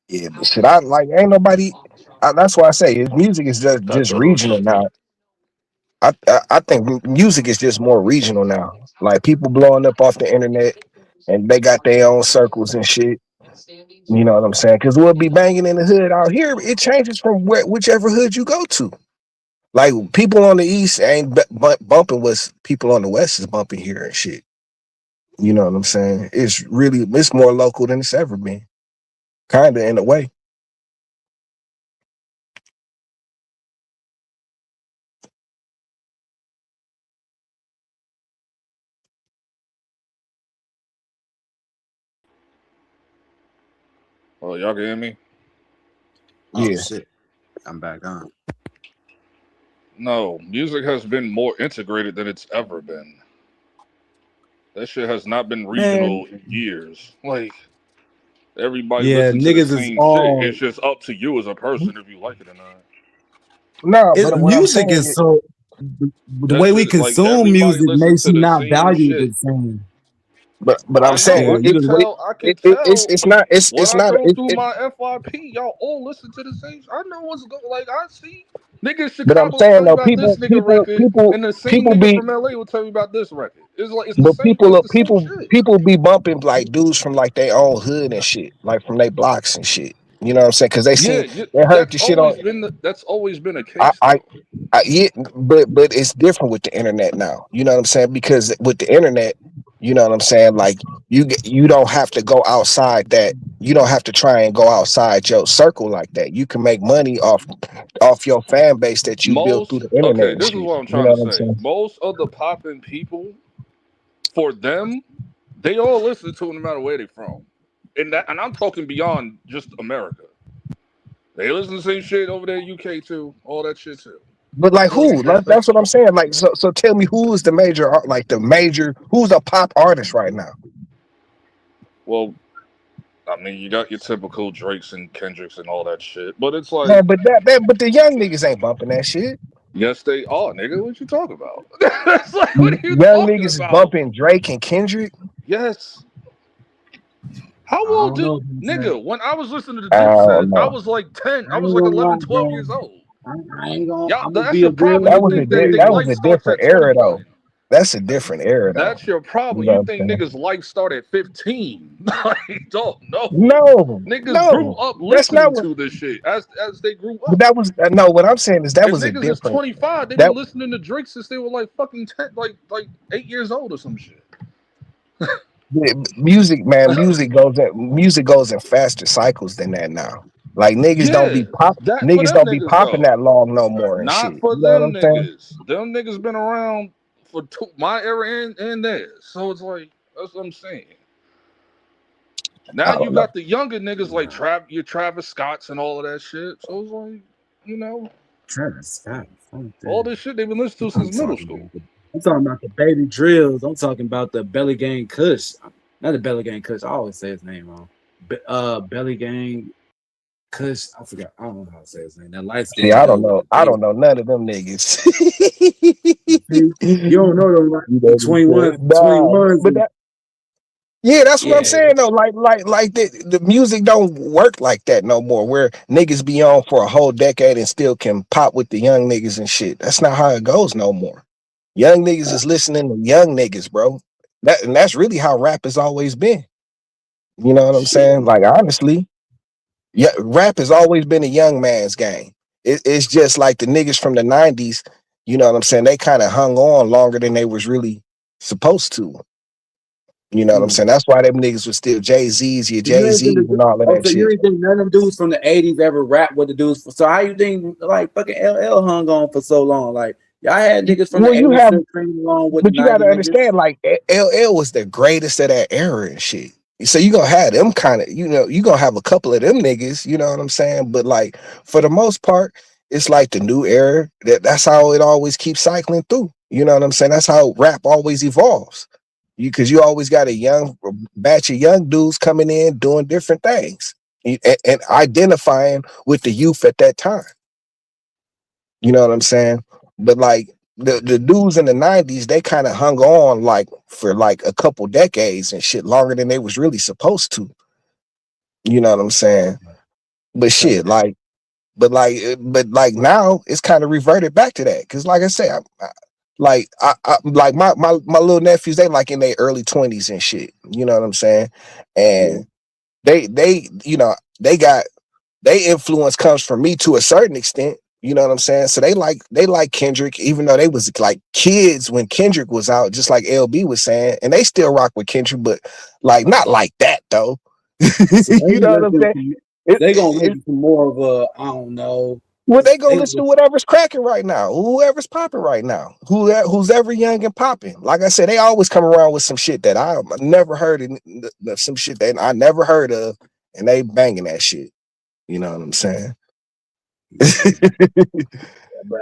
Speaker 4: Yeah, but shit, I like ain't nobody. That's why I say music is
Speaker 8: Got
Speaker 4: just regional
Speaker 8: those.
Speaker 4: now. I think music is just more regional now. Like people blowing up off the internet, and they got their own circles and shit. You know what I'm saying? Because we'll be banging in the hood out here. It changes from whichever hood you go to. Like people on the east ain't bumping what people on the west is bumping here and shit. You know what I'm saying? It's more local than it's ever been. Kinda in a way.
Speaker 13: Oh, y'all can hear me?
Speaker 16: Oh
Speaker 4: Yeah.
Speaker 16: shit, I'm back on.
Speaker 13: No, music has been more integrated than it's ever been. That shit has not been
Speaker 16: Man,
Speaker 13: regional in years. Like, everybody
Speaker 16: yeah,
Speaker 13: listen to the
Speaker 16: niggas is
Speaker 13: same shit.
Speaker 16: all
Speaker 13: It's just up to you as a person if you like it or not.
Speaker 4: No,
Speaker 16: it.
Speaker 4: but what I'm
Speaker 16: Music
Speaker 4: saying
Speaker 16: is
Speaker 4: is,
Speaker 16: so the
Speaker 13: That
Speaker 16: way we
Speaker 13: shit, like,
Speaker 16: consume
Speaker 13: everybody
Speaker 16: music
Speaker 13: listen
Speaker 16: makes
Speaker 13: to
Speaker 16: you
Speaker 13: the
Speaker 16: not
Speaker 13: same
Speaker 16: value
Speaker 13: shit.
Speaker 16: the same.
Speaker 4: but I'm
Speaker 13: I know.
Speaker 4: saying
Speaker 13: I
Speaker 16: Yeah,
Speaker 13: can
Speaker 16: you
Speaker 13: tell. I can tell.
Speaker 4: it's not
Speaker 13: When
Speaker 4: it's
Speaker 13: I
Speaker 4: not
Speaker 13: go through my FYP, y'all all listen to the same. I know what's going. Like, I see niggas
Speaker 4: but I'm
Speaker 13: Chicago will
Speaker 4: saying
Speaker 13: tell you
Speaker 4: though,
Speaker 13: about this nigga record, and the same
Speaker 4: people
Speaker 13: nigga
Speaker 4: be
Speaker 13: from LA will tell you about this record. It's like it's the
Speaker 4: but
Speaker 13: same. But it's the same
Speaker 4: people
Speaker 13: shit.
Speaker 4: people be bumping like dudes from like their own hood and shit, like from their blocks and shit. You know what I'm saying? Because
Speaker 13: Yeah,
Speaker 4: they heard the shit on.
Speaker 13: that's always been a
Speaker 4: I,
Speaker 13: case
Speaker 4: I
Speaker 13: though.
Speaker 4: yeah, but it's different with the internet now. You know what I'm saying? Because with the internet, You know what I'm saying? Like you don't have to go outside that. You don't have to try and go outside your circle like that. You can make money off your fan base that you built through
Speaker 13: Most
Speaker 4: the internet
Speaker 13: okay,
Speaker 4: and
Speaker 13: this is
Speaker 4: shit.
Speaker 13: what I'm
Speaker 4: You
Speaker 13: trying
Speaker 4: know
Speaker 13: to
Speaker 4: what I'm
Speaker 13: say.
Speaker 4: saying?
Speaker 13: Most of the popping people, for them, they all listen to him no matter where they from. And I'm talking beyond just America. They listen to the same shit over there, UK too, all that shit too.
Speaker 4: But like
Speaker 13: So
Speaker 4: who? That's what I'm saying. Like so tell me who is the major like the major who's a pop artist right now?
Speaker 13: well, I mean, you got your typical Drakes and Kendricks and all that shit, but it's like,
Speaker 4: Man, but but the young niggas ain't bumping that shit.
Speaker 13: yes, they are, nigga. What you talking about? It's like, what are you
Speaker 4: Young
Speaker 13: talking
Speaker 4: niggas is
Speaker 13: about?
Speaker 4: bumping Drake and Kendrick.
Speaker 13: Yes. How
Speaker 16: I
Speaker 13: old
Speaker 16: don't
Speaker 13: did
Speaker 16: know, man.
Speaker 13: nigga? When I was listening to
Speaker 4: I
Speaker 13: Dipset,
Speaker 4: don't
Speaker 13: I
Speaker 4: know.
Speaker 13: was like 10.
Speaker 16: I
Speaker 13: I was
Speaker 16: ain't
Speaker 13: like
Speaker 16: gonna
Speaker 13: 11,
Speaker 16: lie,
Speaker 13: 12
Speaker 16: bro.
Speaker 13: years old.
Speaker 16: I ain't gonna.
Speaker 13: Yeah,
Speaker 16: I'm gonna
Speaker 13: that's
Speaker 16: be a
Speaker 13: your
Speaker 16: real
Speaker 13: problem.
Speaker 16: with
Speaker 13: You
Speaker 16: you,
Speaker 13: think that they
Speaker 4: That
Speaker 16: Taylor.
Speaker 4: was
Speaker 13: life
Speaker 4: a
Speaker 13: starts at
Speaker 4: different era
Speaker 13: 21.
Speaker 4: though. That's a different era though.
Speaker 13: That's your
Speaker 4: You
Speaker 13: problem.
Speaker 4: know
Speaker 13: You
Speaker 4: what
Speaker 13: think
Speaker 4: I'm saying?
Speaker 13: niggas' life started at 15. Like, don't know.
Speaker 4: No,
Speaker 13: Niggas grew
Speaker 4: no,
Speaker 13: up
Speaker 4: that's not
Speaker 13: listening
Speaker 4: what.
Speaker 13: to this shit as they grew
Speaker 4: But
Speaker 13: up.
Speaker 4: that was no. What I'm saying is that
Speaker 13: If
Speaker 4: was a
Speaker 13: niggas is
Speaker 4: different.
Speaker 13: 25, they've
Speaker 4: That
Speaker 13: been listening to Drake since they were like fucking 10, like 8 years old or some shit.
Speaker 4: music, man. Music goes in faster cycles than that now. Like niggas don't
Speaker 13: Yeah,
Speaker 4: be pop.
Speaker 13: that for
Speaker 4: Niggas
Speaker 13: them
Speaker 4: don't be
Speaker 13: niggas
Speaker 4: popping
Speaker 13: though.
Speaker 4: that long no more and
Speaker 13: Not
Speaker 4: shit.
Speaker 13: for
Speaker 4: You know what
Speaker 13: them
Speaker 4: I'm saying?
Speaker 13: niggas. Them niggas been around for my era and theirs. So it's like, that's what I'm saying. Now
Speaker 4: I
Speaker 13: you
Speaker 4: don't know.
Speaker 13: got the younger niggas like your Travis Scotts and all of that shit. So it's like, you know,
Speaker 16: Travis Scott. Fuck
Speaker 13: all
Speaker 16: that.
Speaker 13: this shit they've been listening to
Speaker 16: I'm
Speaker 13: since middle
Speaker 16: talking
Speaker 13: school.
Speaker 16: about I'm talking about the baby drills. I'm talking about the Belly Gang Kush. Not the Belly Gang Kush. I always say his name wrong. Belly Gang Kush. I forgot. I don't know how to say his name. That light
Speaker 4: See,
Speaker 16: skinned
Speaker 4: I don't
Speaker 16: dude with
Speaker 4: know.
Speaker 16: the
Speaker 4: I
Speaker 16: baby.
Speaker 4: don't know none of them niggas.
Speaker 16: See, you don't know them, right?
Speaker 4: You know
Speaker 16: The
Speaker 4: what I'm saying?
Speaker 16: 21,
Speaker 4: Nah,
Speaker 16: 21s.
Speaker 4: but yeah, that's what I'm
Speaker 16: Yeah.
Speaker 4: saying though. Like the music don't work like that no more. Where niggas be on for a whole decade and still can pop with the young niggas and shit. That's not how it goes no more. Young niggas is listening to young niggas, bro. That's really how rap has always been. You know what I'm
Speaker 16: Shit.
Speaker 4: saying? Like honestly, yeah, rap has always been a young man's game. It's just like the niggas from the '90s. You know what I'm saying? They kind of hung on longer than they was really supposed to. You know what I'm saying? That's why them niggas was still Jay-Z's, your
Speaker 16: You ain't
Speaker 4: Jay-Z's and all of that
Speaker 16: so you
Speaker 4: shit.
Speaker 16: ain't think none of them dudes from the 80s ever rap with the dudes. So how you think like fucking LL hung on for so long? Like y'all had niggas from the
Speaker 4: Well, you
Speaker 16: 80s
Speaker 4: have,
Speaker 16: still training along with the
Speaker 4: but you
Speaker 16: 90
Speaker 4: gotta
Speaker 16: niggas.
Speaker 4: understand, like LL was the greatest of that era and shit. So you gonna have them kind of, you gonna have a couple of them niggas, you know what I'm saying? But like for the most part, it's like the new era. That's how it always keeps cycling through. You know what I'm saying? That's how rap always evolves. Because you always got a young batch of young dudes coming in doing different things and identifying with the youth at that time. You know what I'm saying? But like the dudes in the '90s, they kind of hung on like for like a couple decades and shit longer than they was really supposed to. You know what I'm saying? But
Speaker 16: So
Speaker 4: shit, but like now it's kind of reverted back to that. Cause like I say, like my little nephews, they like in their early 20s and shit. You know what I'm saying?
Speaker 16: yeah.
Speaker 4: And they they got they influence comes from me to a certain extent. You know what I'm saying? So they like Kendrick, even though they was like kids when Kendrick was out, just like LB was saying, and they still rock with Kendrick, but like not like that though.
Speaker 16: So they
Speaker 4: You know
Speaker 16: gonna
Speaker 4: what I'm
Speaker 16: listen
Speaker 4: saying?
Speaker 16: to
Speaker 4: It,
Speaker 16: they gonna
Speaker 4: it,
Speaker 16: listen to more of a I don't know.
Speaker 4: well, they gonna
Speaker 16: They
Speaker 4: listen to whatever's cracking right now, whoever's popping right now, who's ever young and popping. Like I said, they always come around with some shit that I never heard of, some shit that I never heard of, and they banging that shit. You know what I'm saying?
Speaker 16: but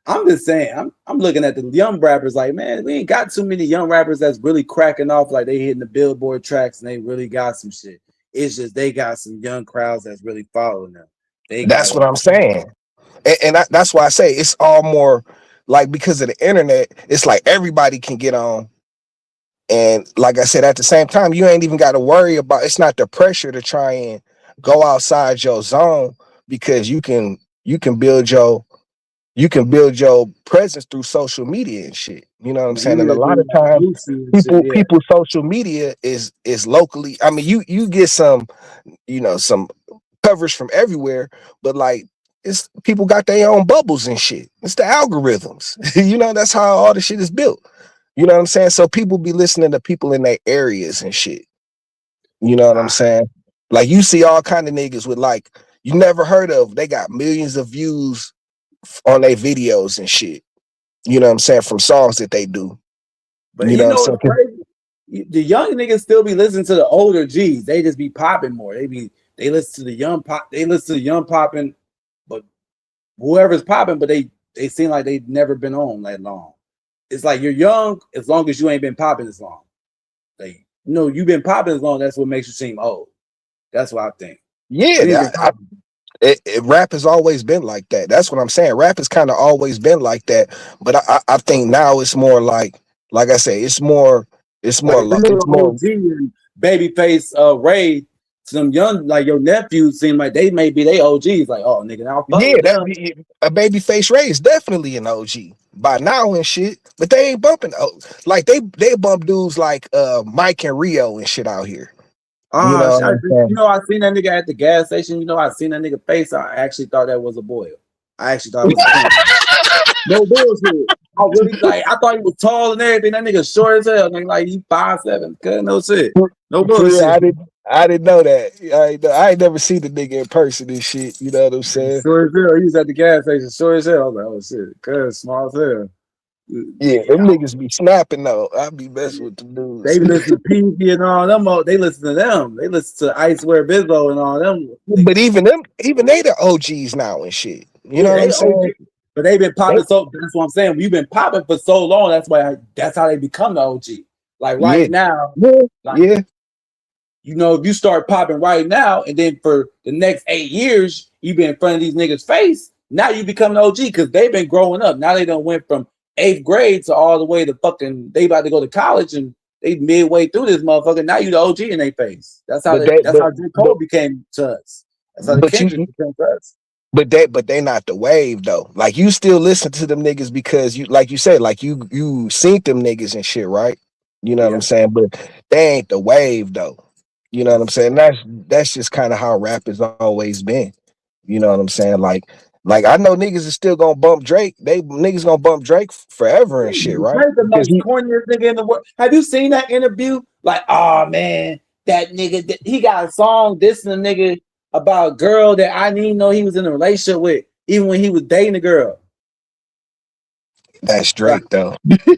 Speaker 16: I'm just saying, I'm looking at the young rappers like, man, we ain't got too many young rappers that's really cracking off like they hitting the billboard tracks and they really got some shit. It's just they got some young crowds that's really following them. They got
Speaker 4: That's
Speaker 16: it.
Speaker 4: what I'm saying. And that's why I say it's all more like because of the internet, it's like everybody can get on. And like I said, at the same time, you ain't even got to worry about it's not the pressure to try and go outside your zone because you can build your presence through social media and shit. You know what I'm
Speaker 16: Man, you
Speaker 4: saying? And a
Speaker 16: really
Speaker 4: lot of
Speaker 16: do
Speaker 4: times
Speaker 16: Boosie and shit, yeah.
Speaker 4: people social media is locally. I mean, you get some, some coverage from everywhere, but like it's people got their own bubbles and shit. It's the algorithms. That's how all the shit is built. You know what I'm saying? So people be listening to people in their areas and shit. You know what I'm saying? Like you see all kind of niggas with like you never heard of. They got millions of views on their videos and shit. You know what I'm saying? From songs that they do.
Speaker 16: But
Speaker 4: You
Speaker 16: you
Speaker 4: know what I'm
Speaker 16: know
Speaker 4: saying?
Speaker 16: what's crazy? The young niggas still be listening to the older G's. They just be popping more. They listen to the young pop. They listen to the young popping, but whoever's popping, but they seem like they've never been on that long. It's like you're young as long as you ain't been popping as long. Like you've been popping as long. That's what makes you seem old. That's what I think.
Speaker 4: Yeah, rap has always been like that. That's what I'm saying. Rap has kind of always been like that. But I think now it's more like I say, it's more
Speaker 16: like if you know the OG and Babyface Ray, some young like your nephews seem like they may be they OGs. Like, oh nigga, I'll fuck with them.
Speaker 4: A Babyface Ray is definitely an OG by now and shit. But they ain't bumping like they bump dudes like Mike and Rio and shit out here. You know what I'm saying?
Speaker 16: I seen that nigga at the gas station. I seen that nigga face. I actually thought that was a boy. I actually thought it was a kid. No bullshit. I really I thought he was tall and everything. That nigga short as hell. Nigga, like he 5'7". No shit. No bullshit.
Speaker 4: I didn't know that. I ain't never seen the nigga in person and shit. You know what I'm saying?
Speaker 16: Short as hell. He was at the gas station. Short as hell. I was like, oh shit. Cuz small as hell.
Speaker 4: Yeah, them niggas be snapping though. I be messing with them dudes.
Speaker 16: They listen to Pinky and all them. They listen to them. They listen to Ice Wear Bizzo and all them.
Speaker 4: But even they the OGs now and shit. You know what I'm saying?
Speaker 16: OG, but they've been popping that's what I'm saying. We've been popping for so long. That's how they become the OG. Like right now, if you start popping right now, and then for the next 8 years, you be in front of these niggas' face. Now you become an OG because they've been growing up. Now they done went from 8th grade to all the way to fucking they about to go to college and they midway through this motherfucker. Now you the OG in their face. That's how J. Cole became to us. That's how the Kendrick became to us.
Speaker 4: But they not the wave though. Like you still listen to them niggas because you like you said, like you seen them niggas and shit, right? You know what I'm saying? But they ain't the wave though. You know what I'm saying? That's just kind of how rap has always been. You know what I'm saying? Like I know niggas is still gonna bump Drake. Niggas gonna bump Drake forever and shit, right?
Speaker 16: Drake's the most corniest nigga in the world. Have you seen that interview? Like, oh man, that nigga, he got a song dissing a nigga about a girl that I didn't even know he was in a relationship with, even when he was dating a girl.
Speaker 4: That's Drake though.
Speaker 16: Like, nigga,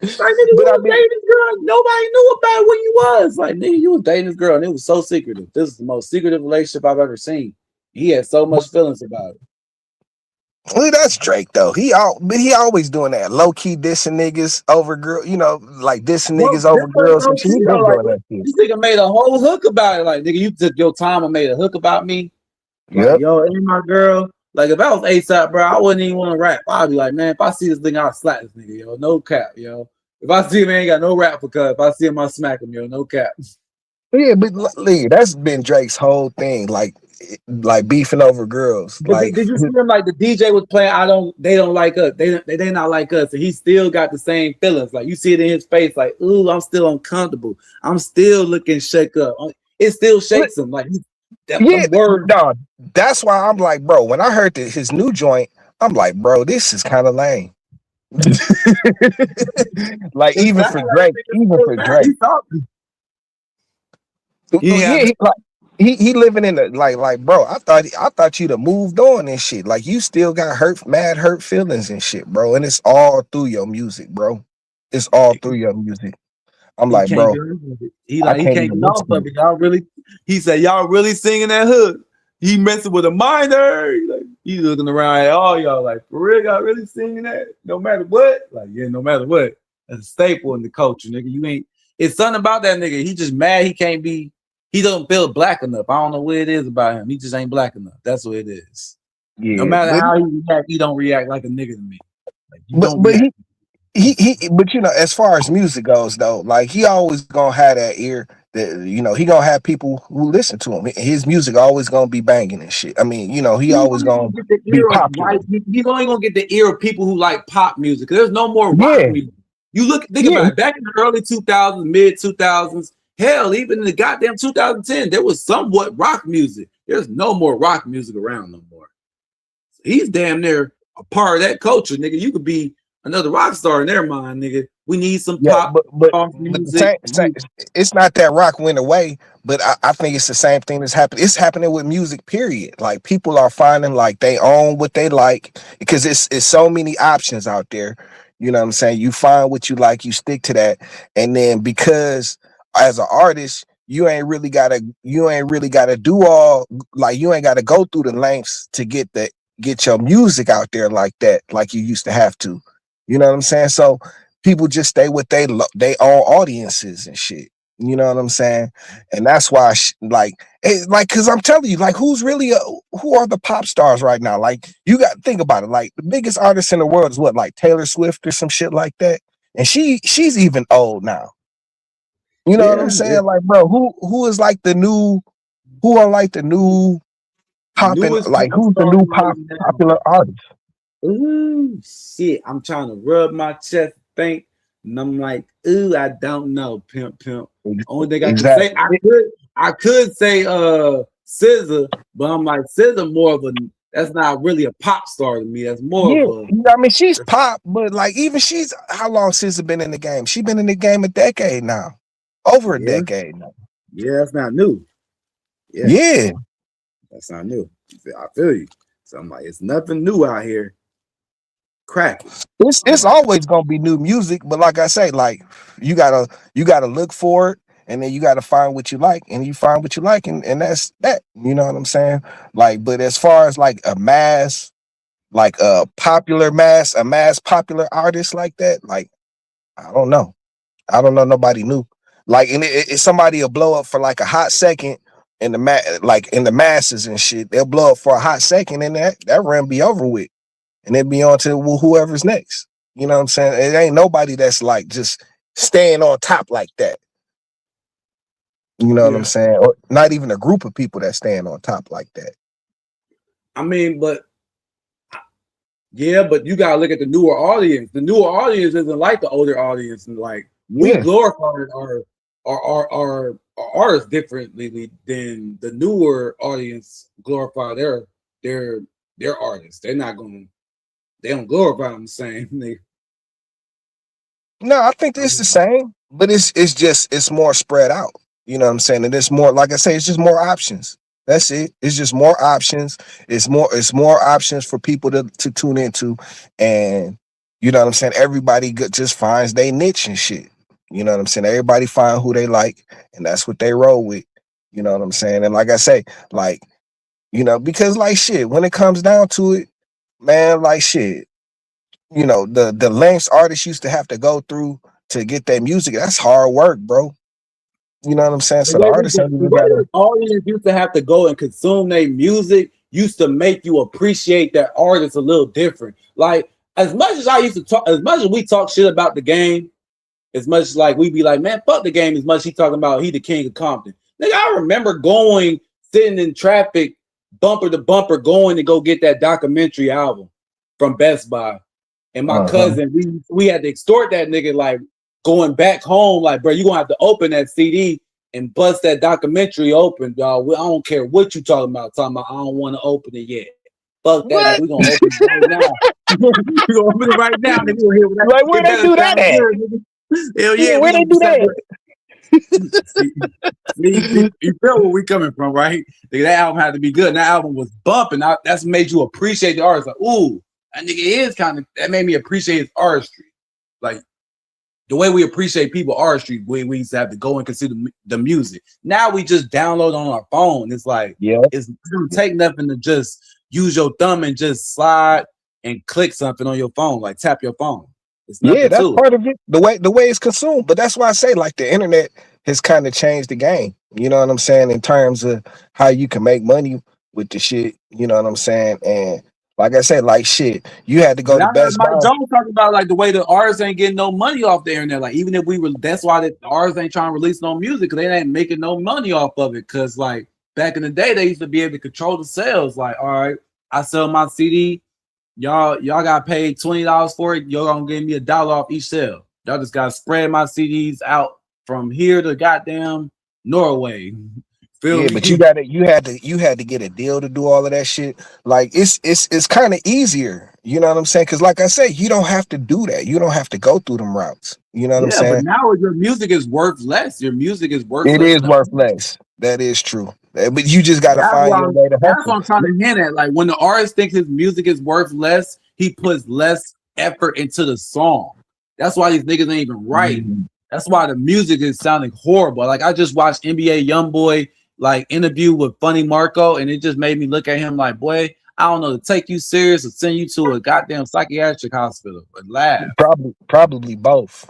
Speaker 16: you was dating this girl. Nobody knew about when you was. Like, nigga, you was dating this girl, and it was so secretive. This is the most secretive relationship I've ever seen. He had so much feelings about it.
Speaker 4: Well, that's Drake though. He always doing that low key dissing niggas over girl. You know, like dissing niggas over girls. And shit. He been doing that shit.
Speaker 16: This nigga made a whole hook about it. Like, nigga, you took your time and made a hook about me. Like, yo, ain't my girl. Like, if I was ASAP, bro, I wouldn't even want to rap. I'd be like, man, if I see this thing, I'll slap this nigga, yo. No cap, yo. If I see him, ain't got no rap for cuz. If I see him, I'll smack him, yo. No cap.
Speaker 4: Yeah, but that's been Drake's whole thing, like beefing over girls.
Speaker 16: But
Speaker 4: like,
Speaker 16: did you see him? Like the DJ was playing, they don't like us. They not like us, and he still got the same feelings. Like you see it in his face, like, ooh, I'm still uncomfortable. I'm still looking shook up. It still shakes him. Like,
Speaker 4: dog. That's why I'm like, bro. When I heard his new joint, I'm like, bro, this is kind of lame. Like even for Drake. He living in the like bro. I thought you'd have moved on and shit. Like you still got hurt feelings and shit, bro. And it's all through your music, bro. It's all through your music. I'm like, bro.
Speaker 16: He can't get off of it. Y'all really? He said, y'all really singing that hook? He messing with a minor. He looking around at all y'all like, for real, y'all really singing that? No matter what? Like, yeah, no matter what. That's a staple in the culture, nigga. You ain't. It's something about that nigga. He just mad. He can't be. He don't feel black enough. I don't know what it is about him. He just ain't black enough. That's what it is. Yeah, no matter how he react, he don't react like a nigga to me. Like,
Speaker 4: but you know, as far as music goes though, like he always gonna have that ear that, you know, he gonna have people who listen to him. His music always gonna be banging and shit. I mean, you know, he always gonna be popular.
Speaker 16: He's only gonna get the ear of people who like pop music. There's no more rock music. You think about it. Back in the early 2000s, mid 2000s, hell, even in the goddamn 2010, there was somewhat rock music. There's no more rock music around no more. So he's damn near a part of that culture, nigga. You could be another rock star in their mind, nigga. We need some
Speaker 4: Yeah,
Speaker 16: pop
Speaker 4: but
Speaker 16: music.
Speaker 4: it's not that rock went away, but I think it's the same thing that's happening. It's happening with music, period. Like people are finding like they own what they like because it's so many options out there. You know what I'm saying? You find what you like, you stick to that, and then because as an artist, you ain't really gotta do all like you ain't gotta go through the lengths to get your music out there like that, like you used to have to. You know what I'm saying? So people just stay with they own audiences and shit. You know what I'm saying? And that's why, because I'm telling you, like, who are the pop stars right now? Like, you got to think about it. Like, the biggest artist in the world is what, like Taylor Swift or some shit like that. And she's even old now. You know what I'm saying? Like, bro, who is like the new, who are like the new popping,
Speaker 16: Newest
Speaker 4: like,
Speaker 16: pop
Speaker 4: who's the
Speaker 16: star
Speaker 4: new
Speaker 16: right now.
Speaker 4: popular artist?
Speaker 16: Ooh, shit. I'm trying to rub my chest, think, and I'm like, ooh, I don't know, pimp. Only thing I can say, I could say SZA, but I'm like, SZA more of that's not really a pop star to me. That's more of a.
Speaker 4: I mean, she's pop, but like even how long SZA been in the game? She been in the game a decade now, over a decade now.
Speaker 16: Yeah, that's not new.
Speaker 4: Yeah,
Speaker 16: that's not new. I feel you. So I'm like, it's nothing new out here. Crack.
Speaker 4: It's always gonna be new music, but like I say, like you gotta look for it, and then you gotta find what you like, and you find what you like, and that's that. You know what I'm saying? Like, but as far as like a mass popular artist like that, like I don't know nobody new. Like, and if somebody will blow up for like a hot second in the masses and shit, they'll blow up for a hot second, and that run be over with. And then be on to whoever's next. You know what I'm saying? It ain't nobody that's like just staying on top like that. You know what I'm saying? Or not even a group of people that's staying on top like that.
Speaker 16: I mean, but you gotta look at the newer audience. The newer audience isn't like the older audience, and like we glorify our artists differently than the newer audience glorify their artists. They don't glorify them the same.
Speaker 4: No, I think it's the same, but it's more spread out. You know what I'm saying? And it's more, like I say, it's just more options. That's it. It's just more options. It's more options for people to tune into, and you know what I'm saying. Everybody just finds their niche and shit. You know what I'm saying. Everybody find who they like, and that's what they roll with. You know what I'm saying. And like I say, like because like shit, when it comes down to it, man, like shit. The lengths artists used to have to go through to get their music. That's hard work, bro. You know what I'm saying? So the artists ain't even got to.
Speaker 16: Audience used to have to go and consume their music. Used to make you appreciate that artist a little different. Like as much as I used to talk, as much as we talk shit about the game, as much as like we be like, man, fuck the game. As much as he talking about he the king of Compton. Nigga, I remember sitting in traffic, bumper to bumper, going to go get that documentary album from Best Buy. And my cousin, we had to extort that nigga, like going back home, like, bro, you gonna have to open that CD and bust that documentary open, dog. I don't care what you talking about. I don't want to open it yet. Fuck that, nigga. We gonna open it right now. We gonna open it right now. Nigga.
Speaker 4: Like, where they do that at?
Speaker 16: Hell yeah,
Speaker 4: where they do that?
Speaker 16: You feel where we coming from, right? Nigga, that album had to be good. And that album was bumping. That's made you appreciate the artist. Like, ooh. That nigga is that made me appreciate his artistry. Like the way we appreciate people artistry, we used to have to go and consider the music. Now we just download on our phone. It's like, it doesn't take nothing to just use your thumb and just slide and click something on your phone, like tap your phone.
Speaker 4: That's part of it. The way it's consumed. But that's why I say, like, the internet has kind of changed the game. You know what I'm saying? In terms of how you can make money with the shit. You know what I'm saying? And like I said, like shit, you had to go to Best Buy.
Speaker 16: Mike Jones talking about like the way the artists ain't getting no money off the internet. Like even if that's why the artists ain't trying to release no music because they ain't making no money off of it. Because like back in the day, they used to be able to control the sales. Like, all right, I sell my CD, y'all got paid $20 for it. Y'all gonna give me $1 off each sale. Y'all just gotta spread my CDs out from here to goddamn Norway.
Speaker 12: Feel
Speaker 4: Yeah,
Speaker 12: me?
Speaker 4: but you had to get a deal to do all of that shit. Like it's kind of easier. You know what I'm saying? Because like I said, you don't have to do that. You don't have to go through them routes. You know what I'm
Speaker 12: Yeah, but
Speaker 4: saying?
Speaker 12: now your music is worth less. Your music is worth
Speaker 4: It
Speaker 12: less
Speaker 4: is
Speaker 12: now.
Speaker 4: worth less. That is true. But you just got to
Speaker 12: That's
Speaker 4: find
Speaker 12: why
Speaker 4: your way to
Speaker 12: that's what
Speaker 4: hustle.
Speaker 12: I'm trying to hint at. Like when the artist thinks his music is worth less, he puts less effort into the song. That's why these niggas ain't even writing. That's why the music is sounding horrible. Like I just watched NBA YoungBoy like interview with Funny Marco, and it just made me look at him like, boy, I don't know to take you serious or send you to a goddamn psychiatric hospital, but laugh.
Speaker 4: Probably both.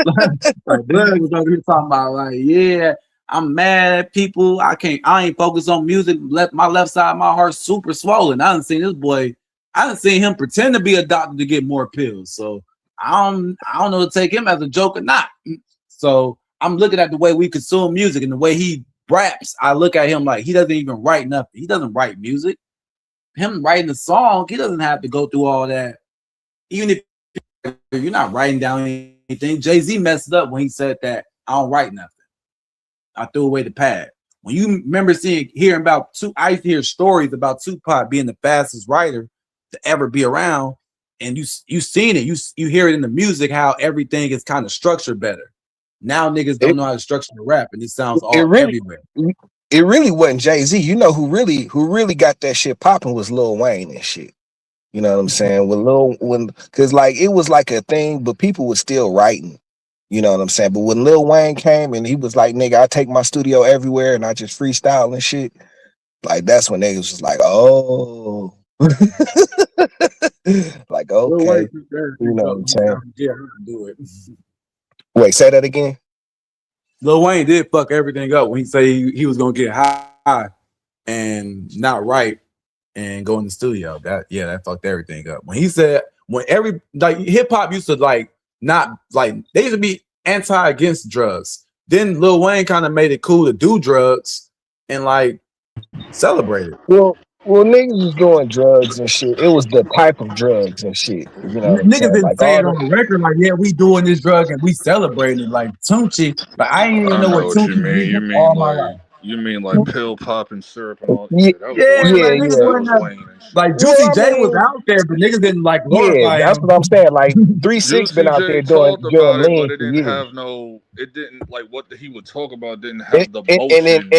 Speaker 12: Like Blood was over here talking about like, yeah, I'm mad at people. I ain't focused on music. My left side of my heart super swollen. I done seen this boy. I done seen him pretend to be a doctor to get more pills. So I don't know to take him as a joke or not. So I'm looking at the way we consume music and the way he raps. I look at him like he doesn't even write nothing. He doesn't write music. Him writing the song, he doesn't have to go through all that. Even if you're not writing down anything, Jay-Z messed up when he said that I don't write nothing. I threw away the pad. When you remember hearing about I used to hear stories about Tupac being the fastest writer to ever be around, and you seen it. You hear it in the music how everything is kind of structured better. Now niggas don't know how to structure the rap, and it sounds everywhere.
Speaker 4: It really wasn't Jay-Z. You know who really got that shit popping was Lil Wayne and shit. You know what I'm saying? Cause like it was like a thing, but people were still writing. You know what I'm saying? But when Lil Wayne came and he was like, nigga, I take my studio everywhere and I just freestyle and shit. Like that's when niggas was like, oh. Like, okay. You know what I'm saying?
Speaker 12: Yeah, do it.
Speaker 4: Wait, say that again.
Speaker 12: Lil Wayne did fuck everything up when he said he was gonna get high and not write and go in the studio. That fucked everything up. When he said hip hop used to like not like they used to be against drugs. Then Lil Wayne kind of made it cool to do drugs and like celebrate it.
Speaker 4: Well, niggas was doing drugs and shit. It was the type of drugs and shit. You know what I'm
Speaker 12: Niggas
Speaker 4: saying?
Speaker 12: didn't
Speaker 4: Like
Speaker 12: say
Speaker 4: all
Speaker 12: it on the record, like, yeah, we doing this drug and we celebrating it like Tunchi. But I ain't even
Speaker 13: I
Speaker 12: know
Speaker 13: know
Speaker 12: what
Speaker 13: what you
Speaker 12: Tunchi
Speaker 13: mean.
Speaker 12: did all my life.
Speaker 13: You mean like pill popping syrup and all that
Speaker 4: Yeah,
Speaker 13: shit. That was
Speaker 12: Yeah,
Speaker 13: Wayne.
Speaker 12: like niggas
Speaker 13: That
Speaker 12: wasn't
Speaker 13: was
Speaker 12: that,
Speaker 13: Wayne and shit.
Speaker 12: like
Speaker 4: Well,
Speaker 12: Juicy
Speaker 4: I
Speaker 12: J was
Speaker 4: mean,
Speaker 12: out there, but niggas didn't like
Speaker 4: yeah,
Speaker 12: glorify
Speaker 4: that's
Speaker 12: him.
Speaker 4: what I'm saying. Like 3-6 been
Speaker 13: Juicy
Speaker 4: out
Speaker 13: J
Speaker 4: there
Speaker 13: talked
Speaker 4: doing
Speaker 13: about it,
Speaker 4: lean
Speaker 13: but it
Speaker 4: for
Speaker 13: didn't
Speaker 4: years.
Speaker 13: have it didn't like what he would talk about didn't
Speaker 4: And
Speaker 13: have the
Speaker 4: in
Speaker 13: motion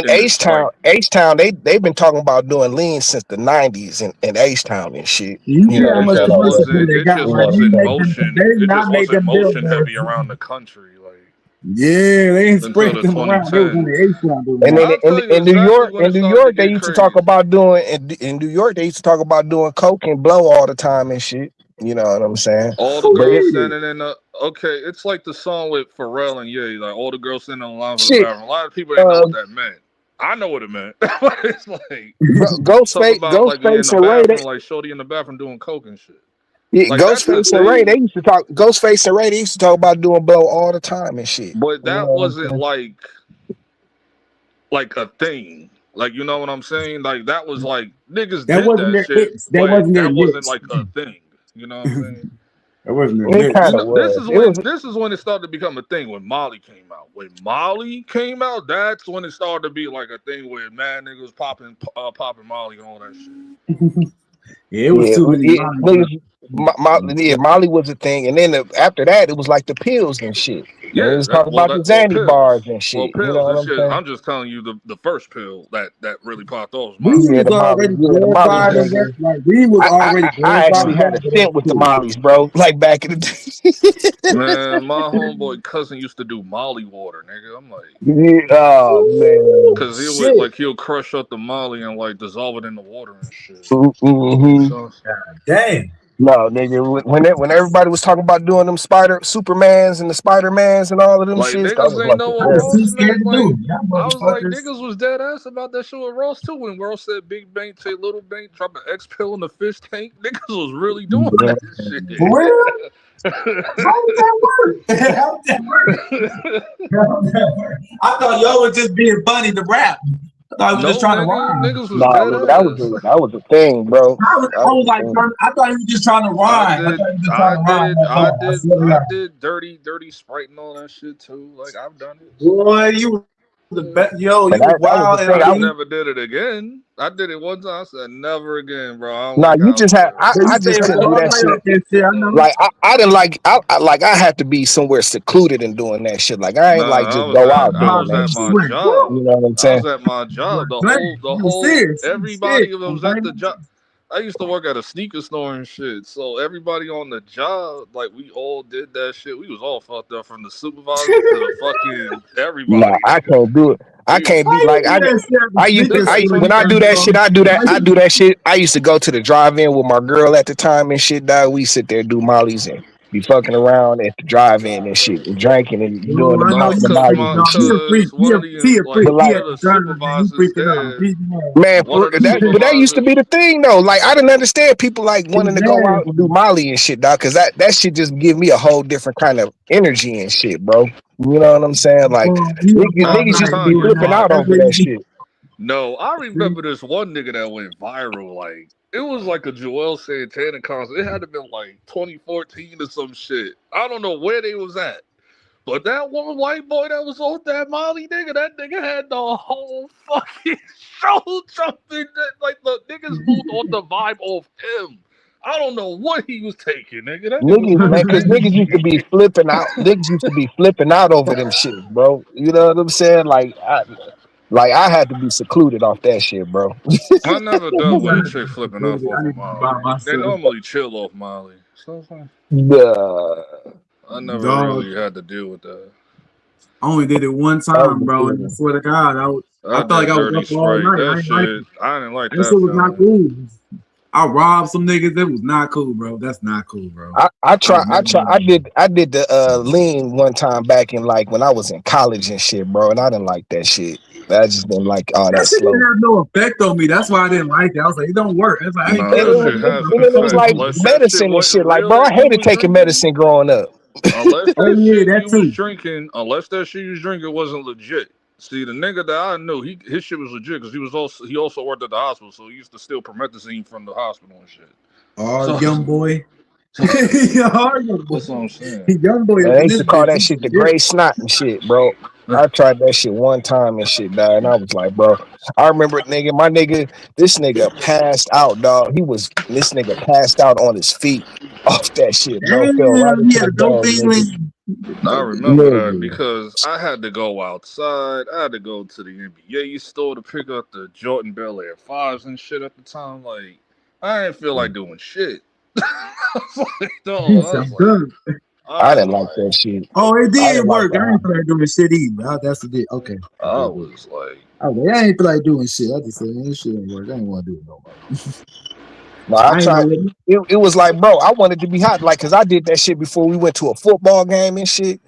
Speaker 4: H
Speaker 13: this like.
Speaker 4: Town, they've been talking about doing lean since the '90s in H Town and shit.
Speaker 12: You
Speaker 4: You
Speaker 12: see
Speaker 4: know
Speaker 12: how
Speaker 4: what I'm
Speaker 13: It
Speaker 12: much
Speaker 4: saying?
Speaker 13: just
Speaker 4: Like that.
Speaker 12: commercial
Speaker 13: wasn't.
Speaker 12: they
Speaker 13: It
Speaker 12: got.
Speaker 13: just
Speaker 4: You know
Speaker 12: Like
Speaker 4: what I'm
Speaker 13: wasn't
Speaker 4: saying?
Speaker 12: they
Speaker 13: motion.
Speaker 12: did
Speaker 13: It
Speaker 12: not
Speaker 13: just
Speaker 12: make
Speaker 13: wasn't
Speaker 12: them
Speaker 13: motion
Speaker 12: billboards.
Speaker 13: heavy around the country like
Speaker 12: Yeah, they ain't
Speaker 13: until
Speaker 12: spread
Speaker 13: the
Speaker 12: them around. They was on
Speaker 13: 2010s.
Speaker 12: the A-Town doing
Speaker 4: And
Speaker 12: that.
Speaker 4: then
Speaker 13: I'll tell you
Speaker 4: in New
Speaker 13: exactly
Speaker 4: York,
Speaker 13: when it started to
Speaker 4: they
Speaker 13: get
Speaker 4: used to talk
Speaker 13: crazy.
Speaker 4: about doing in New York, they used to talk about doing coke and blow all the time and shit. You know what I'm saying?
Speaker 13: All the
Speaker 4: But
Speaker 13: girls
Speaker 4: it
Speaker 13: standing in the okay, it's like the song with Pharrell and Ye, like all the girls standing in line for the
Speaker 4: shit.
Speaker 13: bathroom. A lot of people didn't know what that meant. I know what it meant. But it's like talking about like you're in
Speaker 4: Ghostface
Speaker 13: the
Speaker 4: and Ray,
Speaker 13: bathroom, like shorty in the bathroom doing coke and shit. Like that's a
Speaker 4: Ghostface and Ray,
Speaker 13: thing,
Speaker 4: Ghostface and Ray, they used to talk about doing blow all the time and shit.
Speaker 13: but
Speaker 4: You know
Speaker 13: that
Speaker 4: what I'm
Speaker 13: wasn't
Speaker 4: saying?
Speaker 13: like a thing. Like you know what I'm saying? Like that was like niggas
Speaker 12: That
Speaker 13: did
Speaker 12: wasn't
Speaker 13: that
Speaker 12: their
Speaker 13: shit,
Speaker 12: hits. That
Speaker 13: but
Speaker 12: wasn't their
Speaker 13: that wasn't
Speaker 12: hits.
Speaker 13: like a thing. You know what I'm saying?
Speaker 12: That wasn't their
Speaker 4: It
Speaker 12: hits.
Speaker 4: kind
Speaker 13: You
Speaker 4: of
Speaker 13: know, this
Speaker 4: was.
Speaker 13: is
Speaker 4: It was.
Speaker 13: when it started to become a thing when Molly came out. When Molly came out, that's when it started to be like a thing where mad niggas popping Molly and all that shit.
Speaker 12: Yeah, it was too many Molly.
Speaker 4: Molly was a thing, and then after that, it was like the pills and shit. And it
Speaker 13: Yeah,
Speaker 4: was talking about the Zanny bars and shit. You know
Speaker 13: pills
Speaker 4: what
Speaker 13: and
Speaker 4: I'm
Speaker 13: shit.
Speaker 4: saying?
Speaker 13: I'm just telling you the first pill that really popped off was
Speaker 12: We
Speaker 13: Molly.
Speaker 4: Yeah,
Speaker 12: was already
Speaker 4: the Molly's
Speaker 12: glorified as that.
Speaker 4: nigga.
Speaker 12: Like we was already
Speaker 4: I actually
Speaker 12: glorified
Speaker 4: had a stint with the Mollies, bro. Like back in the day.
Speaker 13: Man, my homeboy cousin used to do Molly water, nigga. I'm like,
Speaker 4: Yeah, oh man,
Speaker 13: cause he'll crush up the Molly and like dissolve it in the water and shit.
Speaker 4: mm-hmm.
Speaker 13: So
Speaker 12: damn.
Speaker 4: No, nigga. When everybody was talking about doing them Supermans and the Spider-Mans and all of them
Speaker 13: like
Speaker 4: shits, that
Speaker 13: niggas
Speaker 4: was
Speaker 13: ain't
Speaker 4: like
Speaker 13: know
Speaker 4: the
Speaker 13: what
Speaker 12: I was
Speaker 4: thing.
Speaker 12: too
Speaker 13: Ross
Speaker 12: scared
Speaker 13: meant.
Speaker 12: to
Speaker 13: Like
Speaker 12: do it. Y'all
Speaker 13: I was like,
Speaker 12: motherfuckers.
Speaker 13: niggas was dead ass about that shit with Ross too. When Ross said Big Bank take Little Bank, drop an X pill in the fish tank, niggas was really doing
Speaker 4: Yeah.
Speaker 13: that shit.
Speaker 12: For real? How did that work? How did that work? I thought y'all was just being funny to rap. I thought he was just
Speaker 13: No,
Speaker 12: trying to
Speaker 13: nigga,
Speaker 12: rhyme.
Speaker 13: niggas was
Speaker 4: Nah,
Speaker 13: dead
Speaker 4: nigga,
Speaker 13: ass.
Speaker 4: that was a thing, bro.
Speaker 12: I
Speaker 4: That was
Speaker 12: was
Speaker 4: a
Speaker 12: like,
Speaker 4: thing.
Speaker 12: I thought he was just trying to rhyme. I thought he was just trying to rhyme. I swear to God.
Speaker 13: I did dirty Sprite and all that shit too. Like I've done it.
Speaker 12: Boy, you Yo,
Speaker 4: But
Speaker 12: you was
Speaker 4: that was the
Speaker 12: wild,
Speaker 4: thing.
Speaker 13: I
Speaker 12: LB.
Speaker 13: never did it again. I did it one time. I said never again, bro. I don't
Speaker 4: Nah,
Speaker 13: like
Speaker 4: you
Speaker 13: how it
Speaker 4: just had.
Speaker 13: feels.
Speaker 12: But you
Speaker 4: I just
Speaker 12: stayed
Speaker 4: couldn't
Speaker 12: with
Speaker 4: do that
Speaker 12: all night
Speaker 4: shit.
Speaker 12: up that shit. I know.
Speaker 4: Like I didn't like. I had to be somewhere secluded and doing that shit. Like I ain't like
Speaker 13: Nah,
Speaker 4: just go out
Speaker 13: I
Speaker 4: doing
Speaker 13: was
Speaker 4: that
Speaker 13: at
Speaker 4: shit.
Speaker 13: my
Speaker 12: Wait, what?
Speaker 13: job.
Speaker 4: You know what I'm
Speaker 13: I
Speaker 4: saying?
Speaker 13: was at my job. The
Speaker 12: You was
Speaker 13: whole
Speaker 12: serious. You was serious.
Speaker 13: everybody that was at the job. I used to work at a sneaker store and shit. So everybody on the job, like we all did that shit. We was all fucked up from the supervisor to the fucking
Speaker 4: Nah,
Speaker 13: everybody,
Speaker 4: I
Speaker 13: nigga.
Speaker 4: can't do it. I
Speaker 13: We
Speaker 4: can't
Speaker 12: Why
Speaker 4: be
Speaker 12: you
Speaker 4: like
Speaker 12: do that shit at the
Speaker 4: I used to.
Speaker 12: sneaker
Speaker 13: this
Speaker 4: I
Speaker 13: is
Speaker 12: store?
Speaker 4: when I
Speaker 12: First
Speaker 4: do
Speaker 12: of
Speaker 4: that
Speaker 12: all?
Speaker 4: shit, I do that.
Speaker 12: Why
Speaker 4: I
Speaker 12: you?
Speaker 4: do that shit. I used to go to the drive-in with my girl at the time and shit. Dog, we sit there do mollies and be fucking around at the drive-in and shit and drinking and doing
Speaker 12: No, I know
Speaker 4: the
Speaker 12: you.
Speaker 4: mollies and
Speaker 12: No, he
Speaker 4: shit.
Speaker 12: a freak.
Speaker 13: cause one of
Speaker 12: He
Speaker 13: the
Speaker 12: a
Speaker 13: like
Speaker 12: freak.
Speaker 4: But
Speaker 12: He
Speaker 13: one
Speaker 4: like,
Speaker 12: at
Speaker 13: of
Speaker 12: the
Speaker 13: the
Speaker 12: drive-in, man. He
Speaker 13: supervisors
Speaker 12: freaking out.
Speaker 13: there.
Speaker 12: He's mad.
Speaker 4: man,
Speaker 13: One of the
Speaker 4: but that used to
Speaker 13: supervisors.
Speaker 4: be the thing though. Like I didn't understand people like
Speaker 12: He's
Speaker 4: wanting to go
Speaker 12: mad.
Speaker 4: out and do Molly and shit, dog. Cause that shit just give me a whole different kind of energy and shit, bro. You know what I'm saying? Like
Speaker 12: He up all
Speaker 4: niggas
Speaker 13: At the
Speaker 4: used to
Speaker 12: night
Speaker 4: be
Speaker 13: time,
Speaker 12: doing
Speaker 13: you
Speaker 4: flipping
Speaker 12: that.
Speaker 13: might.
Speaker 4: out
Speaker 12: That's
Speaker 4: over
Speaker 12: what he
Speaker 4: that
Speaker 12: do.
Speaker 4: shit.
Speaker 13: No, I
Speaker 12: See?
Speaker 13: remember this one nigga that went viral. Like it was like a Joel Santana concert. It had to been like 2014 or some shit. I don't know where they was at. But that one white boy that was off that Molly nigga, that nigga had the whole fucking show jumping. Like the niggas moved on the vibe off him. I don't know what he was taking, nigga. That nigga was
Speaker 4: Niggas,
Speaker 13: going
Speaker 4: man, cause niggas used to be
Speaker 13: crazy.
Speaker 4: flipping out. Niggas used to be flipping out over them shit, bro. You know what I'm saying? Like I had to be secluded off that shit, bro.
Speaker 13: I never
Speaker 12: He
Speaker 13: dealt with a
Speaker 12: got
Speaker 13: chick
Speaker 12: it.
Speaker 13: flipping off
Speaker 12: I
Speaker 13: of
Speaker 12: need to be by
Speaker 13: Molly. They
Speaker 12: myself.
Speaker 13: normally chill off Molly. So it's like,
Speaker 4: The
Speaker 13: I never
Speaker 12: Dog.
Speaker 13: really had to deal with that.
Speaker 12: I only did it one
Speaker 4: that was
Speaker 12: time,
Speaker 4: the
Speaker 12: bro. And I
Speaker 4: feeling.
Speaker 12: swear to God, I
Speaker 13: I
Speaker 12: felt like
Speaker 13: did
Speaker 12: I was
Speaker 13: dirty
Speaker 12: up all
Speaker 13: sprite.
Speaker 12: night. I
Speaker 13: That
Speaker 12: ain't like
Speaker 13: shit,
Speaker 12: it.
Speaker 13: I didn't like
Speaker 12: That
Speaker 13: that
Speaker 12: shit was not
Speaker 13: feeling.
Speaker 12: cool. I robbed some niggas. That was not cool, bro. That's not cool, bro.
Speaker 4: I
Speaker 12: I
Speaker 4: try
Speaker 12: was
Speaker 4: I
Speaker 12: not
Speaker 4: try
Speaker 12: doing that.
Speaker 4: I did the lean one time back in like when I was in college and shit, bro, and I didn't like that shit. I just didn't like all
Speaker 12: That
Speaker 4: that
Speaker 12: shit didn't
Speaker 4: slow.
Speaker 12: have no effect on me. That's why I didn't like it. I was like, it don't work. It's like I ain't
Speaker 13: Nah,
Speaker 4: And
Speaker 12: killing
Speaker 13: that
Speaker 12: no
Speaker 13: shit
Speaker 12: niggas.
Speaker 13: has
Speaker 12: I'm
Speaker 13: an
Speaker 4: then it was
Speaker 12: controlling
Speaker 13: effect.
Speaker 4: like
Speaker 12: niggas.
Speaker 13: Unless that shit
Speaker 4: medicine and
Speaker 13: wasn't
Speaker 4: shit. Like,
Speaker 13: real
Speaker 4: bro, I
Speaker 13: that you
Speaker 4: hated
Speaker 13: was
Speaker 4: taking
Speaker 13: drinking.
Speaker 4: medicine growing up.
Speaker 13: Unless
Speaker 12: Oh
Speaker 13: that
Speaker 12: yeah,
Speaker 13: shit
Speaker 12: that
Speaker 13: you was
Speaker 12: too.
Speaker 13: drinking, unless that shit you was drinking wasn't legit. See, the nigga that I knew, his shit was legit because he also worked at the hospital, so he used to steal promethazine from the hospital and shit.
Speaker 12: Oh,
Speaker 13: So,
Speaker 12: young boy.
Speaker 13: so
Speaker 12: Oh, young boy.
Speaker 13: that's what I'm saying.
Speaker 12: Young boy
Speaker 4: Man,
Speaker 12: up
Speaker 4: they
Speaker 12: in
Speaker 4: used
Speaker 12: this
Speaker 4: to call
Speaker 12: bitch.
Speaker 4: that
Speaker 12: He's
Speaker 4: shit the
Speaker 12: legit.
Speaker 4: gray snot and shit, bro. I tried that shit one time and shit, dog, and I was like, bro, I remember this nigga passed out, dog. This nigga passed out on his feet off that shit, bro. Fell right
Speaker 12: Damn, he
Speaker 4: into
Speaker 12: had
Speaker 4: the
Speaker 12: a dope
Speaker 4: bed,
Speaker 12: thing.
Speaker 4: nigga.
Speaker 13: I
Speaker 12: Dope
Speaker 13: remember
Speaker 12: thing.
Speaker 13: that
Speaker 4: Nigga.
Speaker 13: because I had to go outside. I had to go to the NBA store to pick up the Jordan Bel Air 5s and shit at the time. Like, I didn't feel like doing shit. I was like,
Speaker 12: He
Speaker 13: dog, I was
Speaker 12: sound
Speaker 13: like,
Speaker 12: good.
Speaker 4: I
Speaker 13: I
Speaker 4: didn't
Speaker 13: was
Speaker 4: like
Speaker 13: like,
Speaker 4: that shit.
Speaker 12: Oh, it
Speaker 4: I
Speaker 12: did
Speaker 4: didn't like
Speaker 12: work. I
Speaker 4: that.
Speaker 12: ain't feel like doing shit either. That's the deal. Okay.
Speaker 13: I was like,
Speaker 12: I was like, I ain't feel like doing shit. I just said, man, this shit ain't work. I ain't want to do it no more.
Speaker 4: No, I
Speaker 12: I ain't know
Speaker 4: tried.
Speaker 12: what.
Speaker 4: It was like, bro, I wanted to be hot, like, cause I did that shit before we went to a football game and shit.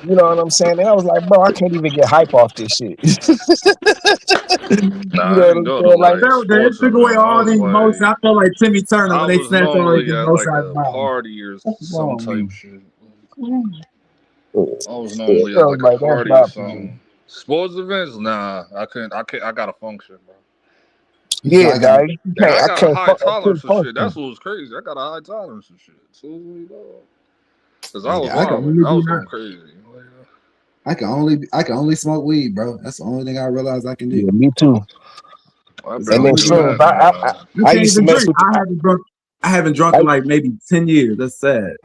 Speaker 4: You know what I'm saying? And I was like, bro, I can't even get hype off this shit. You
Speaker 13: nah,
Speaker 4: know
Speaker 13: I
Speaker 4: what
Speaker 13: didn't
Speaker 4: I'm
Speaker 13: go to
Speaker 4: saying? Like,
Speaker 12: That,
Speaker 13: like
Speaker 12: that
Speaker 13: sports
Speaker 12: took away
Speaker 13: events.
Speaker 12: all the emotion. I felt like Timmy Turner
Speaker 13: I
Speaker 12: when they
Speaker 13: was
Speaker 12: snatched all his
Speaker 13: normally at
Speaker 12: emotion
Speaker 13: like
Speaker 12: out of his
Speaker 13: a
Speaker 12: mouth.
Speaker 13: party or
Speaker 12: What's
Speaker 13: some
Speaker 12: wrong with
Speaker 13: type
Speaker 12: me?
Speaker 13: shit. I was
Speaker 4: yeah,
Speaker 13: normally
Speaker 4: I
Speaker 13: at
Speaker 4: was
Speaker 13: like a
Speaker 4: like, that's
Speaker 13: party or
Speaker 4: not for me.
Speaker 13: something. Sports events? Nah, I couldn't. I got to function, bro.
Speaker 12: He said,
Speaker 4: Yeah,
Speaker 12: I got
Speaker 4: dog.
Speaker 13: And I
Speaker 4: I
Speaker 13: got a
Speaker 4: can't,
Speaker 13: high
Speaker 4: I couldn't
Speaker 13: tolerance for shit. That's
Speaker 4: function.
Speaker 13: what was crazy. I got a high tolerance for shit. So, you know, cause I was
Speaker 12: nigga, I can
Speaker 13: wilding.
Speaker 12: only
Speaker 13: I
Speaker 12: do
Speaker 13: was
Speaker 12: that.
Speaker 13: going crazy. Like,
Speaker 12: I can only smoke weed, bro. That's the only thing I realize I can do.
Speaker 4: Yeah, me too.
Speaker 13: I
Speaker 12: It's the
Speaker 4: And
Speaker 13: barely
Speaker 4: then
Speaker 12: only
Speaker 13: do
Speaker 12: thing
Speaker 4: shrooms.
Speaker 13: that now.
Speaker 12: you
Speaker 4: I
Speaker 12: can't
Speaker 4: used to
Speaker 12: even
Speaker 4: mess
Speaker 12: drink.
Speaker 4: with.
Speaker 12: I haven't drunk in
Speaker 4: I,
Speaker 12: like maybe 10 years. That's sad.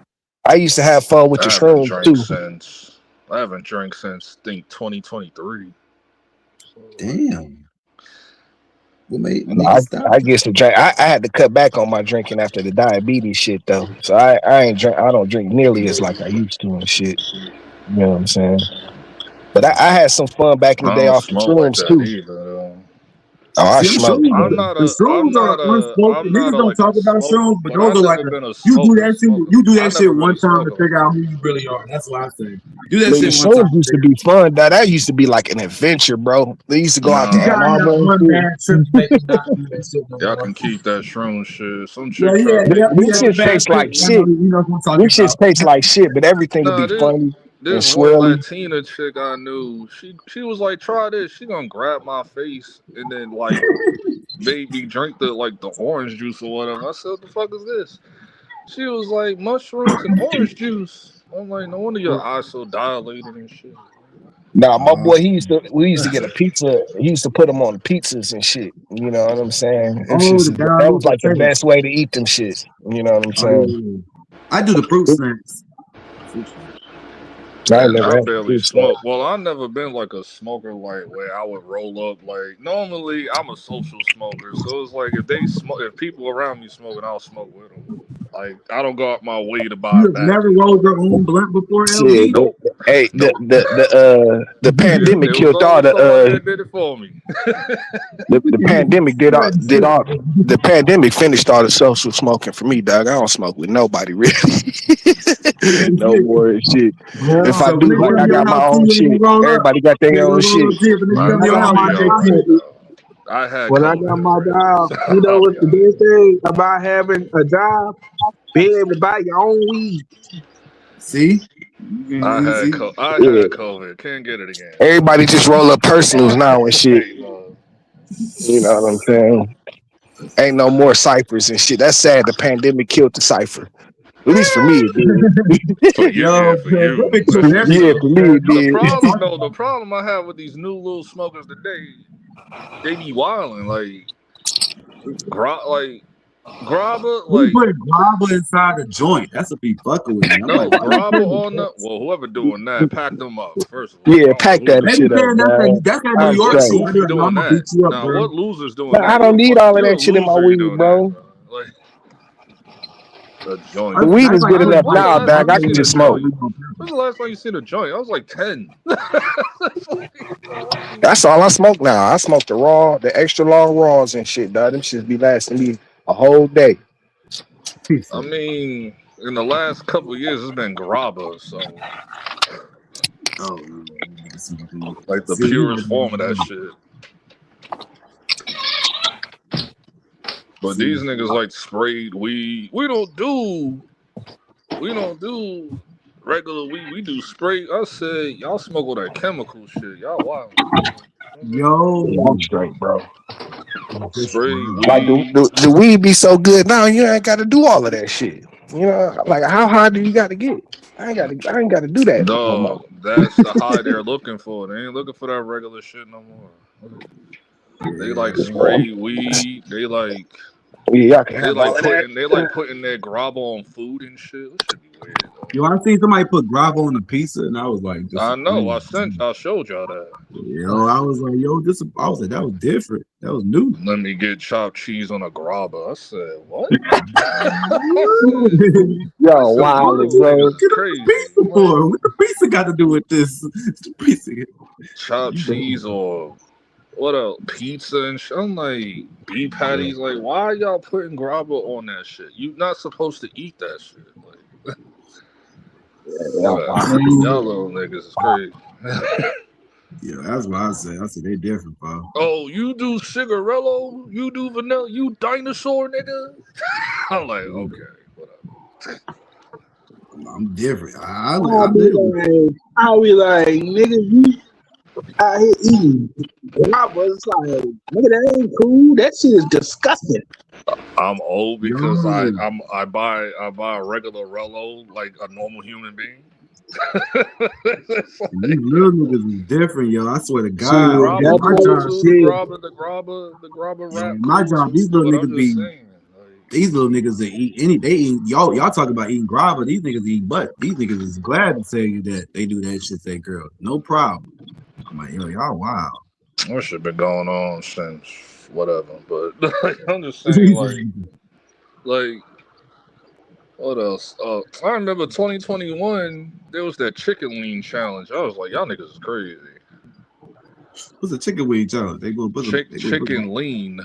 Speaker 4: I used to have fun with the
Speaker 13: I haven't
Speaker 4: shrooms
Speaker 13: drank
Speaker 4: too.
Speaker 13: since. I haven't drank since think 2023. So,
Speaker 12: Damn. What
Speaker 4: You know,
Speaker 12: made you stop?
Speaker 4: I guess to drink. I had to cut back on my drinking after the diabetes shit though. So I ain't drink. I don't drink nearly as like I used to and shit. You know what I'm saying? But I had some fun back in the
Speaker 13: I
Speaker 4: day
Speaker 13: don't
Speaker 4: off the
Speaker 13: smoke like
Speaker 4: shrooms
Speaker 13: that
Speaker 4: too.
Speaker 13: either. Though.
Speaker 4: Oh, I
Speaker 12: See, them
Speaker 4: smoked,
Speaker 12: shrooms,
Speaker 4: bro.
Speaker 12: the shrooms are unspoken.
Speaker 13: I'm not
Speaker 12: Niggas
Speaker 13: a
Speaker 12: don't
Speaker 13: like a
Speaker 12: talk about
Speaker 13: smoke,
Speaker 12: shrooms, but
Speaker 13: but I
Speaker 12: those are like
Speaker 13: never been a
Speaker 12: you do
Speaker 13: smoker.
Speaker 12: that shit.
Speaker 13: Smoker.
Speaker 12: You do
Speaker 13: I
Speaker 12: that shit
Speaker 13: never been a
Speaker 12: one time to
Speaker 13: smoker like
Speaker 12: figure out
Speaker 13: that.
Speaker 12: who you really are. That's what I say. Do that
Speaker 4: Man, the
Speaker 12: shit one time
Speaker 4: shrooms
Speaker 12: to
Speaker 4: used to
Speaker 12: figure
Speaker 4: be
Speaker 12: out.
Speaker 4: fun. That used to be like an adventure, bro. They used to go out to
Speaker 12: You
Speaker 13: Nah,
Speaker 12: gotta
Speaker 4: Ann
Speaker 12: have
Speaker 4: Arbor and
Speaker 12: one
Speaker 4: shit.
Speaker 12: bad trip to make you not do that shit no
Speaker 13: y'all
Speaker 12: more.
Speaker 13: can keep that shroom shit. Some
Speaker 12: Yeah,
Speaker 13: chick tried
Speaker 12: yeah,
Speaker 13: to make
Speaker 12: yep.
Speaker 13: me
Speaker 12: He
Speaker 4: This
Speaker 12: had
Speaker 13: do
Speaker 12: a
Speaker 4: shit
Speaker 12: bad
Speaker 13: shit.
Speaker 4: tastes
Speaker 12: trip.
Speaker 4: like
Speaker 12: I know,
Speaker 4: shit.
Speaker 12: you know what I'm talking
Speaker 4: This shit
Speaker 12: about.
Speaker 4: tastes like shit, but everything would
Speaker 13: Nah,
Speaker 4: be funny and
Speaker 13: this one
Speaker 4: swirly.
Speaker 13: Latina chick I knew, she was like, try this. She gonna grab my face and then like made me drink the orange juice or whatever. I said, what the fuck is this? She was like, mushrooms and orange juice. I'm like, no wonder your eyes so dilated and shit.
Speaker 4: Nah, my boy, we used to get a pizza. He used to put them on the pizzas and shit. You know what I'm saying? It's
Speaker 16: Oh,
Speaker 4: just
Speaker 16: the
Speaker 4: that was
Speaker 16: download
Speaker 4: like the
Speaker 16: potato.
Speaker 4: best way to eat them shit. You know what I'm
Speaker 16: Oh
Speaker 4: saying?
Speaker 16: yeah. I do the fruit snacks. Fruit snacks.
Speaker 4: I ain't
Speaker 13: Man,
Speaker 4: never
Speaker 13: I
Speaker 4: had
Speaker 13: barely
Speaker 4: food stuff.
Speaker 13: smoke. Well, I've never been like a smoker, like where I would roll up. Like normally, I'm a social smoker, so it's like if they smoke, if people around me smoking, I'll smoke with them. Like I don't go out my way to buy
Speaker 16: You
Speaker 13: a
Speaker 16: have never
Speaker 13: package.
Speaker 16: rolled your own blunt before,
Speaker 4: Shit,
Speaker 16: LB?
Speaker 13: Nope,
Speaker 4: hey,
Speaker 13: nope.
Speaker 4: the pandemic
Speaker 13: It was
Speaker 4: killed all
Speaker 13: always somebody
Speaker 4: the
Speaker 13: that did it for me.
Speaker 4: the pandemic did all the pandemic finished all the social smoking for me, dog. I don't smoke with nobody really. No more shit. If I
Speaker 16: So when
Speaker 4: do,
Speaker 16: they
Speaker 4: like
Speaker 16: come
Speaker 4: I
Speaker 16: to your
Speaker 4: got my
Speaker 16: house,
Speaker 4: own
Speaker 16: you ain't
Speaker 4: shit.
Speaker 16: gonna roll up.
Speaker 4: Everybody got
Speaker 16: You
Speaker 4: their
Speaker 16: ain't
Speaker 4: own
Speaker 16: gonna roll
Speaker 4: shit.
Speaker 16: up here, but they
Speaker 13: I
Speaker 16: come
Speaker 13: ain't
Speaker 16: to your
Speaker 11: I
Speaker 16: house.
Speaker 11: got
Speaker 13: gonna
Speaker 11: my
Speaker 13: be
Speaker 16: You
Speaker 13: honest.
Speaker 11: job.
Speaker 13: I had
Speaker 11: When I got
Speaker 13: COVID
Speaker 11: my
Speaker 13: already,
Speaker 11: job,
Speaker 13: so
Speaker 11: you know
Speaker 13: I'll
Speaker 11: what's
Speaker 13: be
Speaker 11: the
Speaker 13: all
Speaker 11: best thing about having a job? Being able to buy your own weed.
Speaker 16: see?
Speaker 13: right.
Speaker 16: You see?
Speaker 13: I
Speaker 4: Yeah.
Speaker 13: had COVID. Can't get it again.
Speaker 4: Everybody just roll up personals now and shit.
Speaker 13: Hey,
Speaker 4: You know what I'm saying? Ain't no more ciphers and shit. That's sad. The pandemic killed the cipher. At least for me, it did.
Speaker 13: yeah,
Speaker 16: Yo,
Speaker 13: for
Speaker 16: man,
Speaker 13: you.
Speaker 16: that makes
Speaker 13: That
Speaker 16: you
Speaker 13: shit
Speaker 4: Yeah,
Speaker 16: everything,
Speaker 13: sucks.
Speaker 4: for me,
Speaker 16: man.
Speaker 4: it
Speaker 13: The
Speaker 4: did.
Speaker 13: problem, though, the problem I have with these new little smokers today, they be wilding like like grabber,
Speaker 16: Who
Speaker 13: like
Speaker 16: put grabber inside a joint? That's what be fucking with me. I'm like,
Speaker 13: no
Speaker 16: why you
Speaker 13: grabber
Speaker 16: putting
Speaker 13: on the. Well, whoever doing that, pack them up. First of all,
Speaker 4: Yeah,
Speaker 13: I don't know
Speaker 4: pack
Speaker 13: who
Speaker 4: that
Speaker 13: doing
Speaker 16: They be
Speaker 4: shit
Speaker 13: that.
Speaker 4: up,
Speaker 16: saying
Speaker 4: man.
Speaker 16: that's that New
Speaker 4: I'm
Speaker 16: York
Speaker 13: What
Speaker 16: shit.
Speaker 4: straight.
Speaker 16: I do
Speaker 13: goofy
Speaker 16: it. No, I'm
Speaker 13: doing
Speaker 16: gonna beat
Speaker 13: that?
Speaker 16: you up,
Speaker 13: Now,
Speaker 16: bro.
Speaker 13: what losers doing
Speaker 4: But
Speaker 13: that?
Speaker 4: I don't need all of
Speaker 13: You're a
Speaker 4: that shit in my
Speaker 13: loser. You
Speaker 4: weed,
Speaker 13: doing that,
Speaker 4: bro.
Speaker 13: bro? Like a joint.
Speaker 4: The
Speaker 16: That's,
Speaker 4: weed
Speaker 16: that's
Speaker 4: is
Speaker 16: like
Speaker 4: good
Speaker 16: saying,
Speaker 4: enough
Speaker 16: why
Speaker 13: When's the
Speaker 16: the
Speaker 4: now,
Speaker 13: last
Speaker 16: fuck
Speaker 13: time
Speaker 4: dog.
Speaker 13: you
Speaker 4: I
Speaker 16: are
Speaker 4: can
Speaker 13: seen
Speaker 16: you
Speaker 13: a
Speaker 4: just smoke.
Speaker 13: joint?
Speaker 16: putting on
Speaker 13: When's the last time you seen a joint? I was like 10.
Speaker 4: That's all I smoke now. I smoke the raw, the extra long raws and shit, dog. Them shit be lasting me a whole day.
Speaker 13: I mean, in the last couple of years, it's been grabba, so
Speaker 16: Oh, yeah.
Speaker 13: like the
Speaker 16: See, you
Speaker 13: purest
Speaker 16: like
Speaker 13: form of that shit. But
Speaker 16: see,
Speaker 13: these niggas like sprayed weed. We don't do regular weed. We do spray. I said y'all smoke all that chemical shit. Y'all wild.
Speaker 4: Yeah, I'm
Speaker 16: yo,
Speaker 4: straight, bro.
Speaker 16: this
Speaker 13: Spray
Speaker 16: world.
Speaker 4: Like
Speaker 13: weed.
Speaker 4: the weed be so good now, you ain't got to do all of that shit. You know, like how high do you got to get? I ain't got to do that no more.
Speaker 13: Dog, that's the high they're looking for. They ain't looking for that regular shit no more. They
Speaker 16: Yeah,
Speaker 13: like
Speaker 16: man.
Speaker 13: spray weed. They like
Speaker 4: Yeah, I can have all of that.
Speaker 13: putting their grabba on food and shit. This should be weird though.
Speaker 16: Yo, I seen somebody put grabber on a pizza, and I was like
Speaker 13: I know.
Speaker 16: disappointed.
Speaker 13: I showed y'all that.
Speaker 16: Yo, I was like, yo, I was like, that was different. That was new.
Speaker 13: Let me get chopped cheese on a grabba. I said, what?
Speaker 4: Yo,
Speaker 13: This is
Speaker 4: wild,
Speaker 13: little
Speaker 4: bro.
Speaker 13: niggas is
Speaker 16: Get up the
Speaker 13: crazy.
Speaker 16: pizza for? What the pizza got to do with this? The pizza.
Speaker 13: Chopped cheese or what else? Pizza and shit. I'm like beef patties. Like, why are y'all putting grabba on that shit? You not supposed to eat that shit. Like,
Speaker 4: Yeah,
Speaker 13: whatever. Y'all little niggas is crazy.
Speaker 16: Yeah, that's what I said. I said they different, bro.
Speaker 13: Oh, you do cigarello? You do vanilla? You dinosaur nigga? I'm like, okay, whatever.
Speaker 16: I'm different. I
Speaker 11: I'll be
Speaker 16: live with it.
Speaker 11: like, nigga, you out here eating. I was like, nigga, that ain't cool. That shit is disgusting.
Speaker 13: I'm old because
Speaker 16: Yo,
Speaker 13: I buy a regular Rello like a normal human being.
Speaker 16: these little niggas is different, yo. I swear to
Speaker 11: Shit,
Speaker 16: God.
Speaker 13: Grabba
Speaker 11: that
Speaker 16: My
Speaker 13: cool
Speaker 11: type
Speaker 16: job,
Speaker 13: too.
Speaker 11: shit.
Speaker 13: The grabba rap
Speaker 16: my
Speaker 13: cool
Speaker 16: job, these
Speaker 13: too.
Speaker 16: little
Speaker 13: But I'm
Speaker 16: niggas
Speaker 13: just
Speaker 16: be
Speaker 13: saying, like,
Speaker 16: these little niggas that eat they eat y'all talk about eating grabba. These niggas eat butt. These niggas is glad to tell you that they do that shit to their girl. No problem. I'm like, yo, y'all wild.
Speaker 13: that shit been going on since whatever. But like, I'm just saying, like what else? I remember 2021. There was that chicken lean challenge. I was like, y'all niggas is crazy.
Speaker 16: What's a chicken wing challenge? They gonna put them.
Speaker 13: Chicken lean.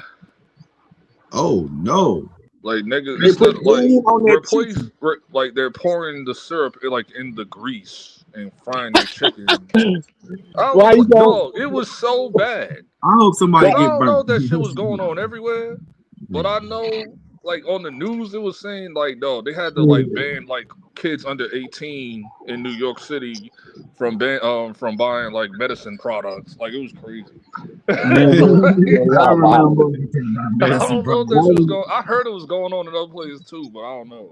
Speaker 16: Oh no!
Speaker 13: Like niggas,
Speaker 11: They
Speaker 13: instead
Speaker 11: put
Speaker 13: of like
Speaker 11: lean on that chicken.
Speaker 13: like they're pouring the syrup like in the grease and frying their chicken. I
Speaker 11: Why
Speaker 13: was
Speaker 11: you
Speaker 13: like,
Speaker 11: going?
Speaker 13: dog, it was so bad.
Speaker 16: I hope somebody
Speaker 13: Cause I
Speaker 16: get
Speaker 13: don't know
Speaker 16: burnt.
Speaker 13: if that shit was going on everywhere, but I know like on the news it was saying like, dog, they had to like ban like kids under 18 in New York City from buying like medicine products. Like it was crazy.
Speaker 11: I remember.
Speaker 13: I don't know if that shit was going. I heard it was going on in other places tue, but I don't know.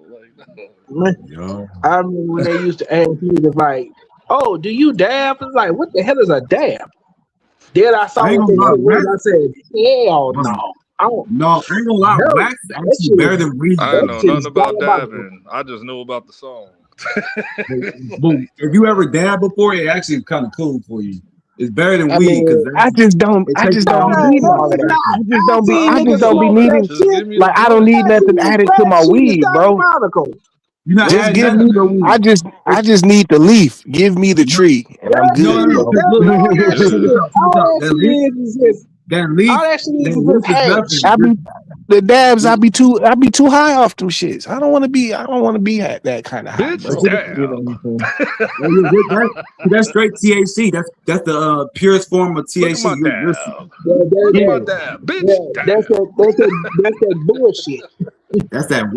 Speaker 13: Like,
Speaker 16: Yo,
Speaker 11: I remember when they used to ask me to like,
Speaker 17: "Oh, do you dab?" It's like, what the hell is a dab? Then I saw
Speaker 12: I ain't
Speaker 17: what
Speaker 12: gonna
Speaker 17: this
Speaker 12: lie,
Speaker 17: shit was.
Speaker 12: wax.
Speaker 17: I said, "Hell no, I don't."
Speaker 12: No, I ain't gonna lie,
Speaker 17: No,
Speaker 12: wax is
Speaker 17: that
Speaker 12: actually
Speaker 17: shit
Speaker 12: better
Speaker 17: is
Speaker 12: than weed.
Speaker 13: I
Speaker 17: that
Speaker 13: didn't know
Speaker 17: shit
Speaker 13: nothing
Speaker 17: is
Speaker 13: about
Speaker 17: diabolical.
Speaker 13: dabbing. I just knew about the song.
Speaker 12: But if you ever dab before, it actually kind of cool for you. It's better than
Speaker 4: I
Speaker 12: weed because
Speaker 4: mean, I just don't
Speaker 12: it takes out all
Speaker 17: Man,
Speaker 12: the
Speaker 4: need
Speaker 17: no,
Speaker 4: all of
Speaker 17: it's
Speaker 4: that
Speaker 17: not.
Speaker 4: shit.
Speaker 17: I
Speaker 4: I
Speaker 17: seen
Speaker 4: just
Speaker 17: niggas
Speaker 4: don't be
Speaker 17: smoke that
Speaker 4: needing
Speaker 13: Just
Speaker 17: shit.
Speaker 13: give me the
Speaker 4: like I don't
Speaker 13: blunt.
Speaker 4: need
Speaker 17: I
Speaker 4: nothing
Speaker 17: seen
Speaker 4: added to
Speaker 17: that
Speaker 4: my
Speaker 17: shit is
Speaker 4: weed, bro.
Speaker 17: diabolical.
Speaker 12: you're not
Speaker 4: Just
Speaker 12: adding
Speaker 4: give
Speaker 12: nothing
Speaker 4: me
Speaker 12: to the weed.
Speaker 4: I just need the leaf. Give me the tree and I'm
Speaker 17: That
Speaker 12: No,
Speaker 4: good,
Speaker 17: shit is
Speaker 12: because
Speaker 4: bro.
Speaker 12: look,
Speaker 17: all that
Speaker 12: check this
Speaker 17: shit.
Speaker 12: out, check this
Speaker 17: All
Speaker 12: out.
Speaker 17: that shit is just all that shit
Speaker 12: That
Speaker 17: is
Speaker 12: leaf
Speaker 17: just
Speaker 12: is
Speaker 17: hash.
Speaker 12: nothing.
Speaker 4: I be the dabs, I be too high off them shits. I don't want to be at that kind of high,
Speaker 13: Bitch,
Speaker 12: But
Speaker 4: bro.
Speaker 12: check it,
Speaker 4: You know
Speaker 13: dab.
Speaker 4: what I'm saying?
Speaker 12: that's straight THC. That's the purest form of
Speaker 13: Look at my
Speaker 12: THC.
Speaker 13: dab.
Speaker 17: That,
Speaker 13: Look at my
Speaker 4: Yeah.
Speaker 13: dab.
Speaker 17: yeah,
Speaker 13: Bitch, dab.
Speaker 17: that's that bullshit.
Speaker 12: That's that